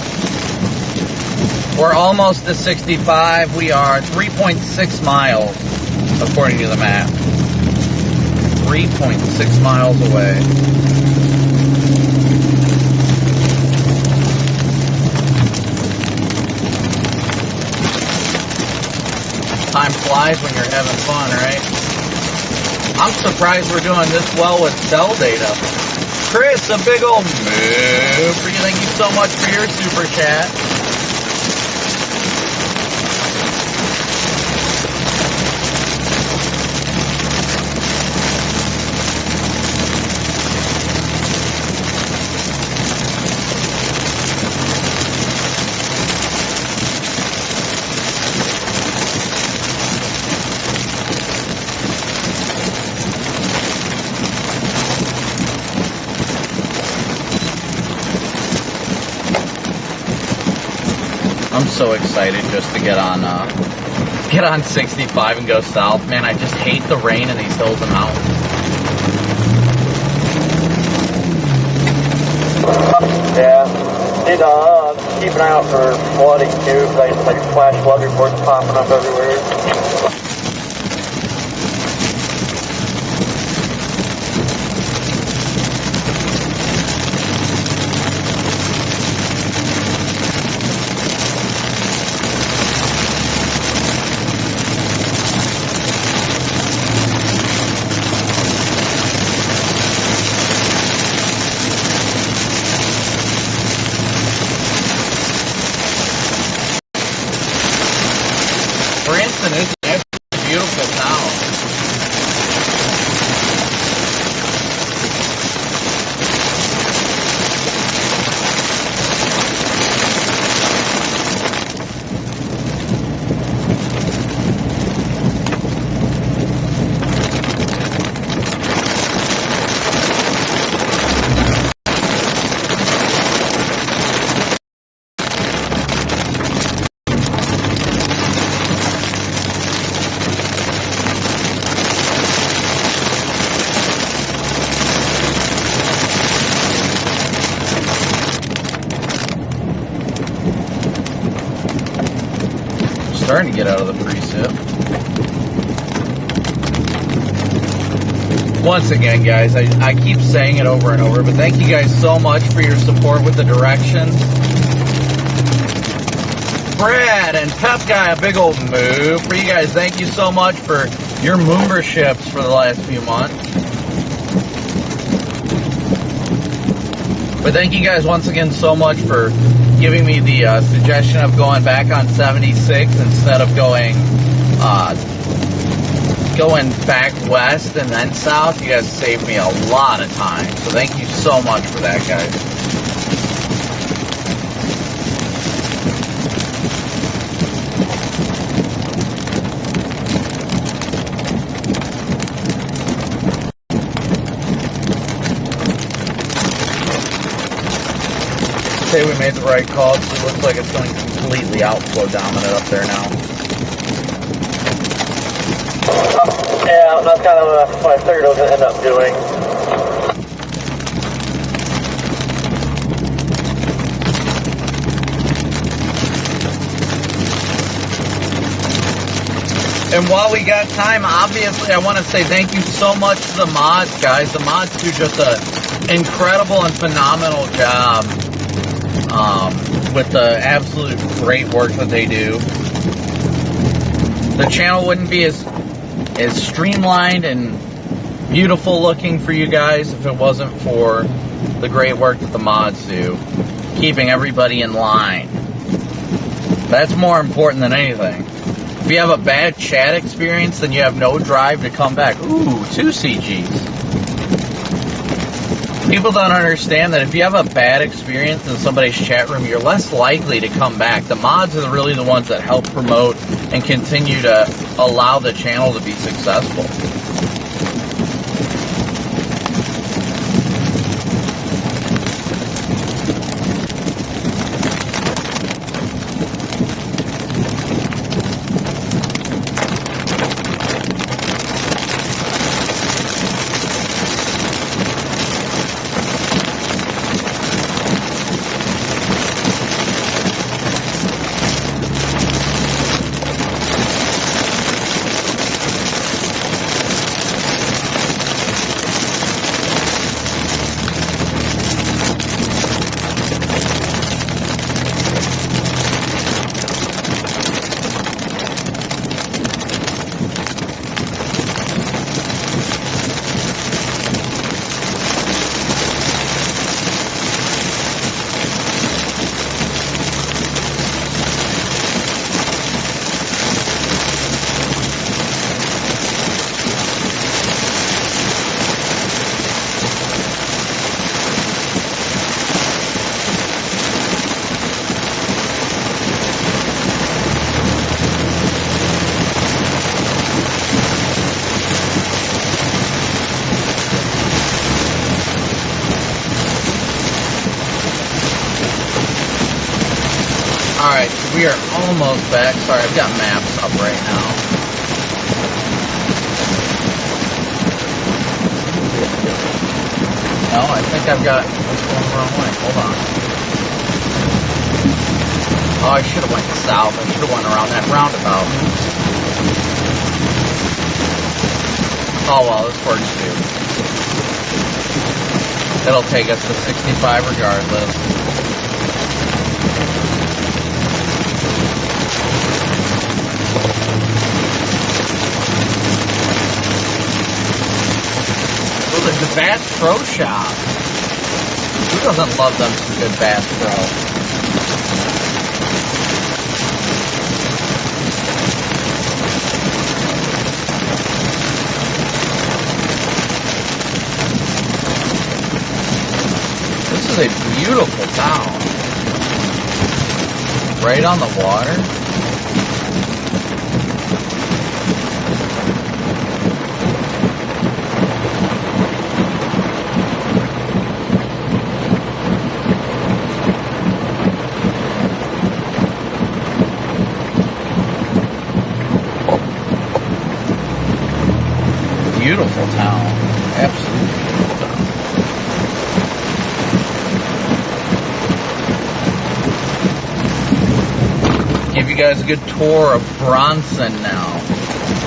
We're almost to 65. We are 3.6 miles, according to the map. 3.6 miles away. Time flies when you're having fun, right? I'm surprised we're doing this well with cell data. Chris, a big old move for you. Thank you so much for your super chat. I'm so excited just to get on 65 and go south. Man, I just hate the rain in these hills and mountains. Yeah. Need to keep an eye out for flooding too, because I like flash flood reports popping up everywhere. Branson is a beautiful town. Starting to get out of the precip. Once again, guys, I keep saying it over and over, but thank you guys so much for your support with the directions. Brad and Pep Guy, a big old move for you guys. Thank you so much for your memberships for the last few months. But thank you guys once again so much for giving me the suggestion of going back on 76 instead of going back west and then south. You guys saved me a lot of time. So thank you so much for that, guys. Say we made the right call, so it looks like it's going completely outflow dominant up there now. Yeah, that's kind of what I figured I was going to end up doing. And while we got time, obviously, I want to say thank you so much to the mods, guys. The mods do just an incredible and phenomenal job with the absolute great work that they do. The channel wouldn't be as streamlined and beautiful looking for you guys if it wasn't for the great work that the mods do, keeping everybody in line. That's more important than anything. If you have a bad chat experience, then you have no drive to come back. Ooh, 2 CGs. People don't understand that if you have a bad experience in somebody's chat room, you're less likely to come back. The mods are really the ones that help promote and continue to allow the channel to be successful. Alright, we are almost back. Sorry, I've got maps up right now. No, I think I've got it. What's going the wrong way? Hold on. Oh, I should have went south. I should have went around that roundabout. Oh well, this works too. It'll take us to 65 regardless. The Bass Pro Shop. Who doesn't love them some good Bass Pro? This is a beautiful town. Right on the water. Beautiful town. Absolutely beautiful town. Give you guys a good tour of Bronson now.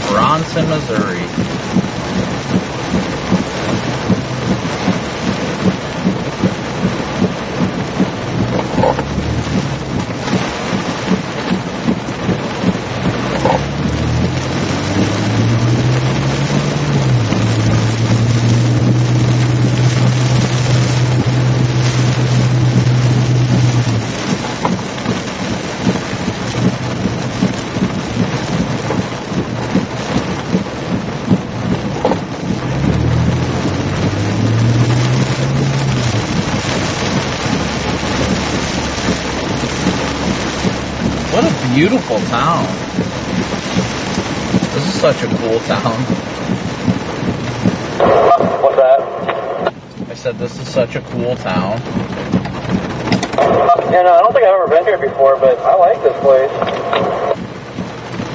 Bronson, Missouri. What a beautiful town. This is such a cool town. What's that? I said this is such a cool town. Yeah, no, I don't think I've ever been here before, but I like this place.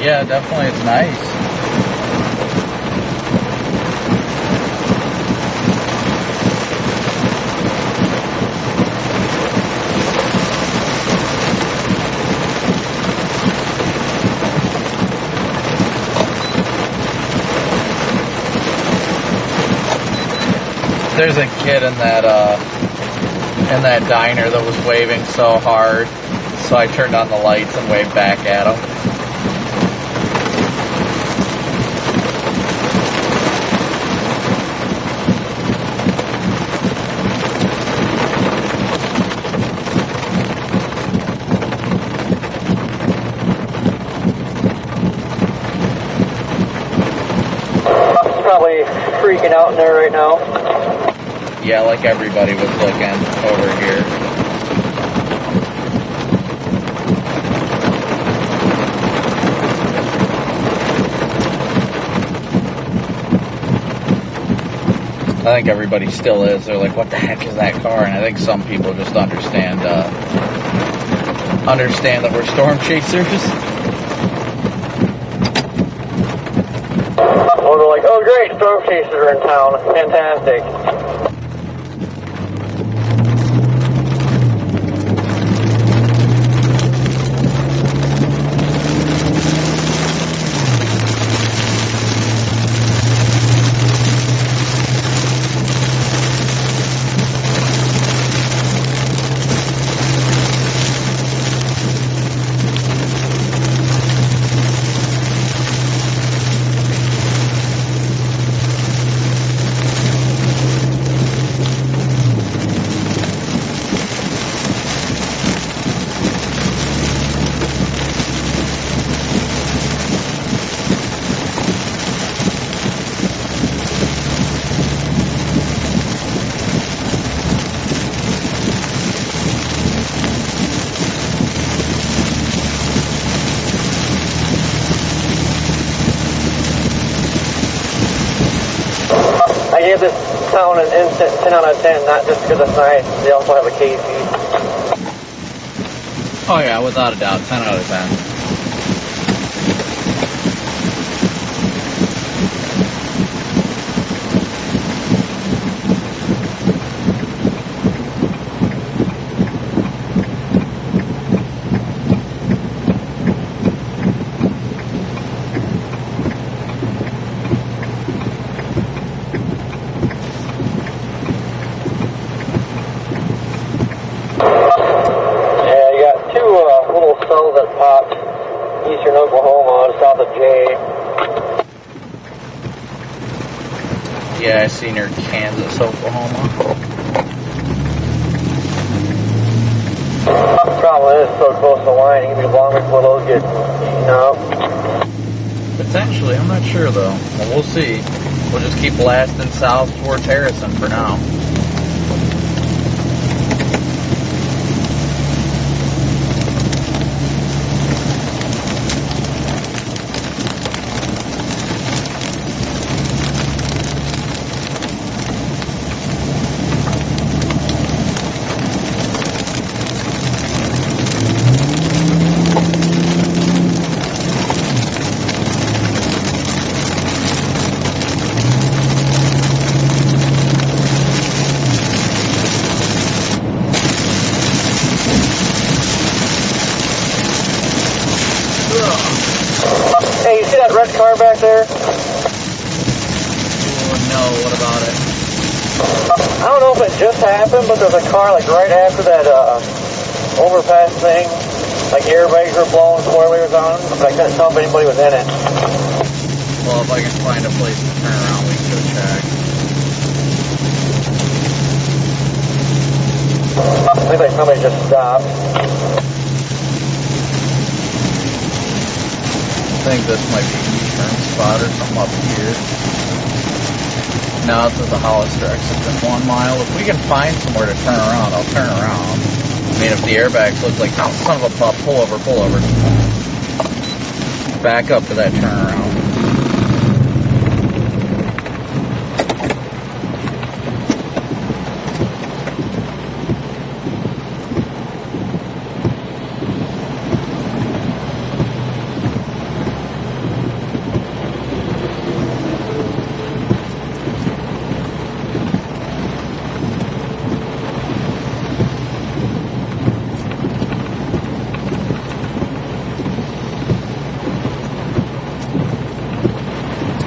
Yeah, definitely it's nice. There's a kid in that diner that was waving so hard, so I turned on the lights and waved back at him. He's probably freaking out in there right now. Yeah, like everybody was looking over here. I think everybody still is. They're like, what the heck is that car? And I think some people just understand that we're storm chasers. Well, they're like, oh great, storm chasers are in town. Fantastic. I gave this town an instant 10 out of 10, not just because it's nice. They also have a KC. Oh yeah, without a doubt, 10 out of 10. Cells that popped eastern Oklahoma, south of Jay. Yeah, I seen her Kansas, Oklahoma. Problem is, so close to the line, it can be long before those get eaten up. Potentially, I'm not sure though. Well, we'll see. We'll just keep blasting south towards Harrison for now. Hey, you see that red car back there? Oh no, what about it? I don't know if it just happened, but there's a car like right after that overpass thing. Like airbags were blowing, spoilers on, but I couldn't tell if anybody was in it. Well, if I can find a place to turn around, we can go check. Looks like somebody just stopped. I think this might be a turn spot or something up here. No, it's at the Hollister exit in 1 mile. If we can find somewhere to turn around, I'll turn around. I mean, if the airbags look like, oh, son of a pup, pull over. Back up to that turnaround.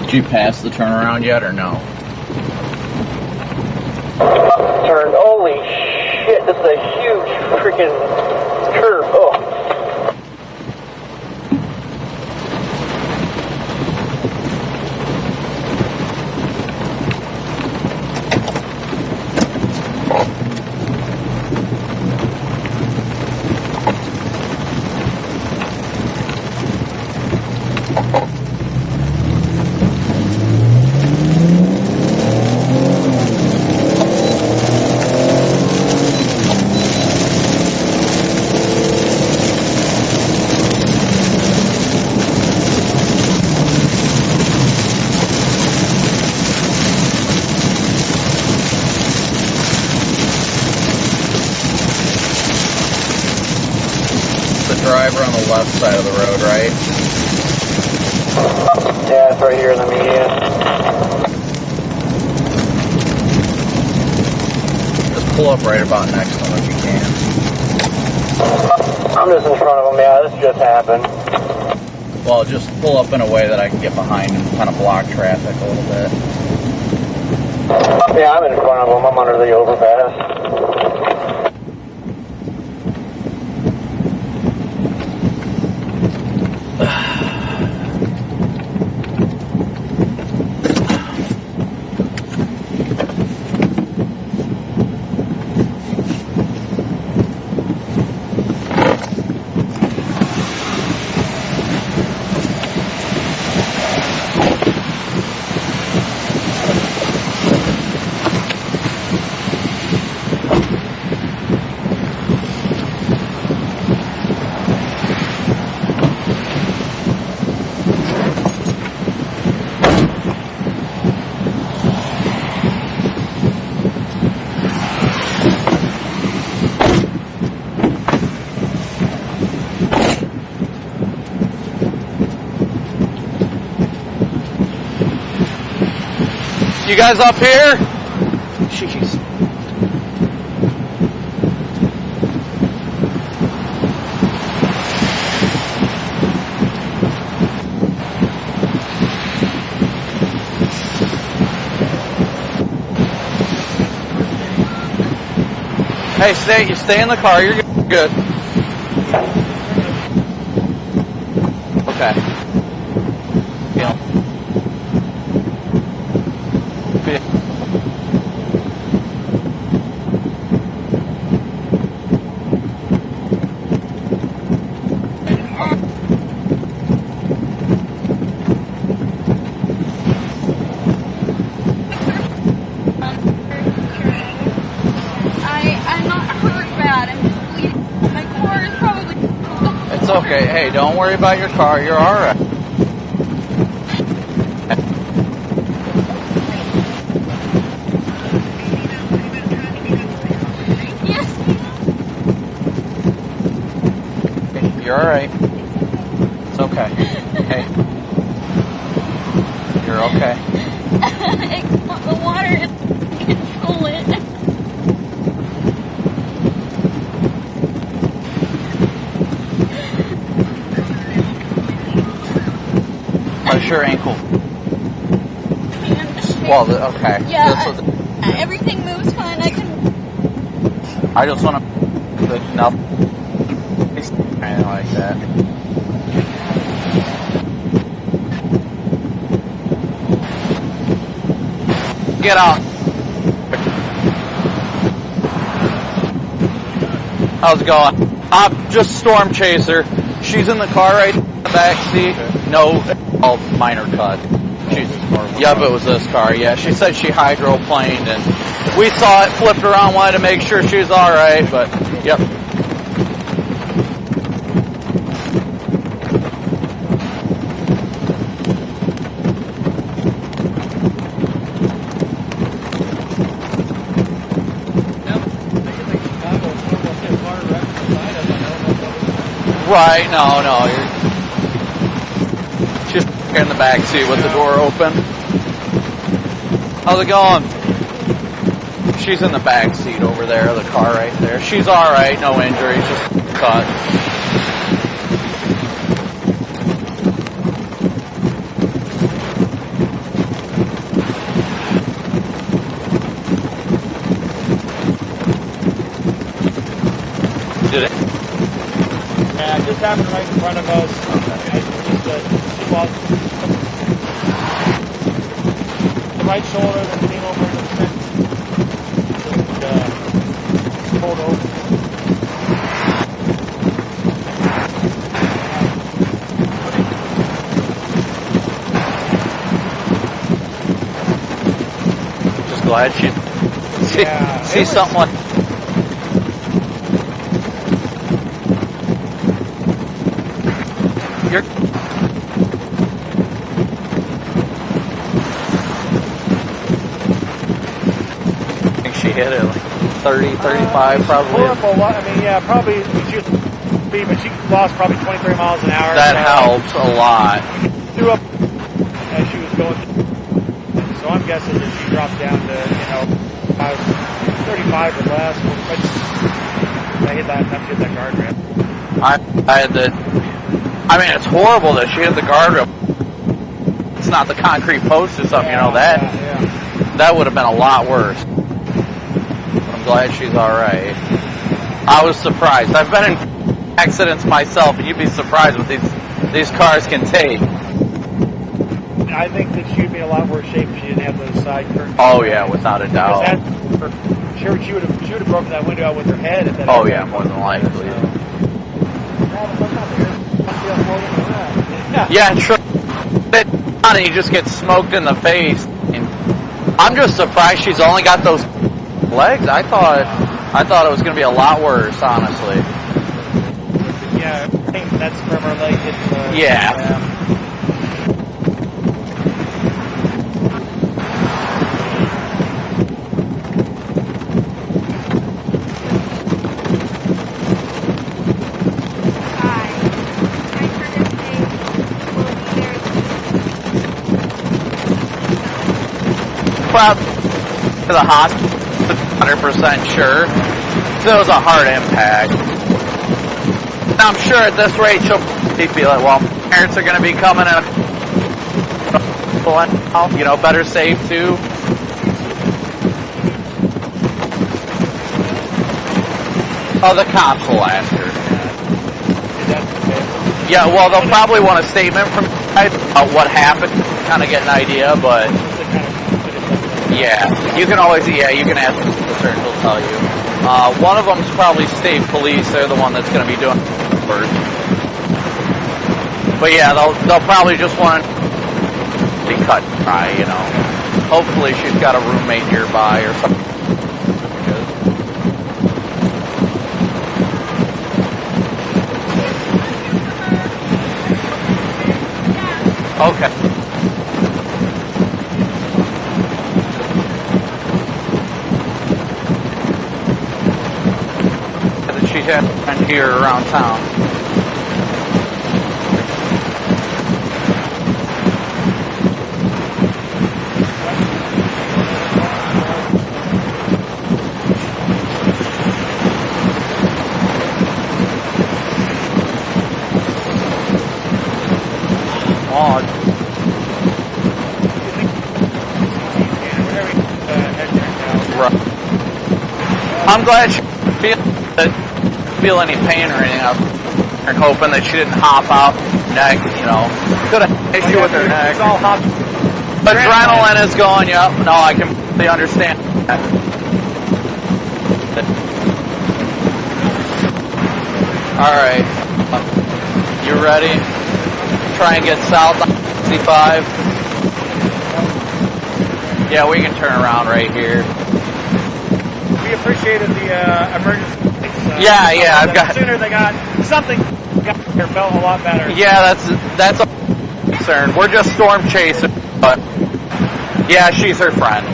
Did you pass the turnaround yet or no? Turned. Holy shit, this is a huge freaking curve. Oh. over on the left side of the road, right? Yeah, it's right here in the median. Just pull up right about next to him if you can. I'm just in front of them. Yeah, this just happened. Well, just pull up in a way that I can get behind and kind of block traffic a little bit. Yeah, I'm in front of them. I'm under the overpass. You guys up here? Jeez. Hey, stay in the car. You're good. Okay. Yeah. I'm not hurt bad. I'm just bleeding. My core is probably. It's okay. Hey, don't worry about your car. You're all right. Yes. You're all right. It's okay. Hey. You're okay. The water is control it. How's your ankle? Man, Well, okay. yeah, everything moves fine. I can. I just want to nothing anything like that. Get out. How's it going? I'm just Storm Chaser. She's in the car right in the back seat. No, all minor cut. Yep, it was this car. Yeah, she said she hydroplaned, and we saw it, flipped around, wanted to make sure she was all right. But yep. Right, no, she's in the back seat with the door open. How's it going? She's in the back seat over there, the car right there. She's all right, no injuries, just cut. Did it? Yeah, it just happened right in front of us. The right shoulder that came over in the fence and pulled over. Just glad she see something like. You're. I think she hit it like 30, 35 probably. Horrible. I mean, yeah, probably. speed, but she lost probably 23 miles an hour. That helps a lot. Threw up as she was going. So I'm guessing that she dropped down to 35 or less. But I hit that guardrail. I had the. I mean, it's horrible that she hit the guardrail. It's not the concrete post or something, that would have been a lot worse. I'm glad she's all right. I was surprised. I've been in accidents myself, and you'd be surprised what these cars can take. I think that she'd be in a lot worse shape if she didn't have those side curtains. Oh yeah, without a doubt. Sure, she would have broken that window out with her head. If that more than likely. Yeah, true. And you just get smoked in the face. I'm just surprised she's only got those legs. I thought it was going to be a lot worse, honestly. Yeah, I think that's from her leg hitting the... Yeah. To the hospital, 100% sure. So it was a hard impact. And I'm sure at this rate she'll be like, well, parents are going to be coming and better safe too. Oh, the cops will ask her. Yeah, well, they'll probably want a statement from what happened, kind of get an idea, but. Yeah, you can always, you can ask the officer and he'll tell you. One of them's probably state police. They're the one that's going to be doing it first. But yeah, they'll probably just want to be cut dry, Hopefully she's got a roommate nearby or something. Okay. She had been here around town. I'm glad she feel any pain or anything. I'm hoping that she didn't hop out neck, Could have an issue with her neck. It's all hot. Adrenaline is going, yep. No, I completely understand that. Alright. You ready? Try and get south on 65. Yeah, we can turn around right here. We appreciated the emergency. I've got. Sooner they got something, got her felt a lot better. Yeah, that's a concern. We're just storm chasers, but yeah, she's her friend.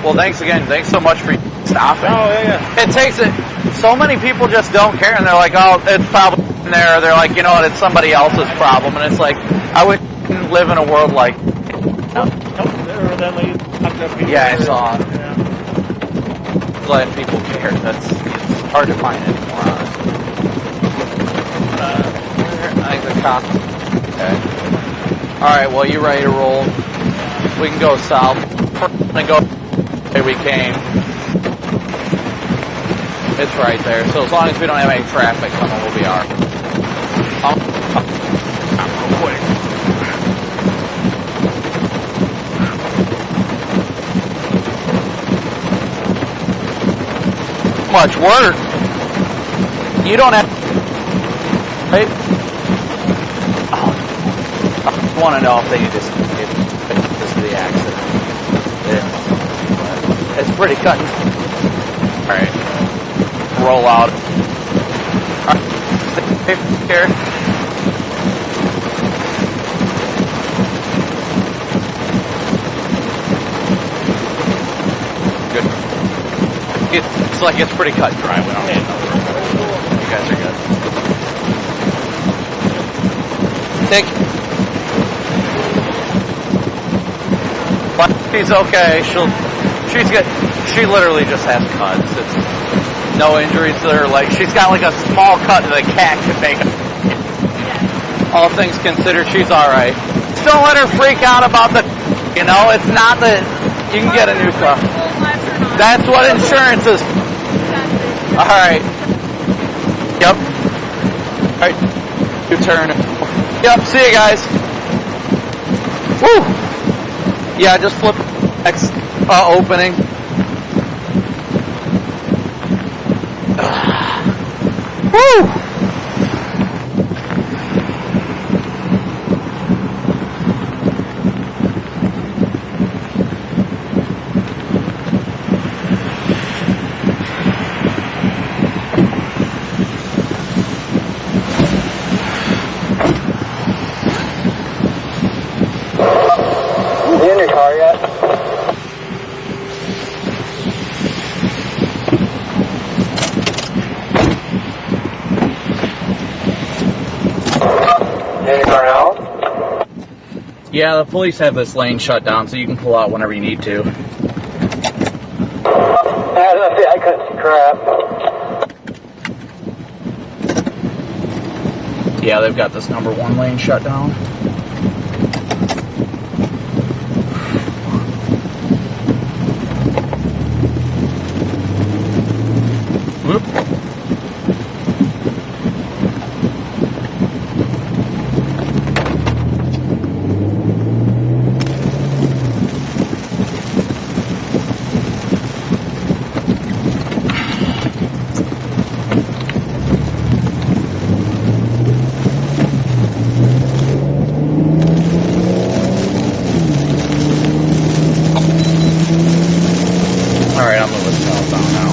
Well, thanks again. Thanks so much for stopping. Oh yeah. It takes it. So many people just don't care, and they're like, "Oh, it's probably in there." They're like, "You know what? It's somebody else's problem," and it's like, I would live in a world like. Yeah, I saw it. Yeah. Glad people care. It's hard to find anymore, honestly. I think the cops. Okay. Alright, well, you ready to roll? We can go south. We're going to go the way we came. It's right there. So as long as we don't have any traffic coming, we'll be alright. Real quick. Much work. You don't have. Right? Oh, I want to know if they just the accident. It's pretty cutting. All right. Roll out. All right. Here. Good. It's like it's pretty cut and dry. We don't need another. You guys are good. Take. She's okay. She's good. She literally just has cuts. It's no injuries to her leg. She's got like a small cut that a cat could make. All things considered, she's all right. Just don't let her freak out about the. You know, it's not that you can get a new car. That's what insurance is. All right. Yep. All right. You turn. Yep. See you guys. Woo. Yeah, just flip next opening. Woo! You in your car yet? You in your car now? Yeah, the police have this lane shut down, so you can pull out whenever you need to. I couldn't see crap. Yeah, they've got this number 1 lane shut down. Whoop. Alright, I'm moving southbound now.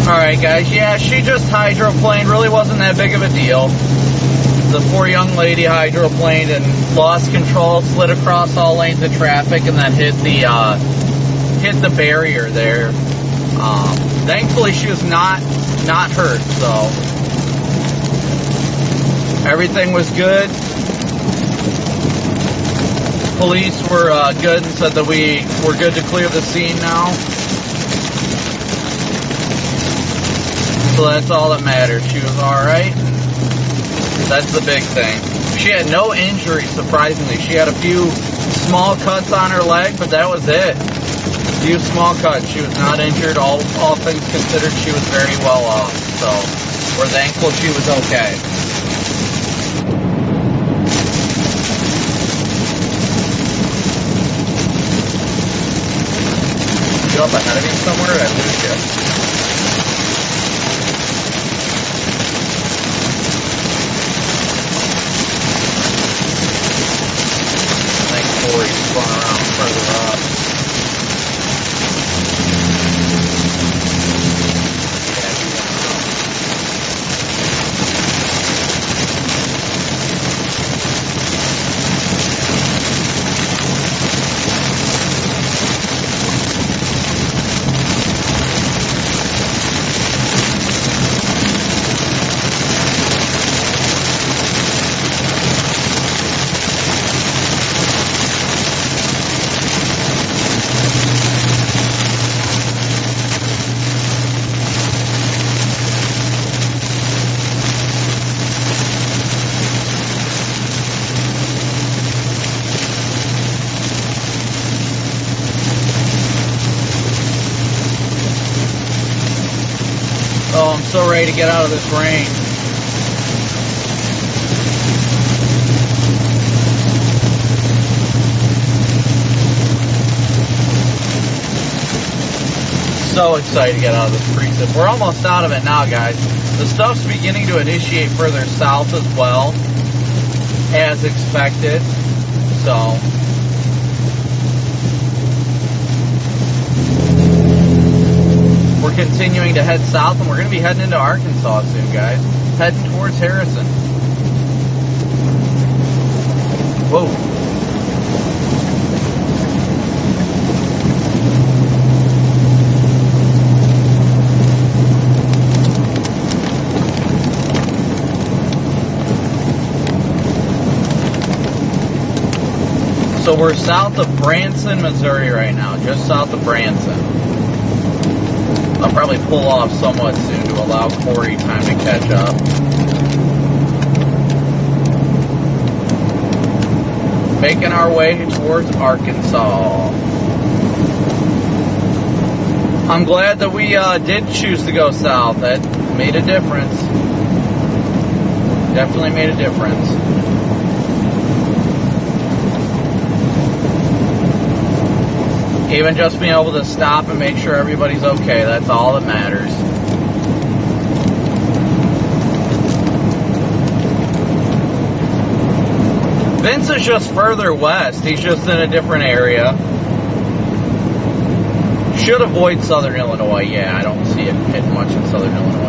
Alright guys, yeah, she just hydroplaned, really wasn't that big of a deal. The poor young lady hydroplaned and lost control, slid across all lanes of traffic, and then hit the barrier there. Thankfully she was not hurt, so everything was good. Police were good and said that we were good to clear the scene now. So that's all that matters. She was alright. That's the big thing. She had no injuries, surprisingly. She had a few small cuts on her leg, but that was it. A few small cuts. She was not injured. All things considered, she was very well off. So we're thankful she was okay. You up ahead of me somewhere? Or did I lose you? Before he spun around further up. Oh, I'm so ready to get out of this rain. So excited to get out of this precip. We're almost out of it now, guys. The stuff's beginning to initiate further south as well, as expected. So we're continuing to head south, and we're going to be heading into Arkansas soon, guys. Heading towards Harrison. Whoa. So we're south of Branson, Missouri right now, just south of Branson. I'll probably pull off somewhat soon to allow Corey time to catch up. Making our way towards Arkansas. I'm glad that we did choose to go south. That made a difference. Definitely made a difference. Even just being able to stop and make sure everybody's okay, that's all that matters. Vince is just further west. He's just in a different area. Should avoid Southern Illinois. Yeah, I don't see it hitting much in Southern Illinois.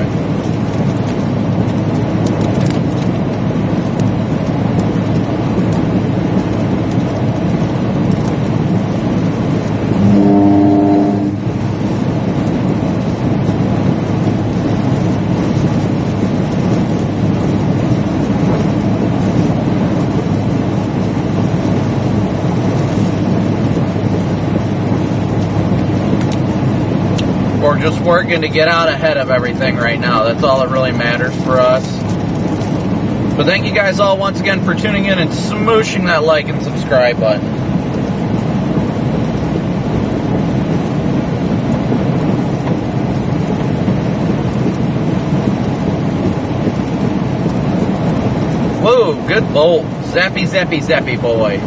We're just working to get out ahead of everything right now. That's all that really matters for us. But thank you guys all once again for tuning in and smooshing that like and subscribe button. Whoa, good bolt. Zappy, zappy, zappy, boy.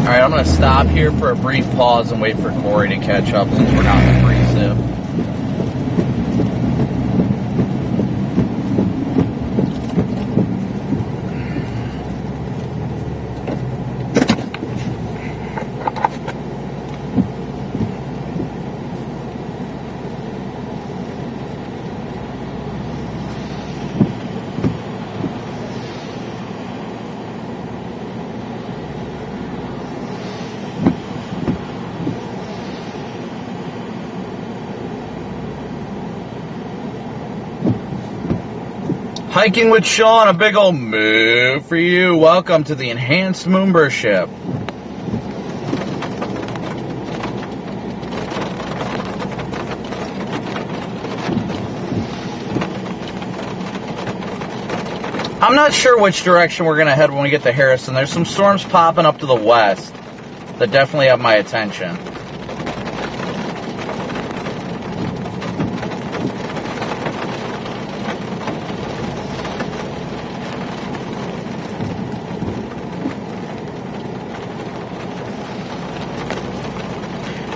Alright, I'm going to stop here for a brief pause and wait for Corey to catch up since we're not in the pre-zip. Hiking with Sean, a big old move for you. Welcome to the enhanced membership. I'm not sure which direction we're going to head when we get to Harrison. There's some storms popping up to the west that definitely have my attention.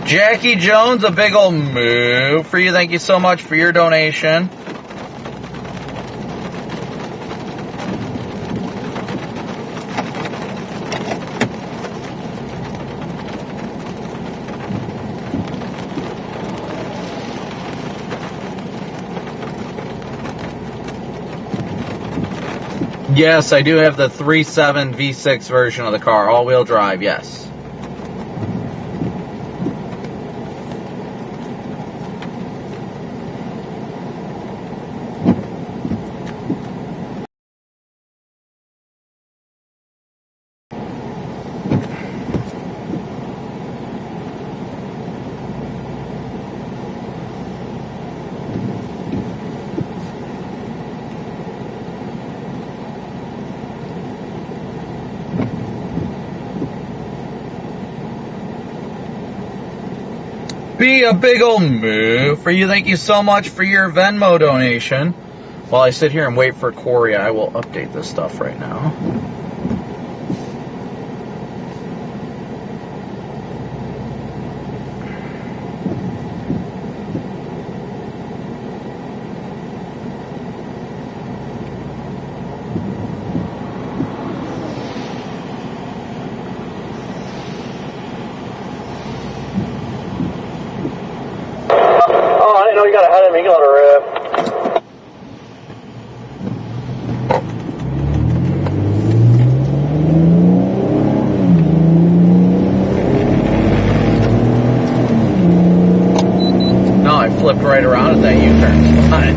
Jackie Jones, a big old move for you. Thank you so much for your donation. Yes, I do have the 3.7 V6 version of the car, all-wheel drive, yes. a big old moo for you. Thank you so much for your Venmo donation. While I sit here and wait for Corey, I will update this stuff right now. Oh, I didn't know you got ahead of me. You got a rip. No, I flipped right around at that U-turn spot.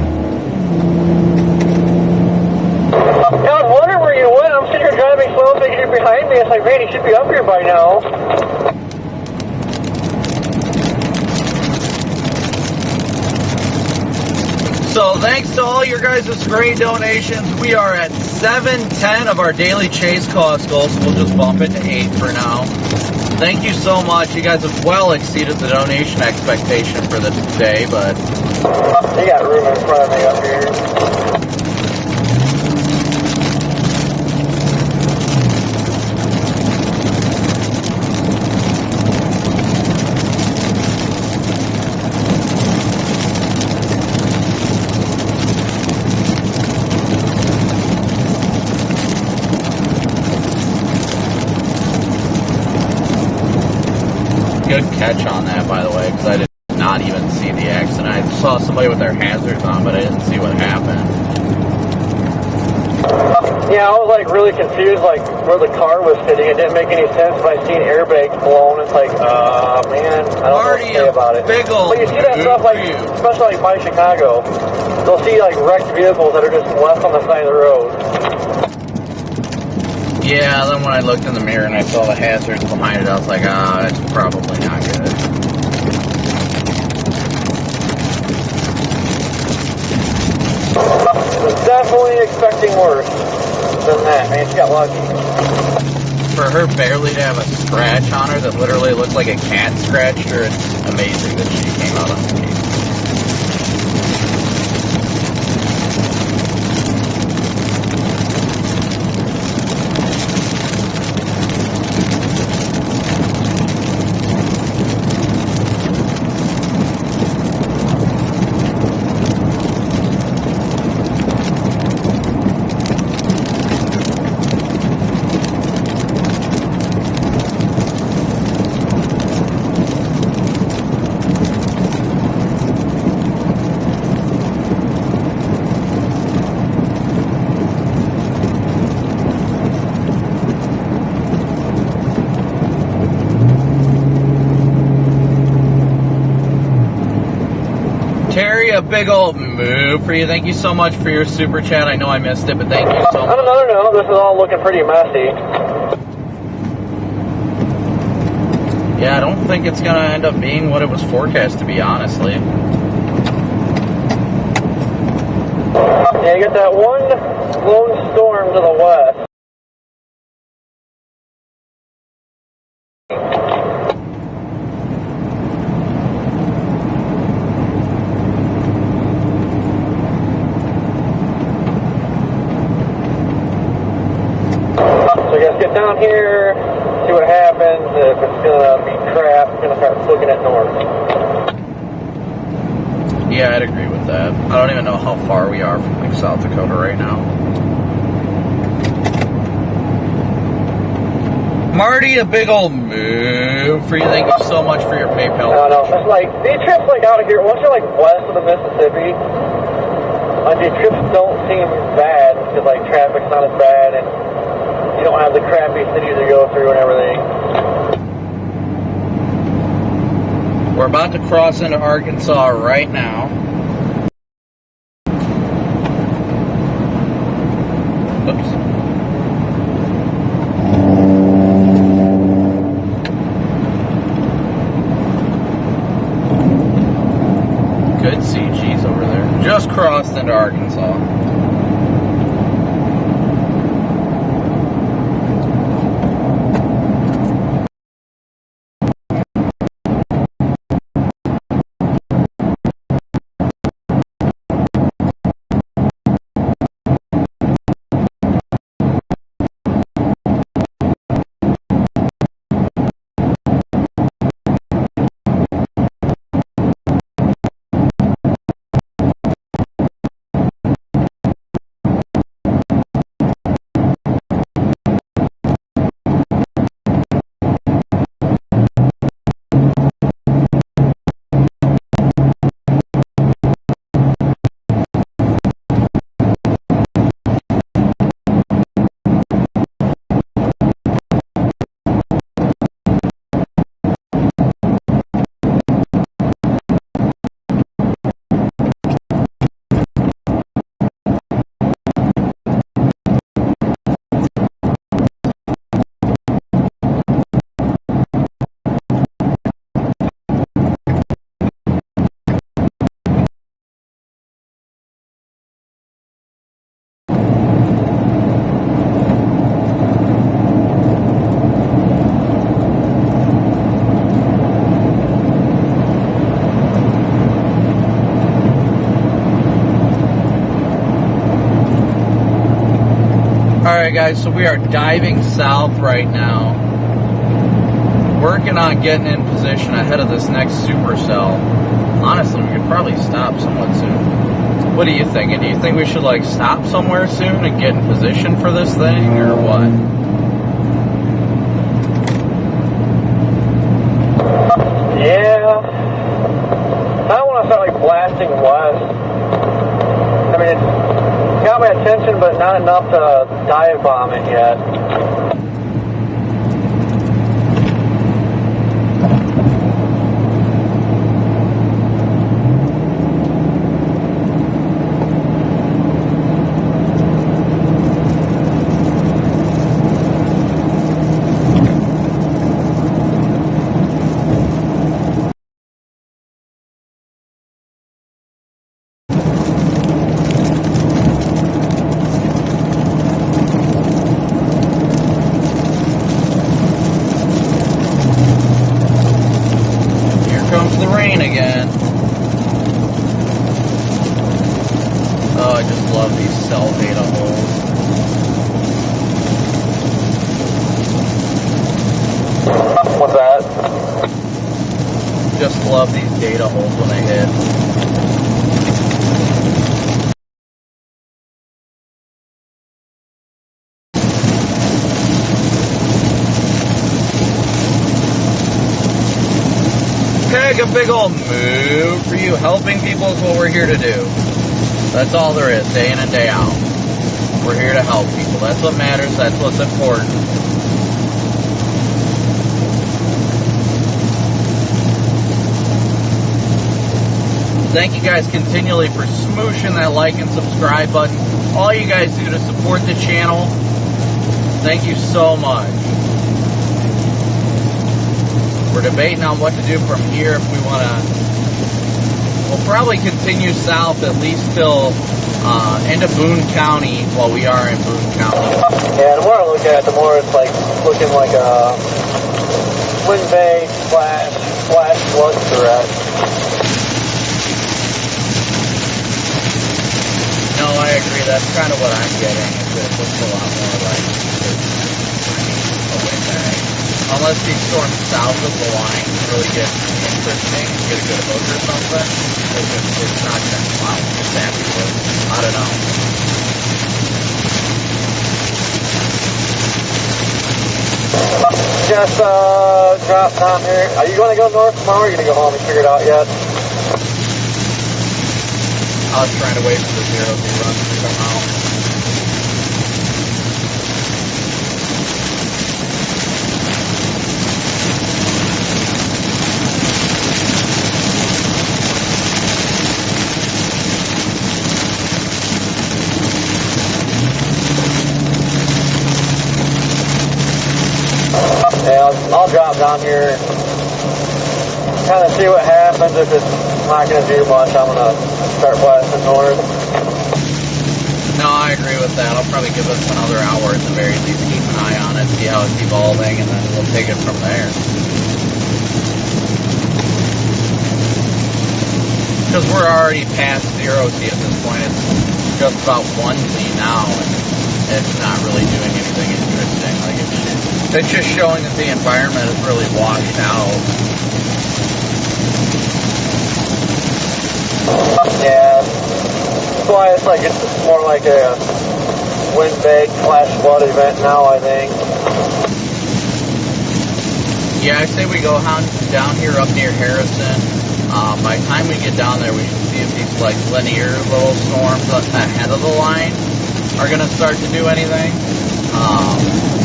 Yeah, I was wondering where you went. I'm sitting here driving slow, thinking you're behind me. It's like, man, he should be up here by now. So thanks to all your guys' great donations. We are at 710 of our daily chase cost goals. So we'll just bump it to 8 for now. Thank you so much. You guys have well exceeded the donation expectation for the day, but You got room in front of me up here. good catch on that, by the way, because I did not even see the accident. I saw somebody with their hazards on, but I didn't see what happened. Yeah, I was like really confused, like where the car was sitting. It didn't make any sense, but I seen airbags blown. It's like, man, I don't know what to say about it. Big old but you see that stuff, like, especially like by Chicago, they'll see like wrecked vehicles that are just left on the side of the road. Yeah, then when I looked in the mirror and I saw the hazards behind it, I was like, it's probably not good. I was definitely expecting worse than that, man. She got lucky. For her barely to have a scratch on her that literally looked like a cat scratched her, it's amazing that she came out unscathed. Terry, a big old move for you. Thank you so much for your super chat. I know I missed it, but thank you so much. On another note, this is all looking pretty messy. Yeah, I don't think it's going to end up being what it was forecast to be, honestly. Yeah, you got that one lone storm to the west. So I guess get down here, see what happens. If it's gonna be crap, it's gonna start flicking it north. Yeah, I'd agree with that. I don't even know how far we are from like South Dakota right now. Marty, a big old move for you. Thank you so much for your PayPal. I don't know. It's like these trips like out here, once you're like west of the Mississippi, like these trips don't seem bad because like traffic's not as bad and you don't have the crappy cities to go through and everything. We're about to cross into Arkansas right now. Oops. Good CGs over there. Just crossed into Arkansas. Alright guys, so we are diving south right now. Working on getting in position ahead of this next supercell. Honestly, we could probably stop somewhat soon. What are you thinking? Do you think we should like stop somewhere soon and get in position for this thing, or what? Yeah. I don't want to start like blasting west. I mean, it's got my attention, but not enough to dive bomb it yet. Again. Oh, I just love these cell data holes. What's that? Just love these data holes when they hit. A big old move for you. Helping people is what we're here to do. That's all there is, day in and day out. We're here to help people. That's what matters. That's what's important. Thank you guys continually for smooshing that like and subscribe button. All you guys do to support the channel. Thank you so much. We're debating on what to do from here. If we want to, we'll probably continue south at least till into Boone County while we are in Boone County. Yeah, the more I look at it, the more it's like looking like a Wind Bay slash flood threat. No, I agree. That's kind of what I'm getting. It looks a lot more like a wind bag. Unless these storms south of the line really get interesting, get a good hook or something, it's not going to come out just afterwards. I don't know. Just drop down here. Are you going to go north tomorrow, or are you going to go home and figure it out yet? I was trying to wait for the 0 to run to come out. Yeah, I'll drop down here, kind of see what happens. If it's not going to do much, I'm going to start blasting north. No, I agree with that. I'll probably give us another hour at the very least, keep an eye on it, see how it's evolving, and then we'll take it from there. Because we're already past 0 C at this point. It's just about 1 C now, and it's not really doing anything interesting. Like it's just showing that the environment is really washed out. Yeah, that's why it's like it's more like a wind bag slash flood event now, I think. Yeah, I say we go down here up near Harrison. By the time we get down there, we should see if these like linear little storms ahead of the line are going to start to do anything.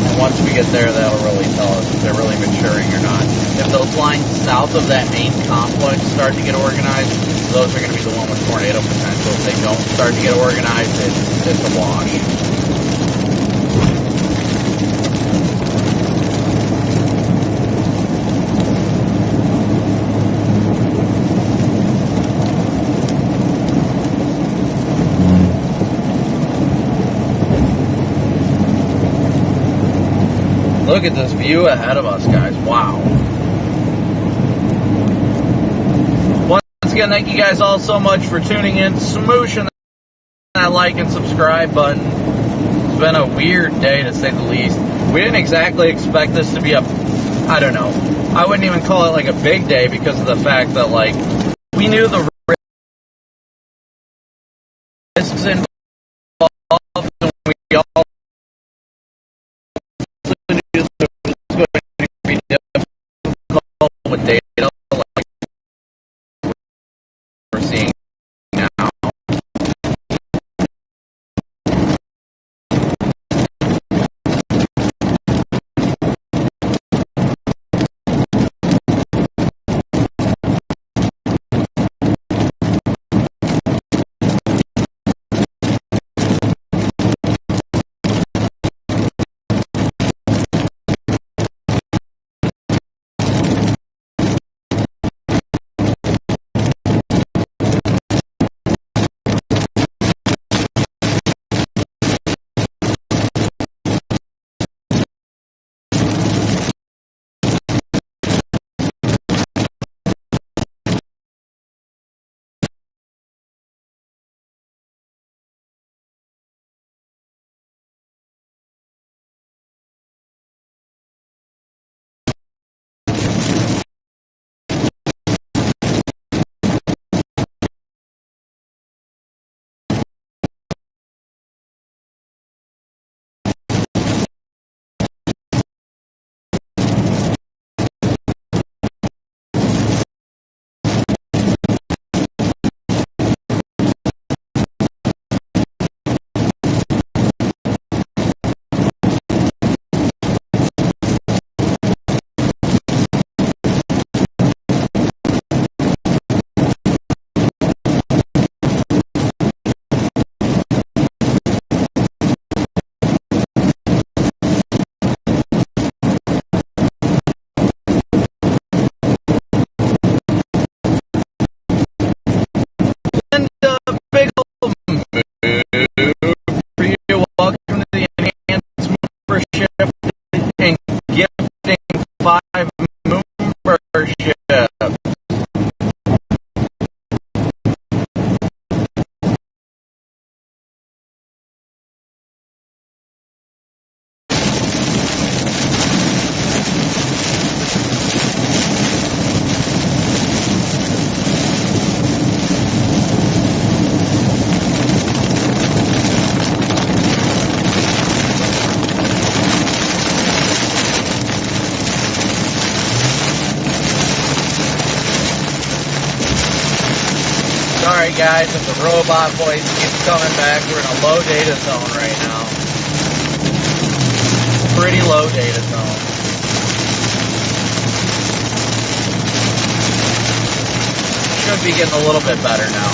And once we get there, that'll really tell us if they're really maturing or not. If those lines south of that main complex start to get organized, those are going to be the one with tornado potential. If they don't start to get organized, it's a wash. Look at this view ahead of us, guys. Wow. Once again, thank you guys all so much for tuning in. Smooshing that like and subscribe button. It's been a weird day, to say the least. We didn't exactly expect this to be I don't know. I wouldn't even call it like a big day because of the fact that, like, we knew the risks involved, and we all knew that it was going to be difficult with data like we're seeing now. Big old move for you. Welcome to the enhanced membership and gifting 5 membership. Sorry guys, if the robot voice keeps coming back, we're in a low data zone right now. Pretty low data zone. Should be getting a little bit better now.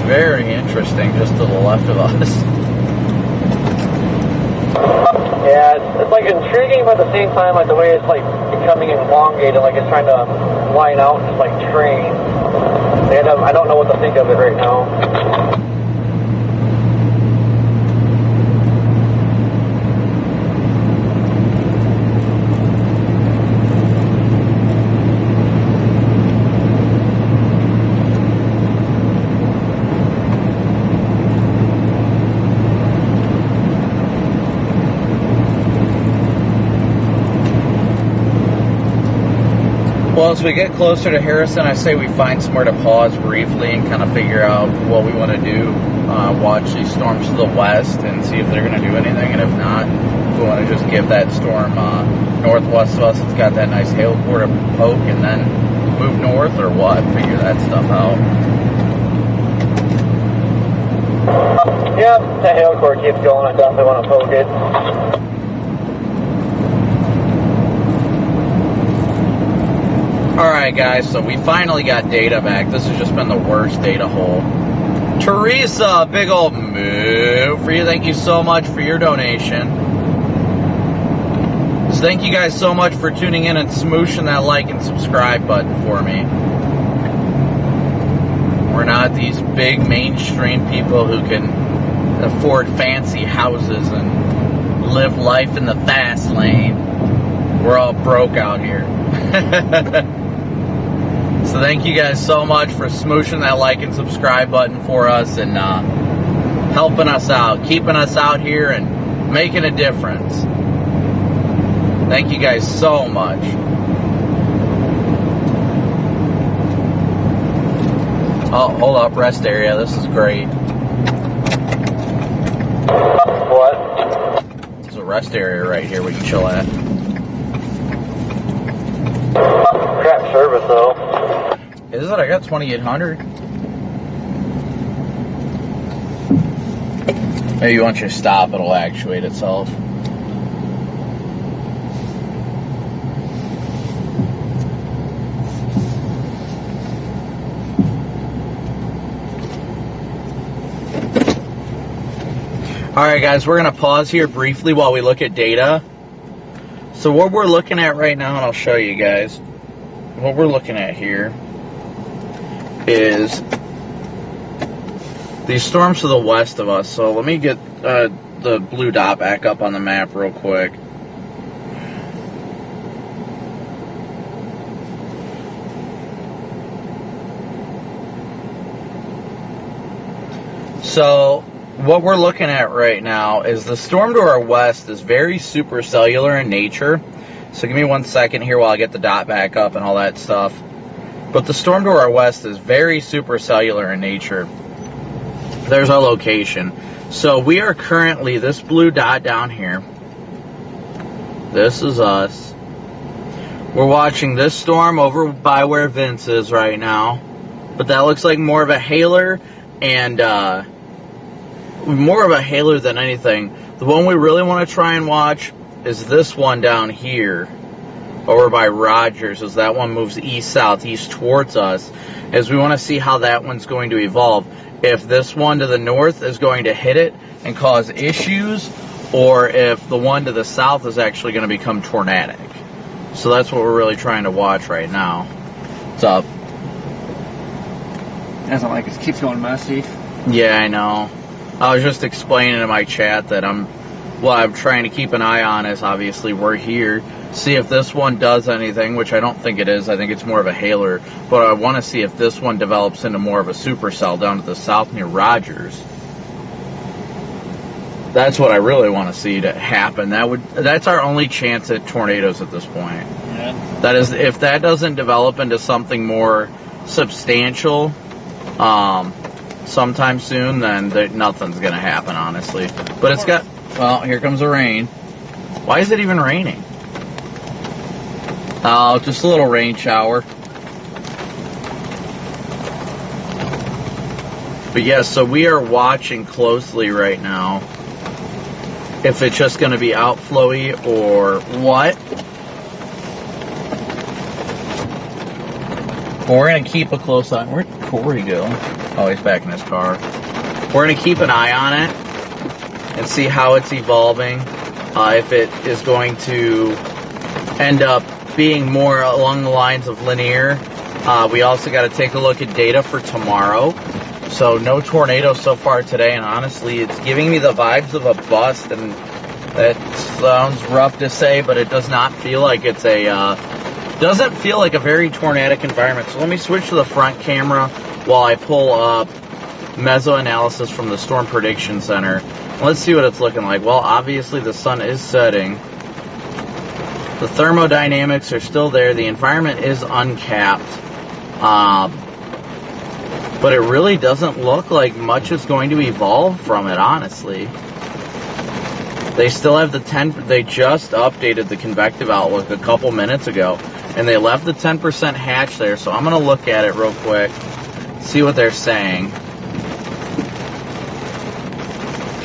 Very interesting, just to the left of us. Yeah, it's like intriguing, but at the same time, like the way it's like becoming elongated, like it's trying to line out and just like train. And I don't know what to think of it right now. Well, as we get closer to Harrison, I say we find somewhere to pause briefly and kind of figure out what we want to do. Watch these storms to the west and see if they're going to do anything, and if not, we want to just give that storm northwest of us. It's got that nice hail core to poke, and then move north or what? Figure that stuff out. Yeah, if the hail core keeps going, I definitely want to poke it. Alright guys, so we finally got data back. This has just been the worst data hole. Teresa, big old moo for you. Thank you so much for your donation. So thank you guys so much for tuning in and smooshing that like and subscribe button for me. We're not these big mainstream people who can afford fancy houses and live life in the fast lane. We're all broke out here. So thank you guys so much for smooshing that like and subscribe button for us and helping us out, keeping us out here and making a difference. Thank you guys so much. Oh, hold up, rest area. This is great. What? There's a rest area right here we can chill at. Crap service though. Is it? I got 2800. Maybe once you stop, it'll actuate itself. Alright guys, we're going to pause here briefly while we look at data. So what we're looking at right now, and I'll show you guys, what we're looking at here is these storms to the west of us. So let me get the blue dot back up on the map real quick. So what we're looking at right now is the storm to our west is very supercellular in nature. So give me 1 second here while I get the dot back up and all that stuff. But the storm to our west is very supercellular in nature. There's our location. So we are currently, this blue dot down here, this is us. We're watching this storm over by where Vince is right now. But that looks like more of a hailer and more of a hailer than anything. The one we really want to try and watch is this one down here over by Rogers, as that one moves east-southeast towards us, as we want to see how that one's going to evolve. If this one to the north is going to hit it and cause issues, or if the one to the south is actually going to become tornadic. So that's what we're really trying to watch right now. What's up? Doesn't like it keeps going messy. Yeah, I know. I was just explaining in my chat that what I'm trying to keep an eye on is obviously we're here. See if this one does anything, which I don't think it is. I think it's more of a hailer. But I want to see if this one develops into more of a supercell down to the south near Rogers. That's what I really want to see to happen. That's our only chance at tornadoes at this point. Yeah. That is, if that doesn't develop into something more substantial sometime soon, then nothing's going to happen, honestly. But it's got, well, here comes the rain. Why is it even raining? Oh, just a little rain shower. But yes, so we are watching closely right now if it's just going to be outflowy or what. But we're going to keep a close eye. Where'd Corey go? Oh, he's back in his car. We're going to keep an eye on it and see how it's evolving. If it is going to end up being more along the lines of linear, We also got to take a look at data for tomorrow. So no tornadoes so far today, and honestly, it's giving me the vibes of a bust, and that sounds rough to say, but it does not feel like it's doesn't feel like a very tornadic environment. So let me switch to the front camera while I pull up meso-analysis from the Storm Prediction Center. Let's see what it's looking like. Well, obviously the sun is setting. The thermodynamics are still there. The environment is uncapped. But it really doesn't look like much is going to evolve from it, honestly. They still have the 10, they just updated the convective outlook a couple minutes ago, and they left the 10% hatch there, so I'm going to look at it real quick, see what they're saying.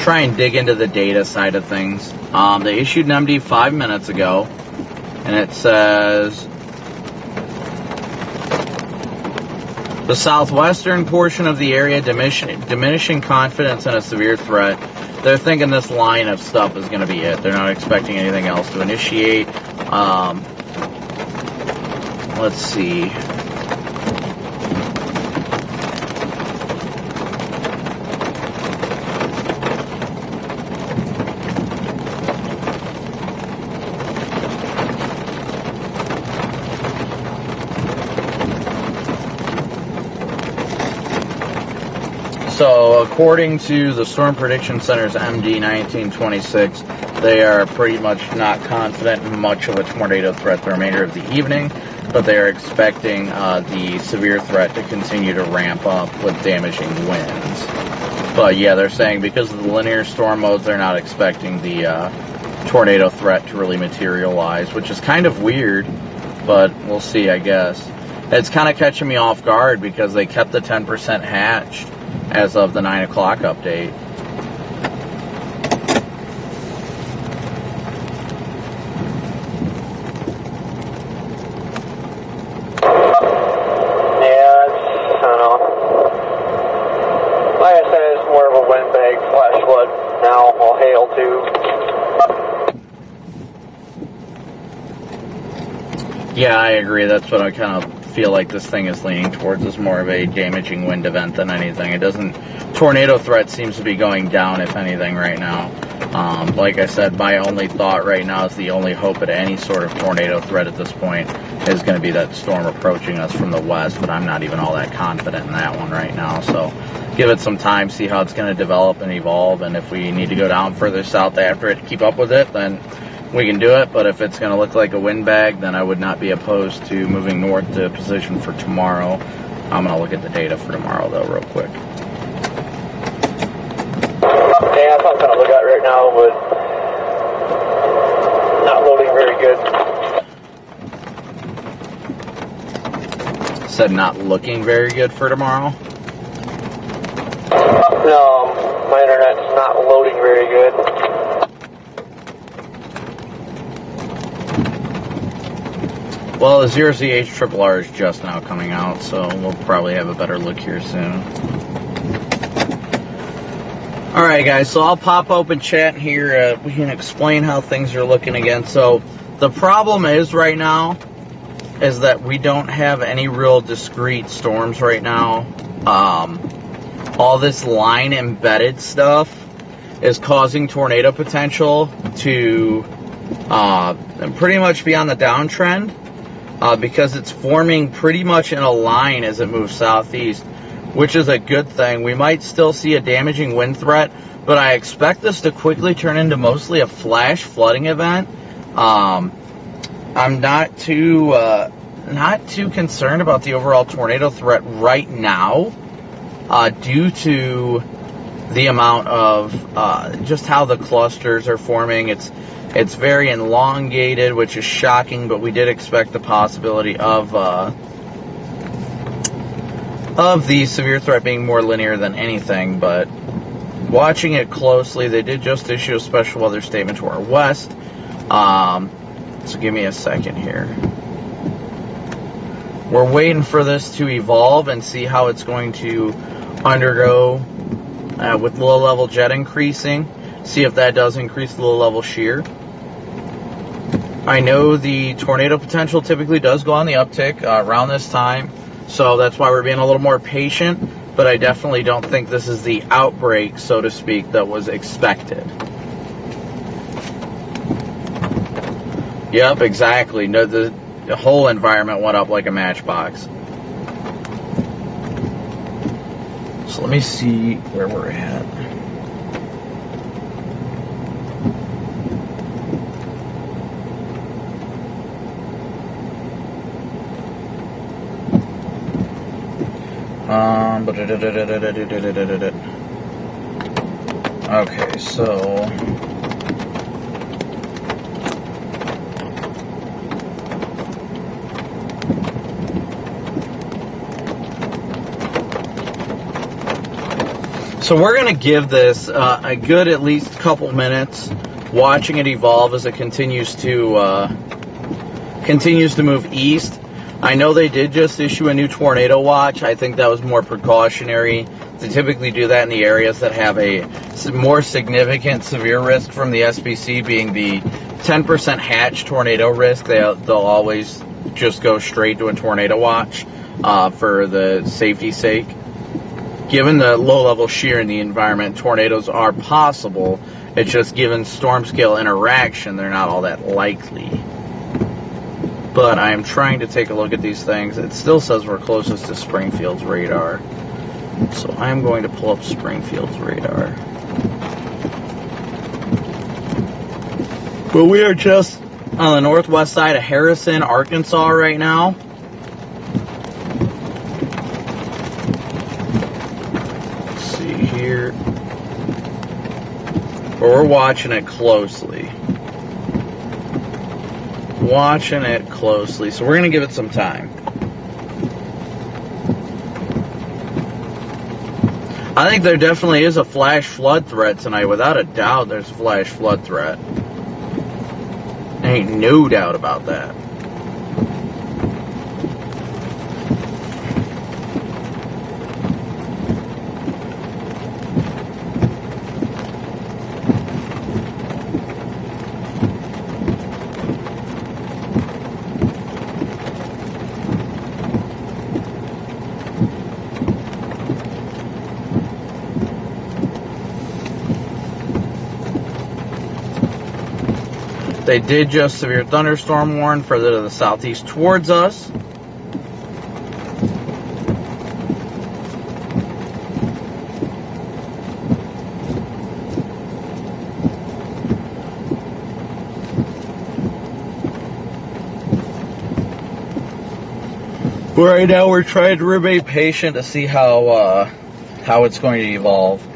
Try and dig into the data side of things. They issued an MD 5 minutes ago, and it says the southwestern portion of the area diminishing confidence in a severe threat. They're thinking this line of stuff is going to be it. They're not expecting anything else to initiate. Let's see. So, according to the Storm Prediction Center's MD 1926, they are pretty much not confident in much of a tornado threat the remainder of the evening, but they are expecting the severe threat to continue to ramp up with damaging winds. But yeah, they're saying because of the linear storm modes, they're not expecting the tornado threat to really materialize, which is kind of weird, but we'll see, I guess. It's kind of catching me off guard because they kept the 10% hatched as of the 9 o'clock update. Yeah, I don't know. Like I said, it's more of a windbag flash flood now, or hail too. Yeah, I agree. That's what I kind of feel like this thing is leaning towards, is more of a damaging wind event than anything. It doesn't, tornado threat seems to be going down, if anything, right now. Like I said, my only thought right now is the only hope at any sort of tornado threat at this point is going to be that storm approaching us from the west, but I'm not even all that confident in that one right now. So give it some time, see how it's going to develop and evolve, and if we need to go down further south after it to keep up with it, then we can do it. But if it's going to look like a windbag, then I would not be opposed to moving north to position for tomorrow. I'm going to look at the data for tomorrow, though, real quick. Yeah, that's what I'm trying to look at right now, but not loading very good. Said not looking very good for tomorrow. No, my internet's not loading very good. Well, the 0ZH-RRR is just now coming out, so we'll probably have a better look here soon. Alright guys, so I'll pop open chat here. We can explain how things are looking again. So the problem is right now is that we don't have any real discrete storms right now. All this line embedded stuff is causing tornado potential to pretty much be on the downtrend because it's forming pretty much in a line as it moves southeast, which is a good thing. We might still see a damaging wind threat, but I expect this to quickly turn into mostly a flash flooding event. I'm not too concerned about the overall tornado threat right now, due to the amount of just how the clusters are forming. It's very elongated, which is shocking, but we did expect the possibility of the severe threat being more linear than anything. But watching it closely, they did just issue a special weather statement to our west. So give me a second here. We're waiting for this to evolve and see how it's going to undergo with low-level jet increasing. See if that does increase the low-level shear. I know the tornado potential typically does go on the uptick around this time, so that's why we're being a little more patient, but I definitely don't think this is the outbreak, so to speak, that was expected. Yep, exactly. No, the whole environment went up like a matchbox. So let me see where we're at. Okay, so we're going to give this a good at least couple minutes, watching it evolve as it continues to move east. I know they did just issue a new tornado watch. I think that was more precautionary. They typically do that in the areas that have a more significant severe risk from the SPC, being the 10% hatch tornado risk. They'll always just go straight to a tornado watch for the safety's sake. Given the low-level shear in the environment, tornadoes are possible. It's just given storm scale interaction, they're not all that likely. But I am trying to take a look at these things. It still says we're closest to Springfield's radar. So I'm going to pull up Springfield's radar. But we are just on the northwest side of Harrison, Arkansas right now. Let's see here. But we're watching it closely. So we're going to give it some time. I think there definitely is a flash flood threat tonight. Without a doubt, there's a flash flood threat. There ain't no doubt about that. They did just severe thunderstorm warn further to the southeast towards us. But right now we're trying to remain patient to see how it's going to evolve.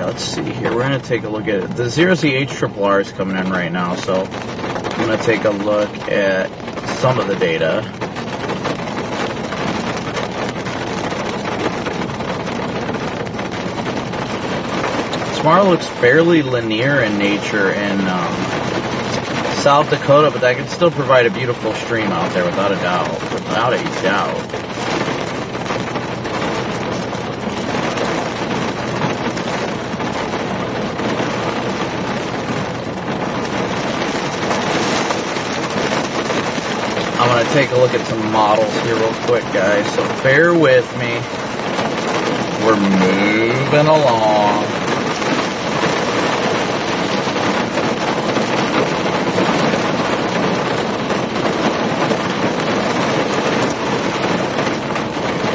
Let's see here. We're going to take a look at it. The 0CH is coming in right now, so I'm going to take a look at some of the data. Tomorrow looks fairly linear in nature in South Dakota, but that can still provide a beautiful stream out there without a doubt. Without a doubt. I'm going to take a look at some models here real quick, guys, so bear with me. We're moving along.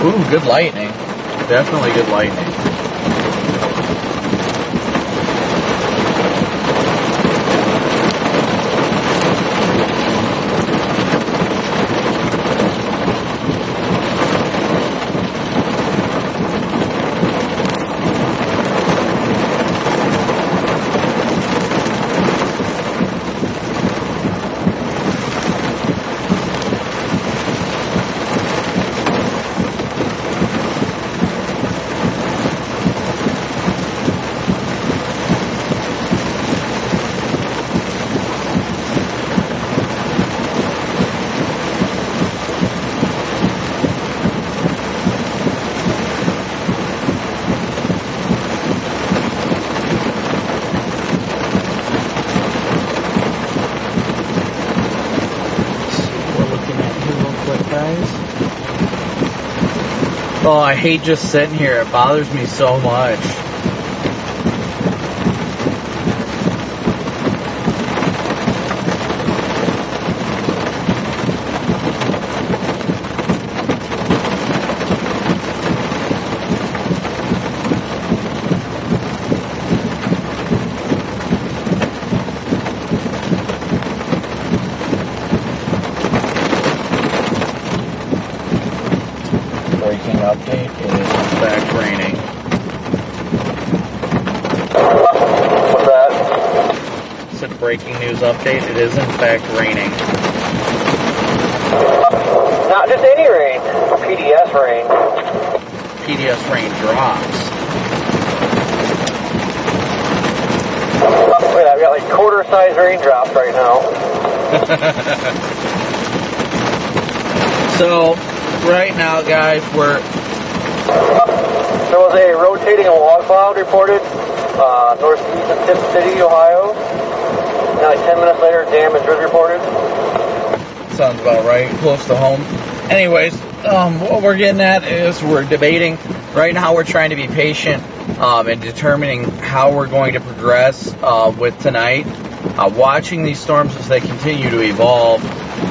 Ooh, good lightning. Definitely good lightning. Oh, I hate just sitting here. It bothers me so much. Breaking update, it is in fact raining. What's that? It's a breaking news update, it is in fact raining. Not just any rain, PDS rain. PDS rain drops. Look at that, we got like quarter-sized raindrops right now. So, right now, guys, there was a rotating wall cloud reported northeast of Tip City, Ohio. And like 10 minutes later, damage was reported. Sounds about right, close to home. Anyways, what we're getting at is we're debating. Right now, we're trying to be patient in determining how we're going to progress with tonight. Watching these storms as they continue to evolve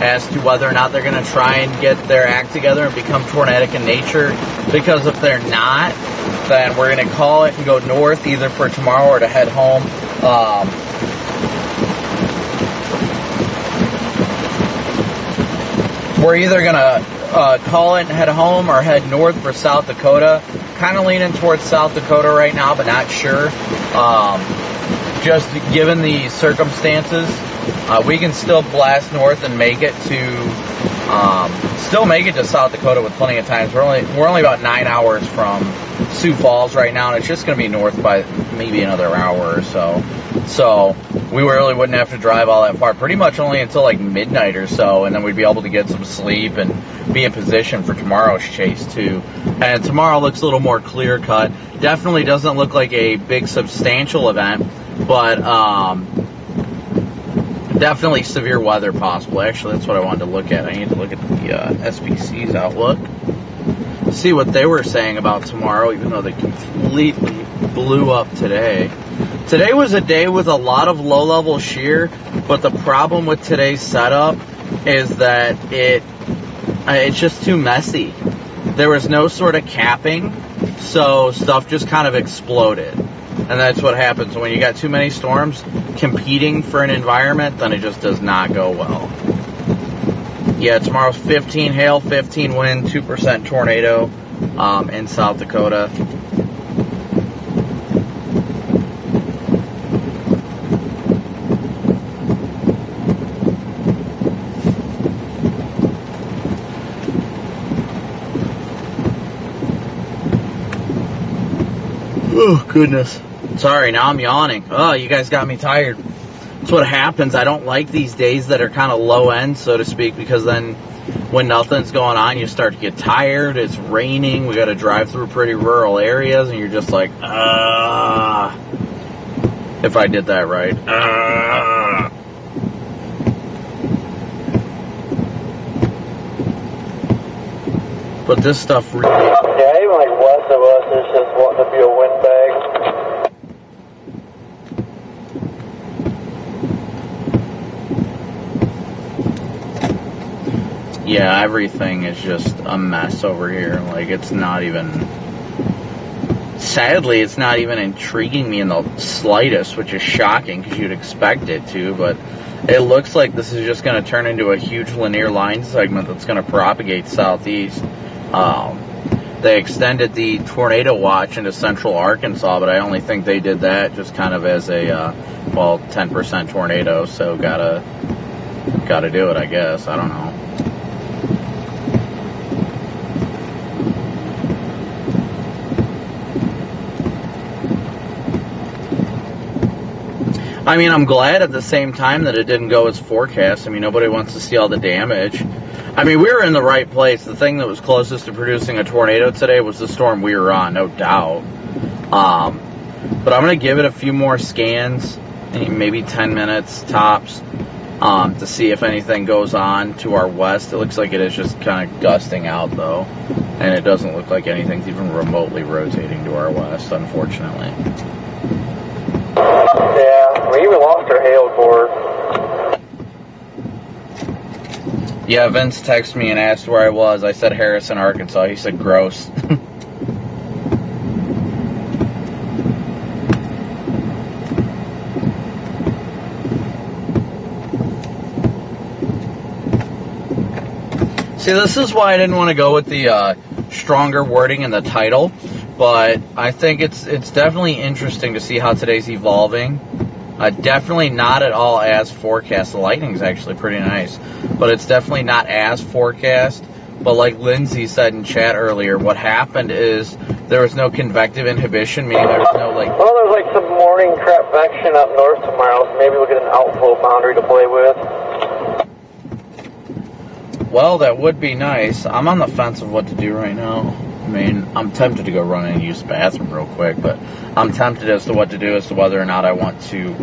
as to whether or not they're going to try and get their act together and become tornadic in nature. Because if they're not, then we're going to call it and go north either for tomorrow or to head home. We're either going to call it and head home or head north for South Dakota. Kind of leaning towards South Dakota right now, but not sure. Just given the circumstances, we can still blast north and make it to South Dakota with plenty of time. We're only about 9 hours from Sioux Falls right now, and it's just going to be north by maybe another hour or so. So we really wouldn't have to drive all that far, pretty much only until like midnight or so, and then we'd be able to get some sleep and be in position for tomorrow's chase too. And tomorrow looks a little more clear cut. Definitely doesn't look like a big substantial event, but definitely severe weather possible. Actually, that's what I wanted to look at. I need to look at the SPC's outlook, see what they were saying about tomorrow, even though they completely blew up today. Today was a day with a lot of low-level shear, but the problem with today's setup is that it's just too messy. There was no sort of capping, so stuff just kind of exploded. And that's what happens when you got too many storms competing for an environment, then it just does not go well. Yeah, tomorrow's 15 hail, 15 wind, 2% tornado in South Dakota. Oh, goodness. Sorry, now I'm yawning. Oh, you guys got me tired. That's what happens. I don't like these days that are kind of low end, so to speak, because then when nothing's going on, you start to get tired. It's raining. We got to drive through pretty rural areas, and you're just like, if I did that right. But this stuff really... Yeah, even like west of us, it's just wanting to be a windbag. Yeah, everything is just a mess over here. Like, it's not even... Sadly, it's not even intriguing me in the slightest, which is shocking because you'd expect it to, but it looks like this is just going to turn into a huge linear line segment that's going to propagate southeast. They extended the tornado watch into central Arkansas, but I only think they did that just kind of as a, 10% tornado, so gotta do it, I guess. I don't know. I mean, I'm glad at the same time that it didn't go as forecast. I mean, nobody wants to see all the damage. I mean, we were in the right place. The thing that was closest to producing a tornado today was the storm we were on, no doubt. But I'm going to give it a few more scans, maybe 10 minutes tops, to see if anything goes on to our west. It looks like it is just kind of gusting out, though. and it doesn't look like anything's even remotely rotating to our west, unfortunately. Yeah, we even lost our hail core. Yeah, Vince texted me and asked where I was. I said Harrison, Arkansas. He said gross. See, this is why I didn't want to go with the stronger wording in the title, but I think it's definitely interesting to see how today's evolving. Definitely not at all as forecast. The lightning's actually pretty nice, but it's definitely not as forecast. But like Lindsay said in chat earlier, what happened is there was no convective inhibition, meaning there was no like... Well, there's like some morning convection up north tomorrow, so maybe we'll get an outflow boundary to play with. Well, that would be nice. I'm on the fence of what to do right now. I mean, I'm tempted to go run in and use the bathroom real quick, but I'm tempted as to what to do as to whether or not I want to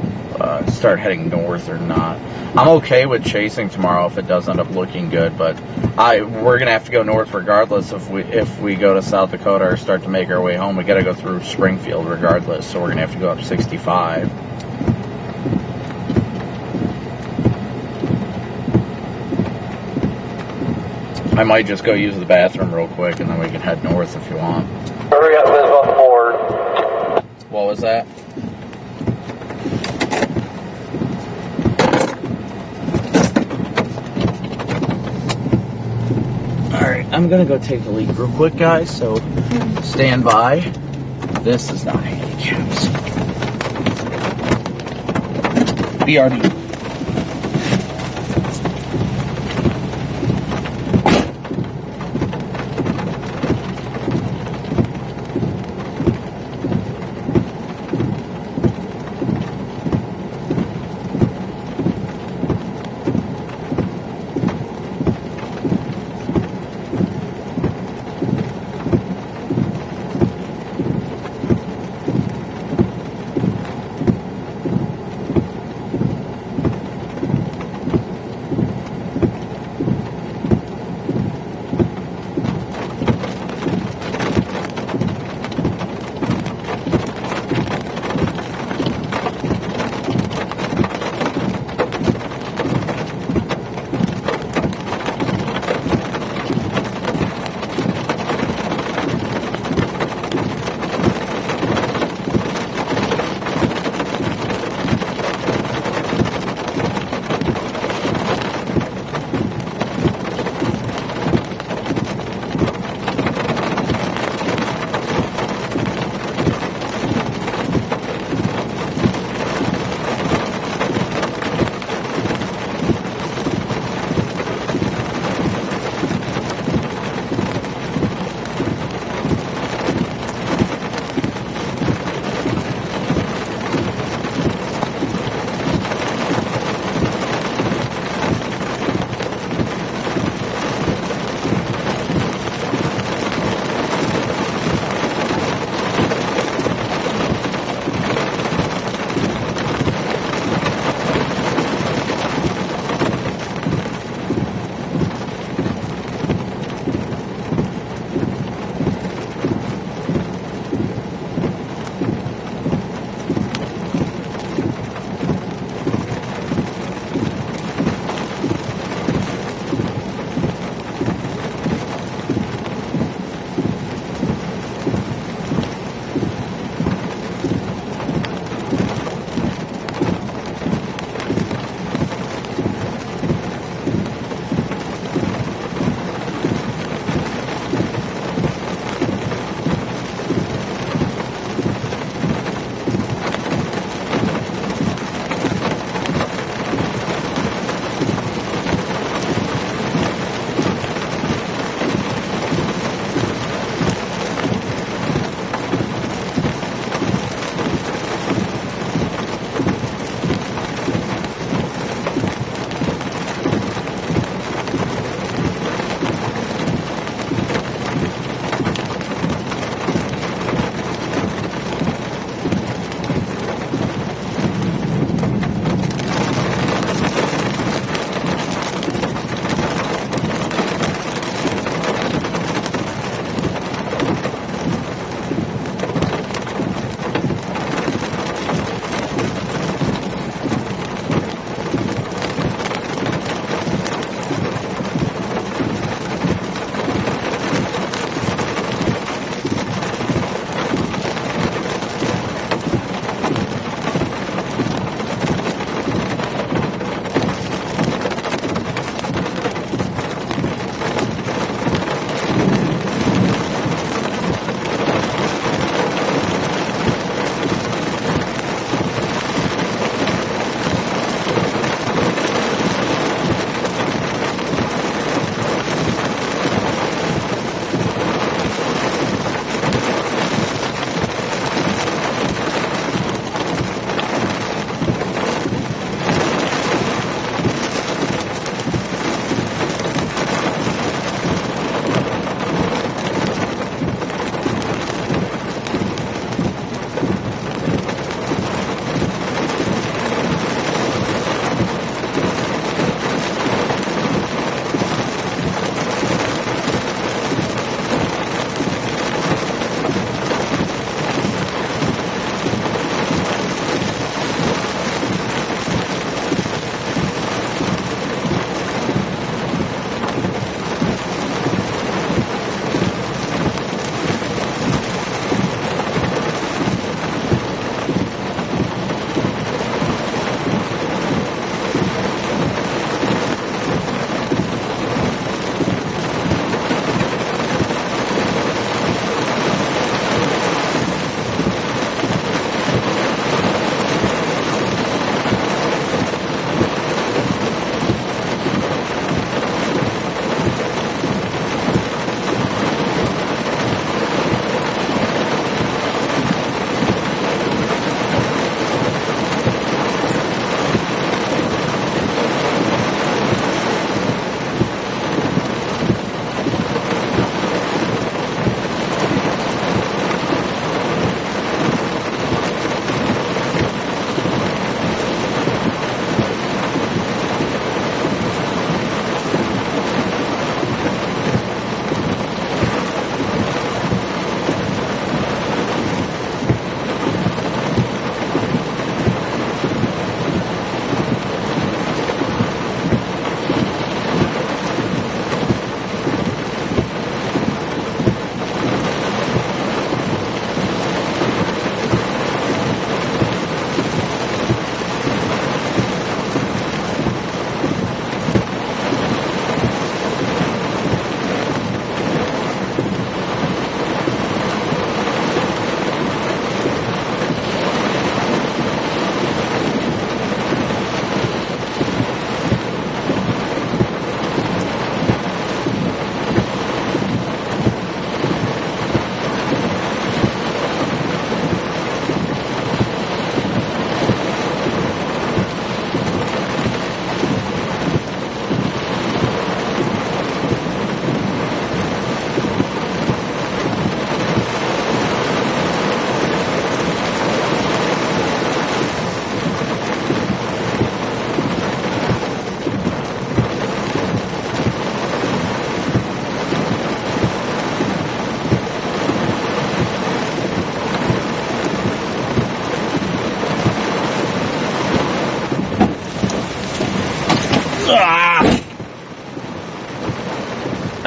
start heading north or not. I'm okay with chasing tomorrow if it does end up looking good, but we're going to have to go north regardless if we go to South Dakota or start to make our way home. We got to go through Springfield regardless, so we're going to have to go up 65. I might just go use the bathroom real quick, and then we can head north if you want. We got this on the board. What was that? Alright, I'm going to go take a leak real quick, guys, so stand by. This is not handicaps. BRB.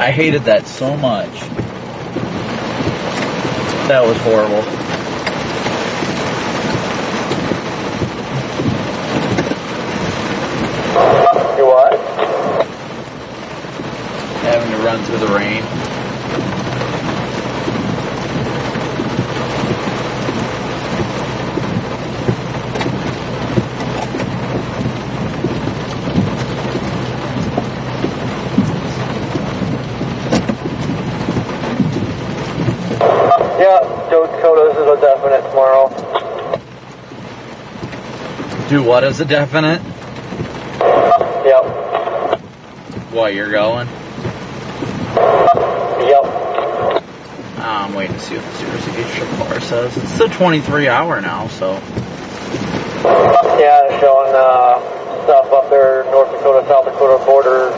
I hated that so much. That was horrible. You what? Having to run through the rain. Yeah, Joe Dakota's is a definite tomorrow. Do what as a definite? Yep. What, you're going? Yep. I'm waiting to see what the 0 bar says. It's the 23 hour now, so. Yeah, it's showing stuff up there, North Dakota, South Dakota border.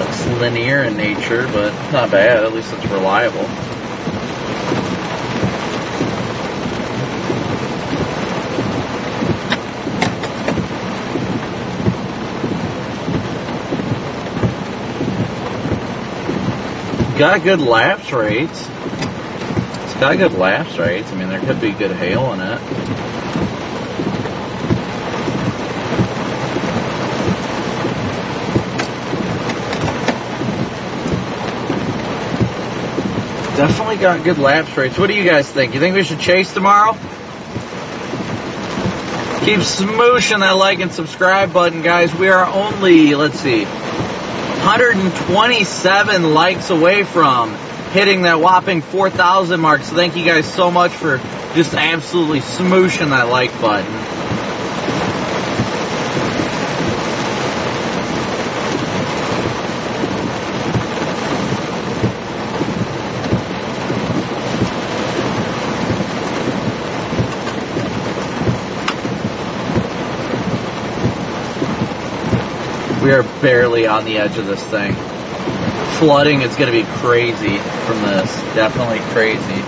It's linear in nature, but not bad. At least it's reliable. Got good lapse rates. It's got good lapse rates. I mean, there could be good hail in it. Definitely got good lapse rates. What do you guys think? You think we should chase tomorrow? Keep smooshing that like and subscribe button, guys. We are only, let's see, 127 likes away from hitting that whopping 4,000 mark. So thank you guys so much for just absolutely smooshing that like button. We are barely on the edge of this thing. Flooding is going to be crazy from this. Definitely crazy.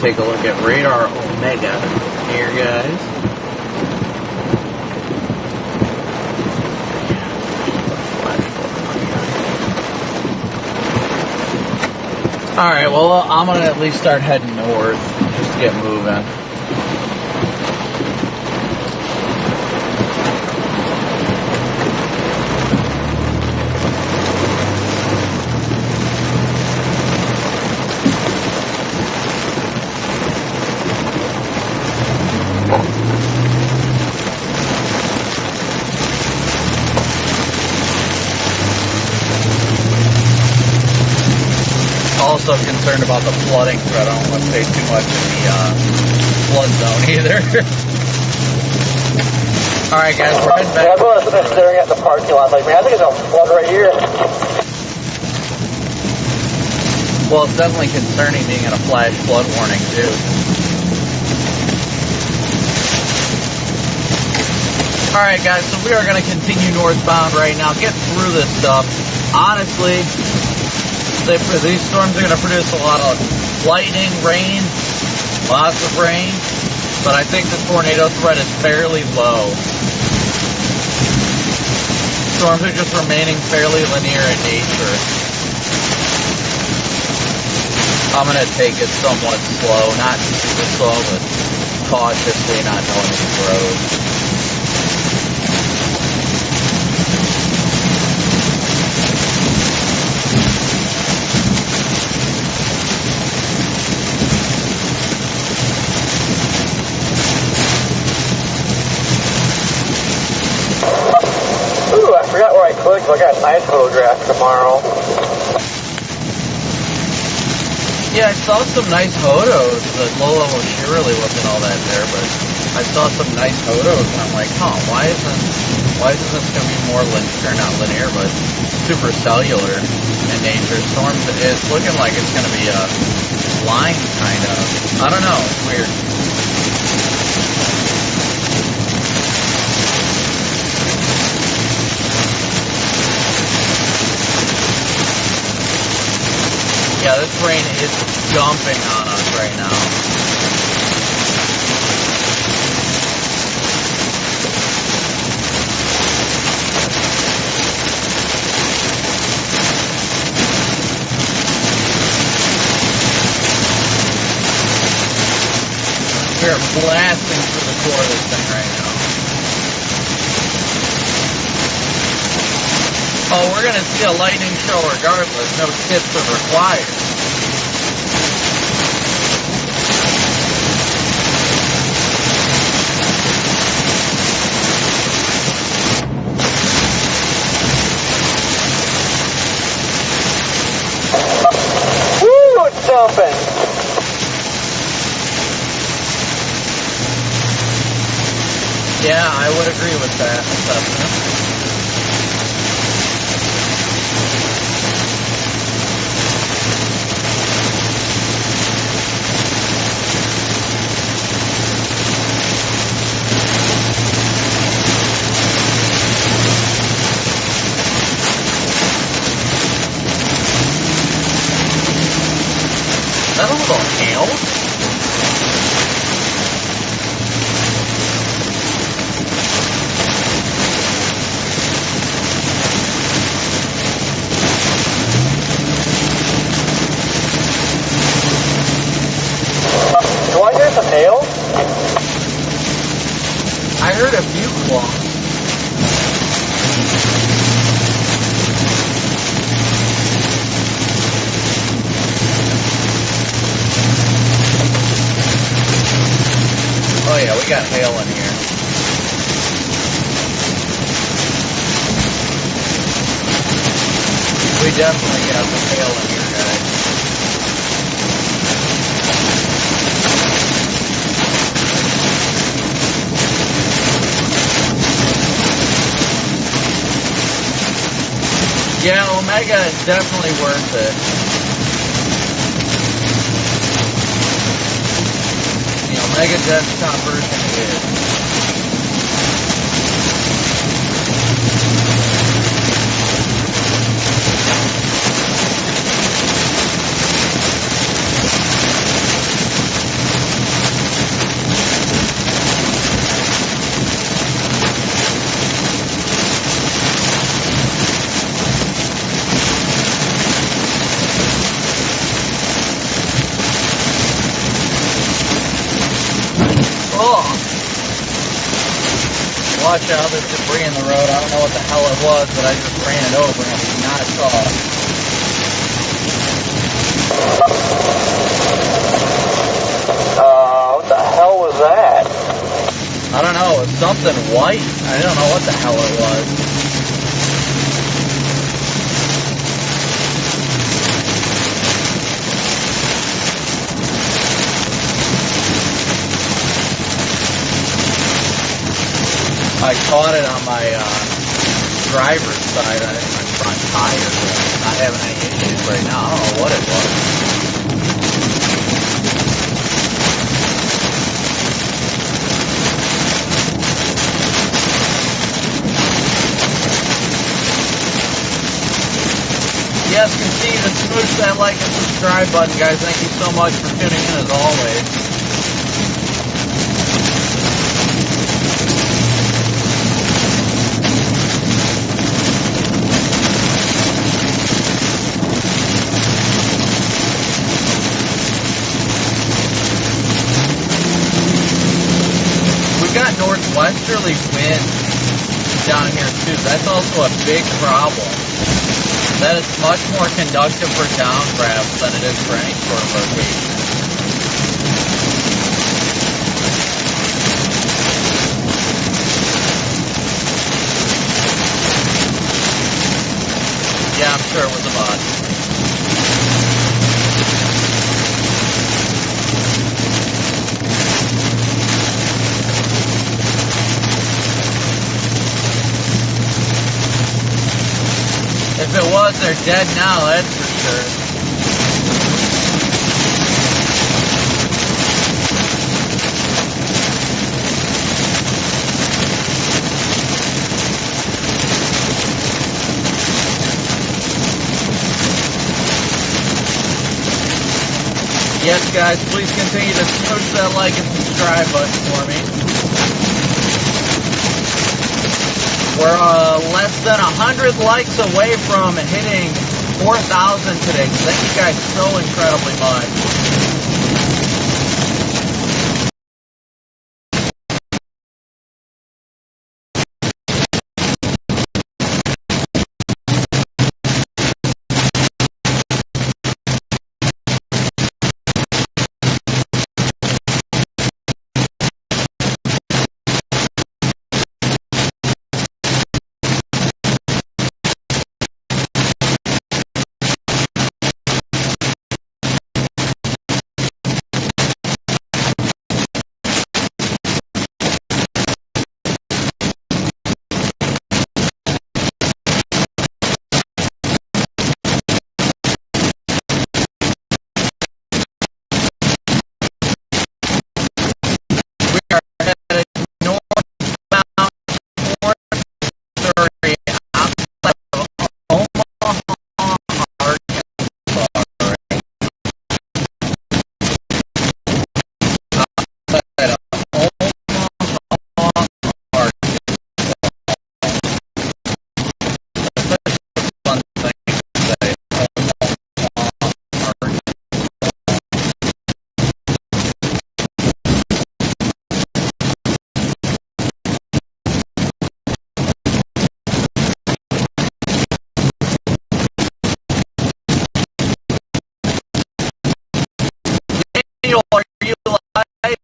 Take a look at radar Omega here, guys. Alright, well, I'm going to at least start heading north just to get moving. Also concerned about the flooding, so I don't want to stay too much in the flood zone either. Alright guys, we're heading back. Yeah, I was staring at the parking lot like, man, I think it's going to flood right here. Well, it's definitely concerning being in a flash flood warning too. Alright guys, so we are going to continue northbound right now, get through this stuff. Honestly, these storms are going to produce a lot of lightning, rain, lots of rain, but I think the tornado threat is fairly low. Storms are just remaining fairly linear in nature. I'm going to take it somewhat slow, not super slow, but cautiously, not knowing these roads. I got an ice photograph tomorrow. Yeah, I saw some nice photos. The low-level Shirley wasn't all that there, but I saw some nice photos, and I'm like, why isn't this going to be more linear, not linear, but super cellular in nature? Storms, it's looking like it's going to be a line, kind of. I don't know, it's weird. Yeah, this rain is dumping on us right now. We're blasting through the core of this thing right now. Oh, we're going to see a lightning show regardless. No tips are required. Woo, it's dumping. Yeah, I would agree with that assessment. Is that a little hail? Do I hear some hail? I heard a few clogs. Oh yeah, we got hail in here. We definitely got some hail in here, guys. Yeah, Omega is definitely worth it. The Omega desktop version is. Watch out, there's debris in the road. I don't know what the hell it was, but I just ran it over and it was not a car. What the hell was that? I don't know, it's something white. I don't know what the hell it was. I caught it on my driver's side, my front tire. Not having any issues right now. I don't know what it was. Yes, continue to smoosh that like and subscribe button, guys. Thank you so much for tuning in as always. Northwesterly wind down here too. That's also a big problem. That is much more conductive for downdrafts than it is for any sort of rotation. Yeah, I'm sure it was a bot. If it was, they're dead now, that's for sure. Yes, guys, please continue to push that like and subscribe button for me. We're less than 100 likes away from hitting 4,000 today. Thank you guys so incredibly much. Are you live?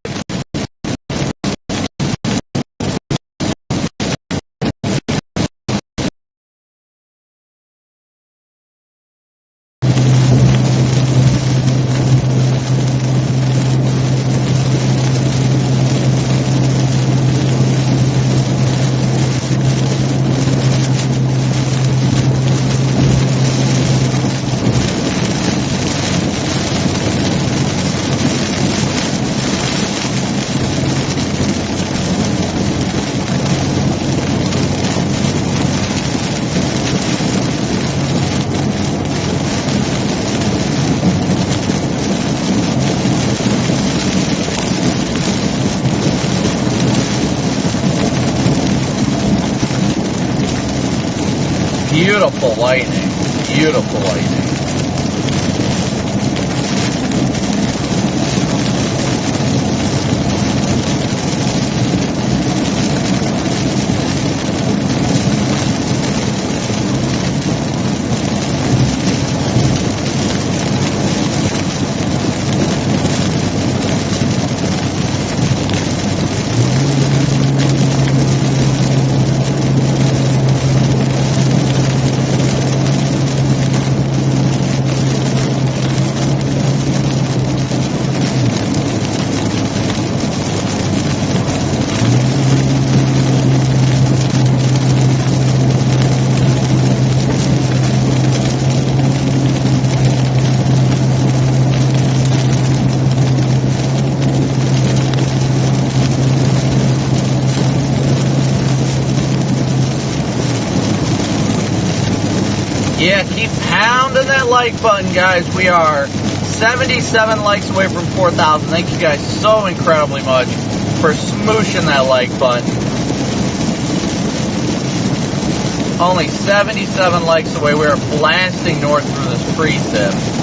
Beautiful lightning. Beautiful lightning. Yeah, keep pounding that like button, guys. We are 77 likes away from 4,000. Thank you guys so incredibly much for smooshing that like button. Only 77 likes away. We are blasting north through this precip.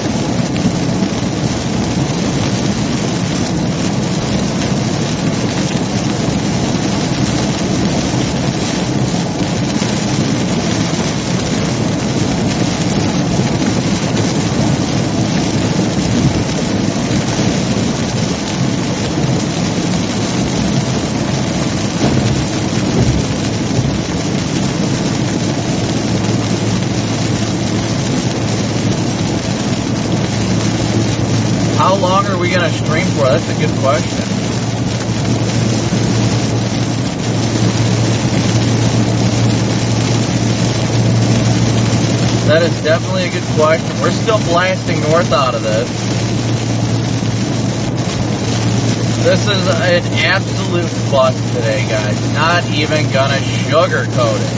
How long are we going to stream for? That's a good question. That is definitely a good question. We're still blasting north out of this. This is an absolute bust today, guys. Not even gonna sugarcoat it.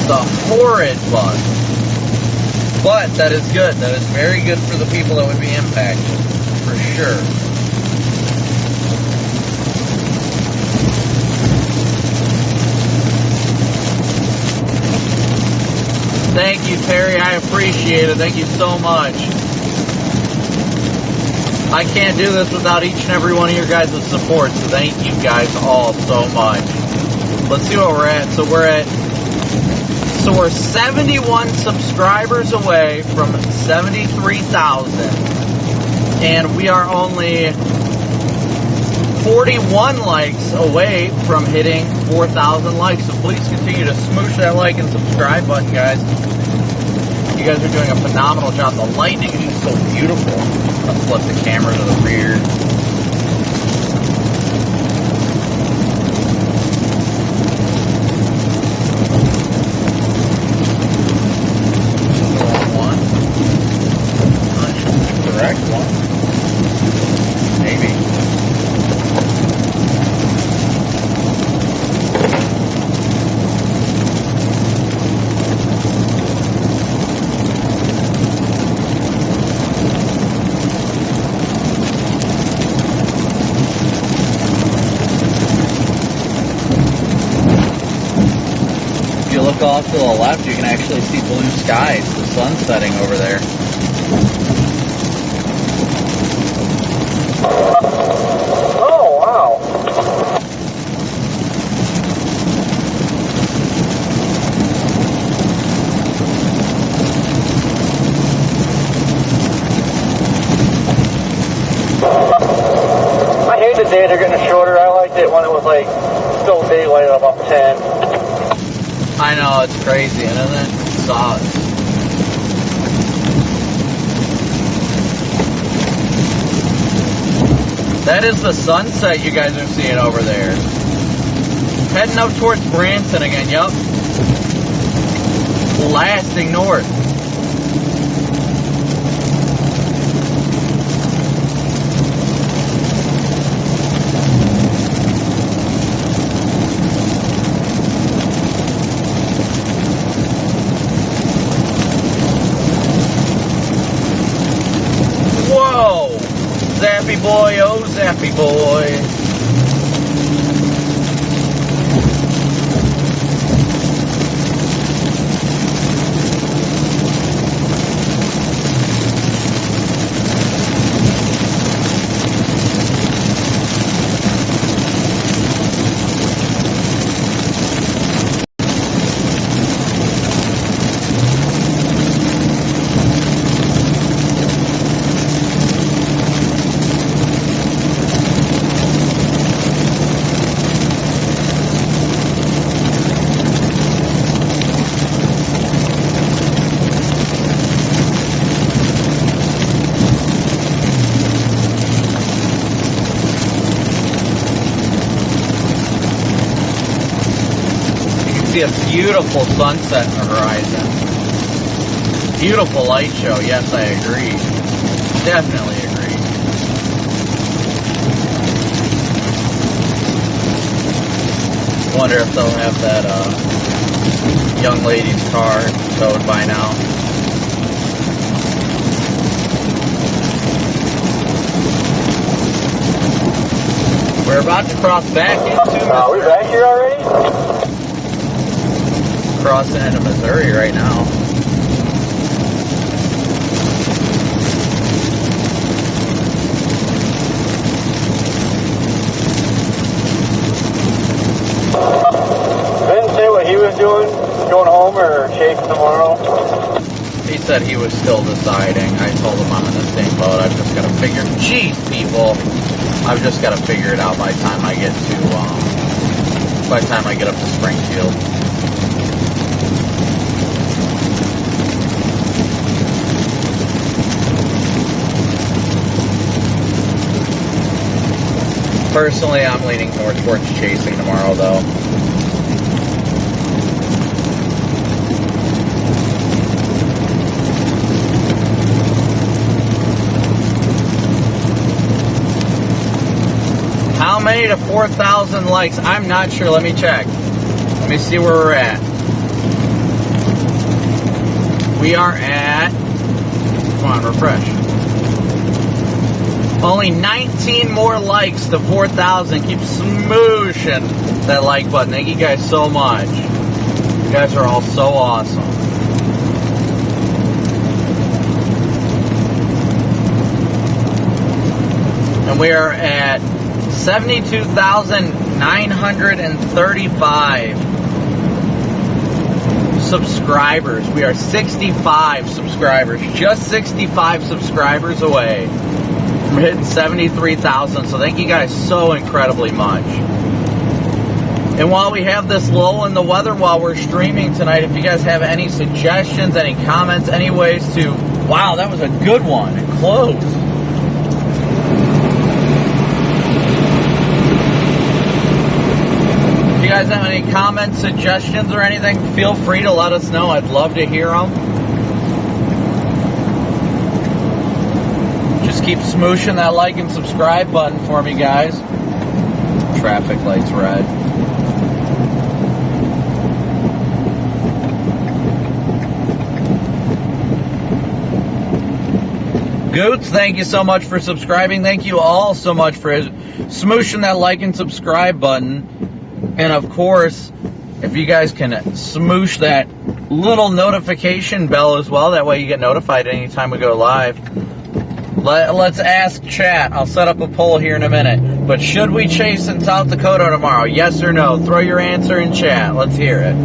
It's a horrid bust. But that is good. That is very good for the people that would be impacted, for sure. Thank you, Terry. I appreciate it. Thank you so much. I can't do this without each and every one of your guys' support, so thank you guys all so much. Let's see what we're at. So we're 71 subscribers away from 73,000, and we are only 41 likes away from hitting 4,000 likes. So please continue to smoosh that like and subscribe button, guys. You guys are doing a phenomenal job. The lighting is just so beautiful. Let's flip the camera to the rear. One. Correct one. Maybe. Look off to the left, you can actually see blue skies, the sun setting over there. Oh, wow. I hate the days are getting shorter. I liked it when it was like still daylight at about 10. I know, it's crazy, isn't it? It sucks. That is the sunset you guys are seeing over there. Heading up towards Branson again, yup. Blasting north. Zappy boy, oh zappy boy. See a beautiful sunset in the horizon. Beautiful light show. Yes, I agree. Definitely agree. Wonder if they'll have that young lady's car towed by now. We're about to cross back into. Are we back here already? Crossing into Missouri right now. Didn't say what he was doing, going home or chasing tomorrow. He said he was still deciding. I told him I'm in the same boat. I've just got to figure. Jeez, people. I've just got to figure it out by the time I get up to Springfield. Personally, I'm leaning more towards chasing tomorrow, though. How many to 4,000 likes? I'm not sure. Let me check. Let me see where we're at. We are at... Come on, refresh. Only 19 more likes to 4,000. Keep smooshing that like button. Thank you guys so much. You guys are all so awesome. And we are at 72,935 subscribers. We are 65 subscribers. Just 65 subscribers away from hitting 73,000. So thank you guys so incredibly much. And while we have this lull in the weather while we're streaming tonight, if you guys have any suggestions, any comments, any ways to... Wow, that was a good one. It closed. If you guys have any comments, suggestions, or anything, feel free to let us know. I'd love to hear them. Just keep smooshing that like and subscribe button for me, guys. Traffic light's red. Goots, thank you so much for subscribing. Thank you all so much for smooshing that like and subscribe button. And of course, if you guys can smoosh that little notification bell as well, that way you get notified anytime we go live. Let's ask chat. I'll set up a poll here in a minute. But should we chase in South Dakota tomorrow? Yes or no? Throw your answer in chat. Let's hear it.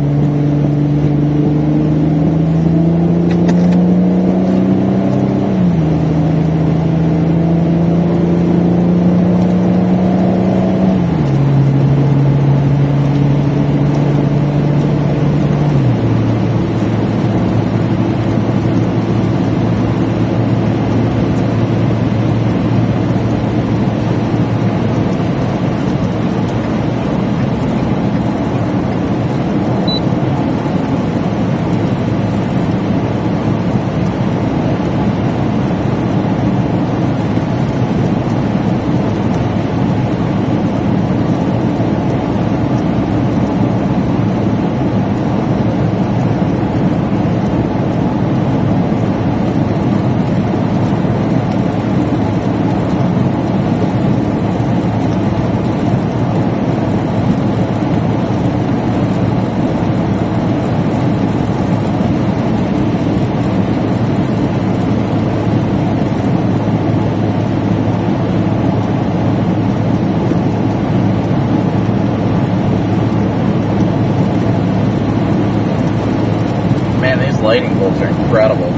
Lighting bulbs are incredible.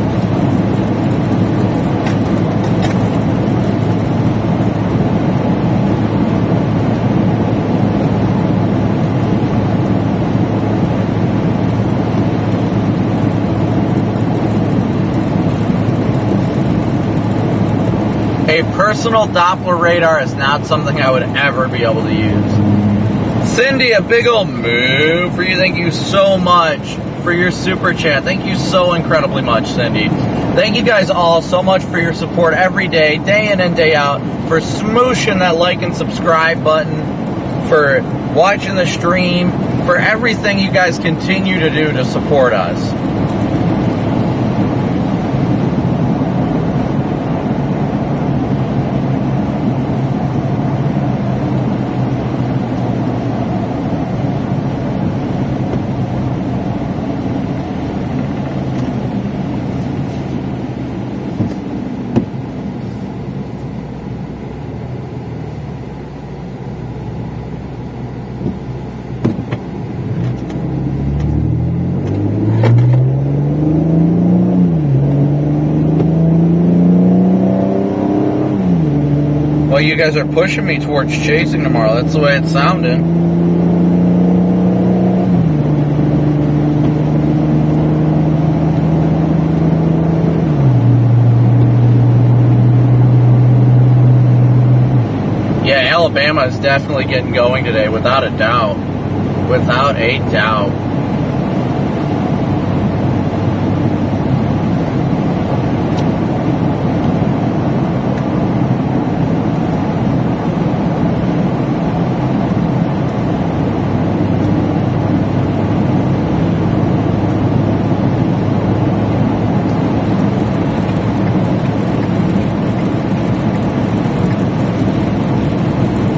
A personal Doppler radar is not something I would ever be able to use. Cindy, a big old move for you. Thank you so much for your super chat. Thank you so incredibly much, Cindy. Thank you guys all so much for your support every day, day in and day out, for smooshing that like and subscribe button, for watching the stream, for everything you guys continue to do to support us. Well, you guys are pushing me towards chasing tomorrow. That's the way it's sounding. Yeah, Alabama is definitely getting going today, without a doubt. Without a doubt.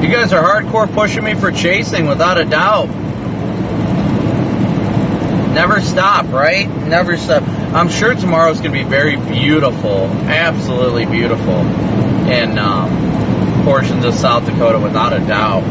You guys are hardcore pushing me for chasing, without a doubt. Never stop, right? Never stop. I'm sure tomorrow's going to be very beautiful, absolutely beautiful in portions of South Dakota, without a doubt.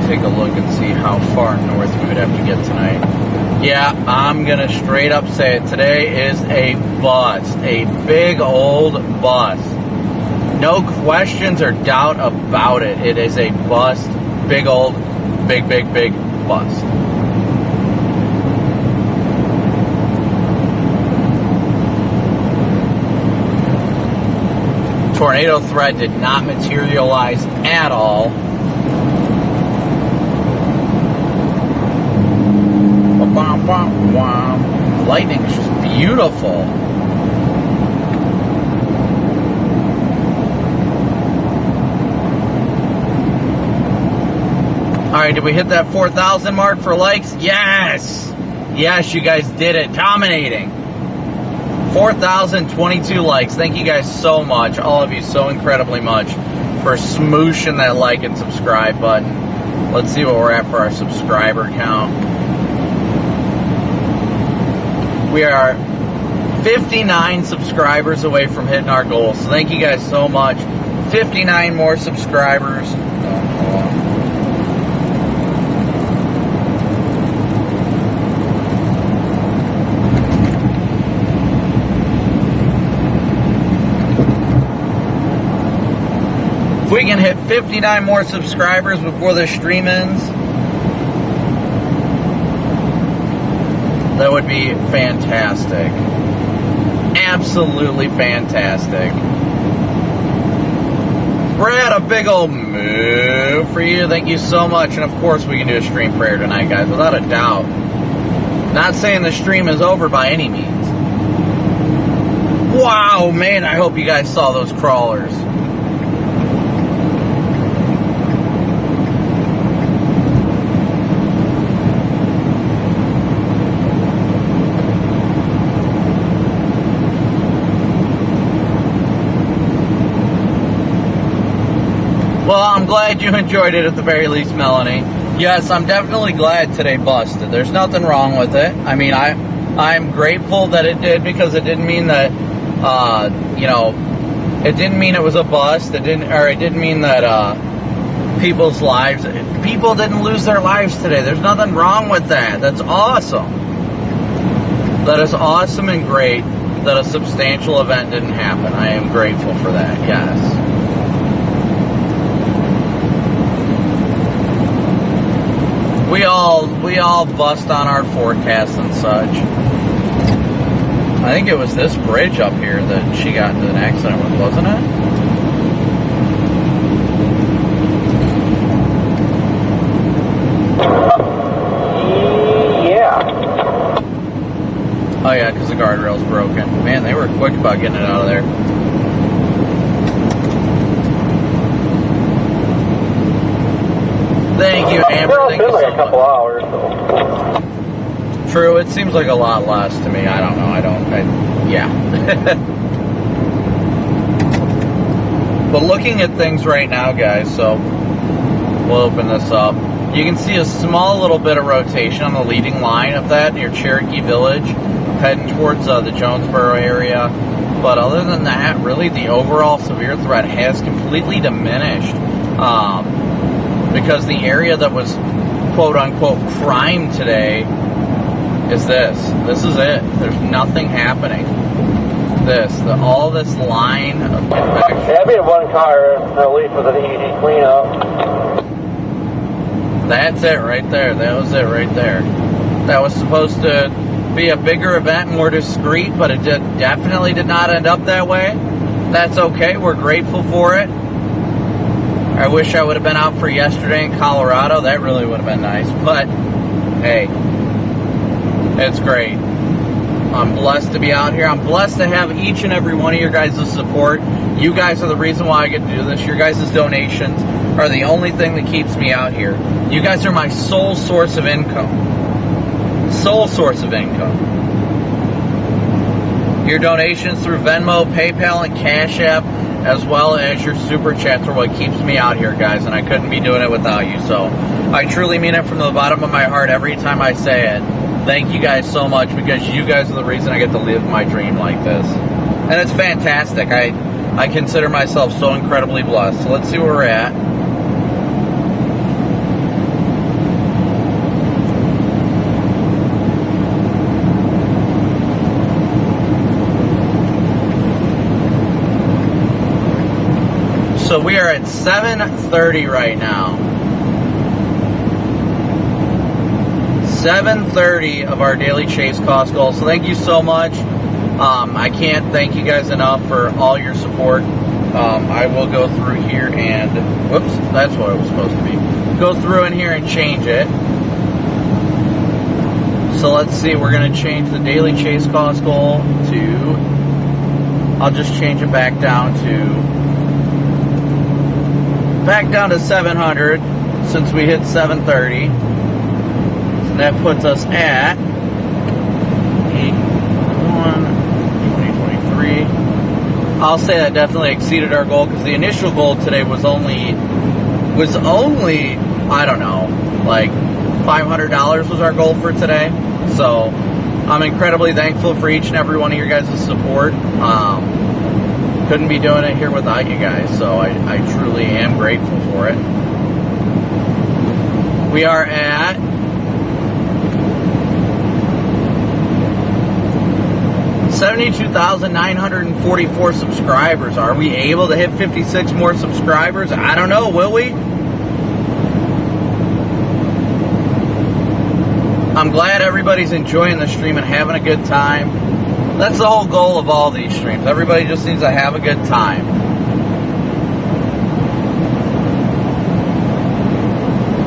Take a look and see how far north we would have to get tonight. Yeah, I'm gonna straight up say it. Today is a bust, a big old bust. No questions or doubt about it. It is a bust, big old, big bust. Tornado threat did not materialize at all. Lightning is just beautiful. Alright, did we hit that 4,000 mark for likes? Yes! Yes, you guys did it. Dominating. 4,022 likes. Thank you guys so much. All of you so incredibly much for smooshing that like and subscribe button. Let's see what we're at for our subscriber count. We are 59 subscribers away from hitting our goal. So thank you guys so much. 59 more subscribers. If we can hit 59 more subscribers before the stream ends, that would be fantastic. Absolutely fantastic. Brad, a big old move for you. Thank you so much. And of course we can do a stream prayer tonight, guys, without a doubt. Not saying the stream is over by any means. Wow, man, I hope you guys saw those crawlers. Well, I'm glad you enjoyed it at the very least, Melanie. Yes, I'm definitely glad today busted. There's nothing wrong with it. I mean, I'm grateful that it did, because it didn't mean that, it didn't mean it was a bust. It didn't mean that people didn't lose their lives today. There's nothing wrong with that. That's awesome. That is awesome and great that a substantial event didn't happen. I am grateful for that. Yes. We all bust on our forecasts and such. I think it was this bridge up here that she got into an accident with, wasn't it? Yeah. Oh yeah, because the guardrail's broken. Man, they were quick about getting it out of there. Thank you, Amber. It's been like a couple hours, so. True, it seems like a lot less to me. I don't know. Yeah. But looking at things right now, guys, so we'll open this up. You can see a small little bit of rotation on the leading line of that near Cherokee Village, heading towards the Jonesboro area. But other than that, really, the overall severe threat has completely diminished. Because the area that was quote-unquote prime today is this. This is it. There's nothing happening. All this line of convection. Yeah, we had one car, at least with an easy cleanup. That's it right there. That was it right there. That was supposed to be a bigger event, more discreet, but it definitely did not end up that way. That's okay. We're grateful for it. I wish I would have been out for yesterday in Colorado. That really would have been nice. But, hey, it's great. I'm blessed to be out here. I'm blessed to have each and every one of your guys' support. You guys are the reason why I get to do this. Your guys' donations are the only thing that keeps me out here. You guys are my sole source of income. Sole source of income. Your donations through Venmo, PayPal, and Cash App, as well as your Super Chats, are what keeps me out here, guys, and I couldn't be doing it without you. So I truly mean it from the bottom of my heart every time I say it. Thank you guys so much, because you guys are the reason I get to live my dream like this. And it's fantastic. I consider myself so incredibly blessed. So let's see where we're at. So we are at 7:30 right now. 7:30 of our daily chase cost goal. So thank you so much. I can't thank you guys enough for all your support. I will go through here and, whoops, that's what it was supposed to be. Go through in here and change it. So let's see, we're going to change the daily chase cost goal to, I'll just change it back down to 700 since we hit 730. So that puts us at 2023. I'll say that definitely exceeded our goal, because the initial goal today was only I don't know, like $500 was our goal for today. So I'm incredibly thankful for each and every one of your guys' support. Couldn't be doing it here without you guys, so I truly am grateful for it. We are at 72,944 subscribers. Are we able to hit 56 more subscribers? I don't know, will we? I'm glad everybody's enjoying the stream and having a good time. That's the whole goal of all these streams. Everybody just needs to have a good time.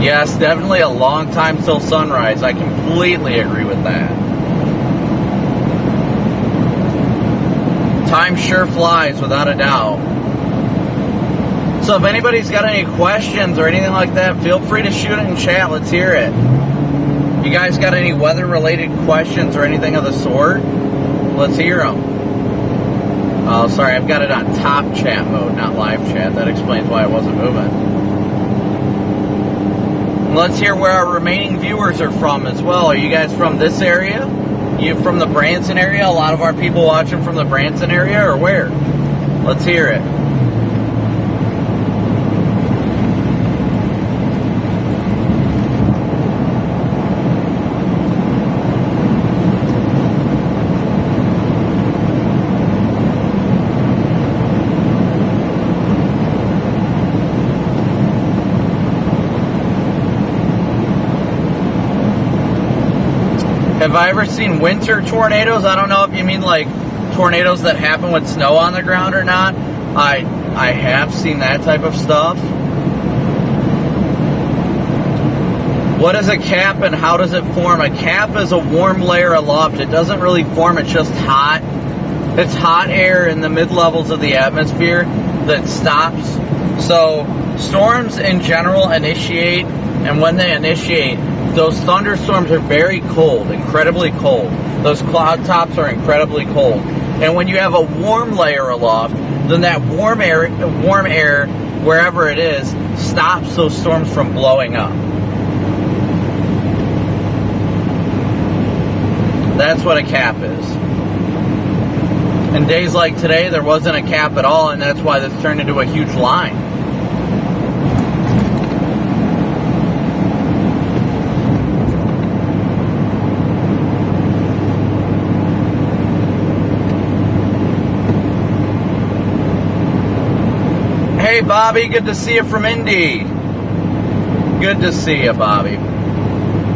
Yes, definitely a long time till sunrise. I completely agree with that. Time sure flies, without a doubt. So if anybody's got any questions or anything like that, feel free to shoot it in chat. Let's hear it. You guys got any weather-related questions or anything of the sort? Let's hear them. Oh, sorry, I've got it on top chat mode, not live chat. That explains why I wasn't moving. Let's hear where our remaining viewers are from as well. Are you guys from this area? You from the Branson area? A lot of our people watching from the Branson area, or where? Let's hear it. Have I ever seen winter tornadoes? I don't know if you mean like tornadoes that happen with snow on the ground or not. I have seen that type of stuff. What is a cap and how does it form? A cap is a warm layer aloft. It doesn't really form, it's just hot. It's hot air in the mid-levels of the atmosphere that stops. So storms in general initiate, and when they initiate, those thunderstorms are very cold, incredibly cold. Those cloud tops are incredibly cold. And when you have a warm layer aloft, then that warm air, wherever it is, stops those storms from blowing up. That's what a cap is. In days like today, there wasn't a cap at all, and that's why this turned into a huge line. Hey, Bobby, good to see you from Indy. Good to see you, Bobby.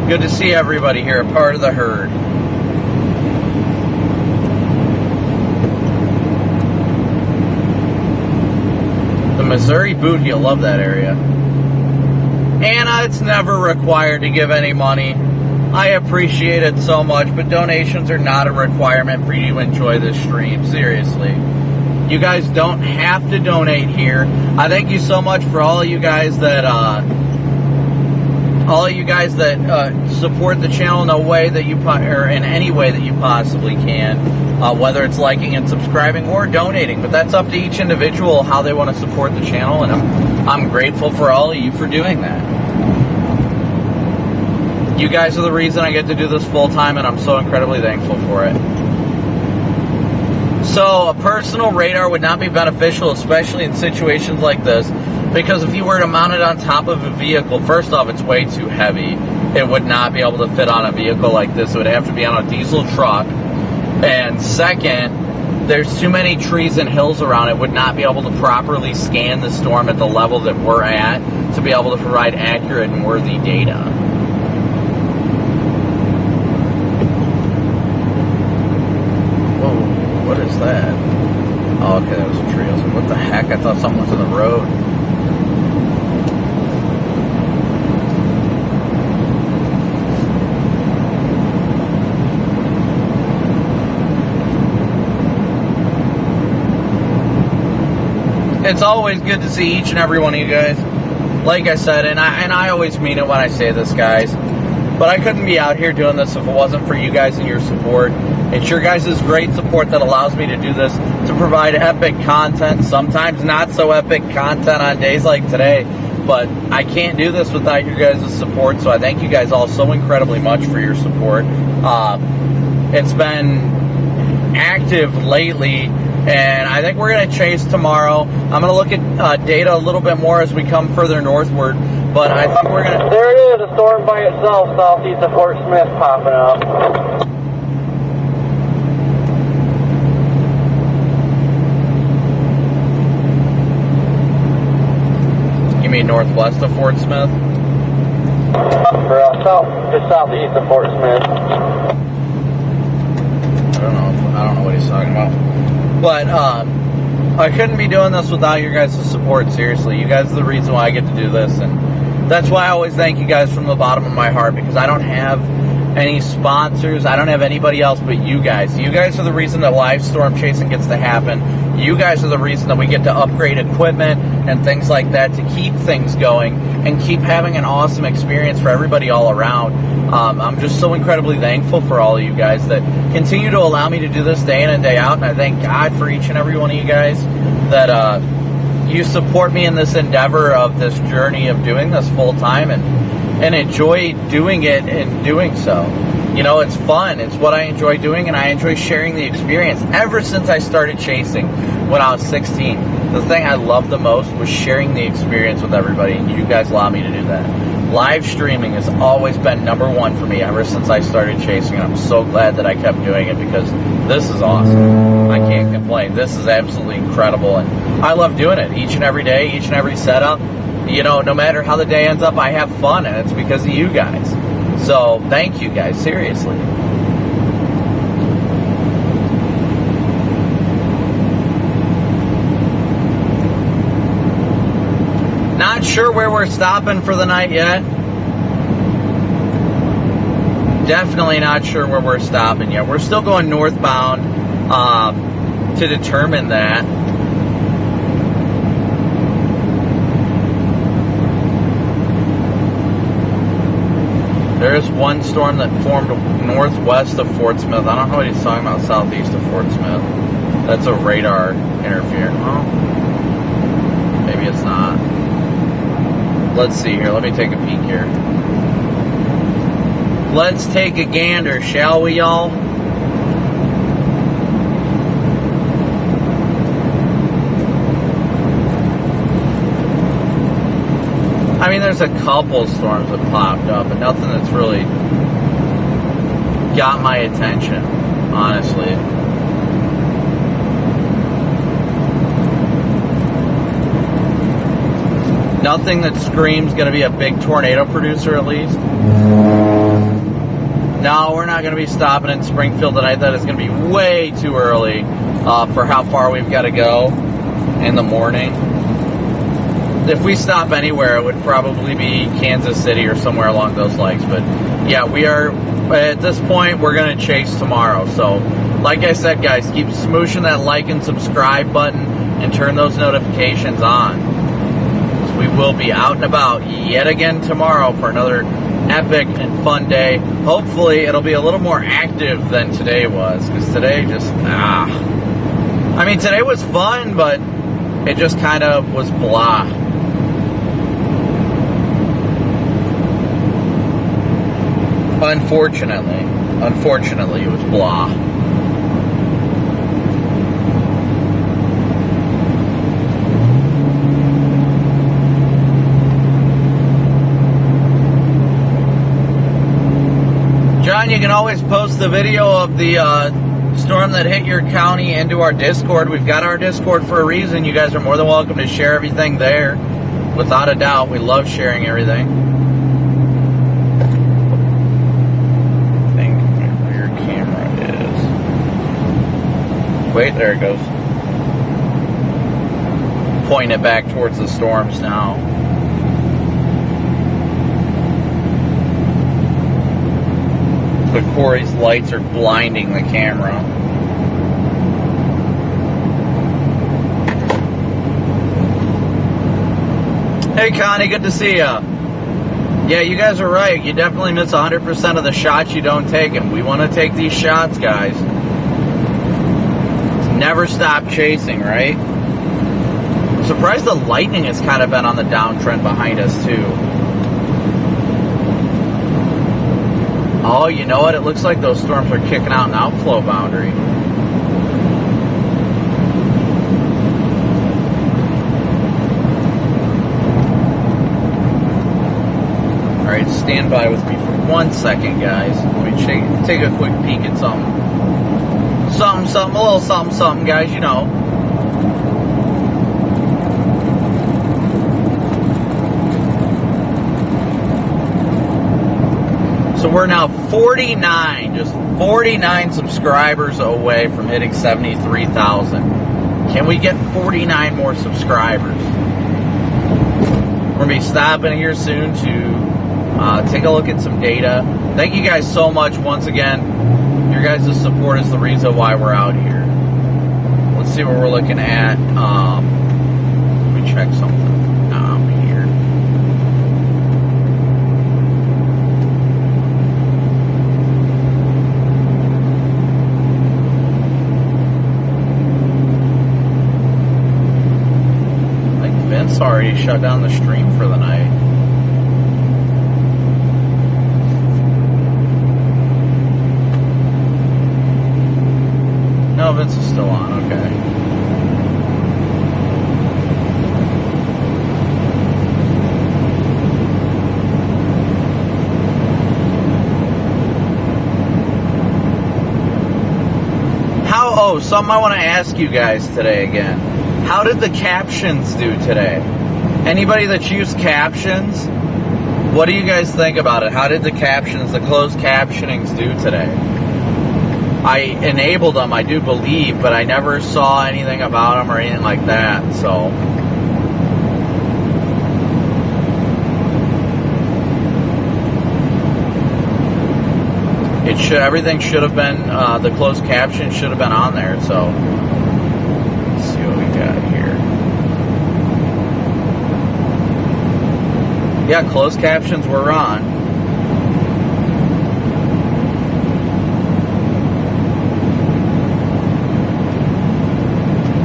Good to see everybody here, a part of the herd. The Missouri Boot, you'll love that area. Anna, it's never required to give any money. I appreciate it so much, but donations are not a requirement for you to enjoy this stream. Seriously. You guys don't have to donate here. I thank you so much for all of you guys that support the channel in a way that you or in any way that you possibly can, whether it's liking and subscribing or donating. But that's up to each individual how they want to support the channel, and I'm grateful for all of you for doing that. You guys are the reason I get to do this full time, and I'm so incredibly thankful for it. So a personal radar would not be beneficial, especially in situations like this, because if you were to mount it on top of a vehicle, first off, it's way too heavy. It would not be able to fit on a vehicle like this. It would have to be on a diesel truck. And second, there's too many trees and hills around. It would not be able to properly scan the storm at the level that we're at to be able to provide accurate and worthy data. What is that? Oh, okay, that was a tree. I was like, what the heck? I thought something was in the road. It's always good to see each and every one of you guys. Like I said, and I always mean it when I say this, guys. But I couldn't be out here doing this if it wasn't for you guys and your support. It's your guys' great support that allows me to do this, to provide epic content, sometimes not so epic content on days like today. But I can't do this without your guys' support, so I thank you guys all so incredibly much for your support. It's been active lately, and I think we're going to chase tomorrow. I'm going to look at data a little bit more as we come further northward, but I think we're going to... There it is, a storm by itself southeast of Fort Smith popping up. You mean northwest of Fort Smith? Just southeast of Fort Smith. I don't know what he's talking about. But I couldn't be doing this without your guys' support, seriously. You guys are the reason why I get to do this, and that's why I always thank you guys from the bottom of my heart, because I don't have any sponsors. I don't have anybody else but you guys. You guys are the reason that live storm chasing gets to happen. You guys are the reason that we get to upgrade equipment and things like that to keep things going and keep having an awesome experience for everybody all around. I'm just so incredibly thankful for all of you guys that continue to allow me to do this day in and day out, and I thank God for each and every one of you guys that you support me in this endeavor of this journey of doing this full time and enjoy doing it and doing so. You know, it's fun. It's what I enjoy doing, and I enjoy sharing the experience. Ever since I started chasing when I was 16, the thing I loved the most was sharing the experience with everybody, and you guys allow me to do that. Live streaming has always been number one for me ever since I started chasing, and I'm so glad that I kept doing it because this is awesome. I can't complain. This is absolutely incredible, and I love doing it each and every day, each and every setup. You know, no matter how the day ends up, I have fun, and it's because of you guys. So, thank you guys, seriously. Not sure where we're stopping for the night yet. Definitely not sure where we're stopping yet. We're still going northbound to determine that. There is one storm that formed northwest of Fort Smith. I don't know what he's talking about southeast of Fort Smith. That's a radar interference. Well, maybe it's not. Let's see here. Let me take a peek here. Let's take a gander, shall we, y'all? I mean, there's a couple storms that popped up, but nothing that's really got my attention, honestly. Nothing that screams going to be a big tornado producer, at least. No, we're not going to be stopping in Springfield tonight. That is going to be way too early for how far we've got to go in the morning. If we stop anywhere, it would probably be Kansas City or somewhere along those lines. But yeah, we are, at this point, we're going to chase tomorrow. So, like I said, guys, keep smooshing that like and subscribe button and turn those notifications on. We will be out and about yet again tomorrow for another epic and fun day. Hopefully, it'll be a little more active than today was, because today just, I mean, today was fun, but it just kind of was blah. Unfortunately, it was blah. John, you can always post the video of the storm that hit your county into our Discord. We've got our Discord for a reason. You guys are more than welcome to share everything there. Without a doubt, we love sharing everything. I think where your camera is. Wait, there it goes. Pointing it back towards the storms now. But Corey's lights are blinding the camera. Hey Connie, good to see ya. Yeah, you guys are right. You definitely miss 100% of the shots you don't take, and we want to take these shots, guys. Never stop chasing, right? I'm surprised the lightning has kind of been on the downtrend behind us, too. Oh, you know what? It looks like those storms are kicking out an outflow boundary. All right, stand by with me for 1 second, guys. Let me take a quick peek at something. A little something, guys, you know. So we're now 49, just 49 subscribers away from hitting 73,000. Can we get 49 more subscribers? We're going to be stopping here soon to take a look at some data. Thank you guys so much once again. Your guys' support is the reason why we're out here. Let's see what we're looking at. Let me check something. Already shut down the stream for the night. No, Vince is still on, okay. Something I want to ask you guys today again. How did the captions do today? Anybody that's used captions, what do you guys think about it? How did the captions, the closed captionings do today? I enabled them, I do believe, but I never saw anything about them or anything like that, so. Everything should have been, the closed caption should have been on there, so. Let's see what we got here. Yeah, closed captions were on.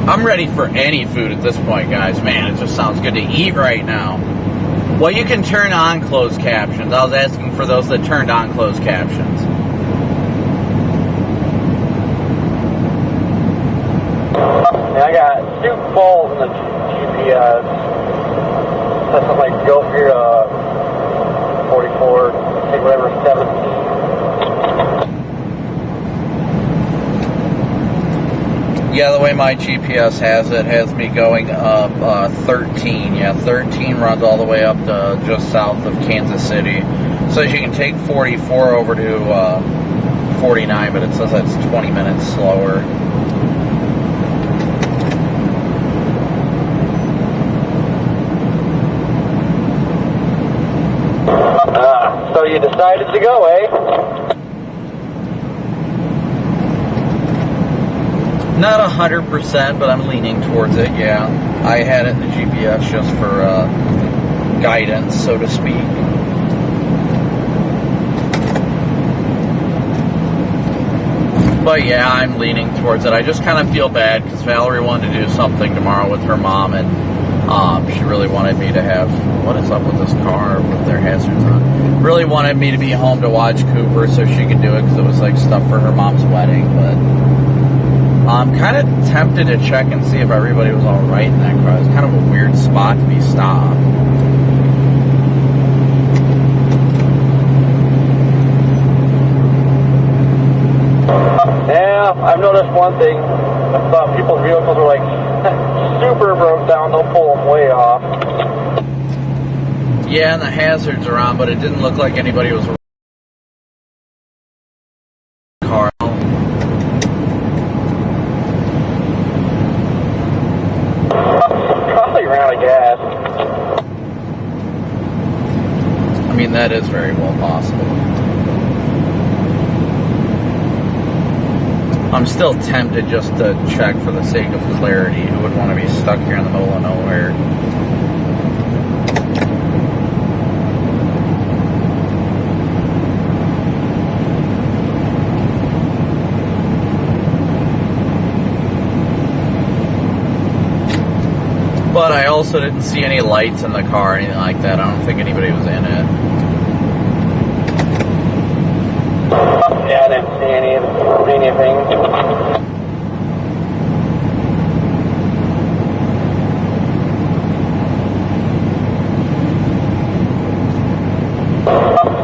I'm ready for any food at this point, guys. Man, it just sounds good to eat right now. Well, you can turn on closed captions. I was asking for those that turned on closed captions. I got Sioux Falls in the GPS. That's something like go here, 44, take whatever, 17. Yeah, the way my GPS has me going up 13. Yeah, 13 runs all the way up to just south of Kansas City. So you can take 44 over to 49, but it says that's 20 minutes slower. So you decided to go, eh? Not 100%, but I'm leaning towards it, yeah. I had it in the GPS just for guidance, so to speak. But yeah, I'm leaning towards it. I just kind of feel bad because Valerie wanted to do something tomorrow with her mom, and she really wanted me to have, what is up with this car with their hazards on? Really wanted me to be home to watch Cooper so she could do it because it was like stuff for her mom's wedding, but I'm kind of tempted to check and see if everybody was all right in that car. It's kind of a weird spot to be stopped. Yeah, I've noticed one thing. I thought people's vehicles were like super broke down. They'll pull them way off. Yeah, and the hazards are on, but it didn't look like anybody was car. Probably ran out of gas. I mean, that is very well possible. I'm still tempted just to check for the sake of clarity. Who would want to be stuck here in the middle of nowhere? But I also didn't see any lights in the car or anything like that. I don't think anybody was in it. Yeah, I didn't see anything.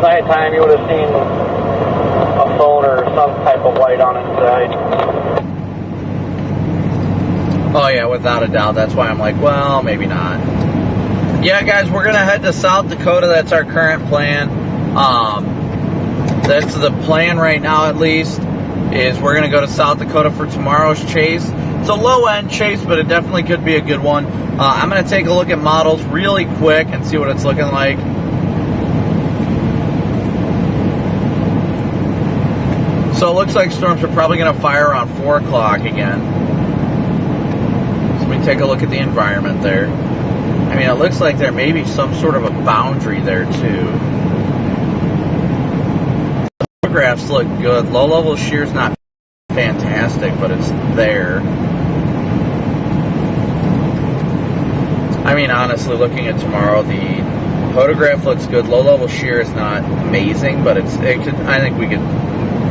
Nighttime, you would have seen a phone or some type of light on inside. Oh yeah, without a doubt. That's why I'm like, well, maybe not. Yeah, guys, we're gonna head to South Dakota. That's our current plan. That's the plan right now, at least, is we're gonna go to South Dakota for tomorrow's chase. It's a low-end chase, but it definitely could be a good one. I'm gonna take a look at models really quick and see what it's looking like. So it looks like storms are probably gonna fire around 4 o'clock again. Let me take a look at the environment there. I mean, it looks like there may be some sort of a boundary there, too. The photographs look good. Low-level shear's not fantastic, but it's there. I mean, honestly, looking at tomorrow, the photograph looks good. Low-level shear is not amazing, but I think we could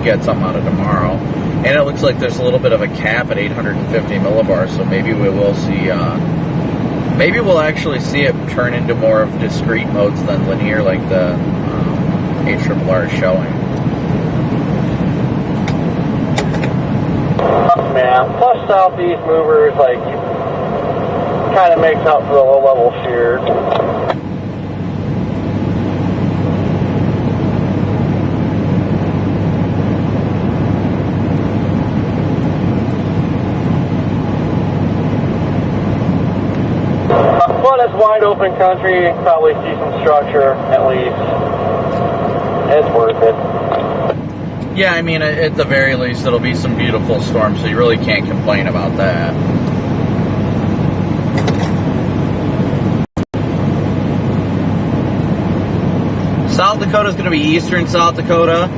get something out of tomorrow. And it looks like there's a little bit of a cap at 850 millibars, so maybe we will see, maybe we'll actually see it turn into more of discrete modes than linear, like the ARRR is showing. Man, plus southeast movers, like, kind of makes up for the low-level shear. But it's wide open country, probably see some structure at least. It's worth it. Yeah, I mean, at the very least, it'll be some beautiful storms, so you really can't complain about that. South Dakota is going to be eastern South Dakota.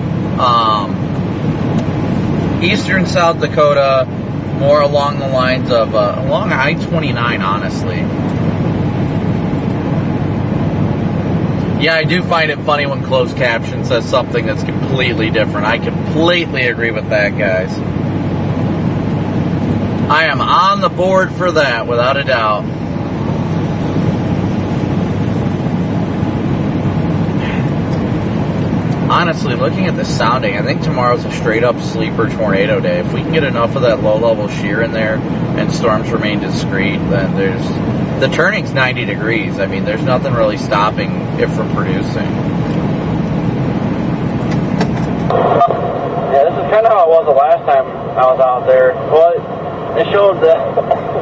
Eastern South Dakota, more along the lines of, along I-29, honestly. Yeah, I do find it funny when closed caption says something that's completely different. I completely agree with that, guys. I am on the board for that, without a doubt. honestly, looking at the sounding, I think tomorrow's a straight up sleeper tornado day. If we can get enough of that low level shear in there and storms remain discreet, then the turning's 90 degrees. I mean, there's nothing really stopping it from producing. Yeah, this is kind of how it was the last time I was out there. Well, it showed the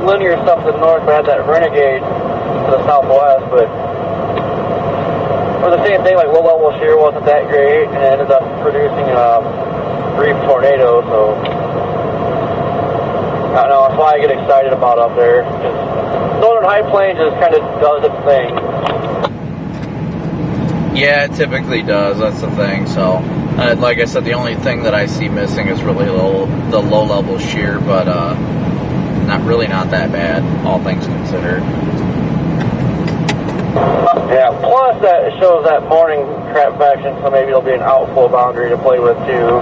linear stuff to the north, but had that renegade to the southwest, but for the same thing, like low level shear wasn't that great, and it ended up producing a brief tornado, so I don't know, that's why I get excited about up there, because Northern High Plains just kind of does its thing. Yeah, it typically does, that's the thing, so like I said, the only thing that I see missing is really the low level shear, but not that bad, all things considered. Yeah, plus that it shows that morning crap faction, so maybe it'll be an outflow boundary to play with too.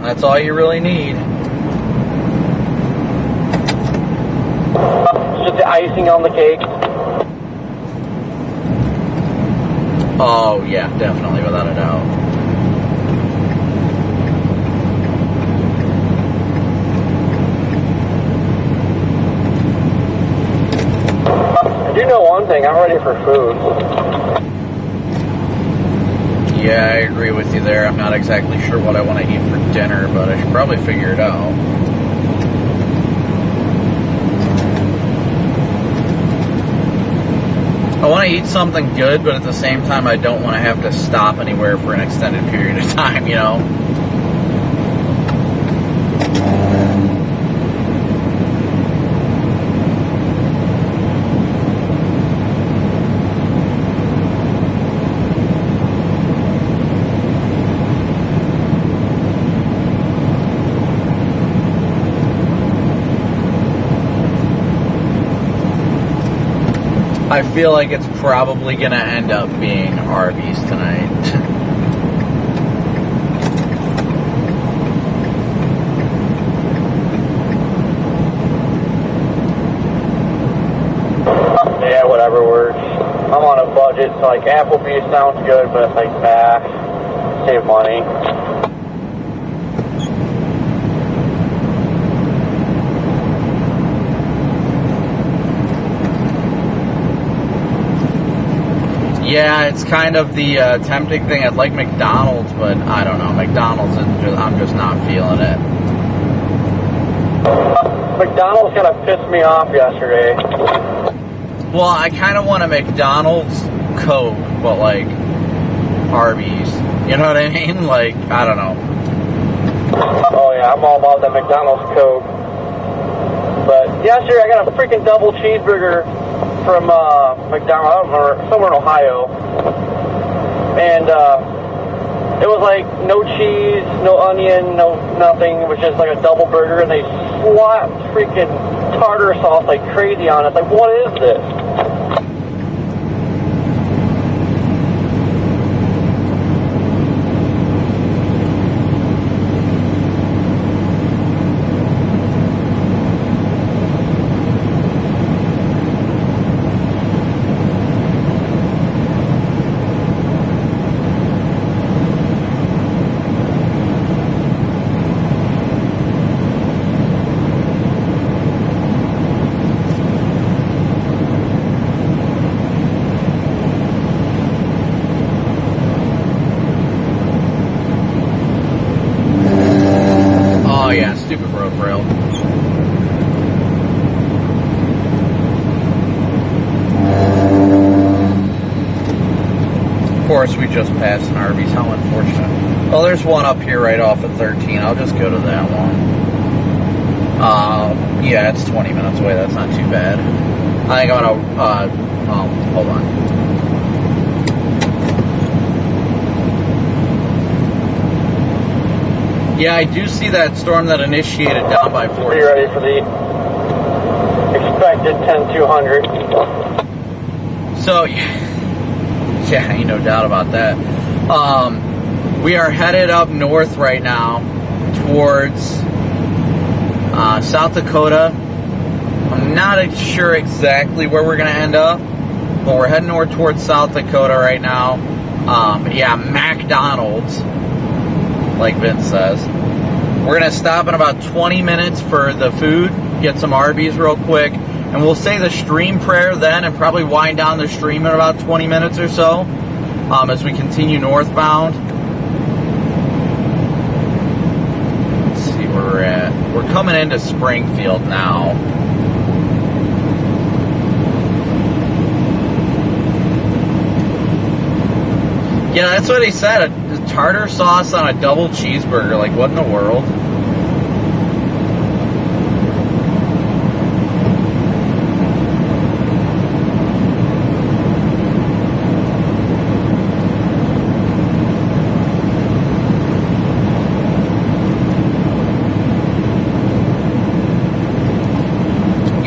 That's all you really need. It's just the icing on the cake. Oh yeah, definitely, without a doubt. I do know one thing, I'm ready for food. Yeah, I agree with you there. I'm not exactly sure what I want to eat for dinner, but I should probably figure it out. I want to eat something good, but at the same time, I don't want to have to stop anywhere for an extended period of time, you know? I feel like it's probably going to end up being Arby's tonight. Yeah, whatever works. I'm on a budget, so like Applebee's sounds good, but it's like, save money. Yeah, it's kind of the tempting thing. I'd like McDonald's, but I don't know. McDonald's, I'm just not feeling it. McDonald's kind of pissed me off yesterday. Well, I kind of want a McDonald's Coke, but like Arby's. You know what I mean? Like, I don't know. Oh yeah, I'm all about that McDonald's Coke. But yesterday I got a freaking double cheeseburger from McDonald's, or somewhere in Ohio, and it was like no cheese, no onion, no nothing. It was just like a double burger, and they slapped freaking tartar sauce like crazy on it. Like, what is this? Stupid road rail. Of course, we just passed an Arby's. How unfortunate. Well, there's one up here right off at 13. I'll just go to that one. Yeah, it's 20 minutes away. That's not too bad. I think I'm gonna, hold on. Yeah, I do see that storm that initiated down by 40. Be ready for the expected 10-200. So, yeah, ain't no doubt about that. We are headed up north right now towards South Dakota. I'm not sure exactly where we're going to end up, but we're heading north towards South Dakota right now. Yeah, McDonald's, like Vince says. We're going to stop in about 20 minutes for the food, get some Arby's real quick, and we'll say the stream prayer then and probably wind down the stream in about 20 minutes or so as we continue northbound. Let's see where we're at. We're coming into Springfield now. Yeah, that's what he said. A tartar sauce on a double cheeseburger. Like, what in the world?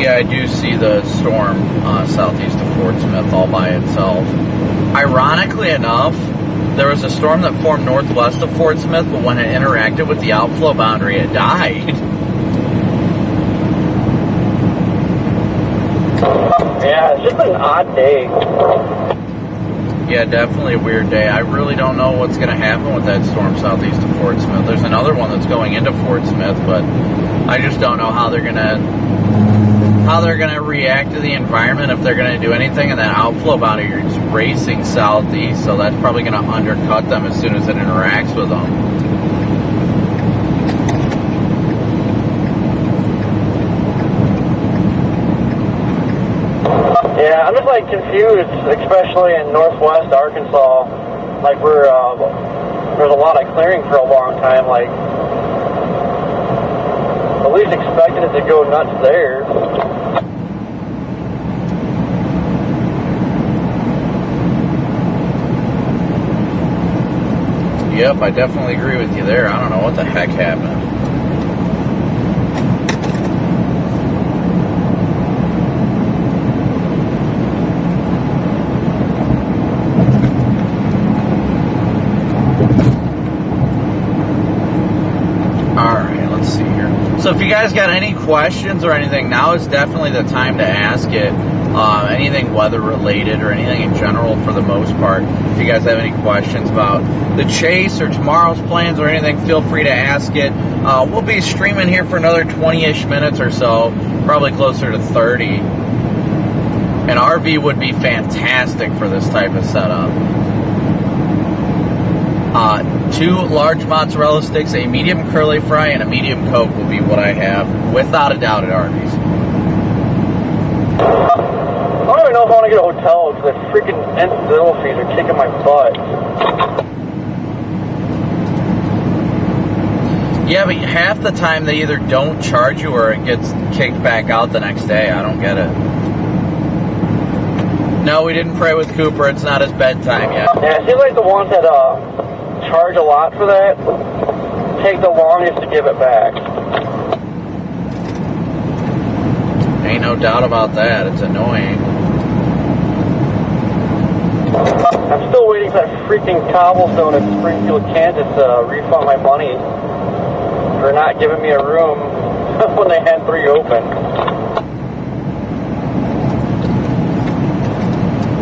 Yeah, I do see the storm southeast of Fort Smith all by itself. Ironically enough, there was a storm that formed northwest of Fort Smith, but when it interacted with the outflow boundary, it died. Yeah, it's just an odd day. Yeah, definitely a weird day. I really don't know what's going to happen with that storm southeast of Fort Smith. There's another one that's going into Fort Smith, but I just don't know how they're going to react to the environment, if they're going to do anything. And that outflow boundary is racing southeast, so that's probably going to undercut them as soon as it interacts with them. Yeah, I'm just like confused, especially in northwest Arkansas. Like there's a lot of clearing for a long time. Like at least expecting it to go nuts there. Yep, I definitely agree with you there. I don't know what the heck happened. Alright, let's see here. So if you guys got any questions or anything, now is definitely the time to ask it. Anything weather related or anything in general for the most part. If you guys have any questions about the chase or tomorrow's plans or anything, feel free to ask it. We'll be streaming here for another 20-ish minutes or so, probably closer to 30. An RV would be fantastic for this type of setup. 2 large mozzarella sticks, a medium curly fry, and a medium Coke will be what I have, without a doubt, at Arby's. I don't even know if I want to get a hotel because the freaking incidental fees are kicking my butt. Yeah, but half the time they either don't charge you or it gets kicked back out the next day. I don't get it. No, we didn't pray with Cooper. It's not his bedtime yet. Yeah, it seems like the ones that charge a lot for that take the longest to give it back. Ain't no doubt about that. It's annoying. I'm still waiting for that freaking cobblestone in Springfield, Kansas to refund my money for not giving me a room when they had 3 open.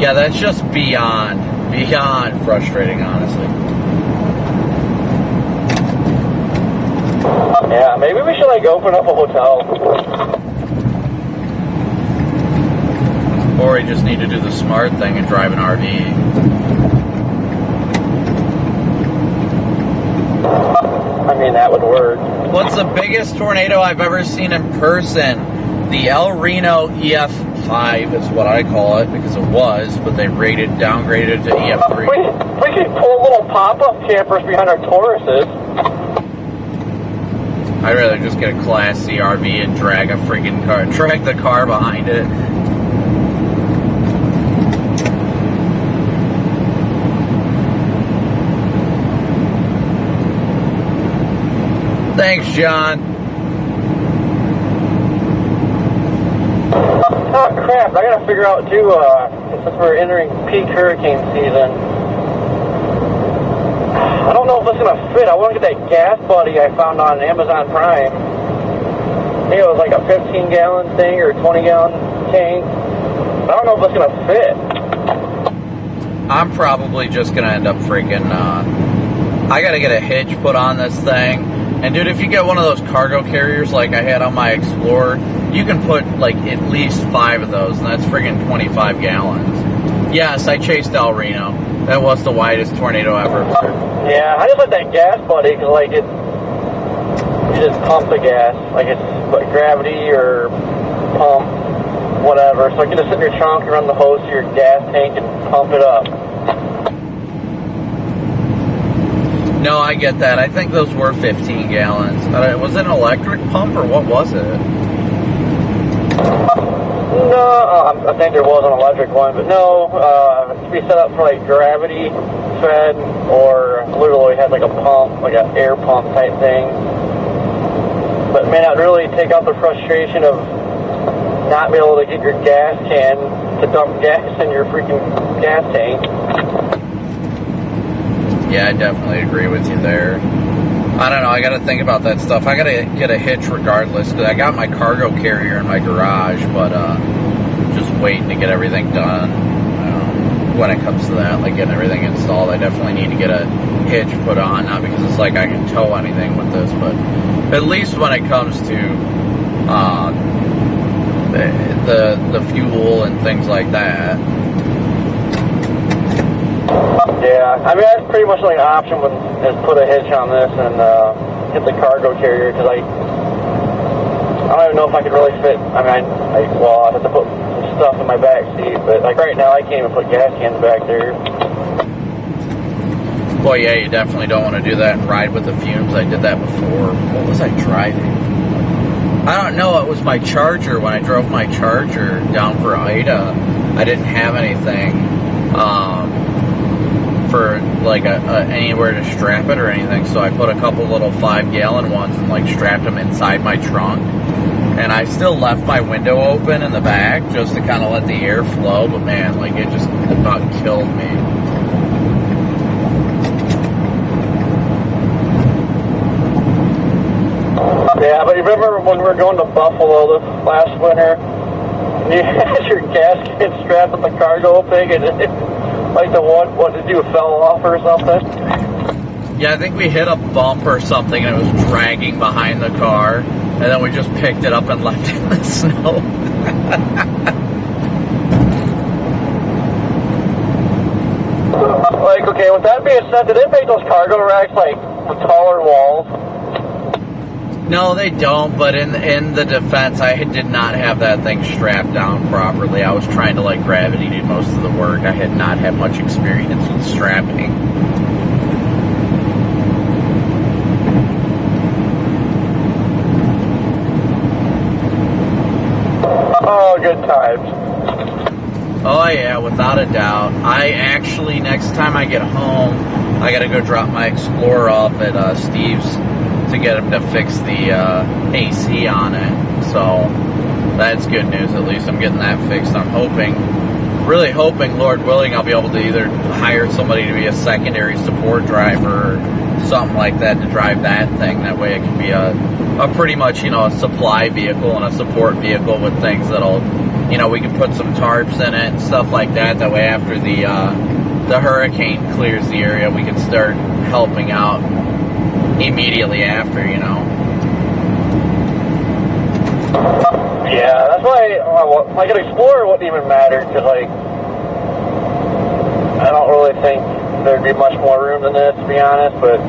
Yeah, that's just beyond frustrating, honestly. Yeah, maybe we should like open up a hotel. Or we just need to do the smart thing and drive an RV. I mean, that would work. What's the biggest tornado I've ever seen in person? The El Reno EF5 is what I call it, because it was, but they downgraded to EF3. We could pull little pop-up campers behind our Tauruses. I'd rather just get a Class C RV and drag the car behind it. Thanks, John. Oh, crap. I gotta figure out, too, since we're entering peak hurricane season, I don't know if it's gonna fit. I want to get that gas buddy I found on Amazon Prime. I think it was like a 15-gallon thing or a 20-gallon tank. I don't know if it's gonna fit. I'm probably just gonna end up freaking, I gotta get a hitch put on this thing. And dude, if you get one of those cargo carriers like I had on my Explorer, you can put like at least 5 of those, and that's friggin' 25 gallons. Yes, I chased El Reno. That was the widest tornado ever observed. Yeah, I just like that gas buddy, because like you just pump the gas, like it's like gravity or pump, whatever. So you can just sit in your trunk and run the hose to your gas tank and pump it up. No, I get that. I think those were 15 gallons. Was it an electric pump or what was it? No, I think there was an electric one, but no, it should be set up for like gravity fed, or literally has like a pump, like an air pump type thing. But it may not really take out the frustration of not being able to get your gas can to dump gas in your freaking gas tank. Yeah, I definitely agree with you there. I don't know, I gotta think about that stuff. I gotta get a hitch regardless, because I got my cargo carrier in my garage, but just waiting to get everything done. When it comes to that, like getting everything installed, I definitely need to get a hitch put on, not because it's like I can tow anything with this, but at least when it comes to the fuel and things like that. Yeah, I mean, that's pretty much like an option is put a hitch on this and get the cargo carrier, because I don't even know if I could really fit. I mean, well, I'd have to put some stuff in my back seat, but like right now I can't even put gas cans back there. Well, yeah, you definitely don't want to do that and ride with the fumes. I did that before. What was I driving? I don't know. It was my Charger. When I drove my Charger down for Ida, I didn't have anything for like anywhere to strap it or anything, so I put a couple little 5-gallon ones and like strapped them inside my trunk, and I still left my window open in the back just to kind of let the air flow, but man, like it just about killed me. Yeah, but you remember when we were going to Buffalo this last winter, you had your gas can strapped with the cargo thing, and like the one, what did you, fell off or something? Yeah, I think we hit a bump or something and it was dragging behind the car, and then we just picked it up and left it in the snow. Like, okay, with that being said, did they make those cargo racks like with taller walls? No, they don't, but in the defense, I did not have that thing strapped down properly. I was trying to let gravity do most of the work. I had not had much experience with strapping. Oh, good times. Oh yeah, without a doubt. I actually, next time I get home, I gotta go drop my Explorer off at Steve's to get him to fix the AC on it. So that's good news. At least I'm getting that fixed. I'm really hoping, Lord willing, I'll be able to either hire somebody to be a secondary support driver or something like that to drive that thing. That way it can be a pretty much, a supply vehicle and a support vehicle with things that'll, we can put some tarps in it and stuff like that. That way after the hurricane clears the area, we can start helping out immediately after, Yeah, that's why, like an Explorer wouldn't even matter, because like, I don't really think there'd be much more room than this, to be honest, but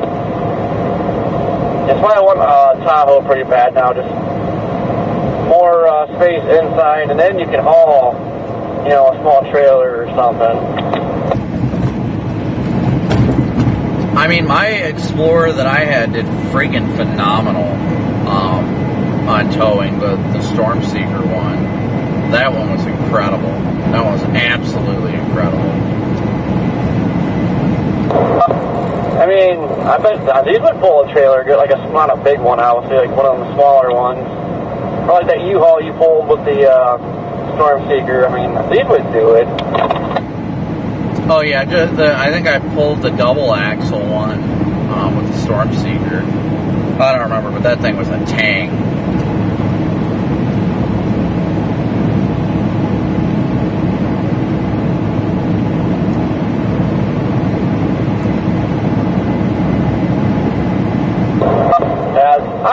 it's why I want Tahoe pretty bad now, just more space inside, and then you can haul, a small trailer or something. I mean, my Explorer that I had did friggin' phenomenal on towing, the Storm Seeker one. That one was incredible. That one was absolutely incredible. I mean, I bet these would pull a trailer good, like not a big one, obviously, like one of the smaller ones. Or like that U-Haul you pulled with the Storm Seeker. I mean, these would do it. Oh yeah, I think I pulled the double axle one with the Storm Seeker. I don't remember, but that thing was a tank.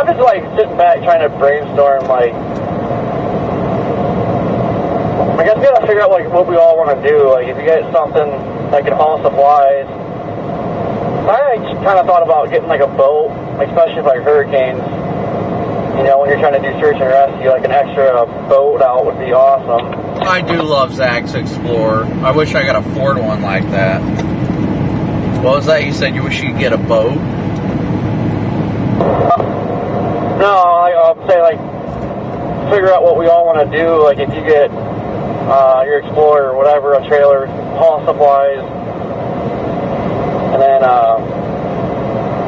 I'm just like sitting back trying to brainstorm, like, I guess we gotta figure out like what we all want to do. Like, if you get something that can haul supplies, I kind of thought about getting like a boat, especially for like hurricanes. You know, when you're trying to do search and rescue, like an extra boat out would be awesome. I do love Zach's Explorer. I wish I could afford one like that. What was that? You said you wish you could get a boat? No, I'm saying like figure out what we all want to do. Like if you get your Explorer or whatever, a trailer, haul supplies, and then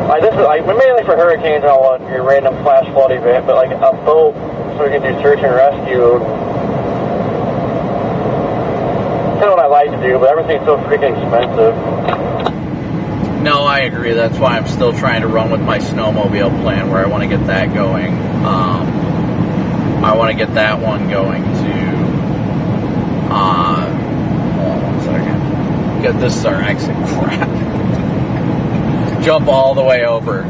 like this is like mainly for hurricanes. I don't want your random flash flood event, but like a boat so we can do search and rescue. Kind of what I like to do, but everything's so freaking expensive. No, I agree. That's why I'm still trying to run with my snowmobile plan, where I want to get that going. I want to get that one going to. Hold on 1 second. This is our exit. Crap. Jump all the way over.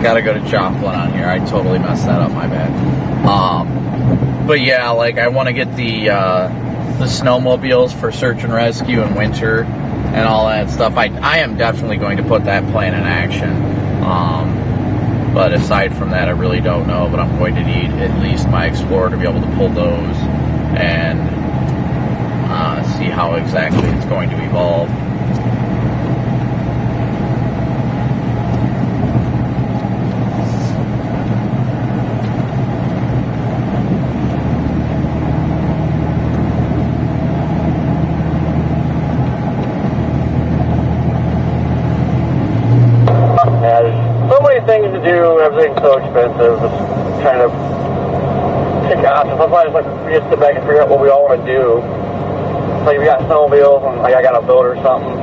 Gotta go to Joplin on here. I totally messed that up. My bad. But yeah, like I want to get the snowmobiles for search and rescue in winter and all that stuff. I am definitely going to put that plan in action. But aside from that, I really don't know. But I'm going to need at least my Explorer to be able to pull those and see how exactly it's going to evolve. Things to do, everything's so expensive, just trying to pick out. Sometimes like we just sit back and figure out what we all want to do. Like we got snowmobiles and like I got a boat or something.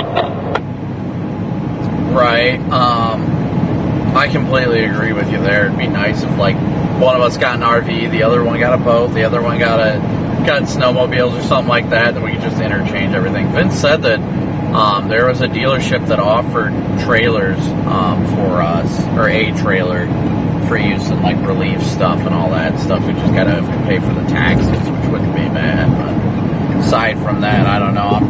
Right. I completely agree with you there. It'd be nice if like one of us got an RV, the other one got a boat, the other one got snowmobiles or something like that, then we could just interchange everything. Vince said that there was a dealership that offered trailers for us, or a trailer for use in like relief stuff and all that stuff. We just gotta have to pay for the taxes, which wouldn't be bad. But aside from that, I don't know.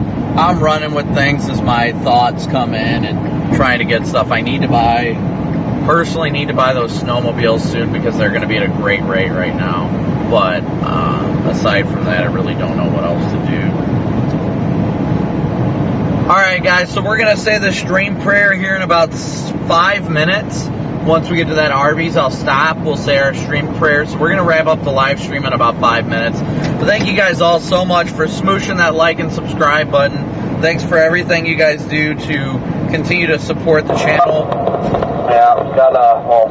I'm running with things as my thoughts come in and trying to get stuff. I personally need to buy those snowmobiles soon because they're going to be at a great rate right now. But aside from that, I really don't know what else to do. Alright guys, so we're going to say the stream prayer here in about 5 minutes. Once we get to that Arby's, I'll stop. We'll say our stream prayer. So we're going to wrap up the live stream in about 5 minutes. But thank you guys all so much for smooshing that like and subscribe button. Thanks for everything you guys do to continue to support the channel. Yeah, we've got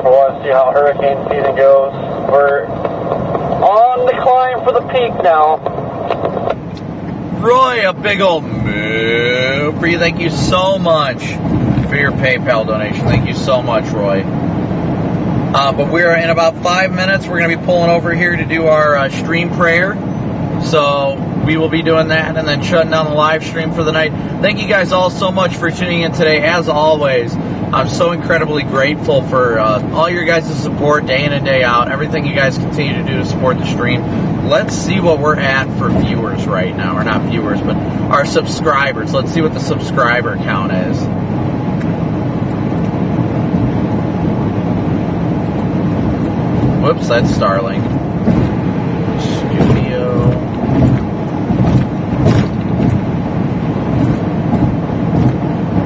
for one, see how hurricane season goes. We're on the climb for the peak now. Roy, a big old moo for you. Thank you so much for your PayPal donation. Thank you so much, Roy. But we're in about 5 minutes. We're going to be pulling over here to do our stream prayer. So we will be doing that and then shutting down the live stream for the night. Thank you guys all so much for tuning in today. As always, I'm so incredibly grateful for all your guys' support day in and day out. Everything you guys continue to do to support the stream. Let's see what we're at for viewers right now. Or not viewers, but our subscribers. Let's see what the subscriber count is. Whoops, that's Starlink. Studio.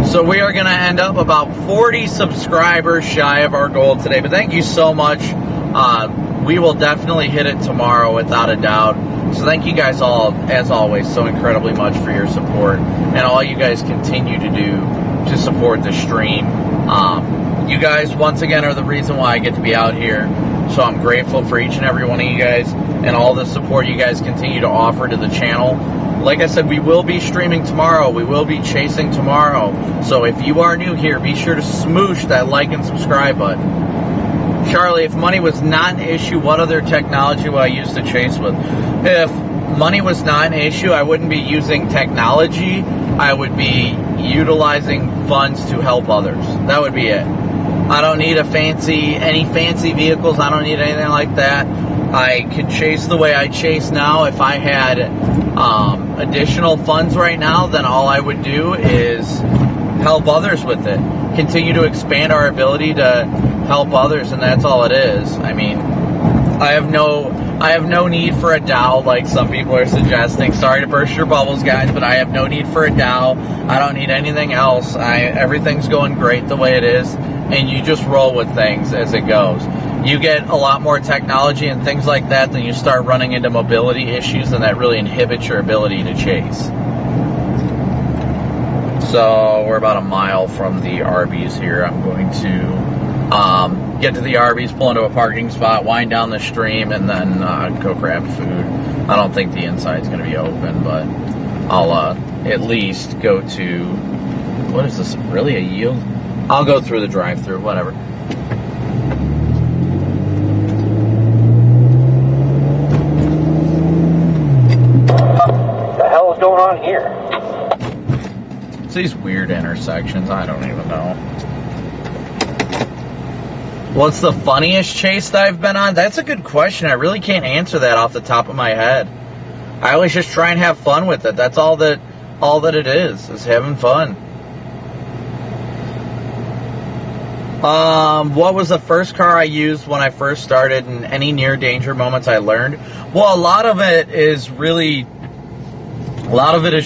So we are going to end up about 40 subscribers shy of our goal today. But thank you so much. We will definitely hit it tomorrow without a doubt. So thank you guys all, as always, so incredibly much for your support. And all you guys continue to do to support the stream. You guys, once again, are the reason why I get to be out here. So I'm grateful for each and every one of you guys and all the support you guys continue to offer to the channel. Like I said, we will be streaming tomorrow. We will be chasing tomorrow. So if you are new here, be sure to smoosh that like and subscribe button. Charlie, if money was not an issue, what other technology would I use to chase with? If money was not an issue, I wouldn't be using technology. I would be utilizing funds to help others. That would be it. I don't need any fancy vehicles. I don't need anything like that. I could chase the way I chase now. If I had additional funds right now, then all I would do is help others with it. Continue to expand our ability to help others, and that's all it is. I mean, I have no need for a Dow like some people are suggesting. Sorry to burst your bubbles, guys, but I have no need for a Dow. I don't need anything else. Everything's going great the way it is, and you just roll with things as it goes. You get a lot more technology and things like that, then you start running into mobility issues, and that really inhibits your ability to chase. So we're about a mile from the Arby's here. I'm going to get to the Arby's, pull into a parking spot, wind down the stream, and then go grab food. I don't think the inside's going to be open, but I'll at least go to, what is this, really a yield? I'll go through the drive-thru, whatever. What the hell is going on here? It's these weird intersections, I don't even know. What's the funniest chase that I've been on? That's a good question. I really can't answer that off the top of my head. I always just try and have fun with it. That's all that it is having fun. What was the first car I used when I first started, and any near danger moments I learned? Well, a lot of it is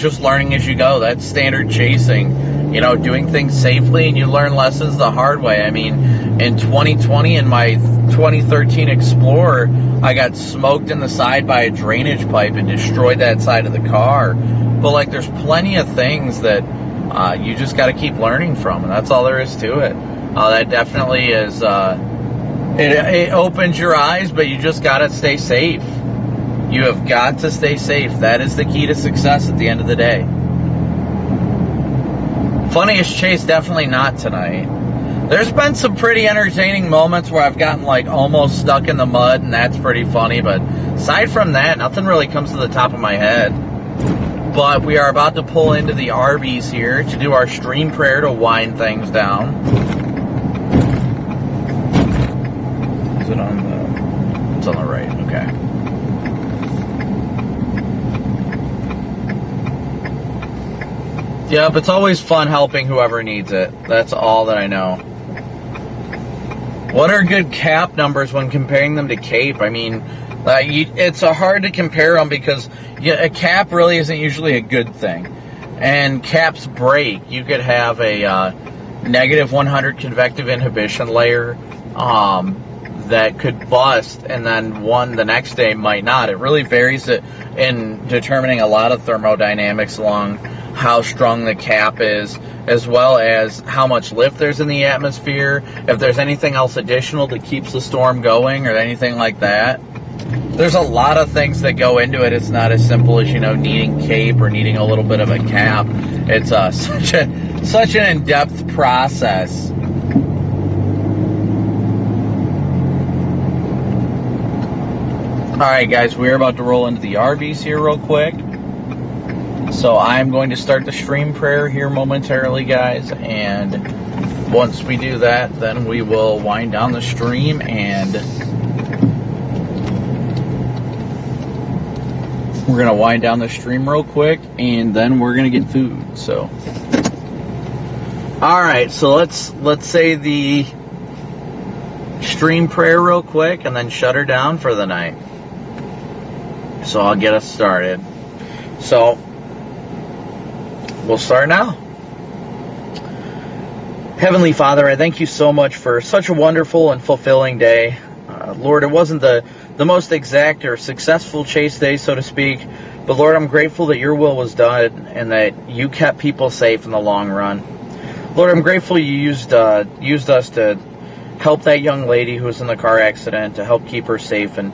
just learning as you go. That's standard chasing, doing things safely, and you learn lessons the hard way. I mean, in 2020, in my 2013 Explorer, I got smoked in the side by a drainage pipe and destroyed that side of the car. But there's plenty of things that you just got to keep learning from, and that's all there is to it. That definitely is, it opens your eyes, but you just got to stay safe. You have got to stay safe. That is the key to success at the end of the day. Funniest chase, definitely not tonight. There's been some pretty entertaining moments where I've gotten almost stuck in the mud, and that's pretty funny, but aside from that, nothing really comes to the top of my head. But we are about to pull into the Arby's here to do our stream prayer to wind things down. Is it on the... It's on the right, okay. Yep, it's always fun helping whoever needs it. That's all that I know. What are good cap numbers when comparing them to cape? I mean, it's hard to compare them because a cap really isn't usually a good thing. And caps break. You could have a negative 100 convective inhibition layer that could bust, and then one the next day might not. It really varies in determining a lot of thermodynamics along how strong the cap is, as well as how much lift there's in the atmosphere, if there's anything else additional that keeps the storm going or anything like that. There's a lot of things that go into it. It's not as simple as, needing cape or needing a little bit of a cap. It's such an in-depth process. Alright guys, we're about to roll into the Arby's here real quick. So I'm going to start the stream prayer here momentarily, guys, and once we do that, then we will wind down the stream, and we're going to wind down the stream real quick, and then we're going to get food. So alright, so let's say the stream prayer real quick and then shut her down for the night. So I'll get us started. So we'll start now. Heavenly Father, I thank you so much for such a wonderful and fulfilling day. Lord, it wasn't the most exact or successful chase day, so to speak, but Lord, I'm grateful that your will was done and that you kept people safe in the long run. Lord, I'm grateful you used us to help that young lady who was in the car accident, to help keep her safe. And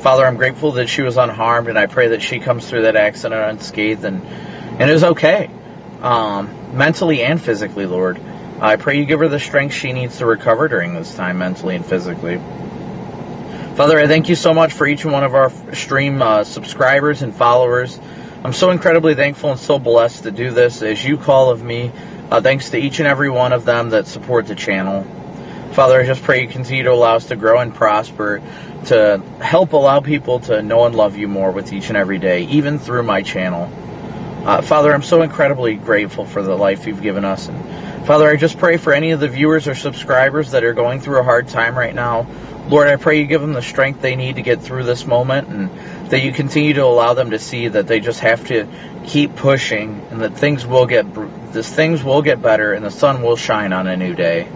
Father, I'm grateful that she was unharmed, and I pray that she comes through that accident unscathed and is okay, mentally and physically, Lord. I pray you give her the strength she needs to recover during this time, mentally and physically. Father, I thank you so much for each one of our stream subscribers and followers. I'm so incredibly thankful and so blessed to do this as you call of me. Thanks to each and every one of them that support the channel. Father, I just pray you continue to allow us to grow and prosper, to help allow people to know and love you more with each and every day, even through my channel. Father, I'm so incredibly grateful for the life you've given us. And Father, I just pray for any of the viewers or subscribers that are going through a hard time right now. Lord, I pray you give them the strength they need to get through this moment, and that you continue to allow them to see that they just have to keep pushing, and that things will get better, and the sun will shine on a new day.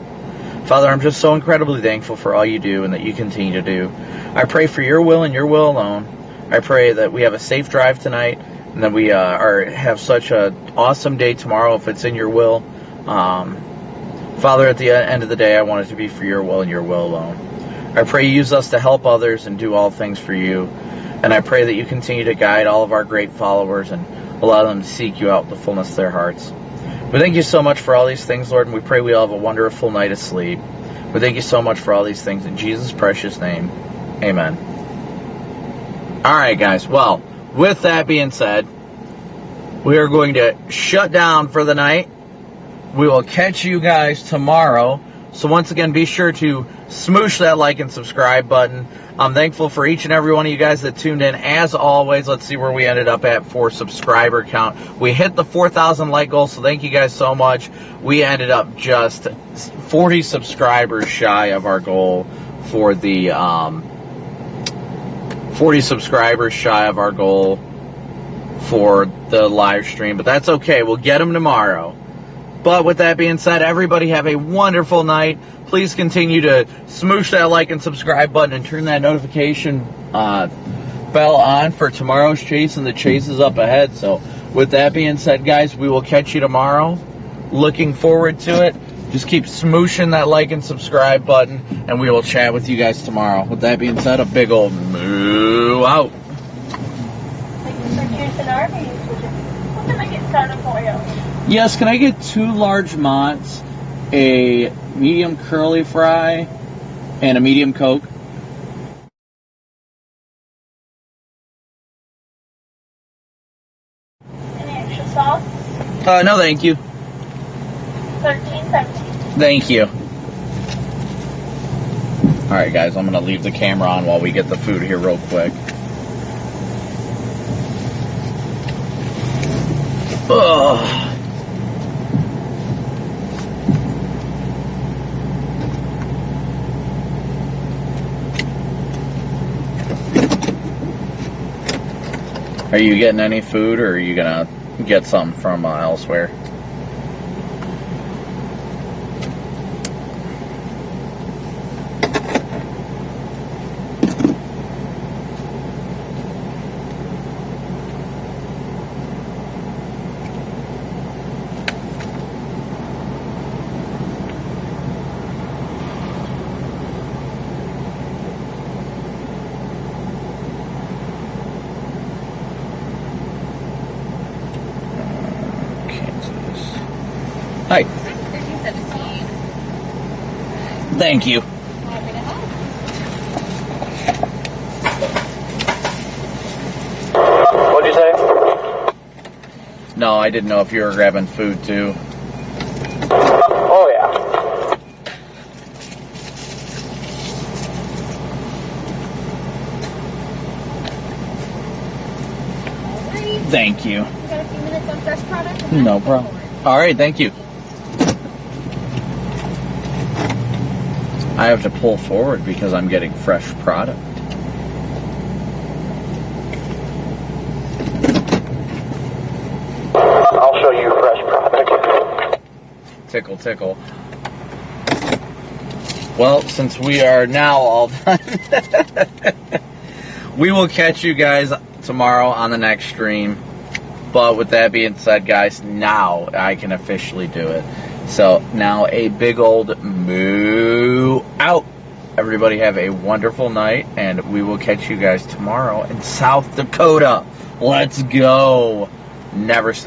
Father, I'm just so incredibly thankful for all you do and that you continue to do. I pray for your will and your will alone. I pray that we have a safe drive tonight, and that we have such an awesome day tomorrow if it's in your will. Father, at the end of the day, I want it to be for your will and your will alone. I pray you use us to help others and do all things for you. And I pray that you continue to guide all of our great followers and allow them to seek you out with the fullness of their hearts. We thank you so much for all these things, Lord, and we pray we all have a wonderful night of sleep. We thank you so much for all these things in Jesus' precious name. Amen. All right, guys. Well, with that being said, we are going to shut down for the night. We will catch you guys tomorrow. So once again, be sure to smoosh that like and subscribe button. I'm thankful for each and every one of you guys that tuned in. As always, let's see where we ended up at for subscriber count. We hit the 4,000 like goal, so thank you guys so much. We ended up just 40 subscribers shy of our goal for the 40 subscribers shy of our goal for the live stream, but that's okay. We'll get them tomorrow. But with that being said, everybody have a wonderful night. Please continue to smoosh that like and subscribe button and turn that notification bell on for tomorrow's chase, and the chase is up ahead. So with that being said, guys, we will catch you tomorrow. Looking forward to it. Just keep smooshing that like and subscribe button, and we will chat with you guys tomorrow. With that being said, a big old moo out. Thank you for choosing Arby's. What can I get started for you? Yes, can I get 2 large Mott's, a medium curly fry, and a medium Coke? Any extra sauce? No, thank you. $13.17. Thank you. Alright, guys, I'm going to leave the camera on while we get the food here real quick. Ugh. Are you getting any food, or are you going to get some from elsewhere? Hi. 13.17. Thank you. Happy to help. What'd you say? No, I didn't know if you were grabbing food too. Oh, yeah. Alright. Thank you. We got a few minutes on fresh product. No problem. All right, thank you. I have to pull forward because I'm getting fresh product. I'll show you fresh product. Tickle, tickle. Well, since we are now all done, we will catch you guys tomorrow on the next stream. But with that being said, guys, now I can officially do it. So now a big old moo out. Everybody have a wonderful night, and we will catch you guys tomorrow in South Dakota. Let's go. Never stop.